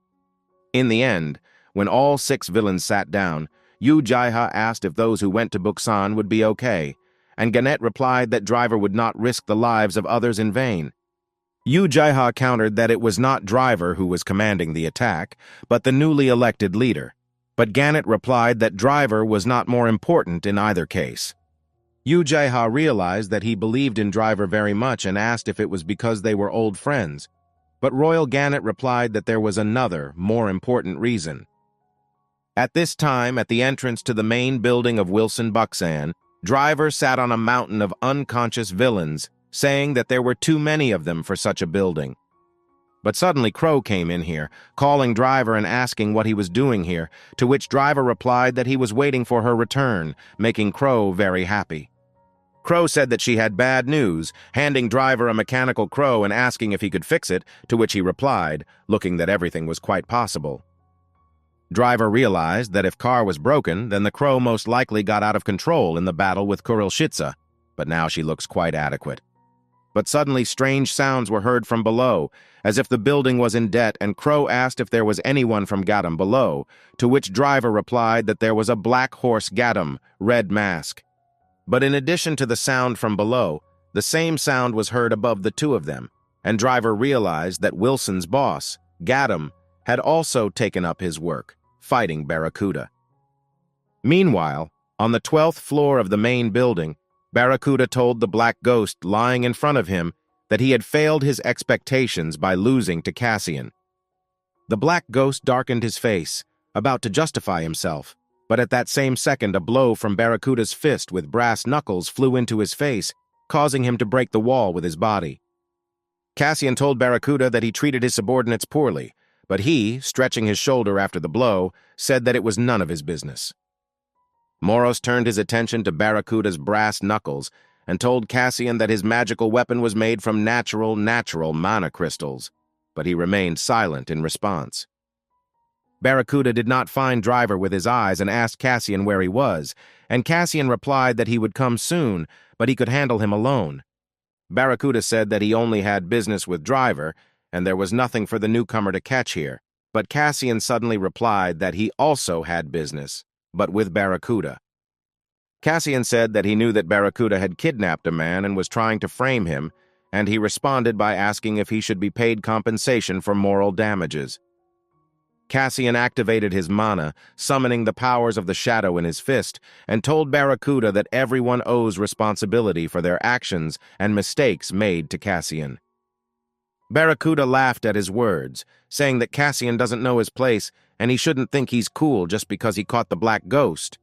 Speaker 1: In the end, when all 6 villains sat down, Yu Jaiha asked if those who went to Buksan would be okay, and Gannet replied that Driver would not risk the lives of others in vain. Yu Jaiha countered that it was not Driver who was commanding the attack, but the newly elected leader. But Gannet replied that Driver was not more important in either case. Yu Jaiha realized that he believed in Driver very much and asked if it was because they were old friends. But Royal Gannet replied that there was another, more important reason. At this time, at the entrance to the main building of Wilson Buxan, Driver sat on a mountain of unconscious villains, saying that there were too many of them for such a building. But suddenly Crow came in here, calling Driver and asking what he was doing here, to which Driver replied that he was waiting for her return, making Crow very happy. Crow said that she had bad news, handing Driver a mechanical crow and asking if he could fix it, to which he replied, looking that everything was quite possible. Driver realized that if car was broken, then the crow most likely got out of control in the battle with Kurilshitsa, but now she looks quite adequate. But suddenly strange sounds were heard from below, as if the building was in debt, and Crow asked if there was anyone from Gadam below, to which Driver replied that there was a black horse Gadam, red mask. But in addition to the sound from below, the same sound was heard above the two of them, and Driver realized that Wilson's boss, Gadam, had also taken up his work, fighting Barracuda. Meanwhile, on the 12th floor of the main building, Barracuda told the black ghost lying in front of him that he had failed his expectations by losing to Cassian. The black ghost darkened his face, about to justify himself, but at that same second a blow from Barracuda's fist with brass knuckles flew into his face, causing him to break the wall with his body. Cassian told Barracuda that he treated his subordinates poorly, but he, stretching his shoulder after the blow, said that it was none of his business. Moros turned his attention to Barracuda's brass knuckles and told Cassian that his magical weapon was made from natural mana crystals, but he remained silent in response. Barracuda did not find Driver with his eyes and asked Cassian where he was, and Cassian replied that he would come soon, but he could handle him alone. Barracuda said that he only had business with Driver, and there was nothing for the newcomer to catch here, but Cassian suddenly replied that he also had business, but with Barracuda. Cassian said that he knew that Barracuda had kidnapped a man and was trying to frame him, and he responded by asking if he should be paid compensation for moral damages. Cassian activated his mana, summoning the powers of the shadow in his fist, and told Barracuda that everyone owes responsibility for their actions and mistakes made to Cassian. Barracuda laughed at his words, saying that Cassian doesn't know his place and he shouldn't think he's cool just because he caught the black ghost.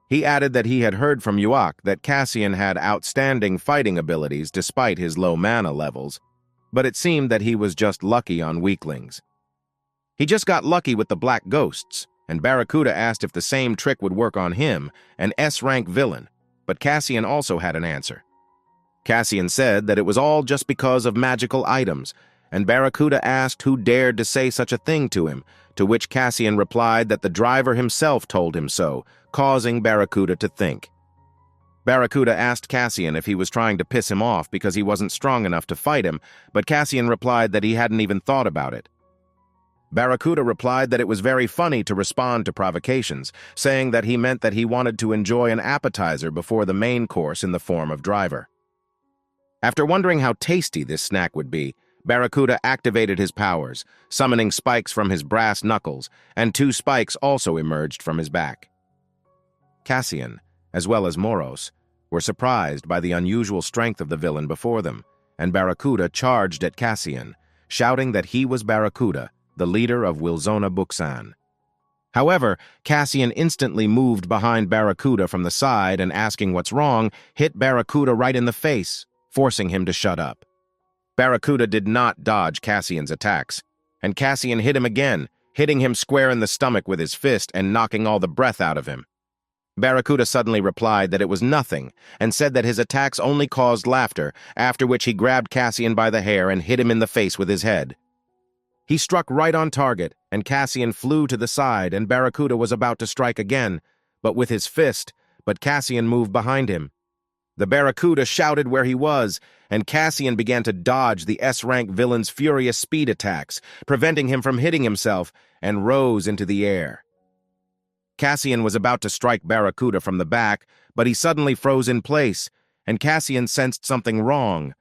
Speaker 1: He added that he had heard from Yuak that Cassian had outstanding fighting abilities despite his low mana levels, but it seemed that he was just lucky on weaklings. He just got lucky with the black ghosts, and Barracuda asked if the same trick would work on him, an S-rank villain, but Cassian also had an answer. Cassian said that it was all just because of magical items, and Barracuda asked who dared to say such a thing to him, to which Cassian replied that the Driver himself told him so, causing Barracuda to think. Barracuda asked Cassian if he was trying to piss him off because he wasn't strong enough to fight him, but Cassian replied that he hadn't even thought about it. Barracuda replied that it was very funny to respond to provocations, saying that he meant that he wanted to enjoy an appetizer before the main course in the form of Driver. After wondering how tasty this snack would be, Barracuda activated his powers, summoning spikes from his brass knuckles, and 2 spikes also emerged from his back. Cassian, as well as Moros, were surprised by the unusual strength of the villain before them, and Barracuda charged at Cassian, shouting that he was Barracuda, the leader of Wilzona Buksan. However, Cassian instantly moved behind Barracuda from the side and, asking what's wrong, hit Barracuda right in the face, forcing him to shut up. Barracuda did not dodge Cassian's attacks, and Cassian hit him again, hitting him square in the stomach with his fist and knocking all the breath out of him. Barracuda suddenly replied that it was nothing and said that his attacks only caused laughter, after which he grabbed Cassian by the hair and hit him in the face with his head. He struck right on target, and Cassian flew to the side, and Barracuda was about to strike again, but with his fist, but Cassian moved behind him. The Barracuda shouted where he was, and Cassian began to dodge the S-rank villain's furious speed attacks, preventing him from hitting himself, and rose into the air. Cassian was about to strike Barracuda from the back, but he suddenly froze in place, and Cassian sensed something wrong,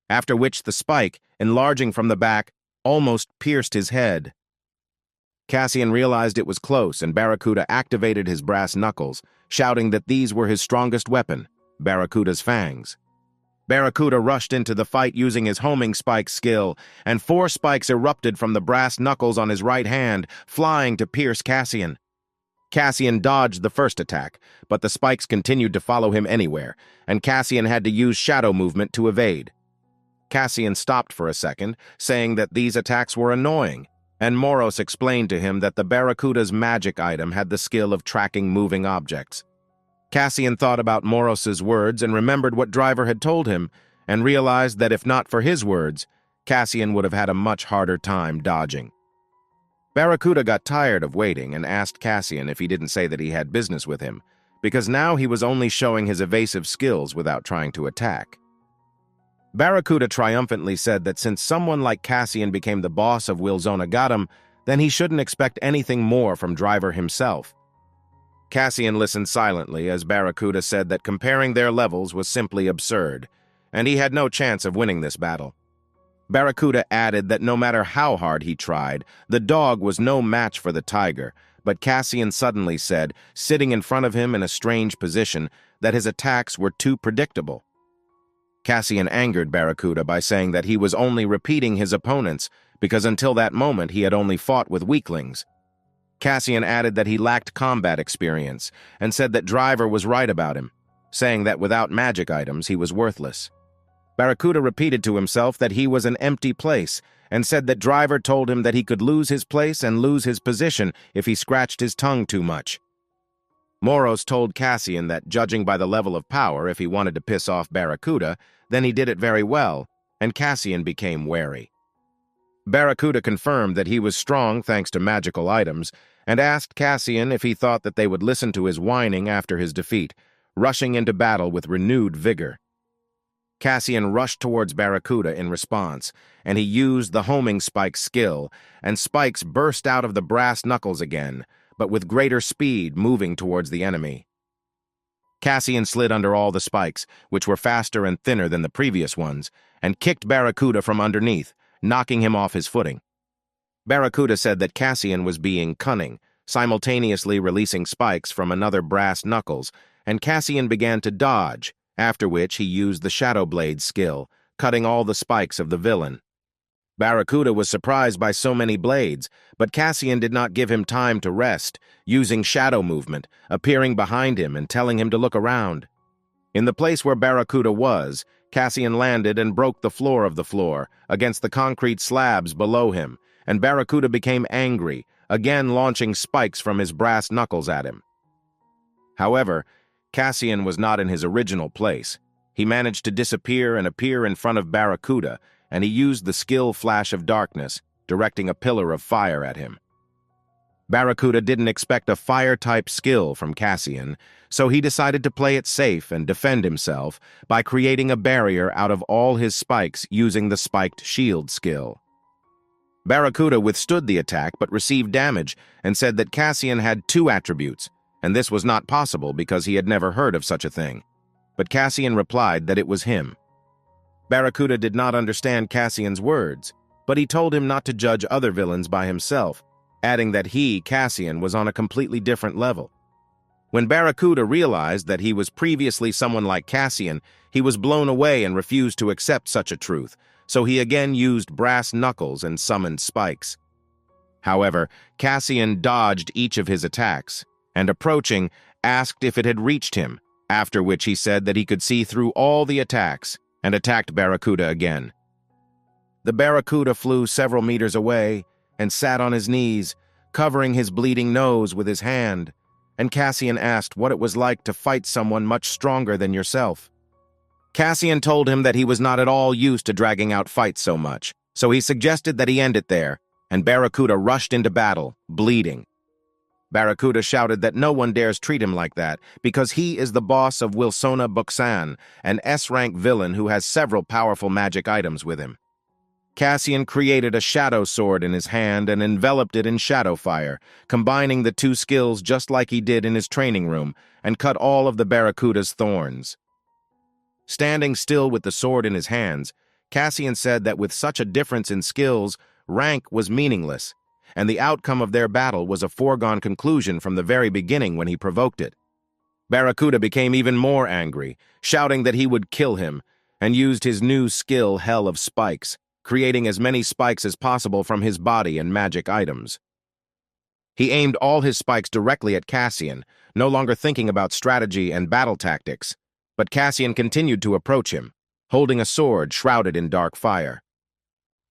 Speaker 1: after which the spike, enlarging from the back, almost pierced his head. Cassian realized it was close, and Barracuda activated his brass knuckles, shouting that these were his strongest weapon, Barracuda's fangs. Barracuda rushed into the fight using his homing spike skill, and 4 spikes erupted from the brass knuckles on his right hand, flying to pierce Cassian. Cassian dodged the first attack, but the spikes continued to follow him anywhere, and Cassian had to use shadow movement to evade. Cassian stopped for a second, saying that these attacks were annoying, and Moros explained to him that the Barracuda's magic item had the skill of tracking moving objects. Cassian thought about Moros's words and remembered what Driver had told him, and realized that if not for his words, Cassian would have had a much harder time dodging. Barracuda got tired of waiting and asked Cassian if he didn't say that he had business with him, because now he was only showing his evasive skills without trying to attack. Barracuda triumphantly said that since someone like Cassian became the boss of Wilzona Gatam, then he shouldn't expect anything more from Driver himself. Cassian listened silently as Barracuda said that comparing their levels was simply absurd, and he had no chance of winning this battle. Barracuda added that no matter how hard he tried, the dog was no match for the tiger, but Cassian suddenly said, sitting in front of him in a strange position, that his attacks were too predictable. Cassian angered Barracuda by saying that he was only repeating his opponents, because until that moment he had only fought with weaklings. Cassian added that he lacked combat experience, and said that Driver was right about him, saying that without magic items he was worthless. Barracuda repeated to himself that he was an empty place, and said that Driver told him that he could lose his place and lose his position if he scratched his tongue too much. Moros told Cassian that, judging by the level of power, if he wanted to piss off Barracuda, then he did it very well, and Cassian became wary. Barracuda confirmed that he was strong thanks to magical items, and asked Cassian if he thought that they would listen to his whining after his defeat, rushing into battle with renewed vigor. Cassian rushed towards Barracuda in response, and he used the homing spike skill, and spikes burst out of the brass knuckles again, but with greater speed moving towards the enemy. Cassian slid under all the spikes, which were faster and thinner than the previous ones, and kicked Barracuda from underneath, knocking him off his footing. Barracuda said that Cassian was being cunning, simultaneously releasing spikes from another brass knuckles, and Cassian began to dodge, after which he used the Shadow Blade skill, cutting all the spikes of the villain. Barracuda was surprised by so many blades, but Cassian did not give him time to rest, using shadow movement, appearing behind him and telling him to look around. In the place where Barracuda was, Cassian landed and broke the floor of the floor against the concrete slabs below him, and Barracuda became angry, again launching spikes from his brass knuckles at him. However, Cassian was not in his original place. He managed to disappear and appear in front of Barracuda, and he used the skill Flash of Darkness, directing a pillar of fire at him. Barracuda didn't expect a fire-type skill from Cassian, so he decided to play it safe and defend himself by creating a barrier out of all his spikes using the spiked shield skill. Barracuda withstood the attack but received damage and said that Cassian had two attributes, and this was not possible because he had never heard of such a thing. But Cassian replied that it was him. Barracuda did not understand Cassian's words, but he told him not to judge other villains by himself, adding that he, Cassian, was on a completely different level. When Barracuda realized that he was previously someone like Cassian, he was blown away and refused to accept such a truth, so he again used brass knuckles and summoned spikes. However, Cassian dodged each of his attacks, and approaching, asked if it had reached him, after which he said that he could see through all the attacks, and attacked Barracuda again. The Barracuda flew several meters away and sat on his knees, covering his bleeding nose with his hand, and Cassian asked what it was like to fight someone much stronger than yourself. Cassian told him that he was not at all used to dragging out fights so much, so he suggested that he end it there, and Barracuda rushed into battle, bleeding. Barracuda shouted that no one dares treat him like that because he is the boss of Wilsona Buksan, an S-rank villain who has several powerful magic items with him. Cassian created a shadow sword in his hand and enveloped it in shadow fire, combining the two skills just like he did in his training room, and cut all of the Barracuda's thorns. Standing still with the sword in his hands, Cassian said that with such a difference in skills, rank was meaningless, and the outcome of their battle was a foregone conclusion from the very beginning when he provoked it. Barracuda became even more angry, shouting that he would kill him, and used his new skill Hell of Spikes, creating as many spikes as possible from his body and magic items. He aimed all his spikes directly at Cassian, no longer thinking about strategy and battle tactics, but Cassian continued to approach him, holding a sword shrouded in dark fire.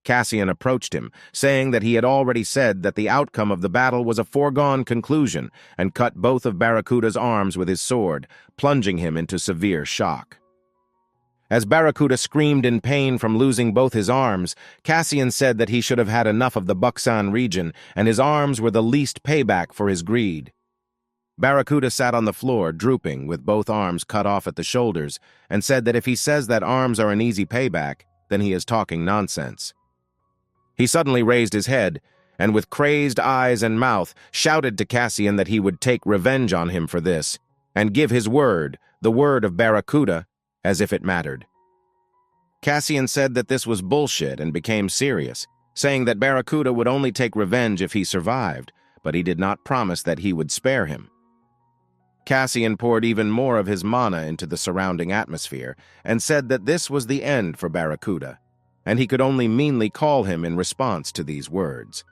Speaker 1: Cassian approached him, saying that he had already said that the outcome of the battle was a foregone conclusion, and cut both of Barracuda's arms with his sword, plunging him into severe shock. As Barracuda screamed in pain from losing both his arms, Cassian said that he should have had enough of the Buksan region, and his arms were the least payback for his greed. Barracuda sat on the floor, drooping, with both arms cut off at the shoulders, and said that if he says that arms are an easy payback, then he is talking nonsense. He suddenly raised his head, and with crazed eyes and mouth, shouted to Cassian that he would take revenge on him for this, and give his word, the word of Barracuda, as if it mattered. Cassian said that this was bullshit and became serious, saying that Barracuda would only take revenge if he survived, but he did not promise that he would spare him. Cassian poured even more of his mana into the surrounding atmosphere and said that this was the end for Barracuda, and he could only meanly call him in response to these words.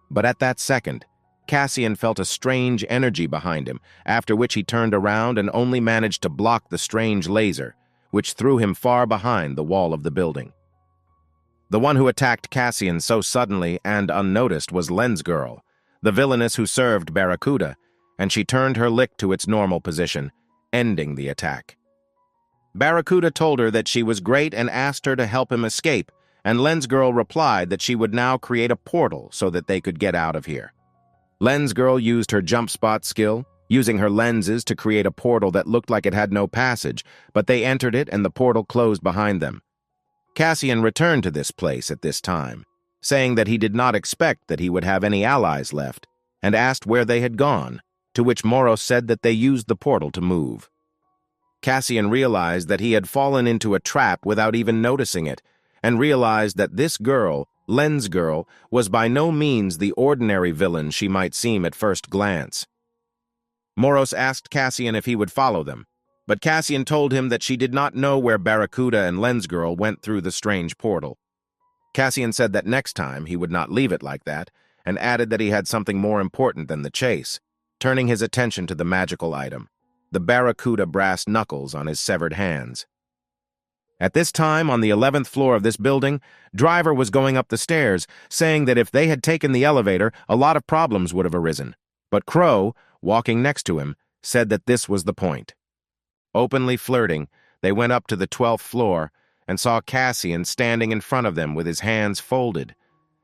Speaker 1: But at that second, Cassian felt a strange energy behind him, after which he turned around and only managed to block the strange laser, which threw him far behind the wall of the building. The one who attacked Cassian so suddenly and unnoticed was Lens Girl, the villainess who served Barracuda, and she turned her lick to its normal position, ending the attack. Barracuda told her that she was great and asked her to help him escape, and Lens Girl replied that she would now create a portal so that they could get out of here. Lens Girl used her jump spot skill, using her lenses to create a portal that looked like it had no passage, but they entered it and the portal closed behind them. Cassian returned to this place at this time, saying that he did not expect that he would have any allies left, and asked where they had gone, to which Moros said that they used the portal to move. Cassian realized that he had fallen into a trap without even noticing it, and realized that this girl, Lens Girl, was by no means the ordinary villain she might seem at first glance. Moros asked Cassian if he would follow them, but Cassian told him that she did not know where Barracuda and Lens Girl went through the strange portal. Cassian said that next time he would not leave it like that, and added that he had something more important than the chase, turning his attention to the magical item, the Barracuda brass knuckles on his severed hands. At this time, on the 11th floor of this building, Driver was going up the stairs, saying that if they had taken the elevator, a lot of problems would have arisen. But Crow, walking next to him, said that this was the point. Openly flirting, they went up to the 12th floor and saw Cassian standing in front of them with his hands folded,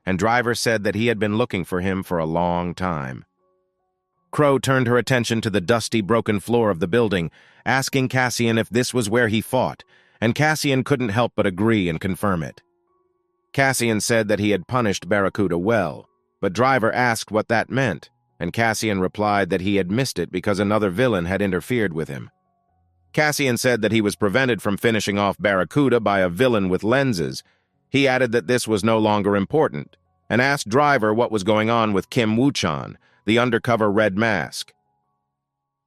Speaker 1: and Driver said that he had been looking for him for a long time. Crow turned her attention to the dusty, broken floor of the building, asking Cassian if this was where he fought, and Cassian couldn't help but agree and confirm it. Cassian said that he had punished Barracuda well, but Driver asked what that meant, and Cassian replied that he had missed it because another villain had interfered with him. Cassian said that he was prevented from finishing off Barracuda by a villain with lenses. He added that this was no longer important, and asked Driver what was going on with Kim Woo-chan, the undercover Red Mask.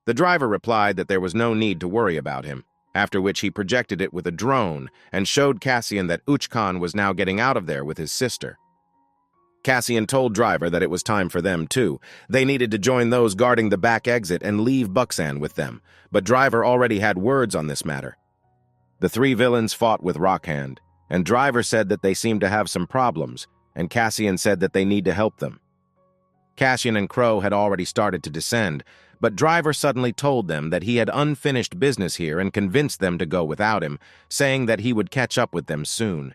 Speaker 1: The Driver replied that there was no need to worry about him, after which he projected it with a drone and showed Cassian that Uchkan was now getting out of there with his sister. Cassian told Driver that it was time for them too. They needed to join those guarding the back exit and leave Buxan with them, but Driver already had words on this matter. The three villains fought with Rockhand, and Driver said that they seemed to have some problems, and Cassian said that they need to help them. Cassian and Crow had already started to descend, but Driver suddenly told them that he had unfinished business here and convinced them to go without him, saying that he would catch up with them soon.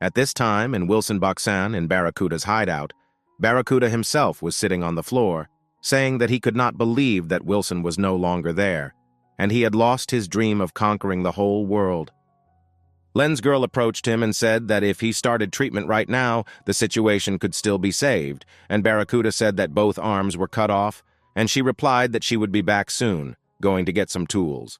Speaker 1: At this time, in Wilson Buxan, in Barracuda's hideout, Barracuda himself was sitting on the floor, saying that he could not believe that Wilson was no longer there, and he had lost his dream of conquering the whole world. Lens Girl approached him and said that if he started treatment right now, the situation could still be saved, and Barracuda said that both arms were cut off, and she replied that she would be back soon, going to get some tools.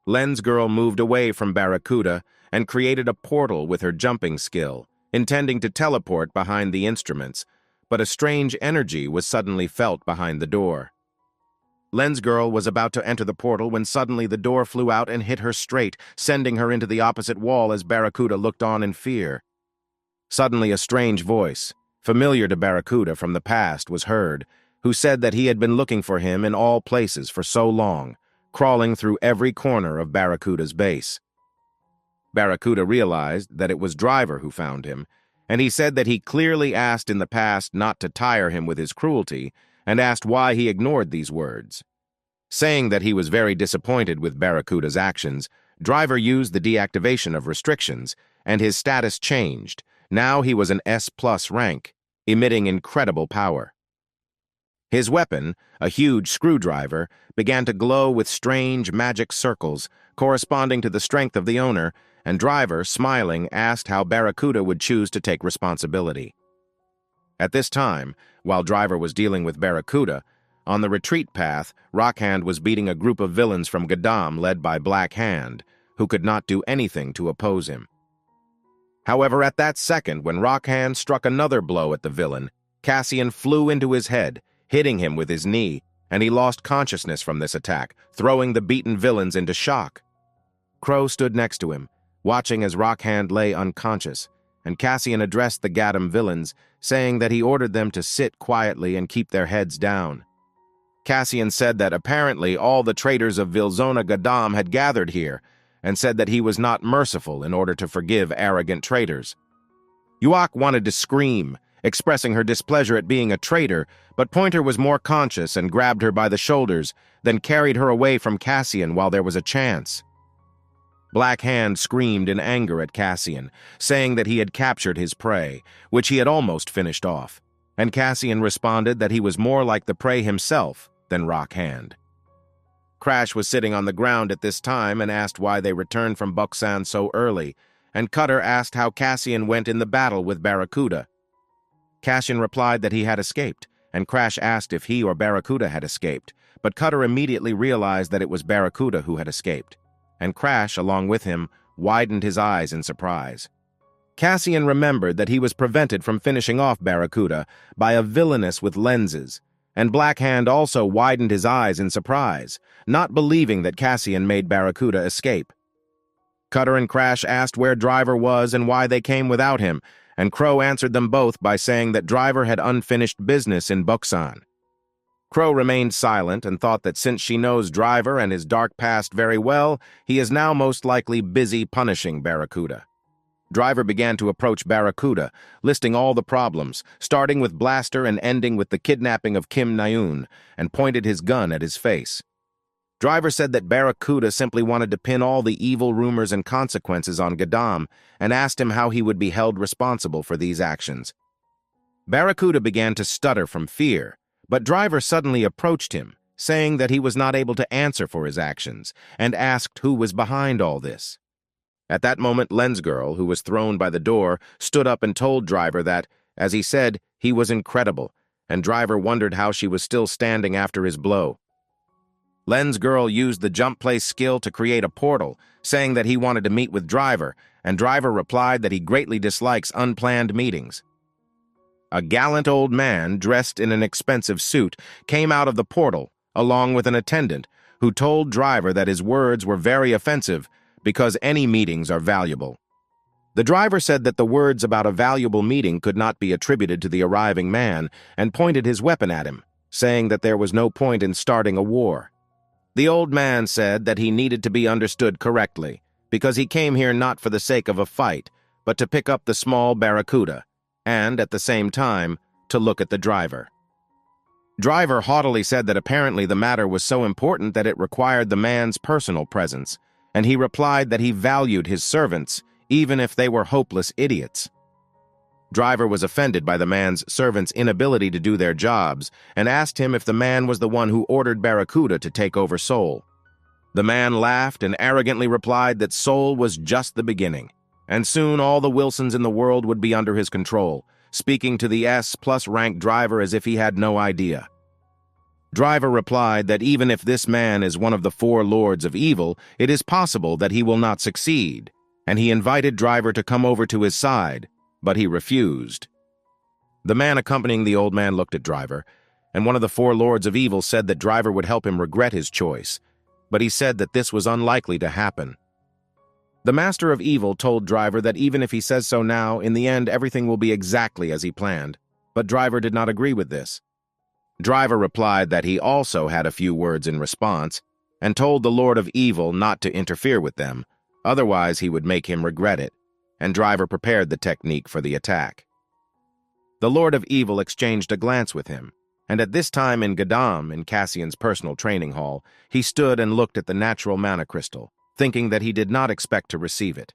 Speaker 1: Lens Girl moved away from Barracuda and created a portal with her jumping skill, intending to teleport behind the instruments, but a strange energy was suddenly felt behind the door. Lens Girl was about to enter the portal when suddenly the door flew out and hit her straight, sending her into the opposite wall as Barracuda looked on in fear. Suddenly a strange voice, familiar to Barracuda from the past, was heard, who said that he had been looking for him in all places for so long, crawling through every corner of Barracuda's base. Barracuda realized that it was Driver who found him, and he said that he clearly asked in the past not to tire him with his cruelty, and asked why he ignored these words. Saying that he was very disappointed with Barracuda's actions, Driver used the deactivation of restrictions, and his status changed. Now he was an S+ rank, emitting incredible power. His weapon, a huge screwdriver, began to glow with strange magic circles, corresponding to the strength of the owner, and Driver, smiling, asked how Barracuda would choose to take responsibility. At this time, while Driver was dealing with Barracuda, on the retreat path, Rockhand was beating a group of villains from Gadam led by Black Hand, who could not do anything to oppose him. However, at that second, when Rockhand struck another blow at the villain, Cassian flew into his head, hitting him with his knee, and he lost consciousness from this attack, throwing the beaten villains into shock. Crow stood next to him, watching as Rockhand lay unconscious, and Cassian addressed the Gadam villains, saying that he ordered them to sit quietly and keep their heads down. Cassian said that apparently all the traitors of Vilzona Gadam had gathered here, and said that he was not merciful in order to forgive arrogant traitors. Yuak wanted to scream, expressing her displeasure at being a traitor, but Pointer was more conscious and grabbed her by the shoulders, then carried her away from Cassian while there was a chance. Black Hand screamed in anger at Cassian, saying that he had captured his prey, which he had almost finished off, and Cassian responded that he was more like the prey himself than Rock Hand. Crash was sitting on the ground at this time and asked why they returned from Buksan so early, and Cutter asked how Cassian went in the battle with Barracuda. Cassian replied that he had escaped, and Crash asked if he or Barracuda had escaped, but Cutter immediately realized that it was Barracuda who had escaped, and Crash, along with him, widened his eyes in surprise. Cassian remembered that he was prevented from finishing off Barracuda by a villainess with lenses, and Black Hand also widened his eyes in surprise, not believing that Cassian made Barracuda escape. Cutter and Crash asked where Driver was and why they came without him, and Crow answered them both by saying that Driver had unfinished business in Buksan. Crow remained silent and thought that since she knows Driver and his dark past very well, he is now most likely busy punishing Barracuda. Driver began to approach Barracuda, listing all the problems, starting with Blaster and ending with the kidnapping of Kim Nayun, and pointed his gun at his face. Driver said that Barracuda simply wanted to pin all the evil rumors and consequences on Gadam, and asked him how he would be held responsible for these actions. Barracuda began to stutter from fear, but Driver suddenly approached him, saying that he was not able to answer for his actions, and asked who was behind all this. At that moment, Lens Girl, who was thrown by the door, stood up and told Driver that, as he said, he was incredible, and Driver wondered how she was still standing after his blow. Lens Girl used the jump place skill to create a portal, saying that he wanted to meet with Driver, and Driver replied that he greatly dislikes unplanned meetings. A gallant old man, dressed in an expensive suit, came out of the portal, along with an attendant, who told Driver that his words were very offensive because any meetings are valuable. The driver said that the words about a valuable meeting could not be attributed to the arriving man and pointed his weapon at him, saying that there was no point in starting a war. The old man said that he needed to be understood correctly, because he came here not for the sake of a fight, but to pick up the small Barracuda, and, at the same time, to look at the driver. Driver haughtily said that apparently the matter was so important that it required the man's personal presence, and he replied that he valued his servants, even if they were hopeless idiots. Driver was offended by the man's servants' inability to do their jobs, and asked him if the man was the one who ordered Barracuda to take over Seoul. The man laughed and arrogantly replied that Seoul was just the beginning, and soon all the Wilsons in the world would be under his control, speaking to the S+ rank Driver as if he had no idea. Driver replied that even if this man is one of the 4 lords of evil, it is possible that he will not succeed, and he invited Driver to come over to his side, but he refused. The man accompanying the old man looked at Driver, and one of the 4 lords of evil said that Driver would help him regret his choice, but he said that this was unlikely to happen. The Master of Evil told Driver that even if he says so now, in the end everything will be exactly as he planned, but Driver did not agree with this. Driver replied that he also had a few words in response, and told the Lord of Evil not to interfere with them, otherwise he would make him regret it, and Driver prepared the technique for the attack. The Lord of Evil exchanged a glance with him, and at this time in Gadam, in Cassian's personal training hall, he stood and looked at the natural mana crystal, thinking that he did not expect to receive it.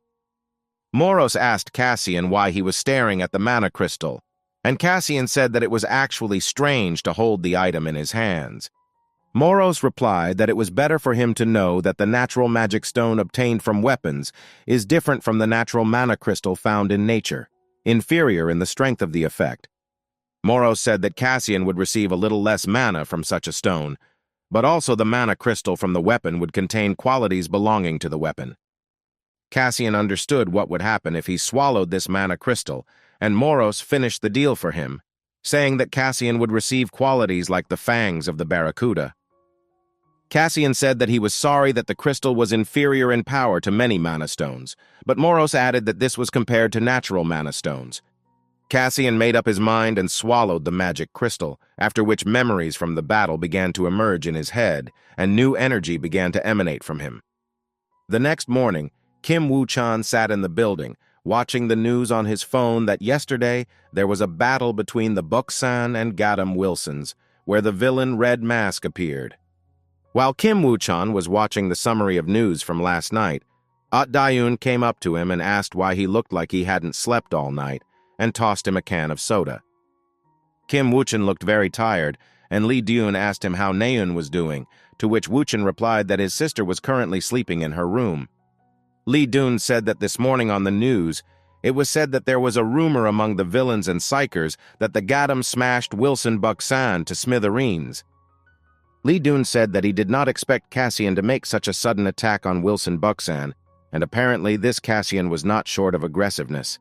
Speaker 1: Moros asked Cassian why he was staring at the mana crystal, and Cassian said that it was actually strange to hold the item in his hands. Moros replied that it was better for him to know that the natural magic stone obtained from weapons is different from the natural mana crystal found in nature, inferior in the strength of the effect. Moros said that Cassian would receive a little less mana from such a stone, but also the mana crystal from the weapon would contain qualities belonging to the weapon. Cassian understood what would happen if he swallowed this mana crystal, and Moros finished the deal for him, saying that Cassian would receive qualities like the fangs of the barracuda. Cassian said that he was sorry that the crystal was inferior in power to many mana stones, but Moros added that this was compared to natural mana stones. Cassian made up his mind and swallowed the magic crystal, after which memories from the battle began to emerge in his head, and new energy began to emanate from him. The next morning, Kim Woo-chan sat in the building, watching the news on his phone that yesterday there was a battle between the Buksan and Gadam Wilsons, where the villain Red Mask appeared. While Kim Woo-chan was watching the summary of news from last night, Dayun came up to him and asked why he looked like he hadn't slept all night, and tossed him a can of soda. Kim Woo-chan looked very tired, and Lee Dyun asked him how Naeun was doing, to which Woo-chan replied that his sister was currently sleeping in her room. Lee Dyun said that this morning on the news, it was said that there was a rumor among the villains and psychers that the Gadam smashed Wilson Buksan to smithereens. Lee Dyun said that he did not expect Cassian to make such a sudden attack on Wilson Buksan, and apparently this Cassian was not short of aggressiveness.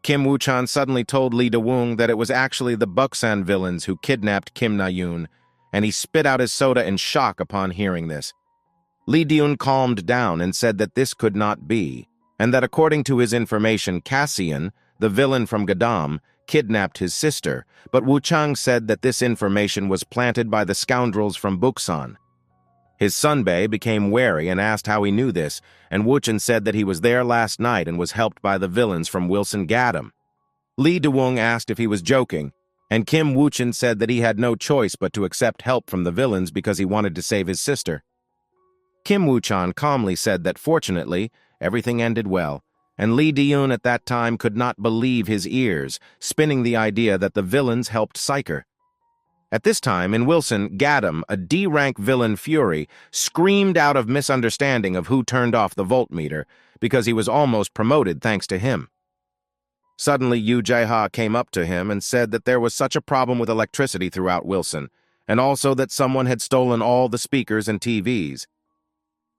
Speaker 1: Kim Woo-chan suddenly told Lee Da-woong that it was actually the Buksan villains who kidnapped Kim Na-yoon, and he spit out his soda in shock upon hearing this. Lee Dyun calmed down and said that this could not be, and that according to his information, Cassian, the villain from Gadam, kidnapped his sister, but Woo-chang said that this information was planted by the scoundrels from Buksan. His Sunbae became wary and asked how he knew this, and Woo-chan said that he was there last night and was helped by the villains from Wilson Gadam. Lee Da-woong asked if he was joking, and Kim Woo-chan said that he had no choice but to accept help from the villains because he wanted to save his sister. Kim Woo-chan calmly said that fortunately, everything ended well, and Lee Dyun at that time could not believe his ears, spinning the idea that the villains helped Psyker. At this time, in Wilson, Gadam, a D-rank villain Fury, screamed out of misunderstanding of who turned off the voltmeter, because he was almost promoted thanks to him. Suddenly, Yu Jae-ha came up to him and said that there was such a problem with electricity throughout Wilson, and also that someone had stolen all the speakers and TVs.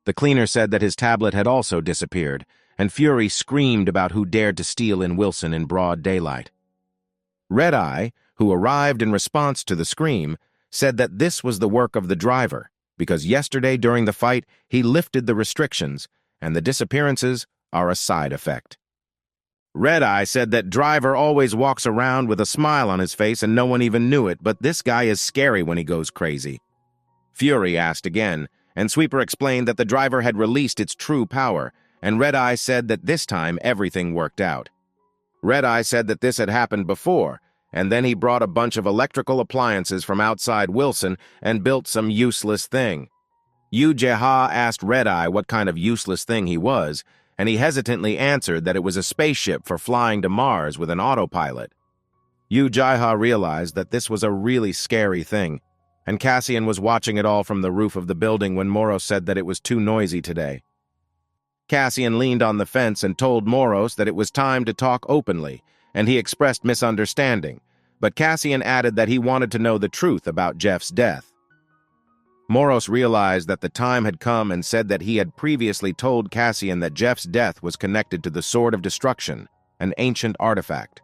Speaker 1: The cleaner said that his tablet had also disappeared, and Fury screamed about who dared to steal in Wilson in broad daylight. Red Eye, who arrived in response to the scream, said that this was the work of the driver, because yesterday during the fight he lifted the restrictions, and the disappearances are a side effect. Red Eye said that driver always walks around with a smile on his face and no one even knew it, but this guy is scary when he goes crazy. Fury asked again, and Sweeper explained that the driver had released its true power, and Red Eye said that this time everything worked out. Red Eye said that this had happened before, and then he brought a bunch of electrical appliances from outside Wilson and built some useless thing. Yu Jae-ha asked Red Eye what kind of useless thing he was, and he hesitantly answered that it was a spaceship for flying to Mars with an autopilot. Yu Jae-ha realized that this was a really scary thing, and Cassian was watching it all from the roof of the building when Moros said that it was too noisy today. Cassian leaned on the fence and told Moros that it was time to talk openly, and he expressed misunderstanding, but Cassian added that he wanted to know the truth about Jeff's death. Moros realized that the time had come and said that he had previously told Cassian that Jeff's death was connected to the Sword of Destruction, an ancient artifact.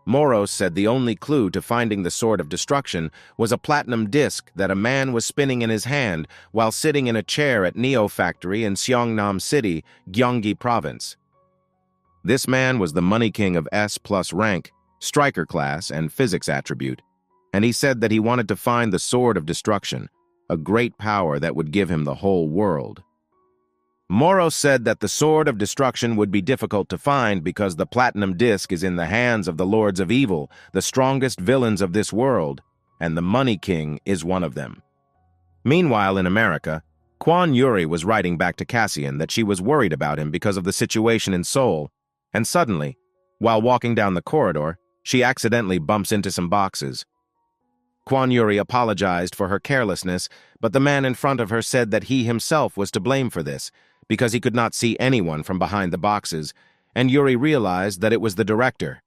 Speaker 1: Moros said the only clue to finding the Sword of Destruction was a platinum disc that a man was spinning in his hand while sitting in a chair at Neo Factory in Seongnam City, Gyeonggi Province. This man was the Money King of S+ rank, Striker class, and Physics attribute, and he said that he wanted to find the Sword of Destruction, a great power that would give him the whole world. Moros said that the Sword of Destruction would be difficult to find because the platinum disc is in the hands of the Lords of Evil, the strongest villains of this world, and the Money King is one of them. Meanwhile, in America, Kwon Yuri was writing back to Cassian that she was worried about him because of the situation in Seoul, and suddenly, while walking down the corridor, she accidentally bumps into some boxes. Kwon Yuri apologized for her carelessness, but the man in front of her said that he himself was to blame for this, because he could not see anyone from behind the boxes, and Yuri realized that it was the director.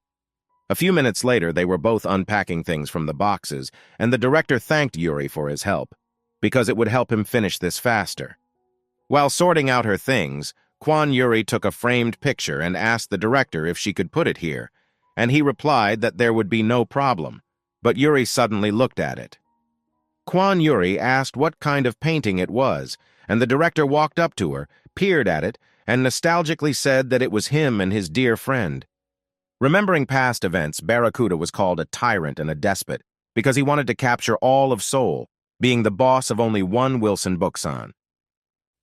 Speaker 1: A few minutes later, they were both unpacking things from the boxes, and the director thanked Yuri for his help, because it would help him finish this faster. While sorting out her things, Kwan Yuri took a framed picture and asked the director if she could put it here, and he replied that there would be no problem, but Yuri suddenly looked at it. Kwan Yuri asked what kind of painting it was, and the director walked up to her, peered at it, and nostalgically said that it was him and his dear friend. Remembering past events, Barracuda was called a tyrant and a despot because he wanted to capture all of Seoul, being the boss of only one Wilson Buksan.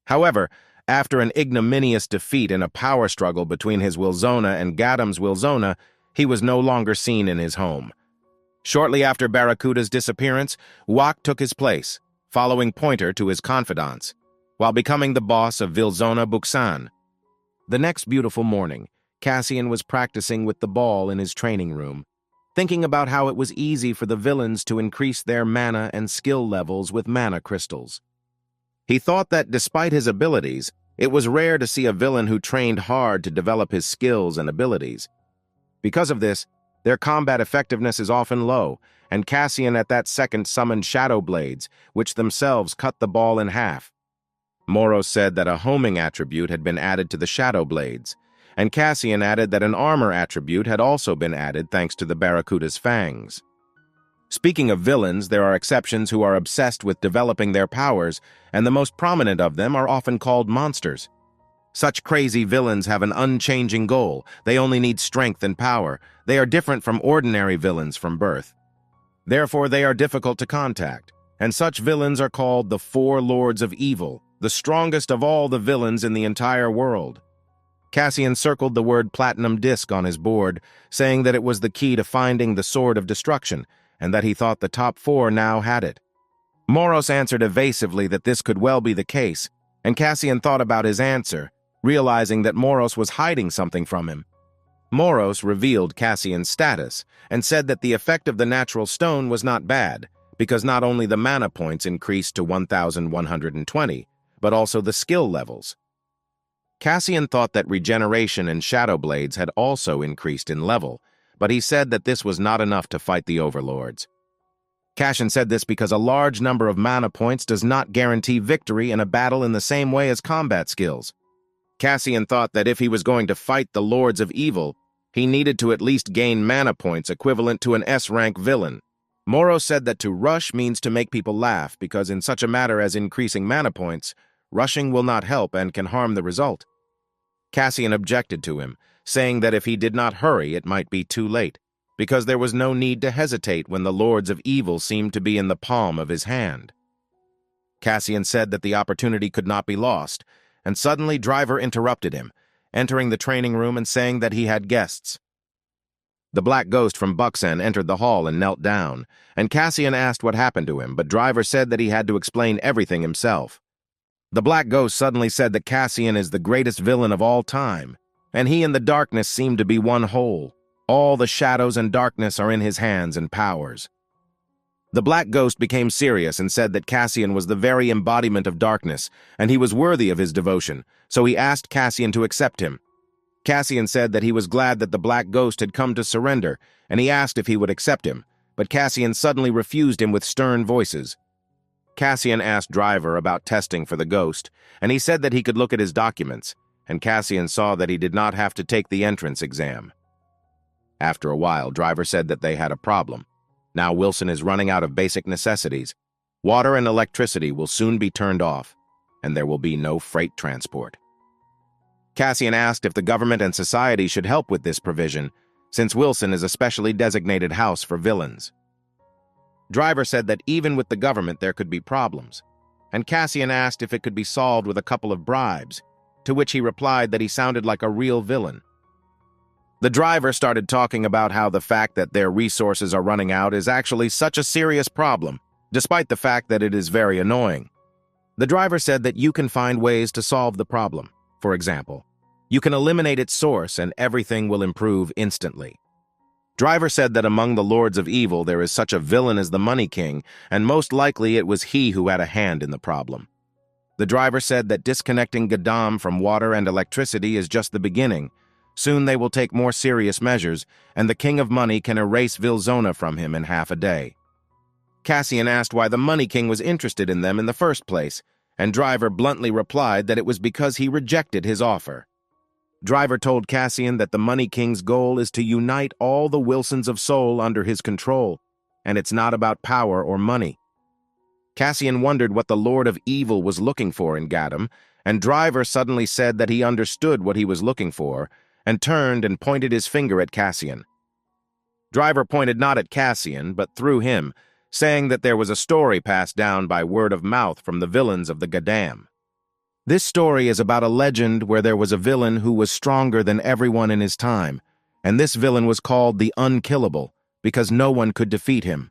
Speaker 1: However, after an ignominious defeat in a power struggle between his Wilzona and Gadam's Wilzona, he was no longer seen in his home. Shortly after Barracuda's disappearance, Wak took his place, following Pointer to his confidants, while becoming the boss of Wilzona Buksan. The next beautiful morning, Cassian was practicing with the ball in his training room, thinking about how it was easy for the villains to increase their mana and skill levels with mana crystals. He thought that despite his abilities, it was rare to see a villain who trained hard to develop his skills and abilities. Because of this, their combat effectiveness is often low, and Cassian at that second summoned Shadow Blades, which themselves cut the ball in half. Moro said that a homing attribute had been added to the Shadow Blades, and Cassian added that an armor attribute had also been added thanks to the Barracuda's fangs. Speaking of villains, there are exceptions who are obsessed with developing their powers, and the most prominent of them are often called monsters. Such crazy villains have an unchanging goal. They only need strength and power. They are different from ordinary villains from birth. Therefore, they are difficult to contact, and such villains are called the Four Lords of Evil, the strongest of all the villains in the entire world. Cassian circled the word Platinum Disc on his board, saying that it was the key to finding the Sword of Destruction, and that he thought the top four now had it. Moros answered evasively that this could well be the case, and Cassian thought about his answer, realizing that Moros was hiding something from him. Moros revealed Cassian's status and said that the effect of the natural stone was not bad, because not only the mana points increased to 1,120, but also the skill levels. Cassian thought that regeneration and Shadow Blades had also increased in level, but he said that this was not enough to fight the overlords. Cassian said this because a large number of mana points does not guarantee victory in a battle in the same way as combat skills. Cassian thought that if he was going to fight the Lords of Evil, he needed to at least gain mana points equivalent to an S-rank villain. Moro said that to rush means to make people laugh because in such a matter as increasing mana points, rushing will not help and can harm the result. Cassian objected to him, saying that if he did not hurry, it might be too late, because there was no need to hesitate when the Lords of Evil seemed to be in the palm of his hand. Cassian said that the opportunity could not be lost, and suddenly Driver interrupted him, entering the training room and saying that he had guests. The Black Ghost from Buksan entered the hall and knelt down, and Cassian asked what happened to him, but Driver said that he had to explain everything himself. The Black Ghost suddenly said that Cassian is the greatest villain of all time, and he and the darkness seem to be one whole. All the shadows and darkness are in his hands and powers. The Black Ghost became serious and said that Cassian was the very embodiment of darkness, and he was worthy of his devotion, so he asked Cassian to accept him. Cassian said that he was glad that the Black Ghost had come to surrender, and he asked if he would accept him, but Cassian suddenly refused him with stern voices. Cassian asked Driver about testing for the ghost, and he said that he could look at his documents, and Cassian saw that he did not have to take the entrance exam. After a while, Driver said that they had a problem. Now Wilson is running out of basic necessities. Water and electricity will soon be turned off, and there will be no freight transport. Cassian asked if the government and society should help with this provision, since Wilson is a specially designated house for villains. Driver said that even with the government there could be problems, and Cassian asked if it could be solved with a couple of bribes, to which he replied that he sounded like a real villain. The Driver started talking about how the fact that their resources are running out is actually such a serious problem, despite the fact that it is very annoying. The Driver said that you can find ways to solve the problem. For example, you can eliminate its source and everything will improve instantly. Driver said that among the Lords of Evil there is such a villain as the Money King, and most likely it was he who had a hand in the problem. The Driver said that disconnecting Gadam from water and electricity is just the beginning. Soon they will take more serious measures, and the King of Money can erase Wilzona from him in half a day. Cassian asked why the Money King was interested in them in the first place, and Driver bluntly replied that it was because he rejected his offer. Driver told Cassian that the Money King's goal is to unite all the Wilsons of Seoul under his control, and it's not about power or money. Cassian wondered what the Lord of Evil was looking for in Gadam, and Driver suddenly said that he understood what he was looking for, and turned and pointed his finger at Cassian. Driver pointed not at Cassian, but through him, saying that there was a story passed down by word of mouth from the villains of the Gadam. This story is about a legend where there was a villain who was stronger than everyone in his time, and this villain was called the Unkillable, because no one could defeat him.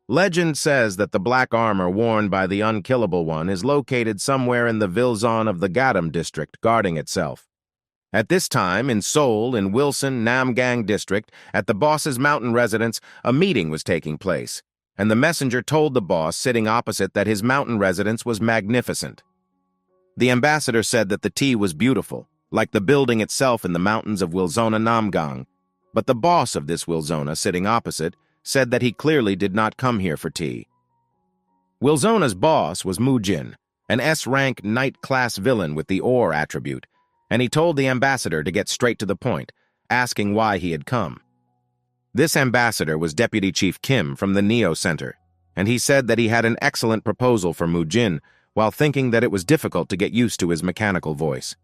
Speaker 1: Legend says that the black armor worn by the Unkillable One is located somewhere in the Vilzon of the Gadam district, guarding itself. At this time, in Seoul, in Wilson, Namgang district, at the boss's mountain residence, a meeting was taking place, and the messenger told the boss sitting opposite that his mountain residence was magnificent. The ambassador said that the tea was beautiful, like the building itself in the mountains of Wilzona Namgang, but the boss of this Wilzona sitting opposite said that he clearly did not come here for tea. Wilzona's boss was Mujin, an S-rank knight-class villain with the Or attribute, and he told the ambassador to get straight to the point, asking why he had come. This ambassador was Deputy Chief Kim from the Neo Center, and he said that he had an excellent proposal for Mujin, while thinking that it was difficult to get used to his mechanical voice.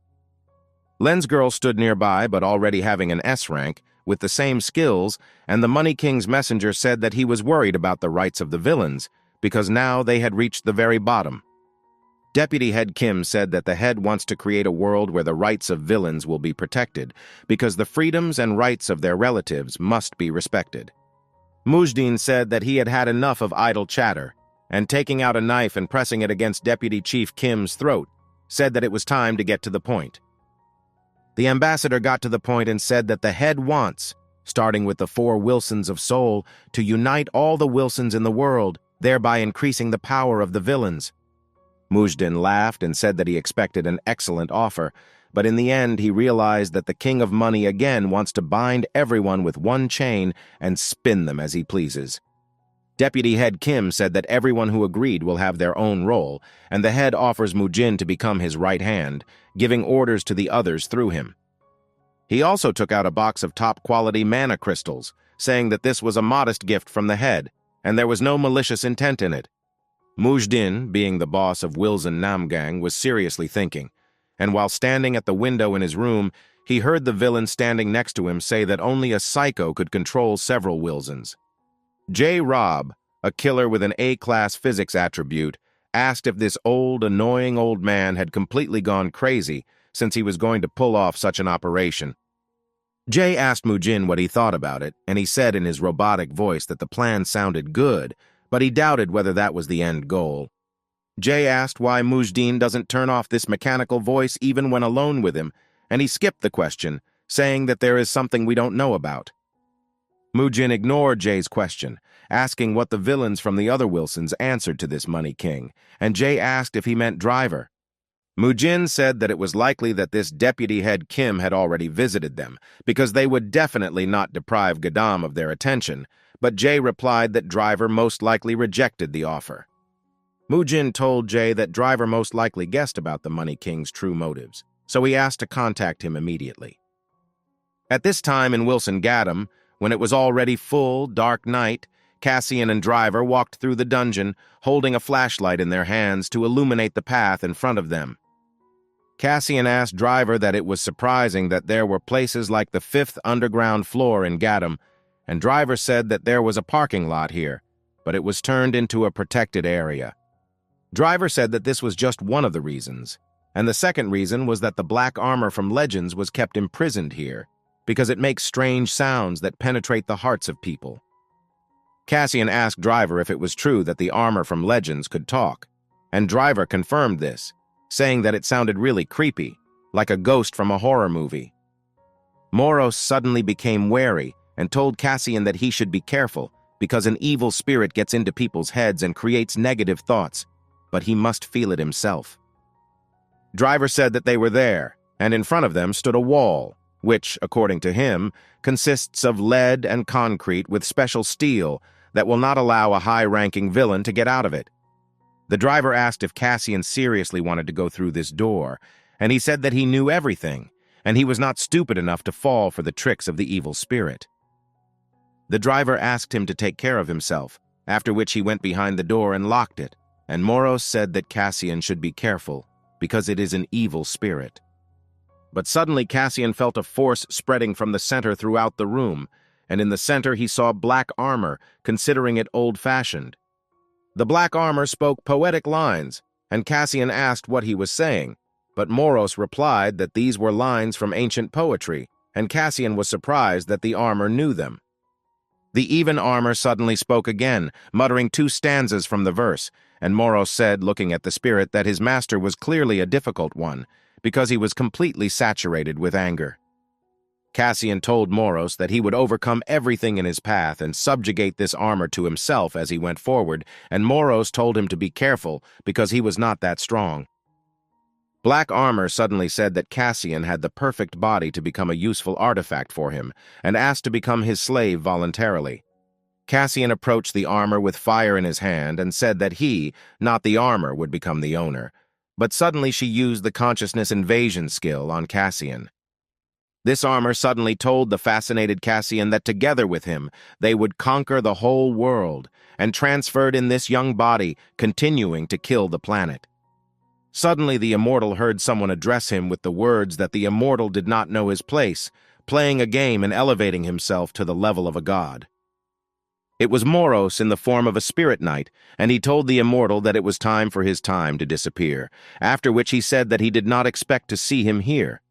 Speaker 1: Len's girl stood nearby, but already having an S rank, with the same skills, and the Money King's messenger said that he was worried about the rights of the villains, because now they had reached the very bottom. Deputy Head Kim said that the head wants to create a world where the rights of villains will be protected, because the freedoms and rights of their relatives must be respected. Mujdin said that he had had enough of idle chatter, and taking out a knife and pressing it against Deputy Chief Kim's throat, said that it was time to get to the point. The ambassador got to the point and said that the head wants, starting with the 4 Wilsons of Seoul, to unite all the Wilsons in the world, thereby increasing the power of the villains. Mujdin laughed and said that he expected an excellent offer, but in the end he realized that the King of Money again wants to bind everyone with one chain and spin them as he pleases. Deputy Head Kim said that everyone who agreed will have their own role, and the head offers Mujin to become his right hand, giving orders to the others through him. He also took out a box of top-quality mana crystals, saying that this was a modest gift from the head, and there was no malicious intent in it. Mujdin, being the boss of Wilson Namgang, was seriously thinking, and while standing at the window in his room, he heard the villain standing next to him say that only a psycho could control several Wilsons. J. Rob, a killer with an A-class physics attribute, asked if this old, annoying old man had completely gone crazy since he was going to pull off such an operation. Jay asked Mujin what he thought about it, and he said in his robotic voice that the plan sounded good, but he doubted whether that was the end goal. Jay asked why Mujdin doesn't turn off this mechanical voice even when alone with him, and he skipped the question, saying that there is something we don't know about. Mujin ignored Jay's question, asking what the villains from the other Wilsons answered to this Money King, and Jay asked if he meant Driver. Mujin said that it was likely that this Deputy Head Kim had already visited them, because they would definitely not deprive Gadam of their attention, but Jay replied that Driver most likely rejected the offer. Mujin told Jay that Driver most likely guessed about the Money King's true motives, so he asked to contact him immediately. At this time in Wilson Gadam, when it was already full, dark night, Cassian and Driver walked through the dungeon, holding a flashlight in their hands to illuminate the path in front of them. Cassian asked Driver that it was surprising that there were places like the 5th underground floor in Gadam, and Driver said that there was a parking lot here, but it was turned into a protected area. Driver said that this was just one of the reasons, and the second reason was that the black armor from Legends was kept imprisoned here, because it makes strange sounds that penetrate the hearts of people. Cassian asked Driver if it was true that the armor from Legends could talk, and Driver confirmed this, saying that it sounded really creepy, like a ghost from a horror movie. Moros suddenly became wary and told Cassian that he should be careful because an evil spirit gets into people's heads and creates negative thoughts, but he must feel it himself. Driver said that they were there, and in front of them stood a wall, which, according to him, consists of lead and concrete with special steel that will not allow a high-ranking villain to get out of it. The driver asked if Cassian seriously wanted to go through this door, and he said that he knew everything, and he was not stupid enough to fall for the tricks of the evil spirit. The driver asked him to take care of himself, after which he went behind the door and locked it, and Moros said that Cassian should be careful, because it is an evil spirit. But suddenly Cassian felt a force spreading from the center throughout the room, and in the center he saw black armor, considering it old-fashioned. The black armor spoke poetic lines, and Cassian asked what he was saying, but Moros replied that these were lines from ancient poetry, and Cassian was surprised that the armor knew them. The even armor suddenly spoke again, muttering 2 stanzas from the verse, and Moros said, looking at the spirit, that his master was clearly a difficult one, because he was completely saturated with anger. Cassian told Moros that he would overcome everything in his path and subjugate this armor to himself as he went forward, and Moros told him to be careful because he was not that strong. Black armor suddenly said that Cassian had the perfect body to become a useful artifact for him, and asked to become his slave voluntarily. Cassian approached the armor with fire in his hand and said that he, not the armor, would become the owner. But suddenly she used the consciousness invasion skill on Cassian. This armor suddenly told the fascinated Cassian that together with him, they would conquer the whole world, and transferred in this young body, continuing to kill the planet. Suddenly the immortal heard someone address him with the words that the immortal did not know his place, playing a game and elevating himself to the level of a god. It was Moros in the form of a spirit knight, and he told the immortal that it was time for his time to disappear, after which he said that he did not expect to see him here,